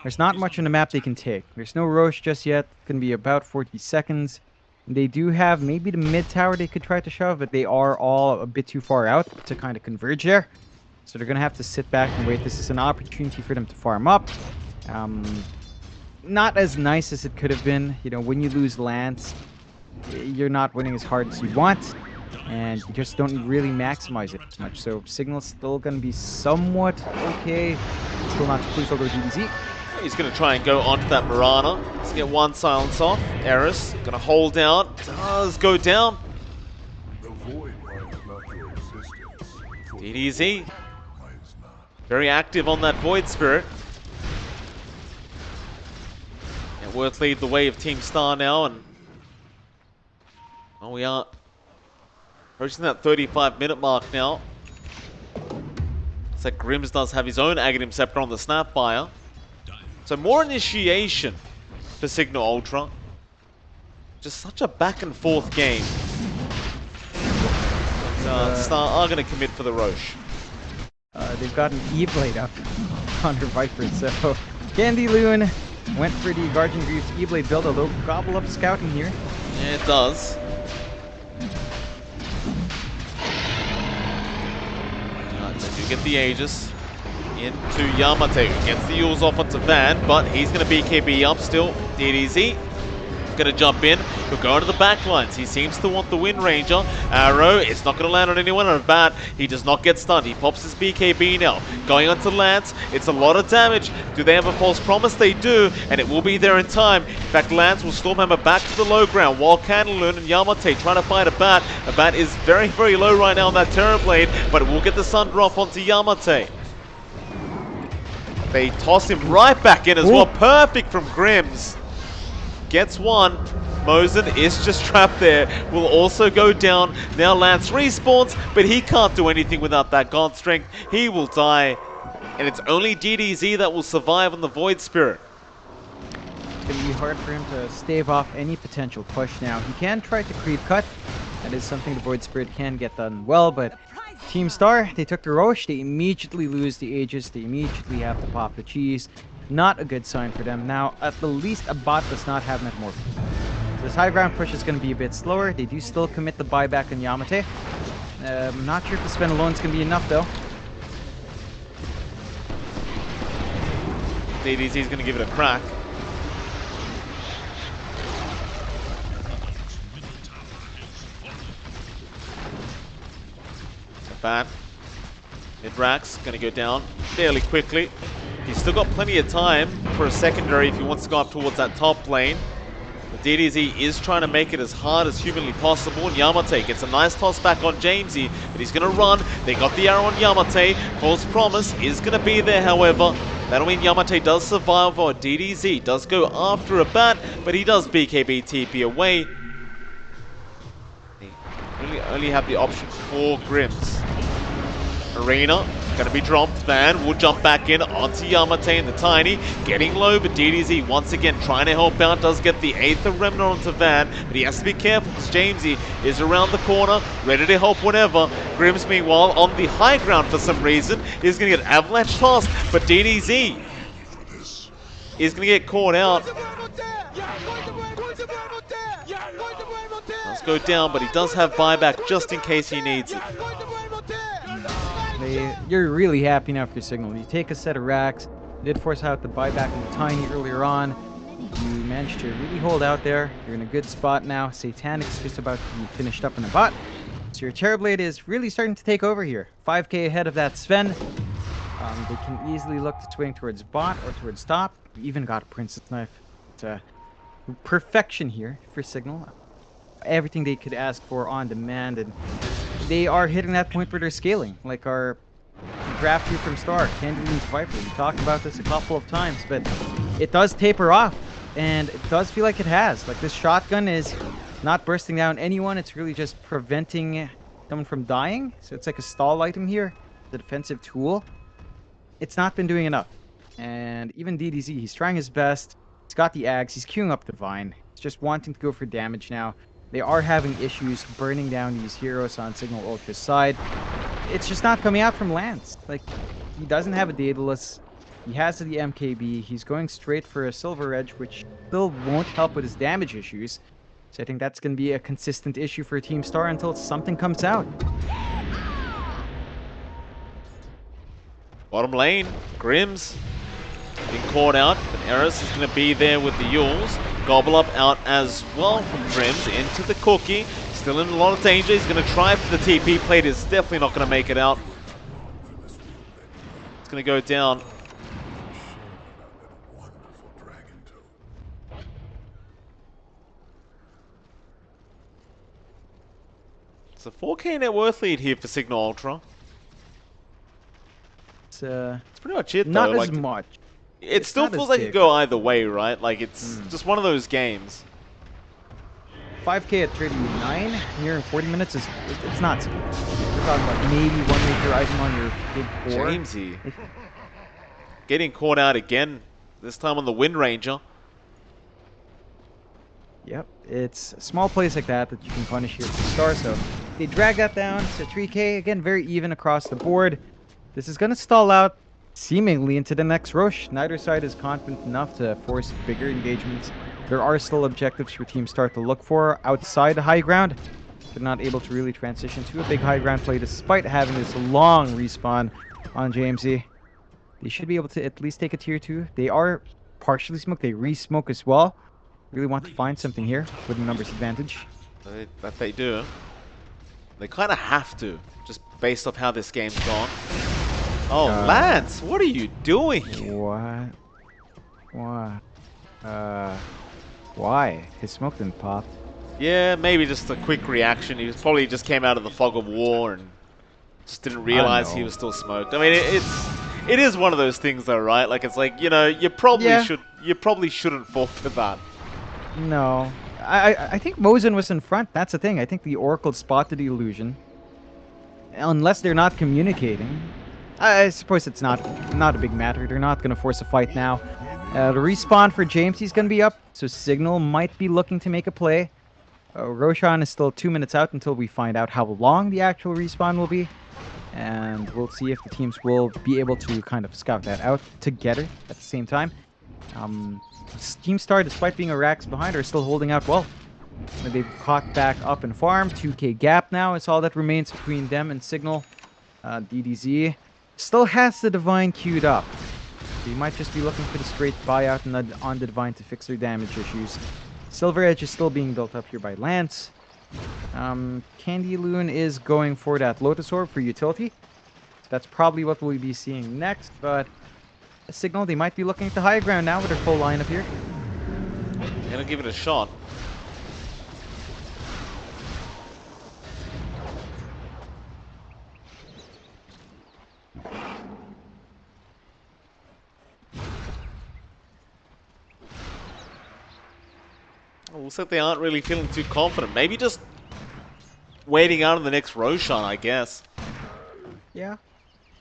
Speaker 2: there's not much on the map they can take. There's no Roche just yet. It's going to be about 40 seconds. They do have maybe the mid tower they could try to shove, but they are all a bit too far out to kind of converge there. So they're going to have to sit back and wait. This is an opportunity for them to farm up. Not as nice as it could have been. You know, when you lose Lance, you're not winning as hard as you want, and you just don't really maximize it as much. So Signal's still going to be somewhat okay. Still not too pleased over DDZ.
Speaker 1: He's going to try and go onto that Mirana. Let's get one silence off. Eris going to hold out. Does go down. DDZ. Very active on that Void Spirit. And Worth lead the way of Team Star now. And we are approaching that 35-minute mark now. Looks like Grims does have his own Aghanim Scepter on the Snapfire. So more initiation for Signal Ultra. Just such a back and forth game. Star are going to commit for the Roche.
Speaker 2: They've got an E-Blade up on her Viper, so Candy Loon went for the Guardian Greaves E-Blade build, although gobble up scouting here.
Speaker 1: Yeah, it does. They do get the Aegis into Yamate, who gets the Yules off onto Van, but he's going to BKB up still. DDZ going to jump in. He'll go into the back lines. He seems to want the Wind Ranger. Arrow, it's not going to land on anyone on a bat. He does not get stunned. He pops his BKB now. Going onto Lance. It's a lot of damage. Do they have a false promise? They do, and it will be there in time. In fact, Lance will Stormhammer back to the low ground while Candleloon and Yamate trying to fight a bat. A bat is very, very low right now on that Terrorblade, but it will get the Sun drop onto Yamate. They toss him right back in as well. Perfect from Grims. Gets one. Mosen is just trapped there. Will also go down. Now Lance respawns, but he can't do anything without that God Strength. He will die. And it's only DDZ that will survive on the Void Spirit.
Speaker 2: It's going to be hard for him to stave off any potential push now. He can try to creep cut. That is something the Void Spirit can get done well, but Team Star, they took the Roche. They immediately lose the Aegis. They immediately have to pop the cheese. Not a good sign for them. Now, at the least, a bot does not have Metamorph. This high ground push is going to be a bit slower. They do still commit the buyback on Yamate. I'm not sure if the spin alone is going to be enough, though.
Speaker 1: DDZ is going to give it a crack. Bat. Midrax going to go down fairly quickly. He's still got plenty of time for a secondary if he wants to go up towards that top lane. But DDZ is trying to make it as hard as humanly possible. And Yamate gets a nice toss back on Jamesy, but he's going to run. They got the arrow on Yamate. False promise is going to be there, however. That'll mean Yamate does survive, or DDZ does go after a bat, but he does BKB TP away. They only have the option for Grims. Arena, going to be dropped. Van will jump back in onto Yamate and the Tiny. Getting low, but DDZ once again trying to help out. Does get the Aether Remnant onto Van, but he has to be careful because Jamesy is around the corner, ready to help whenever. Grims, meanwhile, on the high ground for some reason, is going to get Avalanche tossed, but DDZ is going to get caught out. Let's go down, but he does have buyback just in case he needs it.
Speaker 2: You're really happy now for your Signal. You take a set of racks. You did force out the buyback in the Tiny earlier on. You managed to really hold out there. You're in a good spot now. Satanic's just about to be finished up in the bot. So your Terrorblade is really starting to take over here. 5k ahead of that Sven. They can easily look to swing towards bot or towards top. We even got a Princess Knife. It's perfection here for Signal. Everything they could ask for on demand, and they are hitting that point where they're scaling. Like our draft here from Star, Candy Loon's Viper. We talked about this a couple of times, but it does taper off, and it does feel like it has. Like this shotgun is not bursting down anyone. It's really just preventing someone from dying. So it's like a stall item here, the defensive tool. It's not been doing enough. And even DDZ, he's trying his best. He's got the Ags. He's queuing up Divine. He's just wanting to go for damage now. They are having issues burning down these heroes on Signal Ultra's side. It's just not coming out from Lance. Like, he doesn't have a Daedalus. He has the MKB. He's going straight for a Silver Edge, which still won't help with his damage issues. So I think that's going to be a consistent issue for Team Star until something comes out.
Speaker 1: Bottom lane, Grims being caught out, but Eris is going to be there with the Yules. Gobble up out as well from Grims into the Cookie. Still in a lot of danger. He's going to try for the TP plate. Is definitely not going to make it out. It's going to go down. It's a 4k net worth lead here for Signal Ultra.
Speaker 2: It's
Speaker 1: pretty much it, though.
Speaker 2: not
Speaker 1: like,
Speaker 2: as much.
Speaker 1: It still feels like it could go either way, right? Like, it's just one of those games.
Speaker 2: 5k at 39 here in 40 minutes is it's not so good. We're talking about maybe one major item on your big four.
Speaker 1: Jamesy getting caught out again, this time on the Wind Ranger.
Speaker 2: Yep, it's small plays like that that you can punish here for Star. So they drag that down to 3k. Again, very even across the board. This is going to stall out seemingly into the next rush. Neither side is confident enough to force bigger engagements. There are still objectives for Team Star to look for outside the high ground. They're not able to really transition to a big high ground play despite having this long respawn on JMZ. They should be able to at least take a tier 2. They are partially smoked. They re-smoke as well. Really want to find something here with a numbers advantage.
Speaker 1: That they do. They kind of have to, just based off how this game's gone. Oh, Lance, what are you doing?
Speaker 2: What? Why? His smoke didn't pop.
Speaker 1: Yeah, maybe just a quick reaction. He probably just came out of the fog of war and just didn't realize he was still smoked. I mean, it is one of those things, though, right? Like, it's like, you know, you probably shouldn't fall for that.
Speaker 2: No, I think Mosin was in front. That's the thing. I think the Oracle spotted the illusion. Unless they're not communicating. I suppose it's not a big matter. They're not going to force a fight now. The respawn for James, he's going to be up, so Signal might be looking to make a play. Roshan is still 2 minutes out until we find out how long the actual respawn will be. And we'll see if the teams will be able to kind of scout that out together at the same time. Team Star, despite being a racks behind, are still holding out well. They've caught back up and farm. 2k gap now is all that remains between them and Signal. DDZ still has the Divine queued up. They might just be looking for the straight buyout on the Divine to fix their damage issues. Silver Edge is still being built up here by Lance. Candy Loon is going for that Lotus Orb for utility. So that's probably what we'll be seeing next, but a Signal, they might be looking at the high ground now with their full lineup here.
Speaker 1: Gonna give it a shot. Looks like they aren't really feeling too confident. Maybe just waiting out on the next Roshan, I guess.
Speaker 2: Yeah.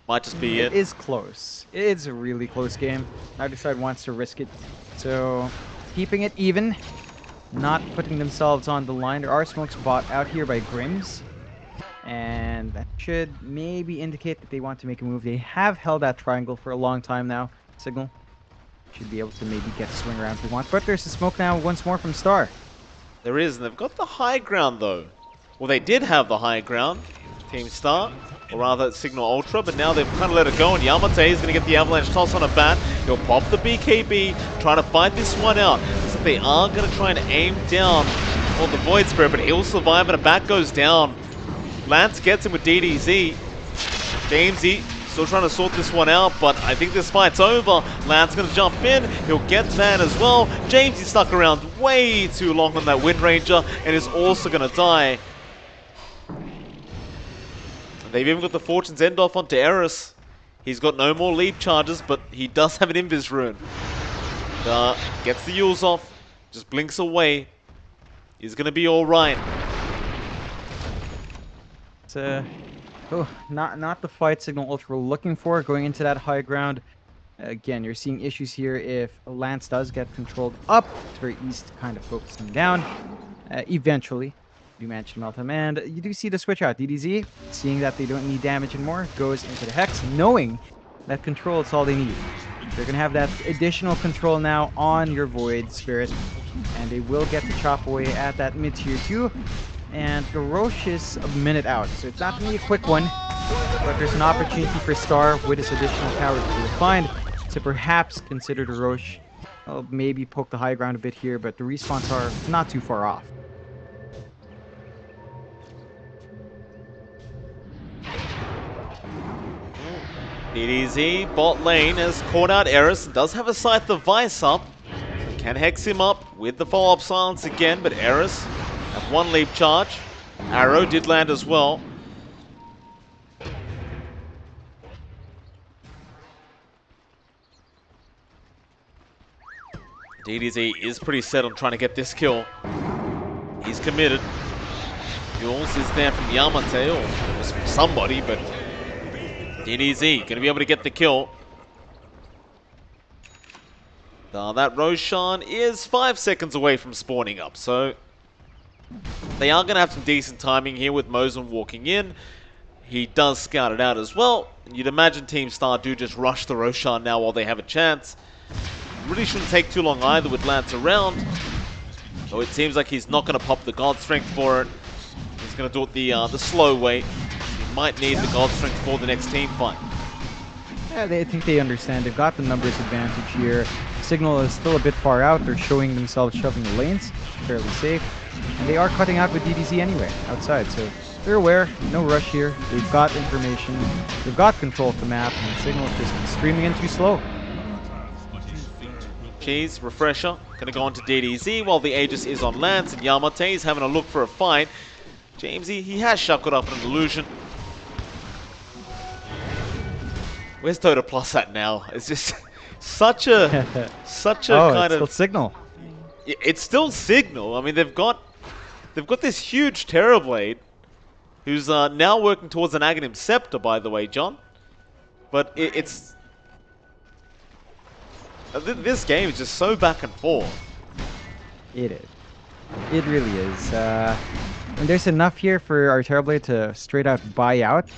Speaker 1: Might just be it.
Speaker 2: It is close. It's a really close game. Neither side wants to risk it. So, keeping it even. Not putting themselves on the line. There are smokes bought out here by Grims. And that should maybe indicate that they want to make a move. They have held that triangle for a long time now. Signal should be able to maybe get a swing around if they want. But there's a smoke now once more from Star.
Speaker 1: There is, and they've got the high ground, though. Well, they did have the high ground, Team Star. Or rather, Signal Ultra, but now they've kind of let it go, and Yamate is going to get the Avalanche toss on a bat. He'll pop the BKB, trying to fight this one out. So they are going to try and aim down on the Void Spirit, but he'll survive, and a bat goes down. Lance gets him with DDZ. Jamesy still trying to sort this one out, but I think this fight's over. Lance gonna jump in, he'll get Van as well. Jamesy stuck around way too long on that Wind Ranger and is also gonna die. They've even got the Fortune's End off onto Eris. He's got no more leap charges, but he does have an Invis rune. Gets the Yules off, just blinks away. He's gonna be alright.
Speaker 2: It's not the fight signal Ultra we're looking for going into that high ground. Again, you're seeing issues here if Lance does get controlled up. It's very easy to kind of focus him down. Eventually, you mentioned Meltem, and you do see the switch out. DDZ, seeing that they don't need damage anymore, goes into the Hex, knowing that control is all they need. They're going to have that additional control now on your Void Spirit, and they will get to chop away at that mid-tier 2. And the Roche is a minute out, so it's not going to be a quick one, but there's an opportunity for Star with this additional power that we'll find to perhaps consider the Roche. I'll maybe poke the high ground a bit here, but the respawns are not too far off.
Speaker 1: DDZ, bot lane, has caught out Eris, does have a Scythe of Vice up. Can hex him up with the follow-up silence again, but Eris have one leap charge. Arrow did land as well. DDZ is pretty set on trying to get this kill. He's committed. Jules is there from Yamate, or it was from somebody, but DDZ going to be able to get the kill. That Roshan is 5 seconds away from spawning up, so they are going to have some decent timing here with Mosin walking in. He does scout it out as well. You'd imagine Team Star do just rush the Roshan now while they have a chance. Really shouldn't take too long either with Lance around. Though it seems like he's not going to pop the God Strength for it. He's going to do it the slow way. He might need the God Strength for the next team fight.
Speaker 2: Yeah, I think they understand. They've got the numbers advantage here. Signal is still a bit far out. They're showing themselves shoving the lanes. Fairly safe. And they are cutting out with DDZ anyway, outside. So they're aware. No rush here. They've got information. They've got control of the map. And Signal is just streaming in too slow.
Speaker 1: Cheese, Refresher, going to go on to DDZ while the Aegis is on Lance. And Yamate is having a look for a fight. Jamesy, he has shuckled up an illusion. Where's DOTA Plus at now? It's just such a kind
Speaker 2: of
Speaker 1: of
Speaker 2: Signal.
Speaker 1: It's still Signal. I mean, they've got this huge Terrorblade, who's now working towards an Aghanim Scepter, by the way, John. But it's this game is just so back and forth.
Speaker 2: It is. It really is. And there's enough here for our Terrorblade to straight out buy out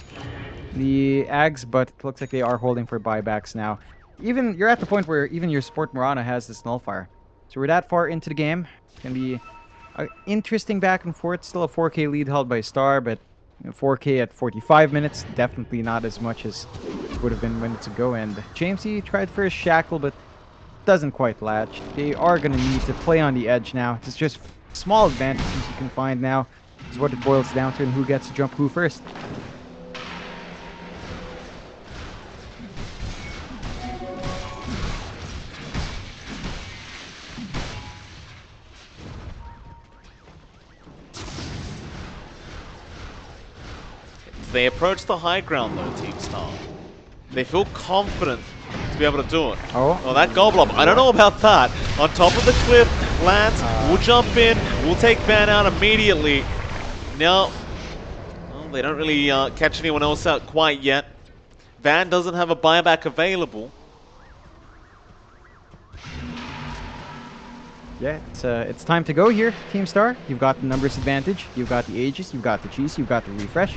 Speaker 2: the Ags, but it looks like they are holding for buybacks now. Even you're at the point where even your Sport Morana has this Nullifier. So we're that far into the game. It's gonna be an interesting back and forth. Still a 4K lead held by Star, but 4K at 45 minutes, definitely not as much as it would have been minutes ago. And Jamesy tried for a shackle, but doesn't quite latch. They are gonna need to play on the edge now. It's just small advantages you can find now is what it boils down to, and who gets to jump who first.
Speaker 1: They approach the high ground though, Team Star. They feel confident to be able to do it. Oh, that Goblin. I don't know about that. On top of the cliff, Lance will jump in, will take Van out immediately. Now, well, they don't really catch anyone else out quite yet. Van doesn't have a buyback available.
Speaker 2: Yeah, it's time to go here, Team Star. You've got the numbers advantage. You've got the Aegis. You've got the cheese. You've got the refresh.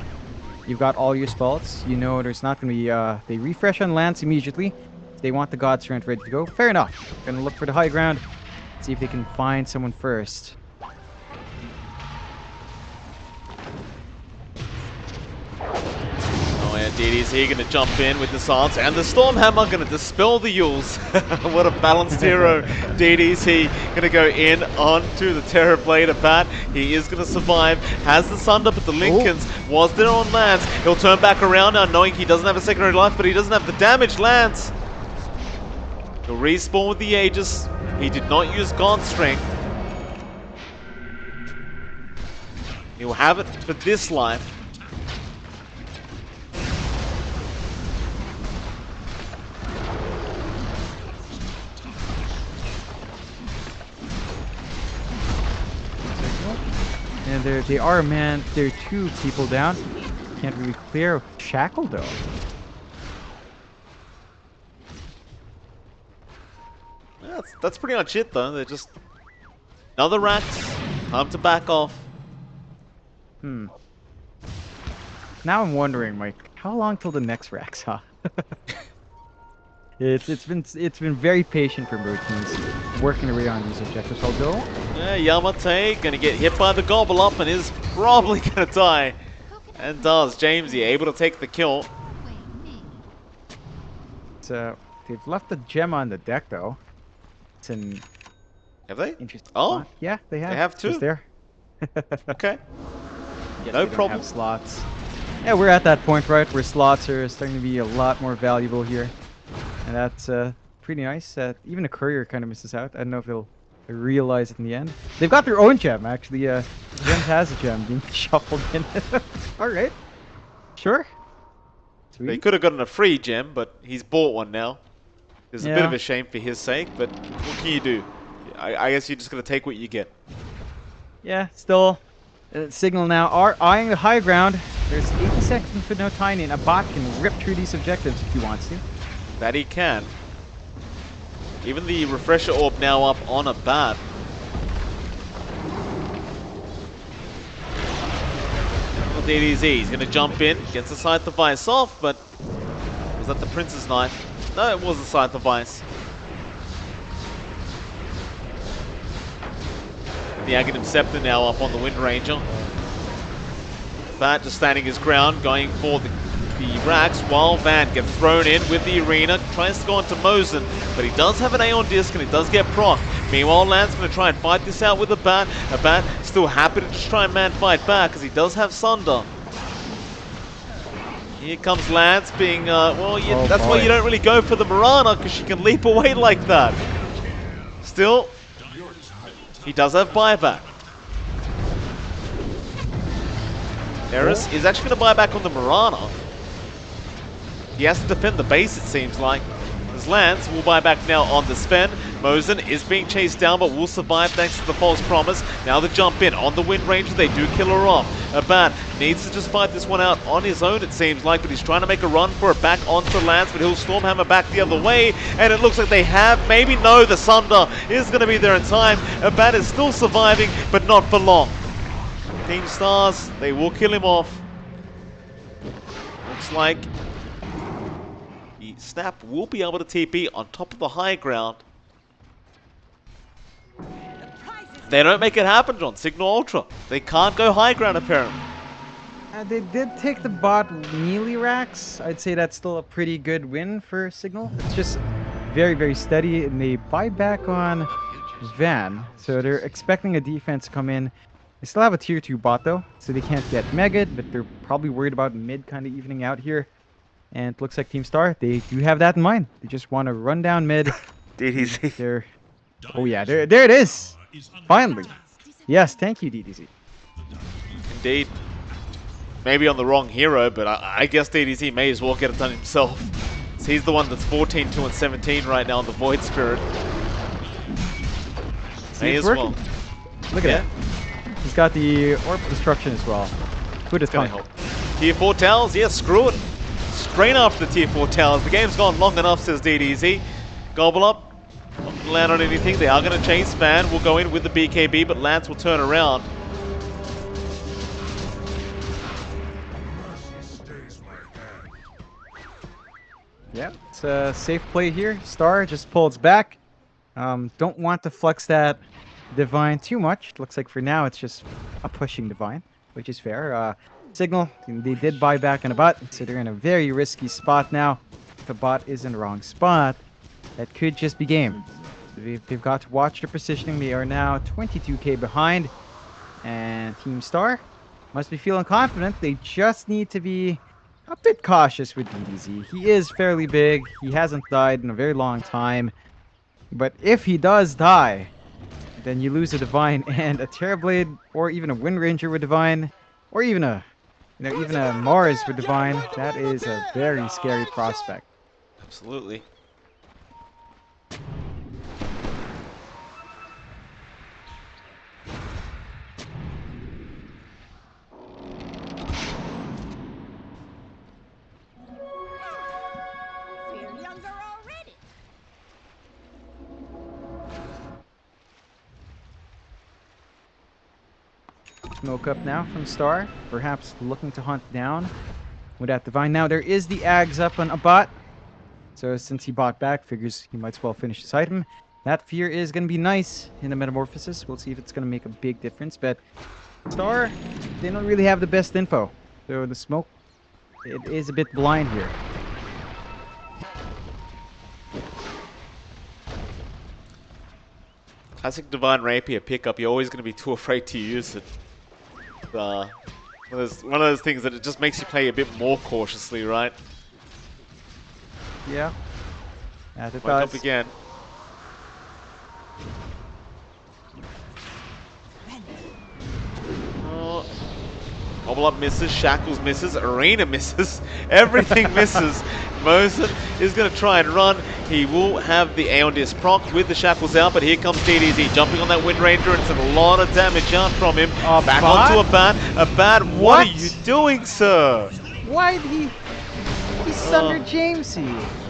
Speaker 2: You've got all your spells. You know there's not going to be... they refresh on Lance immediately. They want the God Strength ready to go. Fair enough. Going to look for the high ground. See if they can find someone first.
Speaker 1: Oh, yeah, DDZ going to jump in with the silence, and the Stormhammer going to dispel the Yules. What a balanced hero. DDZ going to go in onto the Terrorblade of Bat. He is going to survive. Has the Sunder, but the Lincolns was there on Lance. He'll turn back around now, knowing he doesn't have a secondary life, but he doesn't have the damage. Lance. He'll respawn with the Aegis. He did not use God's Strength. He'll have it for this life.
Speaker 2: And they are, man, they're 2 people down. Can't really clear. Shackle, though.
Speaker 1: That's pretty much it, though. They're just another Rax. Time to back off.
Speaker 2: Now I'm wondering, Mike, how long till the next Rax, huh? It's been very patient for both teams, working their way on these objectives. Although,
Speaker 1: yeah, Yamate gonna get hit by the gobble up and is probably gonna die, and does. Jamesy able to take the kill.
Speaker 2: so they've left the gem on the deck, though. It's an
Speaker 1: Have they?
Speaker 2: interesting.
Speaker 1: Oh,
Speaker 2: spot. Yeah, they have.
Speaker 1: they have
Speaker 2: Just
Speaker 1: two?
Speaker 2: there.
Speaker 1: Okay.
Speaker 2: Yes,
Speaker 1: No
Speaker 2: they don't
Speaker 1: problem.
Speaker 2: have slots. Yeah, we're at that point, right, where slots are starting to be a lot more valuable here, and that's pretty nice. Even the courier kind of misses out. I don't know if they'll realize it in the end. They've got their own gem, actually. Gem has a gem being shuffled in. All right, sure. Sweet.
Speaker 1: They could have gotten a free gem, but he's bought one now. It's a bit
Speaker 2: Yeah.
Speaker 1: of a shame for his sake, but what can you do? I guess you're just gonna take what you get.
Speaker 2: Yeah, still. Signal now are eyeing the high ground. There's 80 seconds with no time in. A bot can rip through these objectives if he wants to.
Speaker 1: That he can. Even the refresher orb now up on a bat. DDZ, he's gonna jump in, gets the Scythe device off, but was that the Prince's knife? No, it was the Scythe device. The Aghanim Scepter now up on the Wind Ranger. Bat just standing his ground, going for the Rax, while Van gets thrown in with the Arena, tries to go onto Mosin, but he does have an Aeon Disc and he does get proc. Meanwhile, Lance going to try and fight this out with a Bat. A Bat still happy to just try and man fight back because he does have Sunder. Here comes Lance being, that's why you don't really go for the Mirana, because she can leap away like that. Still, he does have buyback. Eris is actually going to buy back on the Mirana. He has to defend the base, it seems like. As Lance will buy back now on the Sven. Mosin is being chased down, but will survive thanks to the false promise. Now the jump in on the Wind Ranger, they do kill her off. Aban needs to just fight this one out on his own, it seems like, but he's trying to make a run for it back onto Lance, but he'll Stormhammer back the other way, and it looks like they have, maybe no, the Sunder is going to be there in time. Aban is still surviving, but not for long. Team Stars, they will kill him off. Looks like the Snap will be able to TP on top of the high ground. They don't make it happen, John. Signal Ultra. They can't go high ground, apparently.
Speaker 2: They did take the bot melee racks. I'd say that's still a pretty good win for Signal. It's just very, very steady, and they buy back on Van. So they're expecting a defense to come in. They still have a tier 2 bot, though, so they can't get Megad, but they're probably worried about mid kind of evening out here. And it looks like Team Star, they do have that in mind. They just want to run down mid.
Speaker 1: DDZ.
Speaker 2: They're... Oh yeah, there it is! Finally! Yes, thank you, DDZ.
Speaker 1: Indeed. Maybe on the wrong hero, but I guess DDZ may as well get it done himself. So he's the one that's 14, 2, and 17 right now in the Void Spirit. May as well.
Speaker 2: Look at that. He's got the Orb Destruction as well. Good as
Speaker 1: Gonna help. Tier 4 towers, yeah, screw it. Straight after the Tier 4 towers. The game's gone long enough, says DDZ. Gobble up. Not gonna land on anything. They are going to chase. Van will go in with the BKB, but Lance will turn around.
Speaker 2: Yeah, it's a safe play here. Star just pulls back. Don't want to flex that Divine too much. Looks like for now it's just a pushing Divine, which is fair. Signal, they did buy back on a bot, so they're in a very risky spot now. If the bot is in the wrong spot, that could just be game. They've got to watch their positioning. They are now 22k behind, and Team Star must be feeling confident. They just need to be a bit cautious with DDZ. He is fairly big. He hasn't died in a very long time. But if he does die, then you lose a Divine and a Terrorblade, or even a Wind Ranger with Divine, or even a even a Mars with Divine. That is a very scary prospect.
Speaker 1: Absolutely.
Speaker 5: We're younger already.
Speaker 2: Smoke up now from Star, perhaps looking to hunt down with that Divine. Now there is the Ags up on a bot, so since he bought back, figures he might as well finish his item. That Fear is going to be nice in the Metamorphosis. We'll see if it's going to make a big difference, but Star, they don't really have the best info. So the smoke, it is a bit blind here.
Speaker 1: Classic Divine Rapier pickup. You're always going to be too afraid to use it. One of those things that it just makes you play a bit more cautiously, right?
Speaker 2: Yeah. As it
Speaker 1: Wake up
Speaker 2: does.
Speaker 1: again. Oh. Bobble up misses, Shackles misses, Arena misses, everything misses. Mosen is going to try and run. He will have the Aeon Disc proc with the Shackles out, but here comes DDZ jumping on that Wind Ranger, and it's a lot of damage out from him. Back onto a bat. A bat, what are you doing, sir?
Speaker 2: Why did he... He's under Jamesy.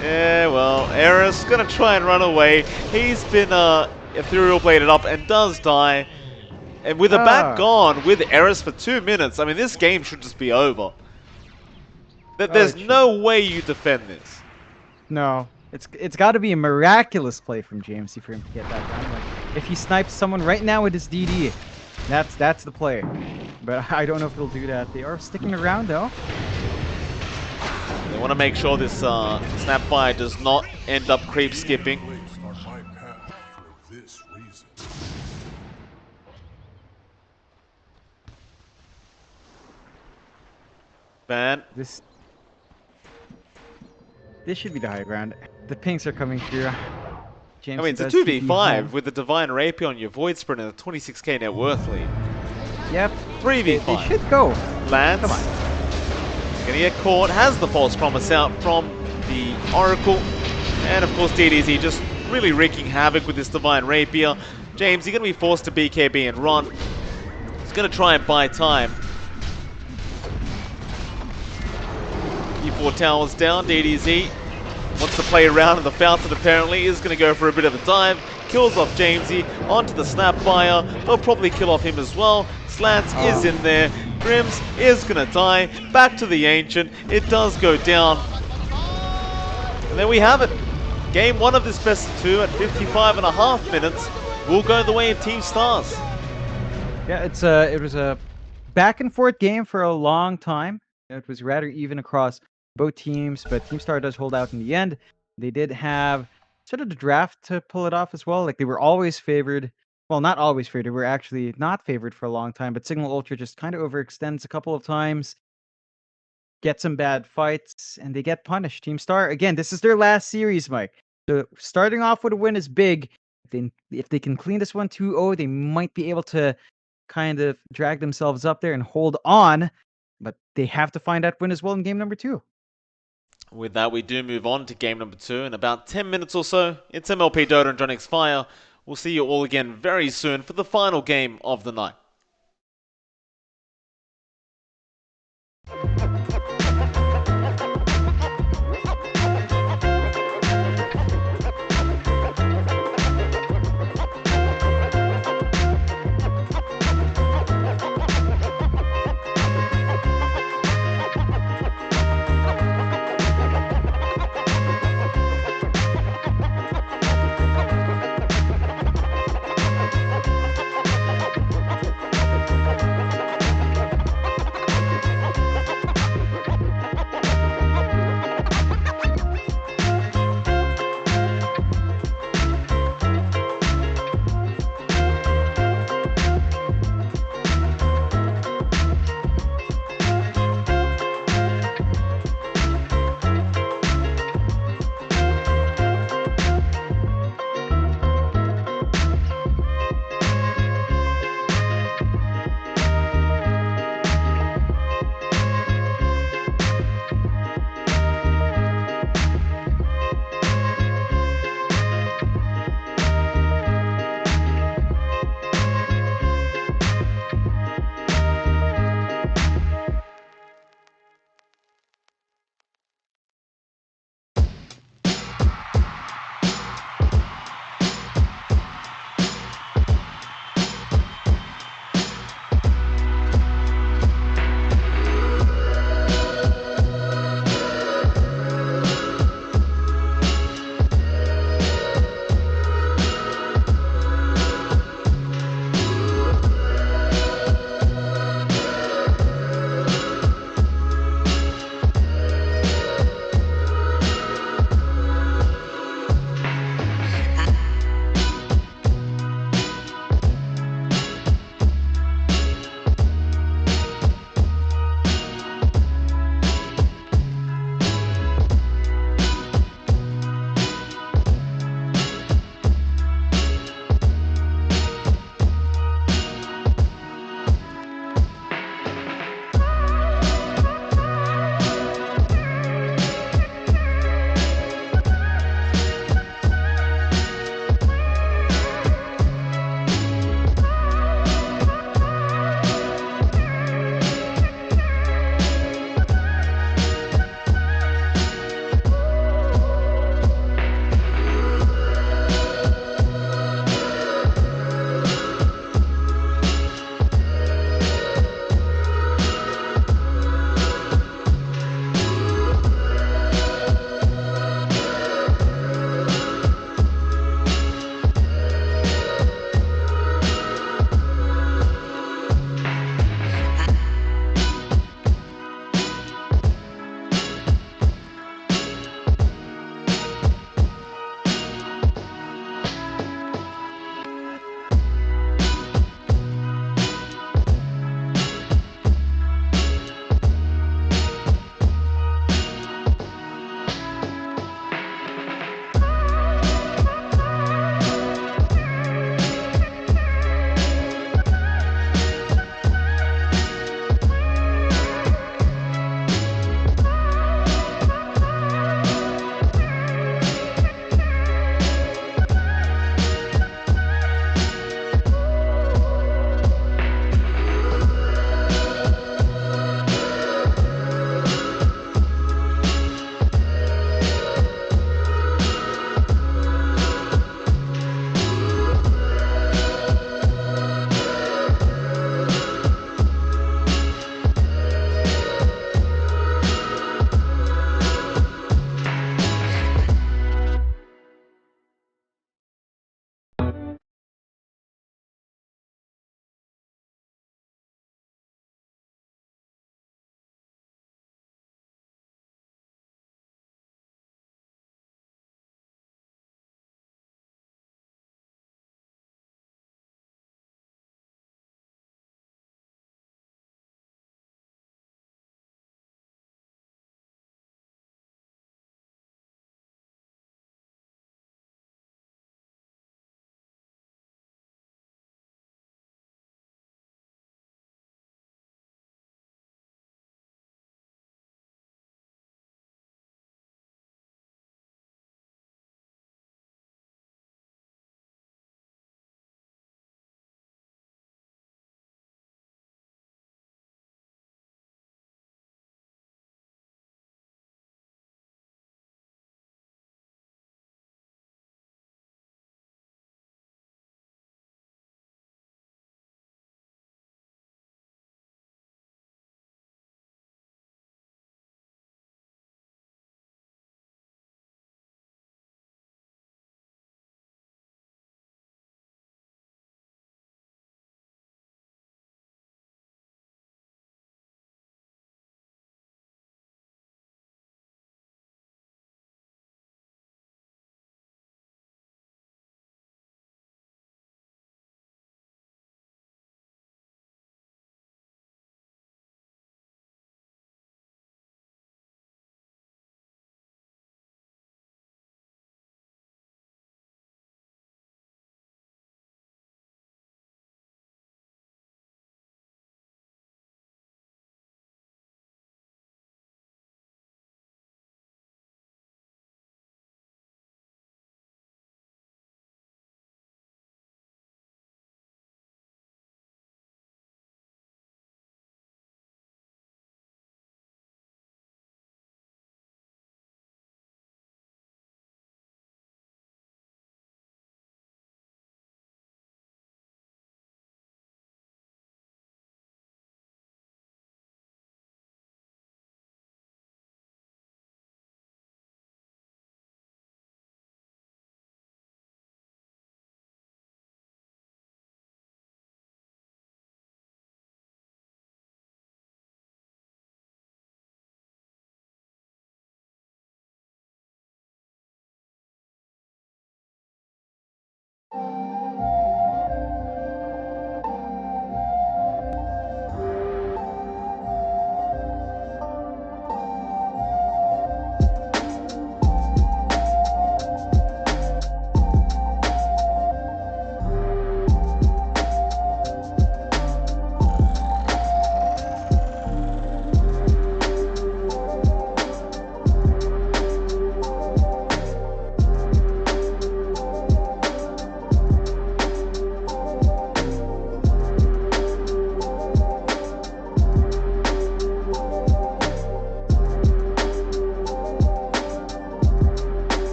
Speaker 1: Yeah, well, Eris going to try and run away. He's been Ethereal Bladed up and does die. And with a bat gone, with Eris for 2 minutes, I mean, this game should just be over. There's no way you defend this.
Speaker 2: No. It's got to be a miraculous play from Jamesy for him to get that done. Like, if he snipes someone right now with his DD, that's the play. But I don't know if he'll do that. They are sticking around, though.
Speaker 1: They want to make sure this Snapfire does not end up creep skipping. Van.
Speaker 2: This should be the high ground. The pinks are coming through. James,
Speaker 1: I mean, it's a 2v5 with the Divine Rapier on your Void Sprint and a 26k net worth lead.
Speaker 2: Yep.
Speaker 1: 3v5.
Speaker 2: They should go.
Speaker 1: Lands.
Speaker 2: Come on.
Speaker 1: Gonna get caught. Has the false promise out from the Oracle. And of course, DDZ just really wreaking havoc with this Divine Rapier. James, you're gonna be forced to BKB and run. He's gonna try and buy time. E4 towers down, DDZ wants to play around in the fountain apparently, is going to go for a bit of a dive, kills off Jamesy, onto the Snapfire, they'll probably kill off him as well, Slants is in there, Grims is going to die, back to the Ancient, it does go down, and there we have it. Game 1 of this best of 2 at 55.5 minutes will go the way of Team Stars.
Speaker 2: Yeah, it was a back and forth game for a long time. It was rather even across both teams, but Team Star does hold out in the end. They did have sort of the draft to pull it off as well. Like, they were always favored. Well, not always favored. They were actually not favored for a long time, but Signal Ultra just kind of overextends a couple of times, get some bad fights, and they get punished. Team Star, again, this is their last series, Mike. So starting off with a win is big. If they can clean this one 2-0, they might be able to kind of drag themselves up there and hold on, but they have to find that win as well in game number 2.
Speaker 1: With that, we do move on to game number 2 in about 10 minutes or so. It's MLP Dota and Jonix Fire. We'll see you all again very soon for the final game of the night.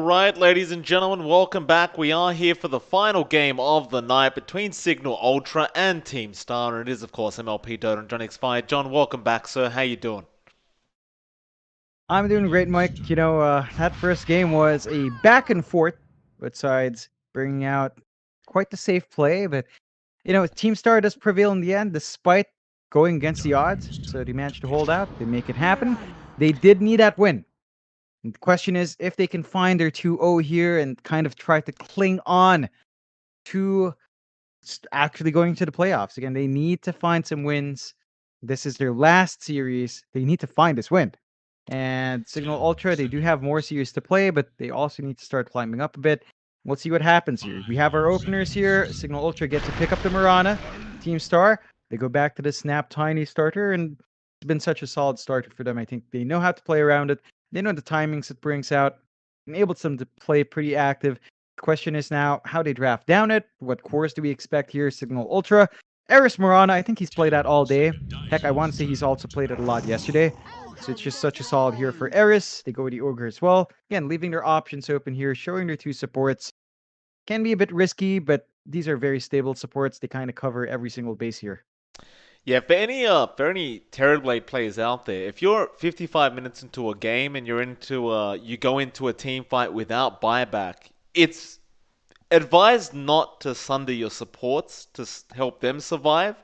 Speaker 1: Alright, ladies and gentlemen, welcome back. We are here for the final game of the night between Signal Ultra and Team Star. And it is, of course, MLP.DOTA and John X5. John, welcome back, sir. How you doing?
Speaker 2: I'm doing great, Mike. You know, that first game was a back and forth, both sides bringing out quite the safe play. But, you know, Team Star does prevail in the end, despite going against the odds. So they managed to hold out. They make it happen. They did need that win. And the question is if they can find their 2-0 here and kind of try to cling on to actually going to the playoffs. Again, they need to find some wins. This is their last series. They need to find this win. And Signal Ultra, they do have more series to play, but they also need to start climbing up a bit. We'll see what happens here. We have our openers here. Signal Ultra get to pick up the Mirana. Team Star, they go back to the Snap Tiny starter, and it's been such a solid starter for them. I think they know how to play around it. They know the timings it brings out. Enables them to play pretty active. The question is now how they draft down it. What cores do we expect here? Signal Ultra. Eris Mirana, I think he's played that all day. Heck, I want to say he's also played it a lot yesterday. So it's just such a solid here for Eris. They go with the Ogre as well. Again, leaving their options open here, showing their two supports. Can be a bit risky, but these are very stable supports. They kind of cover every single base here.
Speaker 1: Yeah, for any Terrorblade players out there, if you're 55 minutes into a game and you go into a team fight without buyback, it's advised not to sunder your supports to help them survive.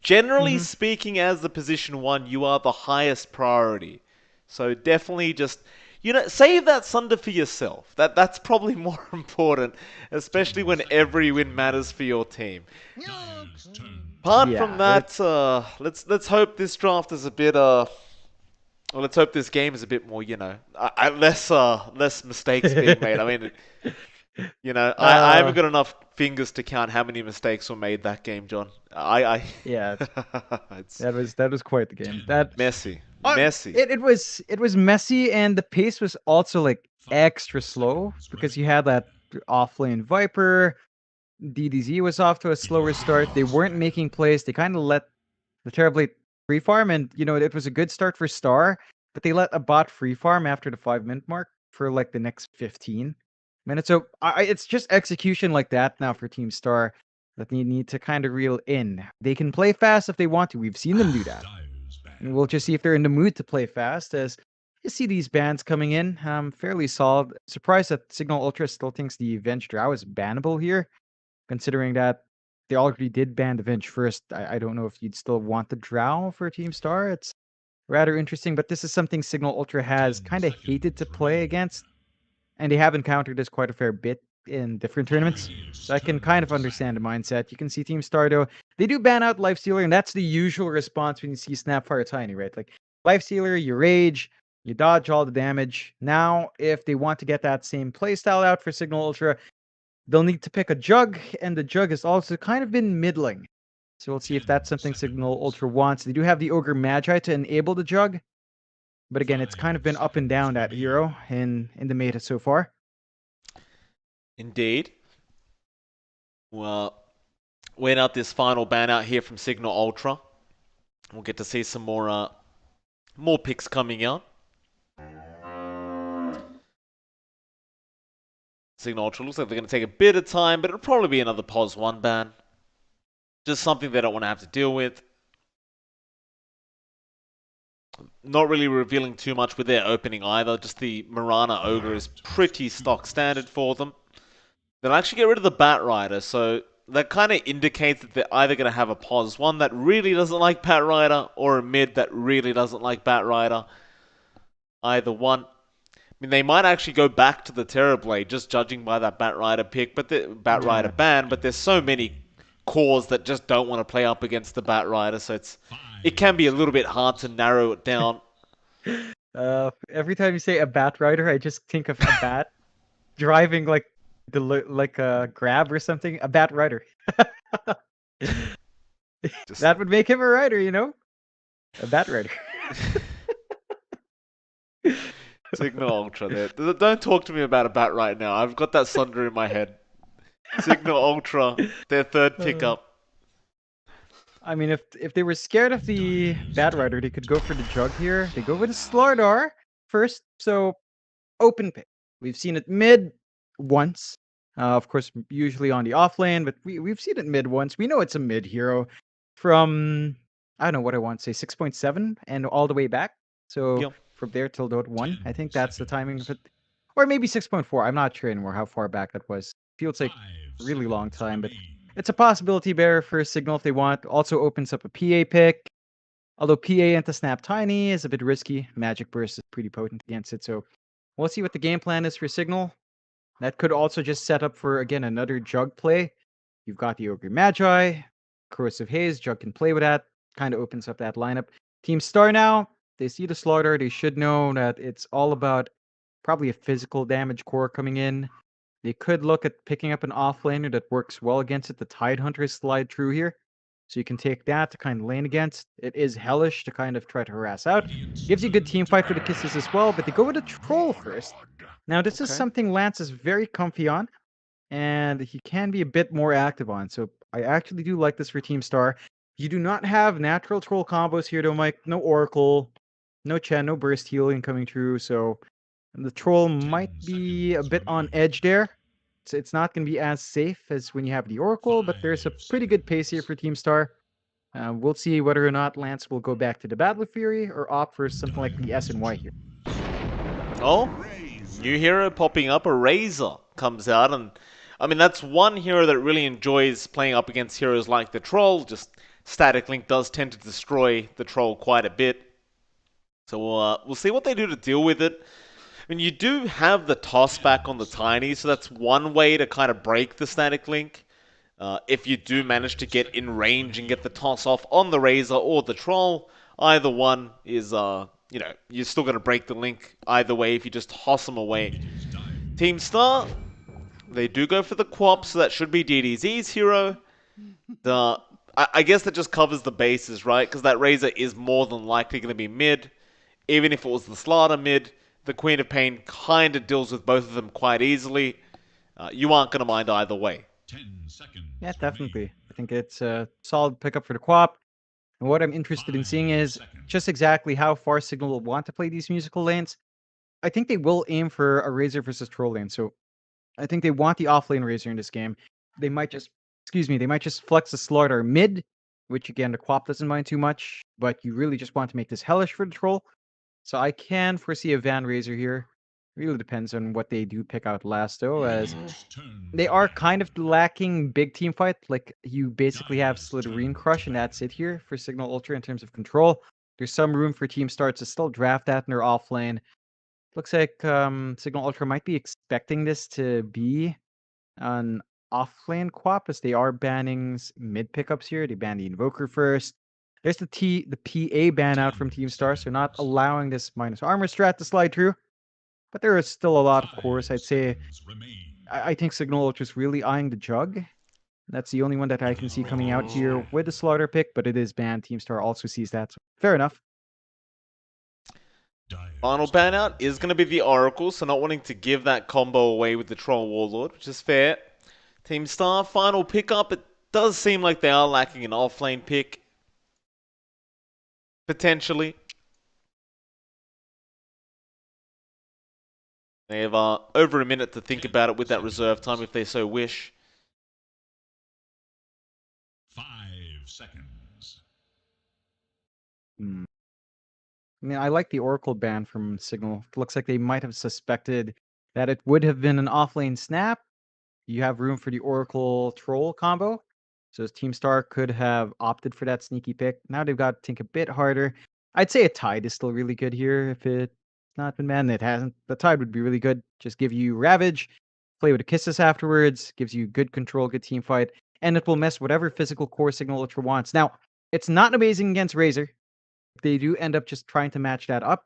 Speaker 1: Generally speaking, as the position 1, you are the highest priority. So definitely just, save that sunder for yourself. That's probably more important, especially when every win matters for your team. Apart from that, let's hope this draft is a bit let's hope this game is a bit more, less mistakes being made. I mean, I haven't got enough fingers to count how many mistakes were made that game, John.
Speaker 2: Yeah, that was quite the game. That
Speaker 1: messy.
Speaker 2: It was messy, and the pace was also like extra slow because you had that offlane Viper. DDZ was off to a slower start. They weren't making plays. They kind of let the Terrorblade free farm, and it was a good start for Star, but they let a bot free farm after the 5-minute mark for like the next 15 minutes. So it's just execution like that now for Team Star that they need to kind of reel in. They can play fast if they want to. We've seen them do that. And we'll just see if they're in the mood to play fast, as you see these bans coming in. Fairly solid. Surprised that Signal Ultra still thinks the Venge Drow is bannable here, considering that they already did ban the Venge first. I don't know if you'd still want the Drow for Team Star. It's rather interesting, but this is something Signal Ultra has kind of hated to play against, and they have encountered this quite a fair bit in different tournaments. So I can kind of understand the mindset. You can see Team Star, though, they do ban out Lifestealer, and that's the usual response when you see Snapfire Tiny, right? Like, Lifestealer, you rage, you dodge all the damage. Now, if they want to get that same playstyle out for Signal Ultra, they'll need to pick a Jug, and the Jug has also kind of been middling. So we'll see if that's something Signal Ultra wants. They do have the Ogre Magi to enable the Jug, but again, it's kind of been up and down, that hero, in the meta so far.
Speaker 1: Indeed. Well, wait out this final ban out here from Signal Ultra. We'll get to see some more picks coming out. Signal Ultra looks like they're going to take a bit of time, but it'll probably be another POS 1 ban. Just something they don't want to have to deal with. Not really revealing too much with their opening either. Just the Mirana Ogre is pretty stock standard for them. They'll actually get rid of the Bat Rider, so that kind of indicates that they're either going to have a POS 1 that really doesn't like Bat Rider, or a mid that really doesn't like Bat Rider. Either one. I mean, they might actually go back to the Terrorblade, just judging by that Bat Rider pick, but the Bat Rider ban. But there's so many cores that just don't want to play up against the Bat Rider, so it can be a little bit hard to narrow it down.
Speaker 2: Every time you say a Bat Rider, I just think of a bat driving like a grab or something. A Bat Rider. That would make him a rider, a Bat Rider.
Speaker 1: Signal Ultra there. Don't talk to me about a bat right now. I've got that sunder in my head. Signal Ultra, their third pickup.
Speaker 2: I mean, if they were scared of the Bat Rider, they could go for the Jug here. They go with a Slardar first, so open pick. We've seen it mid once. Of course, usually on the off lane, but we've seen it mid once. We know it's a mid hero from, I don't know what I want to say, 6.7 and all the way back. So
Speaker 1: Yep.
Speaker 2: from there till Dota 1, I think that's the timing of it. Or maybe 6.4. I'm not sure anymore how far back that was. Feels like a really long time, but it's a possibility bearer for Signal if they want. Also opens up a PA pick. Although PA into Snap Tiny is a bit risky. Magic Burst is pretty potent against it. So we'll see what the game plan is for Signal. That could also just set up for, again, another Jug play. You've got the Ogre Magi, Corrosive Haze. Jug can play with that. Kind of opens up that lineup. Team Star now, they see the Slaughter. They should know that it's all about probably a physical damage core coming in. They could look at picking up an offlaner that works well against it. The Tidehunter slide through here. So you can take that to kind of lane against. It is hellish to kind of try to harass out. Gives you a good team fight for the kisses as well, but they go with a troll first. Now, this is
Speaker 1: Okay.
Speaker 2: something Lance is very comfy on, and he can be a bit more active on. So I actually do like this for Team Star. You do not have natural troll combos here, though, Mike. No Oracle, no Chen, no Burst Healing coming through. So the troll might be a bit on edge there. So it's not going to be as safe as when you have the Oracle, but there's a pretty good pace here for Team Star. We'll see whether or not Lance will go back to the Battle Fury or opt for something like the S and Y here.
Speaker 1: Oh, new hero popping up, a Razor comes out, and I mean that's one hero that really enjoys playing up against heroes like the Troll. Just Static Link does tend to destroy the Troll quite a bit, so we'll see what they do to deal with it. I mean, you do have the toss back on the Tiny, so that's one way to kind of break the Static Link. If you do manage to get in range and get the toss off on the Razor or the Troll, either one is, you're still going to break the link either way if you just toss them away. Team Star, they do go for the Quap, so that should be DDZ's hero. I guess that just covers the bases, right? Because that Razor is more than likely going to be mid. Even if it was the Slaughter mid, the Queen of Pain kind of deals with both of them quite easily. You aren't going to mind either way.
Speaker 3: 10 seconds.
Speaker 2: Yeah, definitely. I think it's a solid pickup for the Quap. And what I'm interested in seeing is just exactly how far Signal will want to play these musical lanes. I think they will aim for a Razor versus Troll lane. So I think they want the offlane Razor in this game. They might just, they might just flex the Slaughter mid, which again, the Quap doesn't mind too much, but you really just want to make this hellish for the Troll. So I can foresee a Van Razor here. Really depends on what they do pick out last, though, as they are kind of lacking big team fight. Like, you basically have Slitherin Crush, and that's it here for Signal Ultra in terms of control. There's some room for Team Star to still draft that in their offlane. Looks like Signal Ultra might be expecting this to be an offlane Quap, as they are banning mid pickups here. They ban the Invoker first. There's the PA ban out from Team Star, so not allowing this minus armor strat to slide through. But there is still a lot, of course. I'd say I think Signal Ultra is really eyeing the Jug. That's the only one that I can see coming out here with the Slaughter pick, but it is banned. Team Star also sees that, so fair enough.
Speaker 1: Final ban out is going to be the Oracle, so not wanting to give that combo away with the Troll Warlord, which is fair. Team Star, final pickup. It does seem like they are lacking an offlane pick. Potentially. They have over a minute to think about it with that reserve time if they so wish.
Speaker 3: 5 seconds.
Speaker 2: I mean, I like the Oracle ban from Signal. It looks like they might have suspected that it would have been an offlane snap. You have room for the Oracle Troll combo. So Team Star could have opted for that sneaky pick. Now they've got to think a bit harder. I'd say a Tide is still really good here. If it's not been banned, it hasn't. The Tide would be really good. Just give you Ravage, play with the Kisses afterwards, gives you good control, good team fight, and it will mess whatever physical core Signal Ultra wants. Now, it's not amazing against Razor. If they do end up just trying to match that up,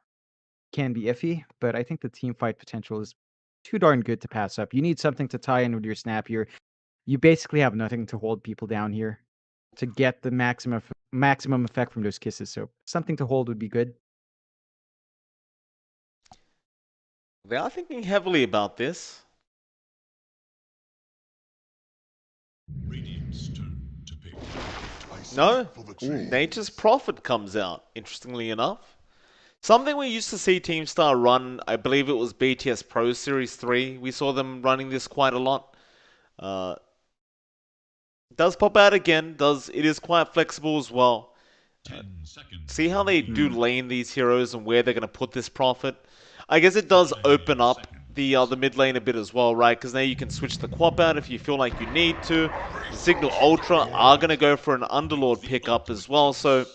Speaker 2: can be iffy, but I think the team fight potential is too darn good to pass up. You need something to tie in with your snap here. You basically have nothing to hold people down here to get the maximum effect from those kisses. So something to hold would be good.
Speaker 1: They are thinking heavily about this.
Speaker 3: Radiant's turn to pick.
Speaker 1: No, Nature's Prophet comes out, interestingly enough. Something we used to see Teamstar run, I believe it was BTS Pro Series 3. We saw them running this quite a lot. Does pop out again. It is quite flexible as well.
Speaker 3: 10 seconds.
Speaker 1: See how they do lane these heroes and where they're going to put this profit. I guess it does open up the mid lane a bit as well, right? Because now you can switch the Quap out if you feel like you need to. The Signal Ultra are going to go for an Underlord pickup as well. So it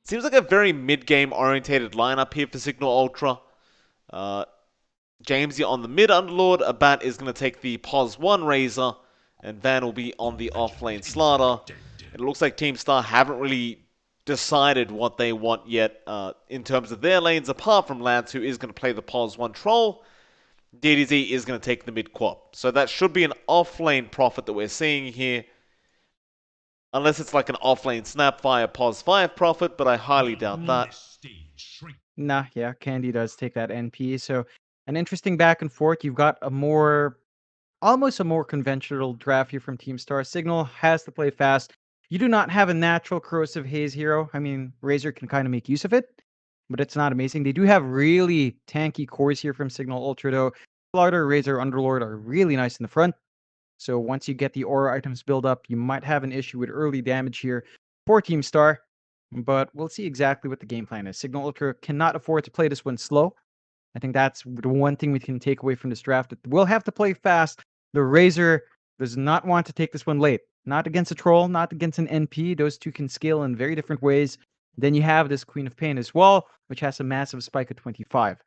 Speaker 1: seems like a very mid-game orientated lineup here for Signal Ultra. Jamesy on the mid Underlord. Abat is going to take the Pos 1 Razor. And Van will be on the off-lane Slaughter. It looks like Teamstar haven't really decided what they want yet in terms of their lanes, apart from Lance, who is going to play the Pos 1 Troll. DDZ is going to take the mid-quap. So that should be an off-lane profit that we're seeing here. Unless it's like an off-lane Snapfire Pos 5 profit, but I highly doubt that.
Speaker 2: Nah, yeah, Candy does take that NP. So an interesting back and forth. You've got almost a more conventional draft here from Teamstar. Signal has to play fast. You do not have a natural corrosive haze hero. I mean, Razor can kind of make use of it, but it's not amazing. They do have really tanky cores here from Signal Ultra, though. Slaughter, Razor, Underlord are really nice in the front. So once you get the aura items build up, you might have an issue with early damage here for Teamstar. But we'll see exactly what the game plan is. Signal Ultra cannot afford to play this one slow. I think that's the one thing we can take away from this draft. We'll have to play fast. The Razor does not want to take this one late. Not against a Troll, not against an NP. Those two can scale in very different ways. Then you have this Queen of Pain as well, which has a massive spike of 25.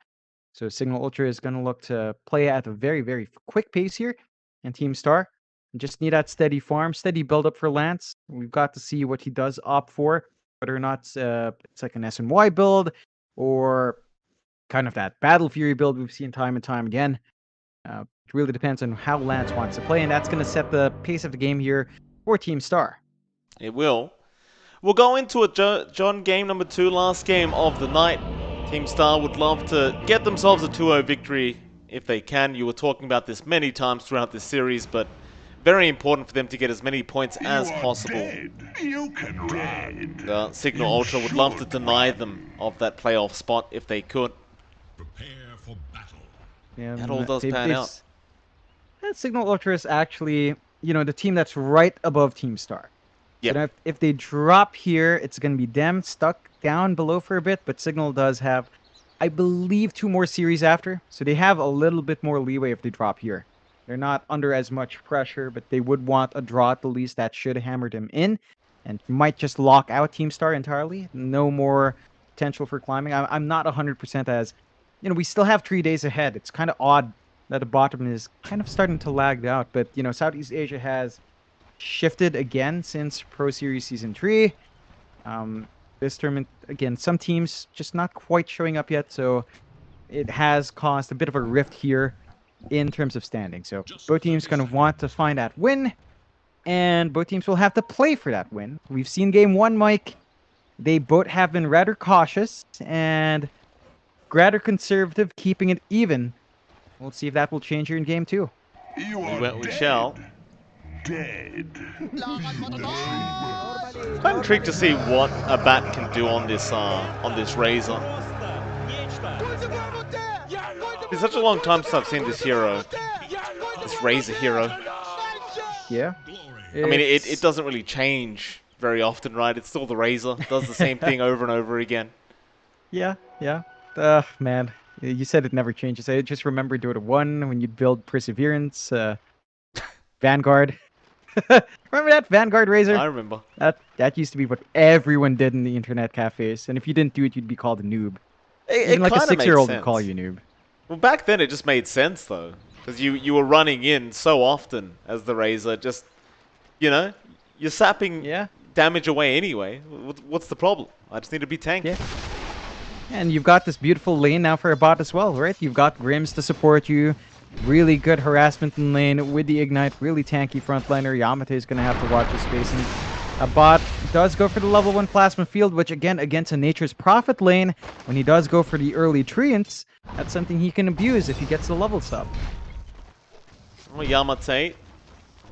Speaker 2: So Signal Ultra is going to look to play at a very, very quick pace here. And Teamstar just need that steady farm, steady build up for Lance. We've got to see what he does opt for, whether or not it's like an SNY build or kind of that Battle Fury build we've seen time and time again. It really depends on how Lance wants to play, and that's going to set the pace of the game here for Teamstar.
Speaker 1: It will. We'll go into it, John. Game number 2, last game of the night. Teamstar would love to get themselves a 2-0 victory if they can. You were talking about this many times throughout this series, but very important for them to get as many points as possible.
Speaker 6: You can ride.
Speaker 1: Signal Ultra would love to deny them of that playoff spot if they could.
Speaker 3: Prepare for battle.
Speaker 2: Yeah,
Speaker 1: That all does pan out.
Speaker 2: Signal Ultra is actually, the team that's right above Teamstar.
Speaker 1: Yep.
Speaker 2: So if they drop here, it's going to be them stuck down below for a bit, but Signal does have, I believe, 2 more series after, so they have a little bit more leeway if they drop here. They're not under as much pressure, but they would want a draw at the least that should hammer them in, and might just lock out Teamstar entirely. No more potential for climbing. I'm not 100% as, we still have 3 days ahead. It's kind of odd that the bottom is kind of starting to lag out, but, Southeast Asia has shifted again since Pro Series Season 3. This tournament, again, some teams just not quite showing up yet, so it has caused a bit of a rift here in terms of standing. So both teams kind of want to find that win, and both teams will have to play for that win. We've seen Game 1, Mike. They both have been rather cautious and rather conservative, keeping it even. We'll see if that will change here in Game 2.
Speaker 1: We shall.
Speaker 6: Dead.
Speaker 1: Quite intrigued to see what Abat can do on this Razor. It's such a long time since I've seen this hero, this Razor hero.
Speaker 2: Yeah.
Speaker 1: I mean, it doesn't really change very often, right? It's still the Razor. It does the same thing over and over again.
Speaker 2: Yeah. Man, you said it never changes. I just remember Dota 1 when you'd build Perseverance, Vanguard. Remember that Vanguard Razor?
Speaker 1: I remember.
Speaker 2: That used to be what everyone did in the internet cafes, and if you didn't do it, you'd be called a noob. Even like a 6-year-old would call you noob.
Speaker 1: Well, back then it just made sense though, because you were running in so often as the Razor. Just you're sapping damage away anyway. What's the problem? I just need to be tanky.
Speaker 2: Yeah. And you've got this beautiful lane now for a bot as well, right? You've got Grims to support you. Really good harassment in lane with the Ignite. Really tanky frontliner. Yamate is going to have to watch his spacing. A bot does go for the level 1 Plasma Field, which again, against a Nature's Prophet lane, when he does go for the early Treants, that's something he can abuse if he gets the levels up.
Speaker 1: Well, Yamate,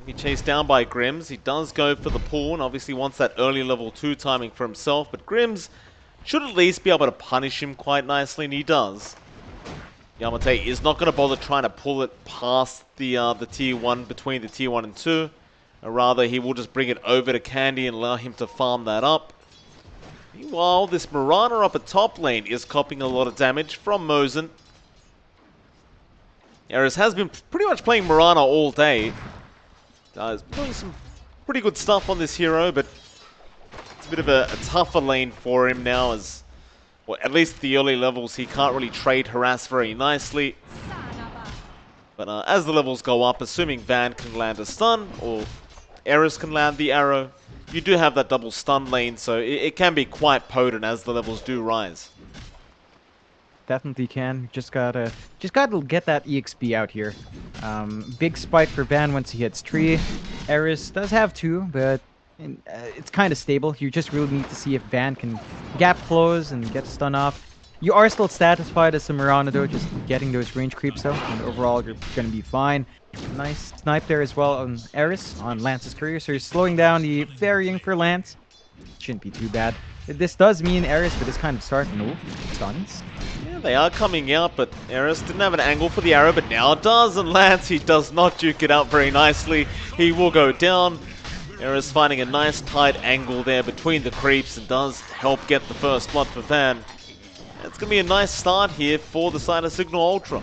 Speaker 1: be chased down by Grims. He does go for the pull and obviously wants that early level 2 timing for himself, but Grims should at least be able to punish him quite nicely, and he does. Yamate is not going to bother trying to pull it past the tier 1, between the tier 1 and 2. Rather, he will just bring it over to Candy and allow him to farm that up. Meanwhile, this Mirana up at top lane is copping a lot of damage from Mosin. Eris has been pretty much playing Mirana all day. Doing some pretty good stuff on this hero, but it's a bit of a tougher lane for him now, as well, at least at the early levels he can't really trade harass very nicely. But as the levels go up, assuming Van can land a stun or Eris can land the arrow, you do have that double stun lane, so it can be quite potent as the levels do rise.
Speaker 2: Definitely can. Just gotta get that EXP out here. Big spike for Van once he hits tree. Eris does have 2, but it's kind of stable. You just really need to see if Van can gap close and get stun off. You are still satisfied as a Mirana though, just getting those range creeps though, and overall you're gonna be fine. Nice snipe there as well on Eris, on Lance's courier, so you're slowing down the varying for Lance. Shouldn't be too bad. This does mean Eris with this kind of start, no stuns.
Speaker 1: Yeah, they are coming out, but Eris didn't have an angle for the arrow, but now it does, and Lance, he does not duke it out very nicely. He will go down. Eris finding a nice tight angle there between the creeps and does help get the first blood for Van. It's going to be a nice start here for the side of Signal Ultra.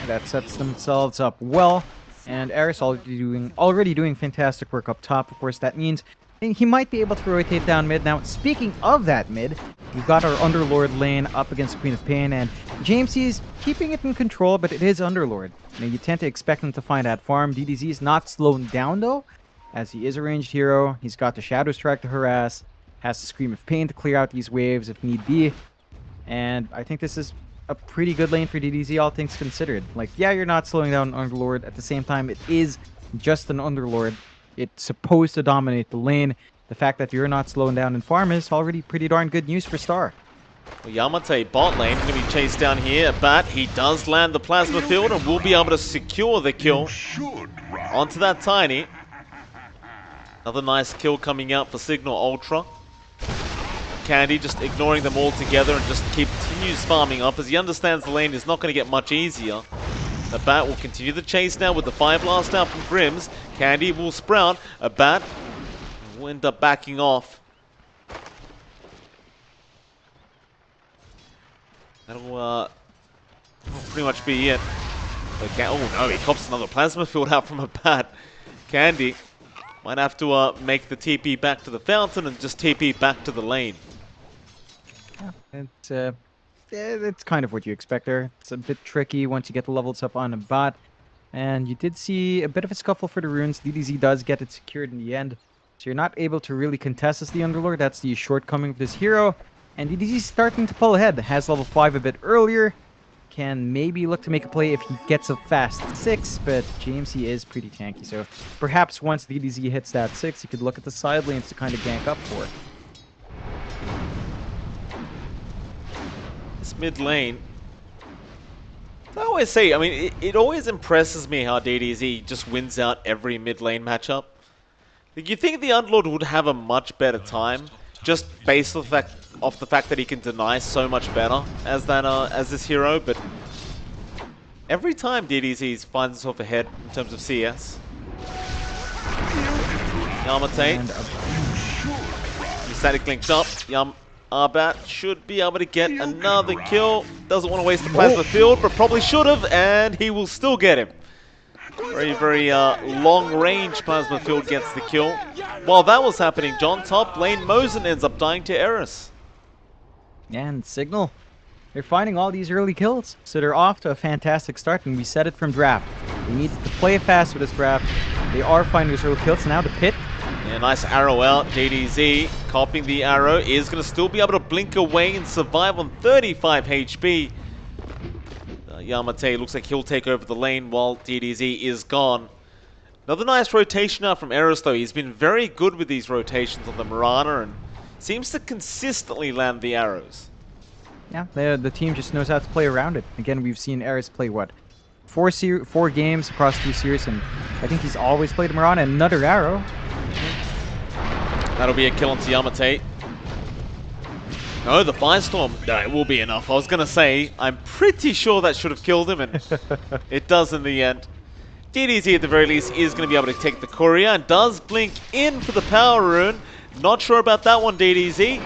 Speaker 2: That sets themselves up well, and Eris already doing fantastic work up top. Of course, that means he might be able to rotate down mid. Now, speaking of that mid, we've got our Underlord lane up against Queen of Pain, and James is keeping it in control, but it is Underlord. Now, you tend to expect him to find that farm. DDZ is not slowing down, though, as he is a ranged hero. He's got the Shadow Strike to harass, has the Scream of Pain to clear out these waves if need be. And I think this is a pretty good lane for DDZ, all things considered. Like, yeah, you're not slowing down Underlord. At the same time, it is just an Underlord. It's supposed to dominate the lane. The fact that you're not slowing down in farm is already pretty darn good news for Star.
Speaker 1: Well, Yamate bot lane going to be chased down here, but he does land the plasma field and will be able to secure the kill onto that Tiny. Another nice kill coming out for Signal Ultra. Candy just ignoring them all together and just continues farming up as he understands the lane is not going to get much easier. The Bat will continue the chase now with the Fire Blast out from Grims. Candy will sprout. A Bat will end up backing off. That'll pretty much be it. Oh no, he cops another Plasma Field out from a Bat. Candy might have to make the TP back to the fountain and just TP back to the lane.
Speaker 2: Yeah, it's kind of what you expect there. It's a bit tricky once you get the levels up on a bot. And you did see a bit of a scuffle for the runes. DDZ does get it secured in the end. So you're not able to really contest as the Underlord. That's the shortcoming of this hero. And DDZ is starting to pull ahead. Has level 5 a bit earlier. Can maybe look to make a play if he gets a fast 6, but James, he is pretty tanky. So perhaps once DDZ hits that 6, he could look at the side lanes to kind of gank up for it.
Speaker 1: This mid lane, I always say, I mean, it always impresses me how DDZ just wins out every mid lane matchup. Like, you think the Underlord would have a much better time, just based off the fact that he can deny so much better as this hero, but every time DDZ finds himself ahead in terms of CS. Yamate, static linked up. Arbat should be able to get another kill. Doesn't want to waste the plasma field, but probably should have, and he will still get him. Very long-range plasma field gets the kill. While that was happening, John top lane Mosin ends up dying to Eris.
Speaker 2: And Signal, they're finding all these early kills, so they're off to a fantastic start, and we said it from draft. They needed to play fast with this draft. They are finding those early kills. Now the pit.
Speaker 1: Yeah, nice arrow out. DDZ copying the arrow is going to still be able to blink away and survive on 35 HP. Yamate looks like he'll take over the lane while DDZ is gone. Another nice rotation out from Eris though. He's been very good with these rotations on the Mirana and seems to consistently land the arrows.
Speaker 2: Yeah, the team just knows how to play around it. Again, we've seen Eris play, what, 4 games across 2 series, and I think he's always played Mirana. Another arrow.
Speaker 1: That'll be a kill onto Yamate. No, the Firestorm, no, it will be enough. I was going to say, I'm pretty sure that should have killed him, and it does in the end. DDZ at the very least is going to be able to take the courier, and does blink in for the power rune. Not sure about that one, DDZ.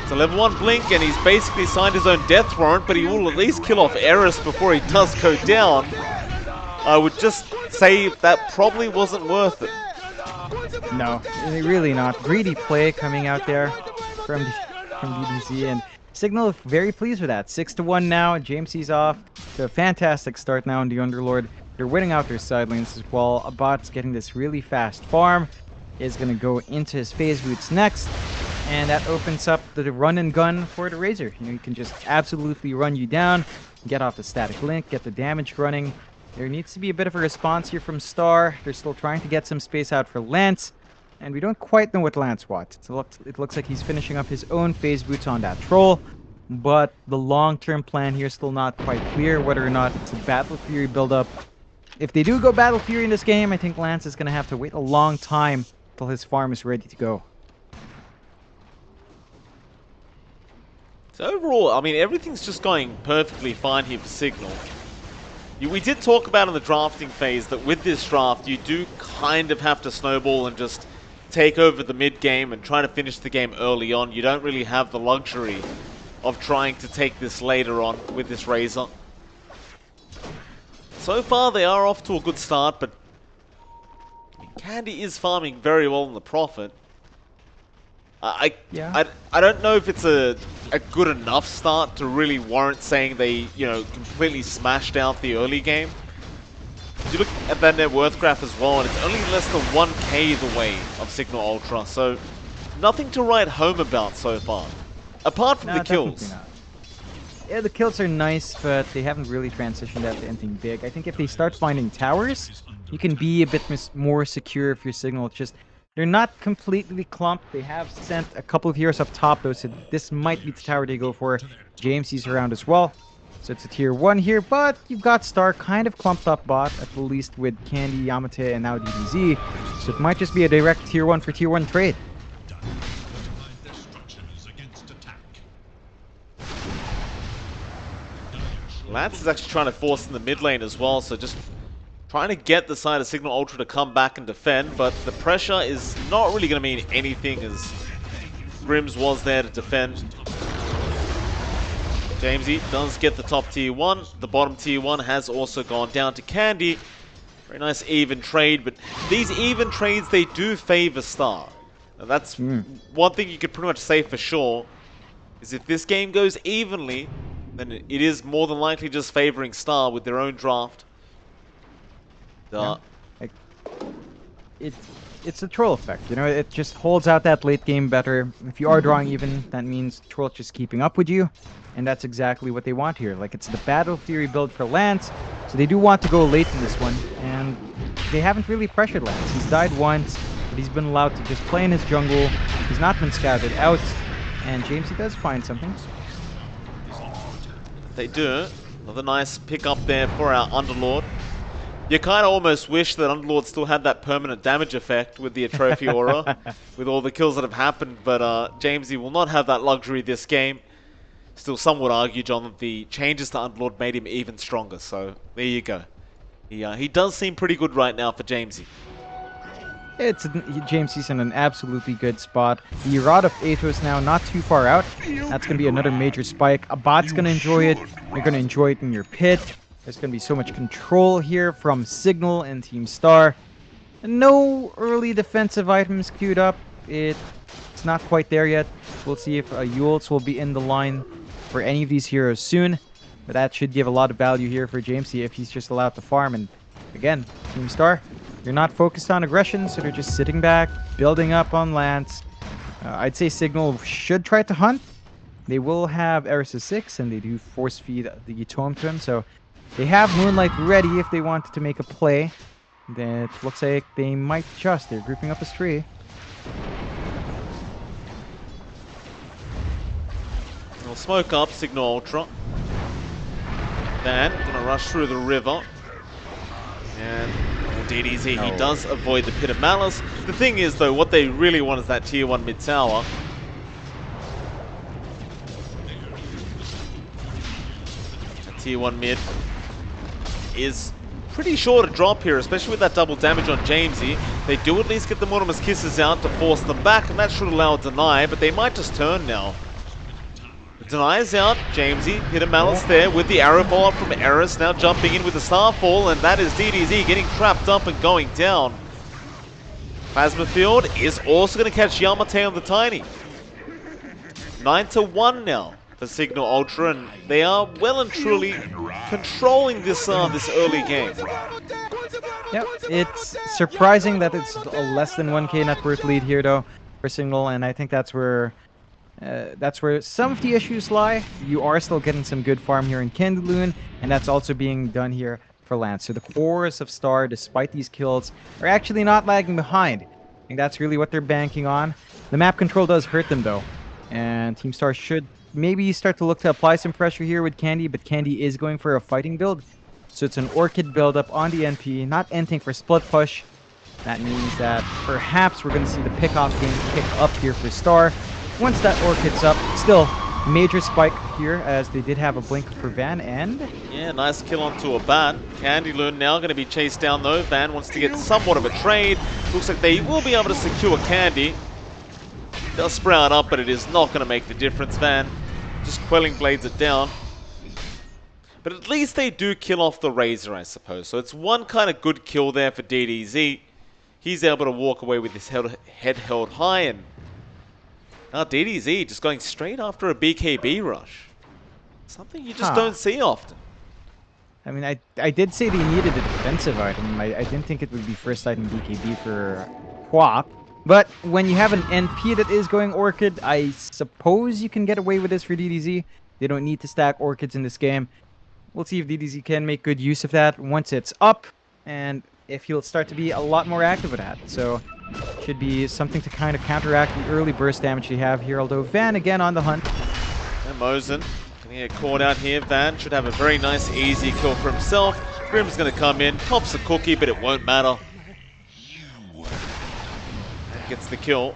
Speaker 1: It's a level 1 blink, and he's basically signed his own death warrant, but he will at least kill off Eris before he does go down. I would just say that probably wasn't worth it.
Speaker 2: No, really not. Greedy play coming out there from DDZ, and Signal very pleased with that. 6-1 now. JMC's off to a fantastic start now in the Underlord. They're winning out their side lanes as well. Abot's getting this really fast farm. Is going to go into his phase boots next, and that opens up the run and gun for the Razor. You know, he can just absolutely run you down, get off the static link, get the damage running. There needs to be a bit of a response here from Star. They're still trying to get some space out for Lance, and we don't quite know what Lance wants. It looks like he's finishing up his own phase boots on that troll, but the long-term plan here is still not quite clear, whether or not it's a Battle Fury build-up. If they do go Battle Fury in this game, I think Lance is going to have to wait a long time until his farm is ready to go.
Speaker 1: So overall, I mean, everything's just going perfectly fine here for Signal. We did talk about in the drafting phase that with this draft, you do kind of have to snowball and just take over the mid game and try to finish the game early on. You don't really have the luxury of trying to take this later on with this Razor. So far, they are off to a good start, but Candy is farming very well in the Prophet. I don't know if it's a good enough start to really warrant saying they, you know, completely smashed out the early game. You look at that net worth graph as well, and it's only less than 1k the way of Signal Ultra, so nothing to write home about so far, apart from the kills.
Speaker 2: Yeah, the kills are nice, but they haven't really transitioned out to anything big. I think if they start finding towers, you can be a bit more secure if your Signal. It's just, they're not completely clumped. They have sent a couple of heroes up top, though, so this might be the tower they go for. JMC's around as well, so it's a tier 1 here, but you've got Star kind of clumped up bot, at least with Candy, Yamate, and now DDZ, so it might just be a direct tier 1 for tier 1 trade.
Speaker 1: Lance is actually trying to force in the mid lane as well, so just trying to get the side of Signal Ultra to come back and defend, but the pressure is not really going to mean anything as Grims was there to defend. Jamesy does get the top tier 1. The bottom tier 1 has also gone down to Candy. Very nice even trade, but these even trades, they do favor Star. And that's one thing you could pretty much say for sure, is if this game goes evenly, then it is more than likely just favoring Star with their own draft.
Speaker 2: It's a troll effect, you know, it just holds out that late game better. If you are drawing even, that means troll just keeping up with you, and that's exactly what they want here. Like, it's the Battle Fury build for Lance, so they do want to go late in this one, and they haven't really pressured Lance. He's died once, but he's been allowed to just play in his jungle. He's not been scouted out, and Jamesy does find something.
Speaker 1: They do. Another nice pick up there for our Underlord. You kind of almost wish that Underlord still had that permanent damage effect with the Trophy Aura, with all the kills that have happened, but Jamesy will not have that luxury this game. Still, some would argue, John, that the changes to Underlord made him even stronger, so there you go. He does seem pretty good right now for Jamesy.
Speaker 2: Jamesy's in an absolutely good spot. The Rod of Athos now not too far out. That's going to be another major spike. A bot's going to enjoy it. You're going to enjoy it in your pit. There's going to be so much control here from Signal and Team Star. And no early defensive items queued up. It's not quite there yet. We'll see if Yules will be in the line for any of these heroes soon. But that should give a lot of value here for Jamesy if he's just allowed to farm. And again, Team Star, you're not focused on aggression, so they're just sitting back, building up on Lance. I'd say Signal should try to hunt. They will have Eris 6, and they do force feed the tome to him, so they have Moonlight ready if they wanted to make a play. That looks like they might just. They're grouping up as 3.
Speaker 1: We'll smoke up Signal Ultra. Then, gonna rush through the river. And DDZ, he does avoid the Pit of Malice. The thing is, though, what they really want is that tier 1 mid tower. Tier 1 mid is pretty sure to drop here, especially with that double damage on Jamesy. They do at least get the Mortimer's Kisses out to force them back, and that should allow a deny, but they might just turn now. The deny is out. Jamesy hit a Malice there with the arrow follow-up from Eris, now jumping in with the Starfall, and that is DDZ getting trapped up and going down. Plasma Field is also going to catch Yamate on the Tiny. 9-1 now for Signal Ultra, and they are well and truly controlling this early game.
Speaker 2: Yep, it's surprising that it's a less than 1k net worth lead here though for Signal, and I think that's where some of the issues lie. You are still getting some good farm here in Kindloon, and that's also being done here for Lance. So the cores of Star, despite these kills, are actually not lagging behind. I think that's really what they're banking on. The map control does hurt them though, and Team Star should maybe start to look to apply some pressure here with Candy, but Candy is going for a fighting build. So it's an Orchid build-up on the NP, not anything for split push. That means that perhaps we're going to see the pick-off game pick up here for Star. Once that Orchid's up, still major spike here as they did have a blink for Van, and
Speaker 1: yeah, nice kill onto a Bat. Candy Loon now going to be chased down though. Van wants to get somewhat of a trade. Looks like they will be able to secure Candy. They'll sprout up, but it is not going to make the difference. Van just Quelling Blades it down. But at least they do kill off the Razor, I suppose. So it's one kind of good kill there for DDZ. He's able to walk away with his head held high, and now DDZ just going straight after a BKB rush. Something you just don't see often.
Speaker 2: I mean, I did say they needed a defensive item. I didn't think it would be first item BKB for Quap. But when you have an NP that is going Orchid, I suppose you can get away with this for DDZ. They don't need to stack Orchids in this game. We'll see if DDZ can make good use of that once it's up, and if he'll start to be a lot more active with that. So, should be something to kind of counteract the early burst damage they have here, although Van again on the hunt.
Speaker 1: And Mosen gonna get caught out here. Van should have a very nice, easy kill for himself. Grim's gonna come in, pops a cookie, but it won't matter. And gets the kill.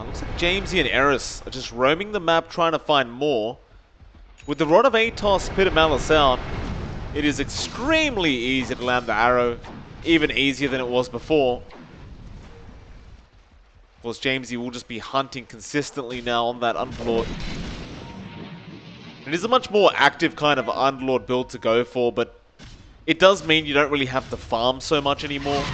Speaker 1: Looks like Jamesy and Eris are just roaming the map trying to find more. With the Rod of Atos Pit of Malice out, it is extremely easy to land the arrow, even easier than it was before. Of course, Jamesy will just be hunting consistently now on that Underlord. It is a much more active kind of Underlord build to go for, but it does mean you don't really have to farm so much anymore.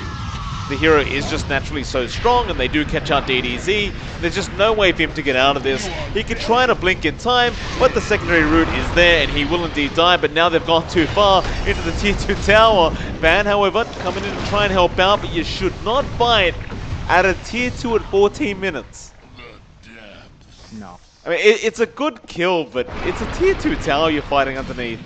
Speaker 1: The hero is just naturally so strong, and they do catch out DDZ. There's just no way for him to get out of this. He can try to blink in time, but the secondary route is there, and he will indeed die. But now they've gone too far into the tier 2 tower. Van, however, coming in to try and help out, but you should not fight at a tier 2 at 14 minutes.
Speaker 2: No.
Speaker 1: I mean, it's a good kill, but it's a tier 2 tower you're fighting underneath.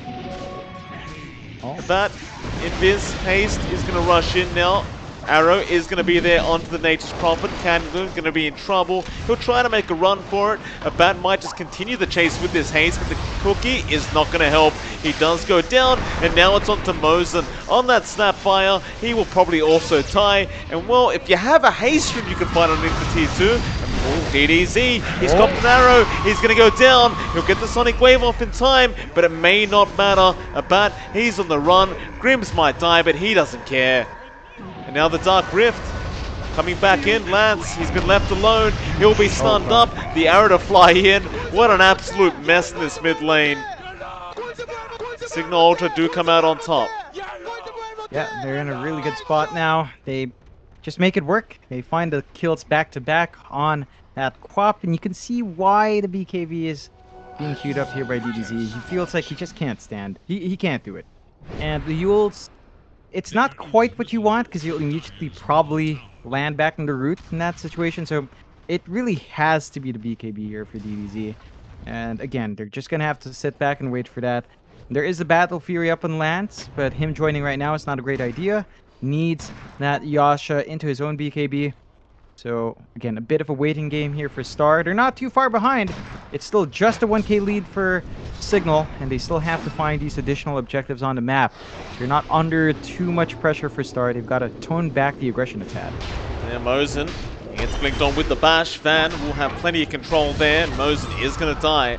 Speaker 2: Oh.
Speaker 1: That Invis Haste is going to rush in now. Arrow is going to be there onto the Nature's Prophet. Candyloon going to be in trouble. He'll try to make a run for it. A Bat might just continue the chase with this haste, but the cookie is not going to help. He does go down, and now it's onto Mosen. On that Snapfire, he will probably also die. And well, if you have a haste room, you can fight underneath the tier 2. DDZ, he's got an arrow, he's going to go down, he'll get the Sonic Wave off in time, but it may not matter. A Bat, he's on the run, Grims might die, but he doesn't care. And now the Dark Rift coming back in. Lance, he's been left alone. He'll be stunned up. The arrow to fly in. What an absolute mess in this mid lane. Signal Ultra do come out on top.
Speaker 2: Yeah, they're in a really good spot now. They just make it work. They find the kills back to back on that Quap, and you can see why the BKB is being queued up here by DDZ. He feels like he just can't stand. He can't do it. And the Yules, it's not quite what you want, because you'll immediately probably land back in the root in that situation. So it really has to be the BKB here for DDZ. And again, they're just going to have to sit back and wait for that. There is a Battle Fury up on Lance, but him joining right now is not a great idea. Needs that Yasha into his own BKB. So again, a bit of a waiting game here for Star. They're not too far behind. It's still just a 1k lead for Signal, and they still have to find these additional objectives on the map. They're not under too much pressure for Star. They've got to tone back the aggression a tad.
Speaker 1: Yeah, Mosen, he gets blinked on with the bash. Van will have plenty of control there. Mosen is going to die.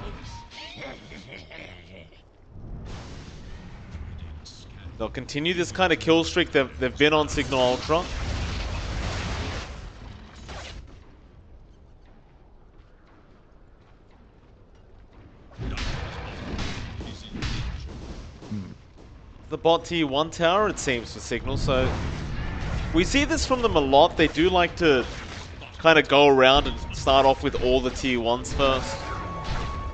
Speaker 1: They'll continue this kind of kill streak they've been on Signal Ultra. The bot tier 1 tower, it seems, for Signal, so we see this from them a lot. They do like to kind of go around and start off with all the tier 1s first.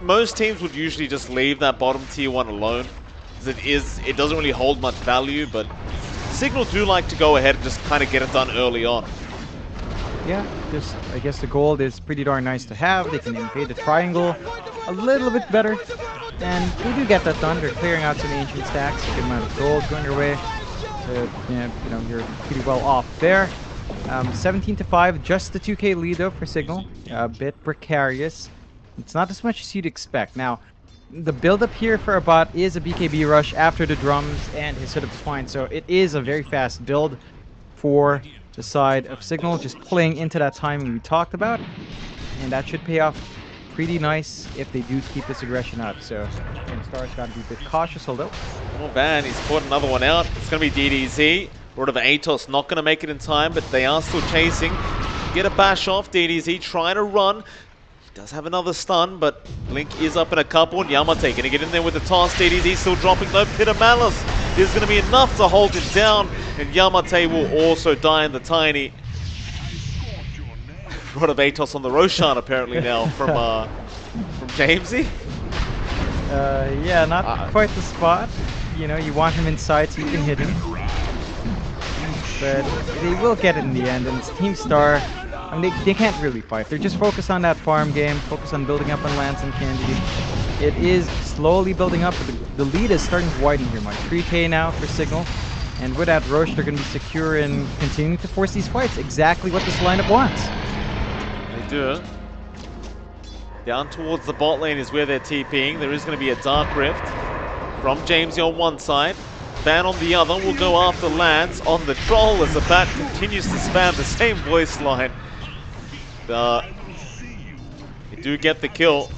Speaker 1: Most teams would usually just leave that bottom tier 1 alone, because it doesn't really hold much value, but Signal do like to go ahead and just kind of get it done early on.
Speaker 2: Yeah, just I guess the gold is pretty darn nice to have. They can invade the triangle a little bit better, and they do get that done. They're clearing out some ancient stacks, a good amount of gold going their way. So yeah, you know, you're pretty well off there. 17-5, just the 2K lead though for Signal. A bit precarious. It's not as much as you'd expect. Now, the build-up here for a bot is a BKB rush after the drums and his hit-up spine, so it is a very fast build for the side of Signal, just playing into that timing we talked about, and that should pay off pretty nice if they do keep this aggression up. So, and Star's got to be a bit cautious, although.
Speaker 1: Oh man, he's caught another one out. It's going to be DDZ. Lord of Atos not going to make it in time, but they are still chasing. Get a bash off. DDZ trying to run. He does have another stun, but Blink is up in a couple. And Yamate going to get in there with the toss. DDZ still dropping. No Pit of Malice. There's going to be enough to hold him down. And Yamate will also die in the tiny. Lord of Atos on the Roshan apparently now from Jamesy.
Speaker 2: Yeah, not quite the spot. You know, you want him inside so you can hit him. But they will get it in the end, and it's Team Star. I mean, they can't really fight. They're just focused on that farm game, focused on building up on Lance and Candy. It is slowly building up, but the lead is starting to widen here, Mike. 3K now for Signal. And with that Roche, they're going to be secure and continuing to force these fights. Exactly what this lineup wants.
Speaker 1: They do. Down towards the bot lane is where they're TPing. There is going to be a Dark Rift from Jamesy on one side. Ban on the other will go after Lance on the troll as the bat continues to spam the same voice line. They do get the kill.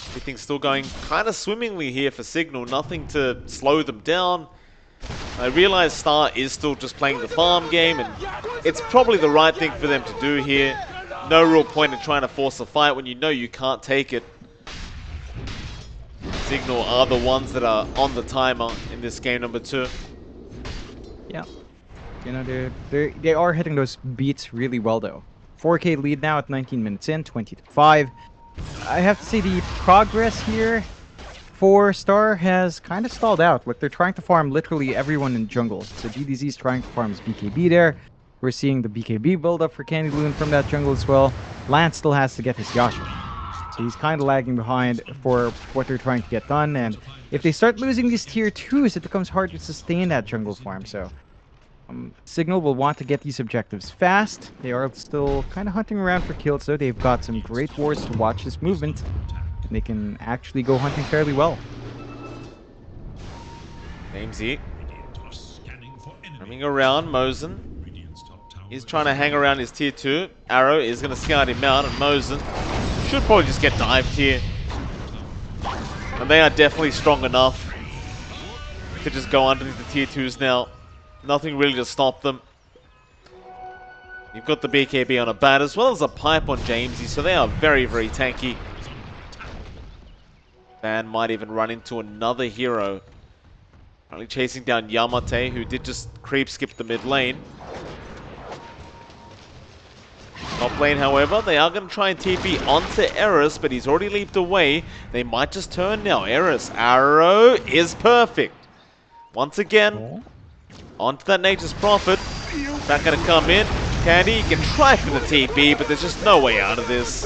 Speaker 1: Everything's still going kind of swimmingly here for Signal. Nothing to slow them down. I realize Star is still just playing the farm game, and it's probably the right thing for them to do here. No real point in trying to force a fight when you know you can't take it. Signal are the ones that are on the timer in this game number 2.
Speaker 2: Yeah. You know, they are hitting those beats really well though. 4K lead now at 19 minutes in, 20-5. I have to say the progress here for Star has kind of stalled out. Like, they're trying to farm literally everyone in jungle. So DDZ is trying to farm his BKB there. We're seeing the BKB build up for Candy Loon from that jungle as well. Lance still has to get his Yasha. So he's kind of lagging behind for what they're trying to get done. And if they start losing these tier 2s, it becomes hard to sustain that jungle farm. So Signal will want to get these objectives fast. They are still kind of hunting around for kills, so they've got some great wards to watch this movement. And they can actually go hunting fairly well.
Speaker 1: Jamesy coming around. Mosen is trying to hang around his tier 2. Arrow is going to scout him out, and Mosen should probably just get dived here. And they are definitely strong enough to just go underneath the tier 2s now. Nothing really to stop them. You've got the BKB on a bat as well as a pipe on Jamesy, so they are very, very tanky. Van might even run into another hero. Currently chasing down Yamate, who did just creep skip the mid lane. Top lane, however, they are going to try and TP onto Eris, but he's already leaped away. They might just turn now. Eris, arrow is perfect. Once again, onto that Nature's Prophet. Not going to come in. Candy, he can try for the TP, but there's just no way out of this.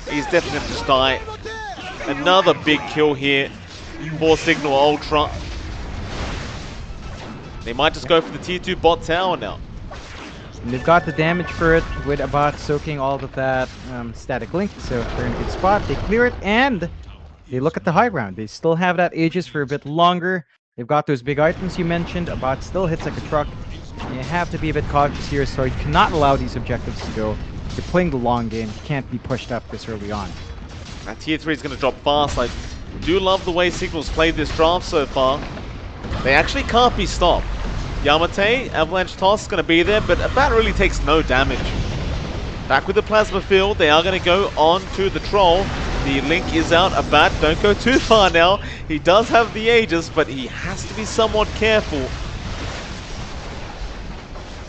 Speaker 1: He's definitely going to just die. Another big kill here for Signal Ultra. They might just go for the tier 2 bot tower now.
Speaker 2: And they've got the damage for it with a bot soaking all of that static link, so they're in a good spot. They clear it, and they look at the high ground. They still have that Aegis for a bit longer. They've got those big items you mentioned. A bot still hits like a truck. You have to be a bit cautious here, so you cannot allow these objectives to go. You're playing the long game. You can't be pushed up this early on.
Speaker 1: That tier 3 is going to drop fast. I Do love the way Signal's played this draft so far. They actually can't be stopped. Yamate, Avalanche Toss going to be there, but Abat really takes no damage. Back with the Plasma Field, they are going to go on to the Troll. The Link is out. Abat, don't go too far now. He does have the Aegis, but he has to be somewhat careful.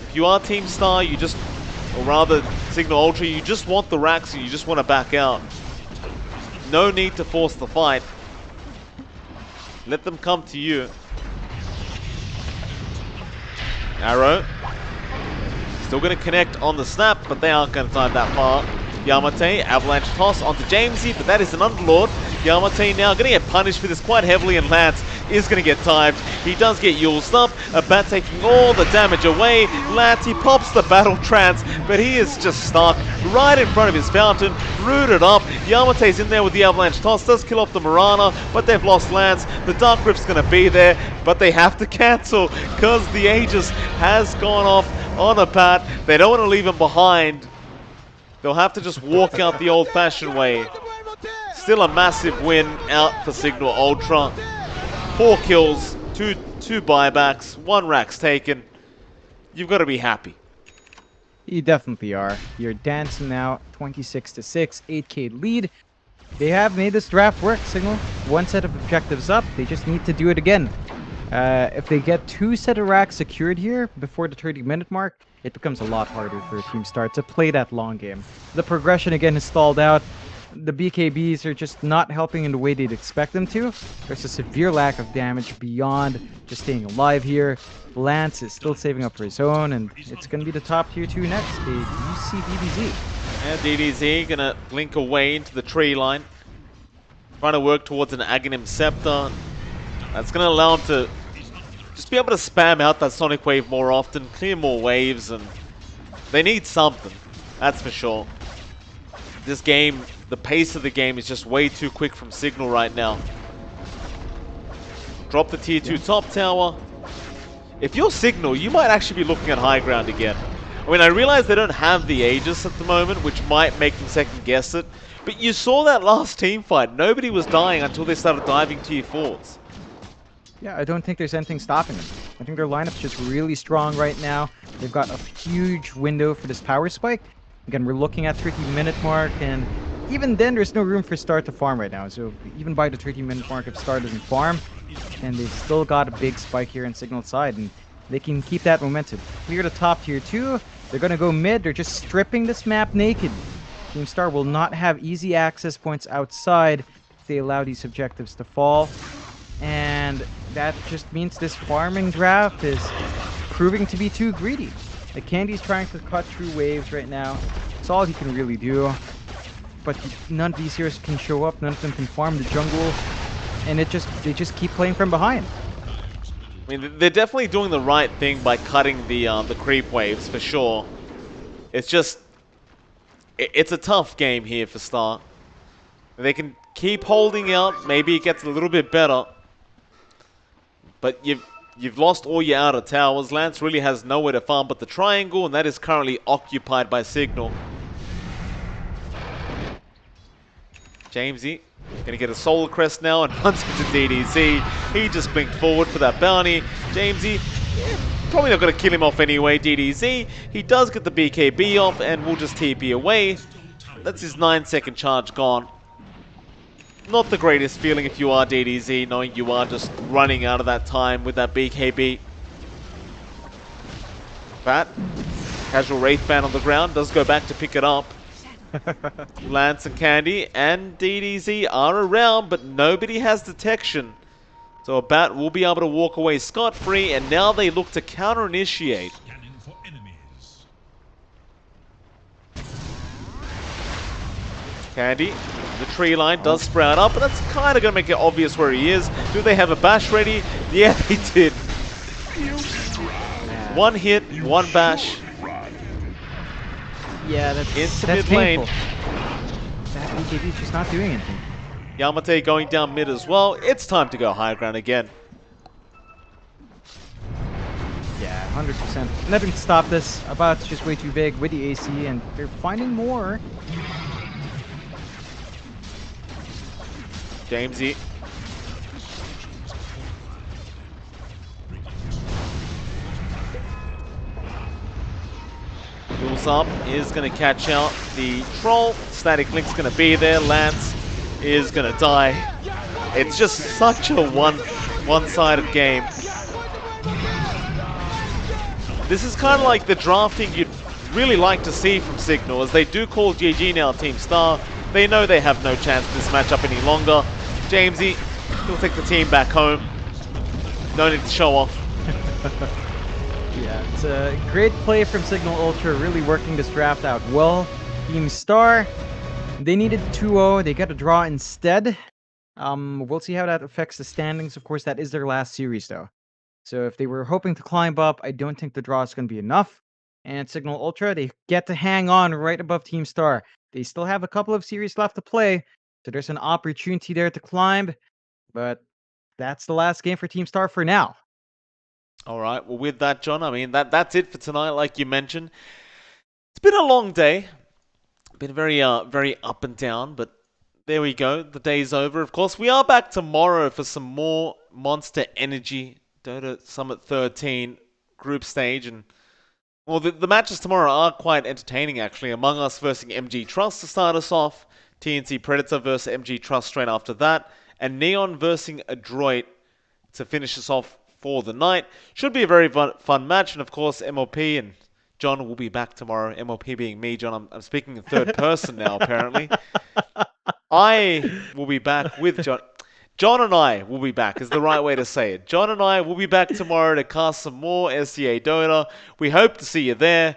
Speaker 1: If you are Team Star, you just, or rather Signal Ultra, you just want the racks and you just want to back out. No need to force the fight. Let them come to you. Arrow. Still going to connect on the snap, but they aren't going to time that far. Yamate, Avalanche Toss onto Jamesy, but that is an Underlord. Yamate now going to get punished for this quite heavily, and Lance is going to get timed. He does get Yule's up. Abat taking all the damage away. Lance, he pops the Battle Trance, but he is just stuck right in front of his fountain, rooted up. Yamate's in there with the Avalanche Toss, does kill off the Mirana, but they've lost Lance. The Dark Rift's going to be there, but they have to cancel because the Aegis has gone off on Abat. They don't want to leave him behind. They'll have to just walk out the old-fashioned way. Still a massive win out for Signal Ultra. 4 kills, 2 buybacks, 1 racks taken. You've got to be happy.
Speaker 2: You definitely are. You're dancing now, 26-6, 8K lead. They have made this draft work, Signal. 1 set of objectives up. They just need to do it again. If they get 2 set of racks secured here before the 30-minute mark, it becomes a lot harder for Team Star to play that long game. The progression again is stalled out. The BKBs are just not helping in the way they'd expect them to. There's a severe lack of damage beyond just staying alive here. Lance is still saving up for his own, and it's going to be the top tier 2 next. They UC DBZ.
Speaker 1: And DDZ going to blink away into the tree line. Trying to work towards an Aghanim Scepter. That's going to allow him to just be able to spam out that Sonic Wave more often, clear more waves, and they need something, that's for sure. This game, the pace of the game is just way too quick from Signal right now. Drop the tier 2 top tower. If you're Signal, you might actually be looking at high ground again. I mean, I realize they don't have the Aegis at the moment, which might make them second guess it, but you saw that last team fight. Nobody was dying until they started diving tier 4s.
Speaker 2: Yeah, I don't think there's anything stopping them. I think their lineup's just really strong right now. They've got a huge window for this power spike. Again, we're looking at 30-minute mark, and even then, there's no room for Star to farm right now. So even by the 30-minute mark, if Star doesn't farm, and they've still got a big spike here in Signal side, and they can keep that momentum. Clear the top tier 2. They're going to go mid. They're just stripping this map naked. Team Star will not have easy access points outside if they allow these objectives to fall. And that just means this farming draft is proving to be too greedy. Like, Candy's trying to cut through waves right now. It's all he can really do. But none of these heroes can show up. None of them can farm the jungle. And they just keep playing from behind.
Speaker 1: I mean, they're definitely doing the right thing by cutting the creep waves, for sure. It's just, it's a tough game here for Star. They can keep holding out. Maybe it gets a little bit better. But you've lost all your outer towers. Lance really has nowhere to farm but the triangle, and that is currently occupied by Signal. Jamesy gonna get a Solar Crest now and runs into DDZ. He just blinked forward for that bounty. Jamesy, probably not gonna kill him off anyway. DDZ, he does get the BKB off and will just TP away. That's his 9-second charge gone. Not the greatest feeling if you are DDZ, knowing you are just running out of that time with that BKB. Bat, casual Wraith Band on the ground, does go back to pick it up. Lance and Candy and DDZ are around, but nobody has detection. So a Bat will be able to walk away scot-free, and now they look to counter-initiate.
Speaker 3: Scanning for enemies.
Speaker 1: Candy, the tree line does sprout up, but that's kind of going to make it obvious where he is. Do they have a bash ready? Yeah, they did. One hit, one bash.
Speaker 2: Yeah, that's
Speaker 1: mid lane.
Speaker 2: painful. That BKB is just not doing anything.
Speaker 1: Yamate going down mid as well. It's time to go high ground again.
Speaker 2: Yeah, 100%. Nothing to stop this. Abat's just way too big with the AC, and they're finding more.
Speaker 1: Jamesy goes up, is going to catch out the Troll. Static Link's going to be there. Lance is going to die. It's just such a one-sided game. This is kind of like the drafting you'd really like to see from Signal, as they do call GG now Team Star. They know they have no chance in this matchup any longer. Jamesy, he'll take the team back home. No need to show off.
Speaker 2: Yeah, it's a great play from Signal Ultra, really working this draft out well. Team Star, they needed 2-0. They got a draw instead. We'll see how that affects the standings. Of course, that is their last series, though. So if they were hoping to climb up, I don't think the draw is going to be enough. And Signal Ultra, they get to hang on right above Team Star. They still have a couple of series left to play, so there's an opportunity there to climb. But that's the last game for Team Star for now.
Speaker 1: All right, well, with that, John, I mean, that's it for tonight, like you mentioned. It's been a long day. Been very up and down, but there we go. The day's over. Of course, we are back tomorrow for some more Monster Energy Dota Summit 13 group stage. And, well, the matches tomorrow are quite entertaining, actually. Among Us versus MG.TRUST to start us off. TNC Predator versus MG.TRUST straight after that. And Neon versus ADROIT to finish us off for the night. Should be a very fun match. And, of course, MLP and John will be back tomorrow. MLP being me, John. I'm speaking in third person now, apparently. I will be back with John. John and I will be back is the right way to say it. John and I will be back tomorrow to cast some more SEA Dota. We hope to see you there.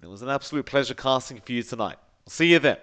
Speaker 1: It was an absolute pleasure casting for you tonight. See you then.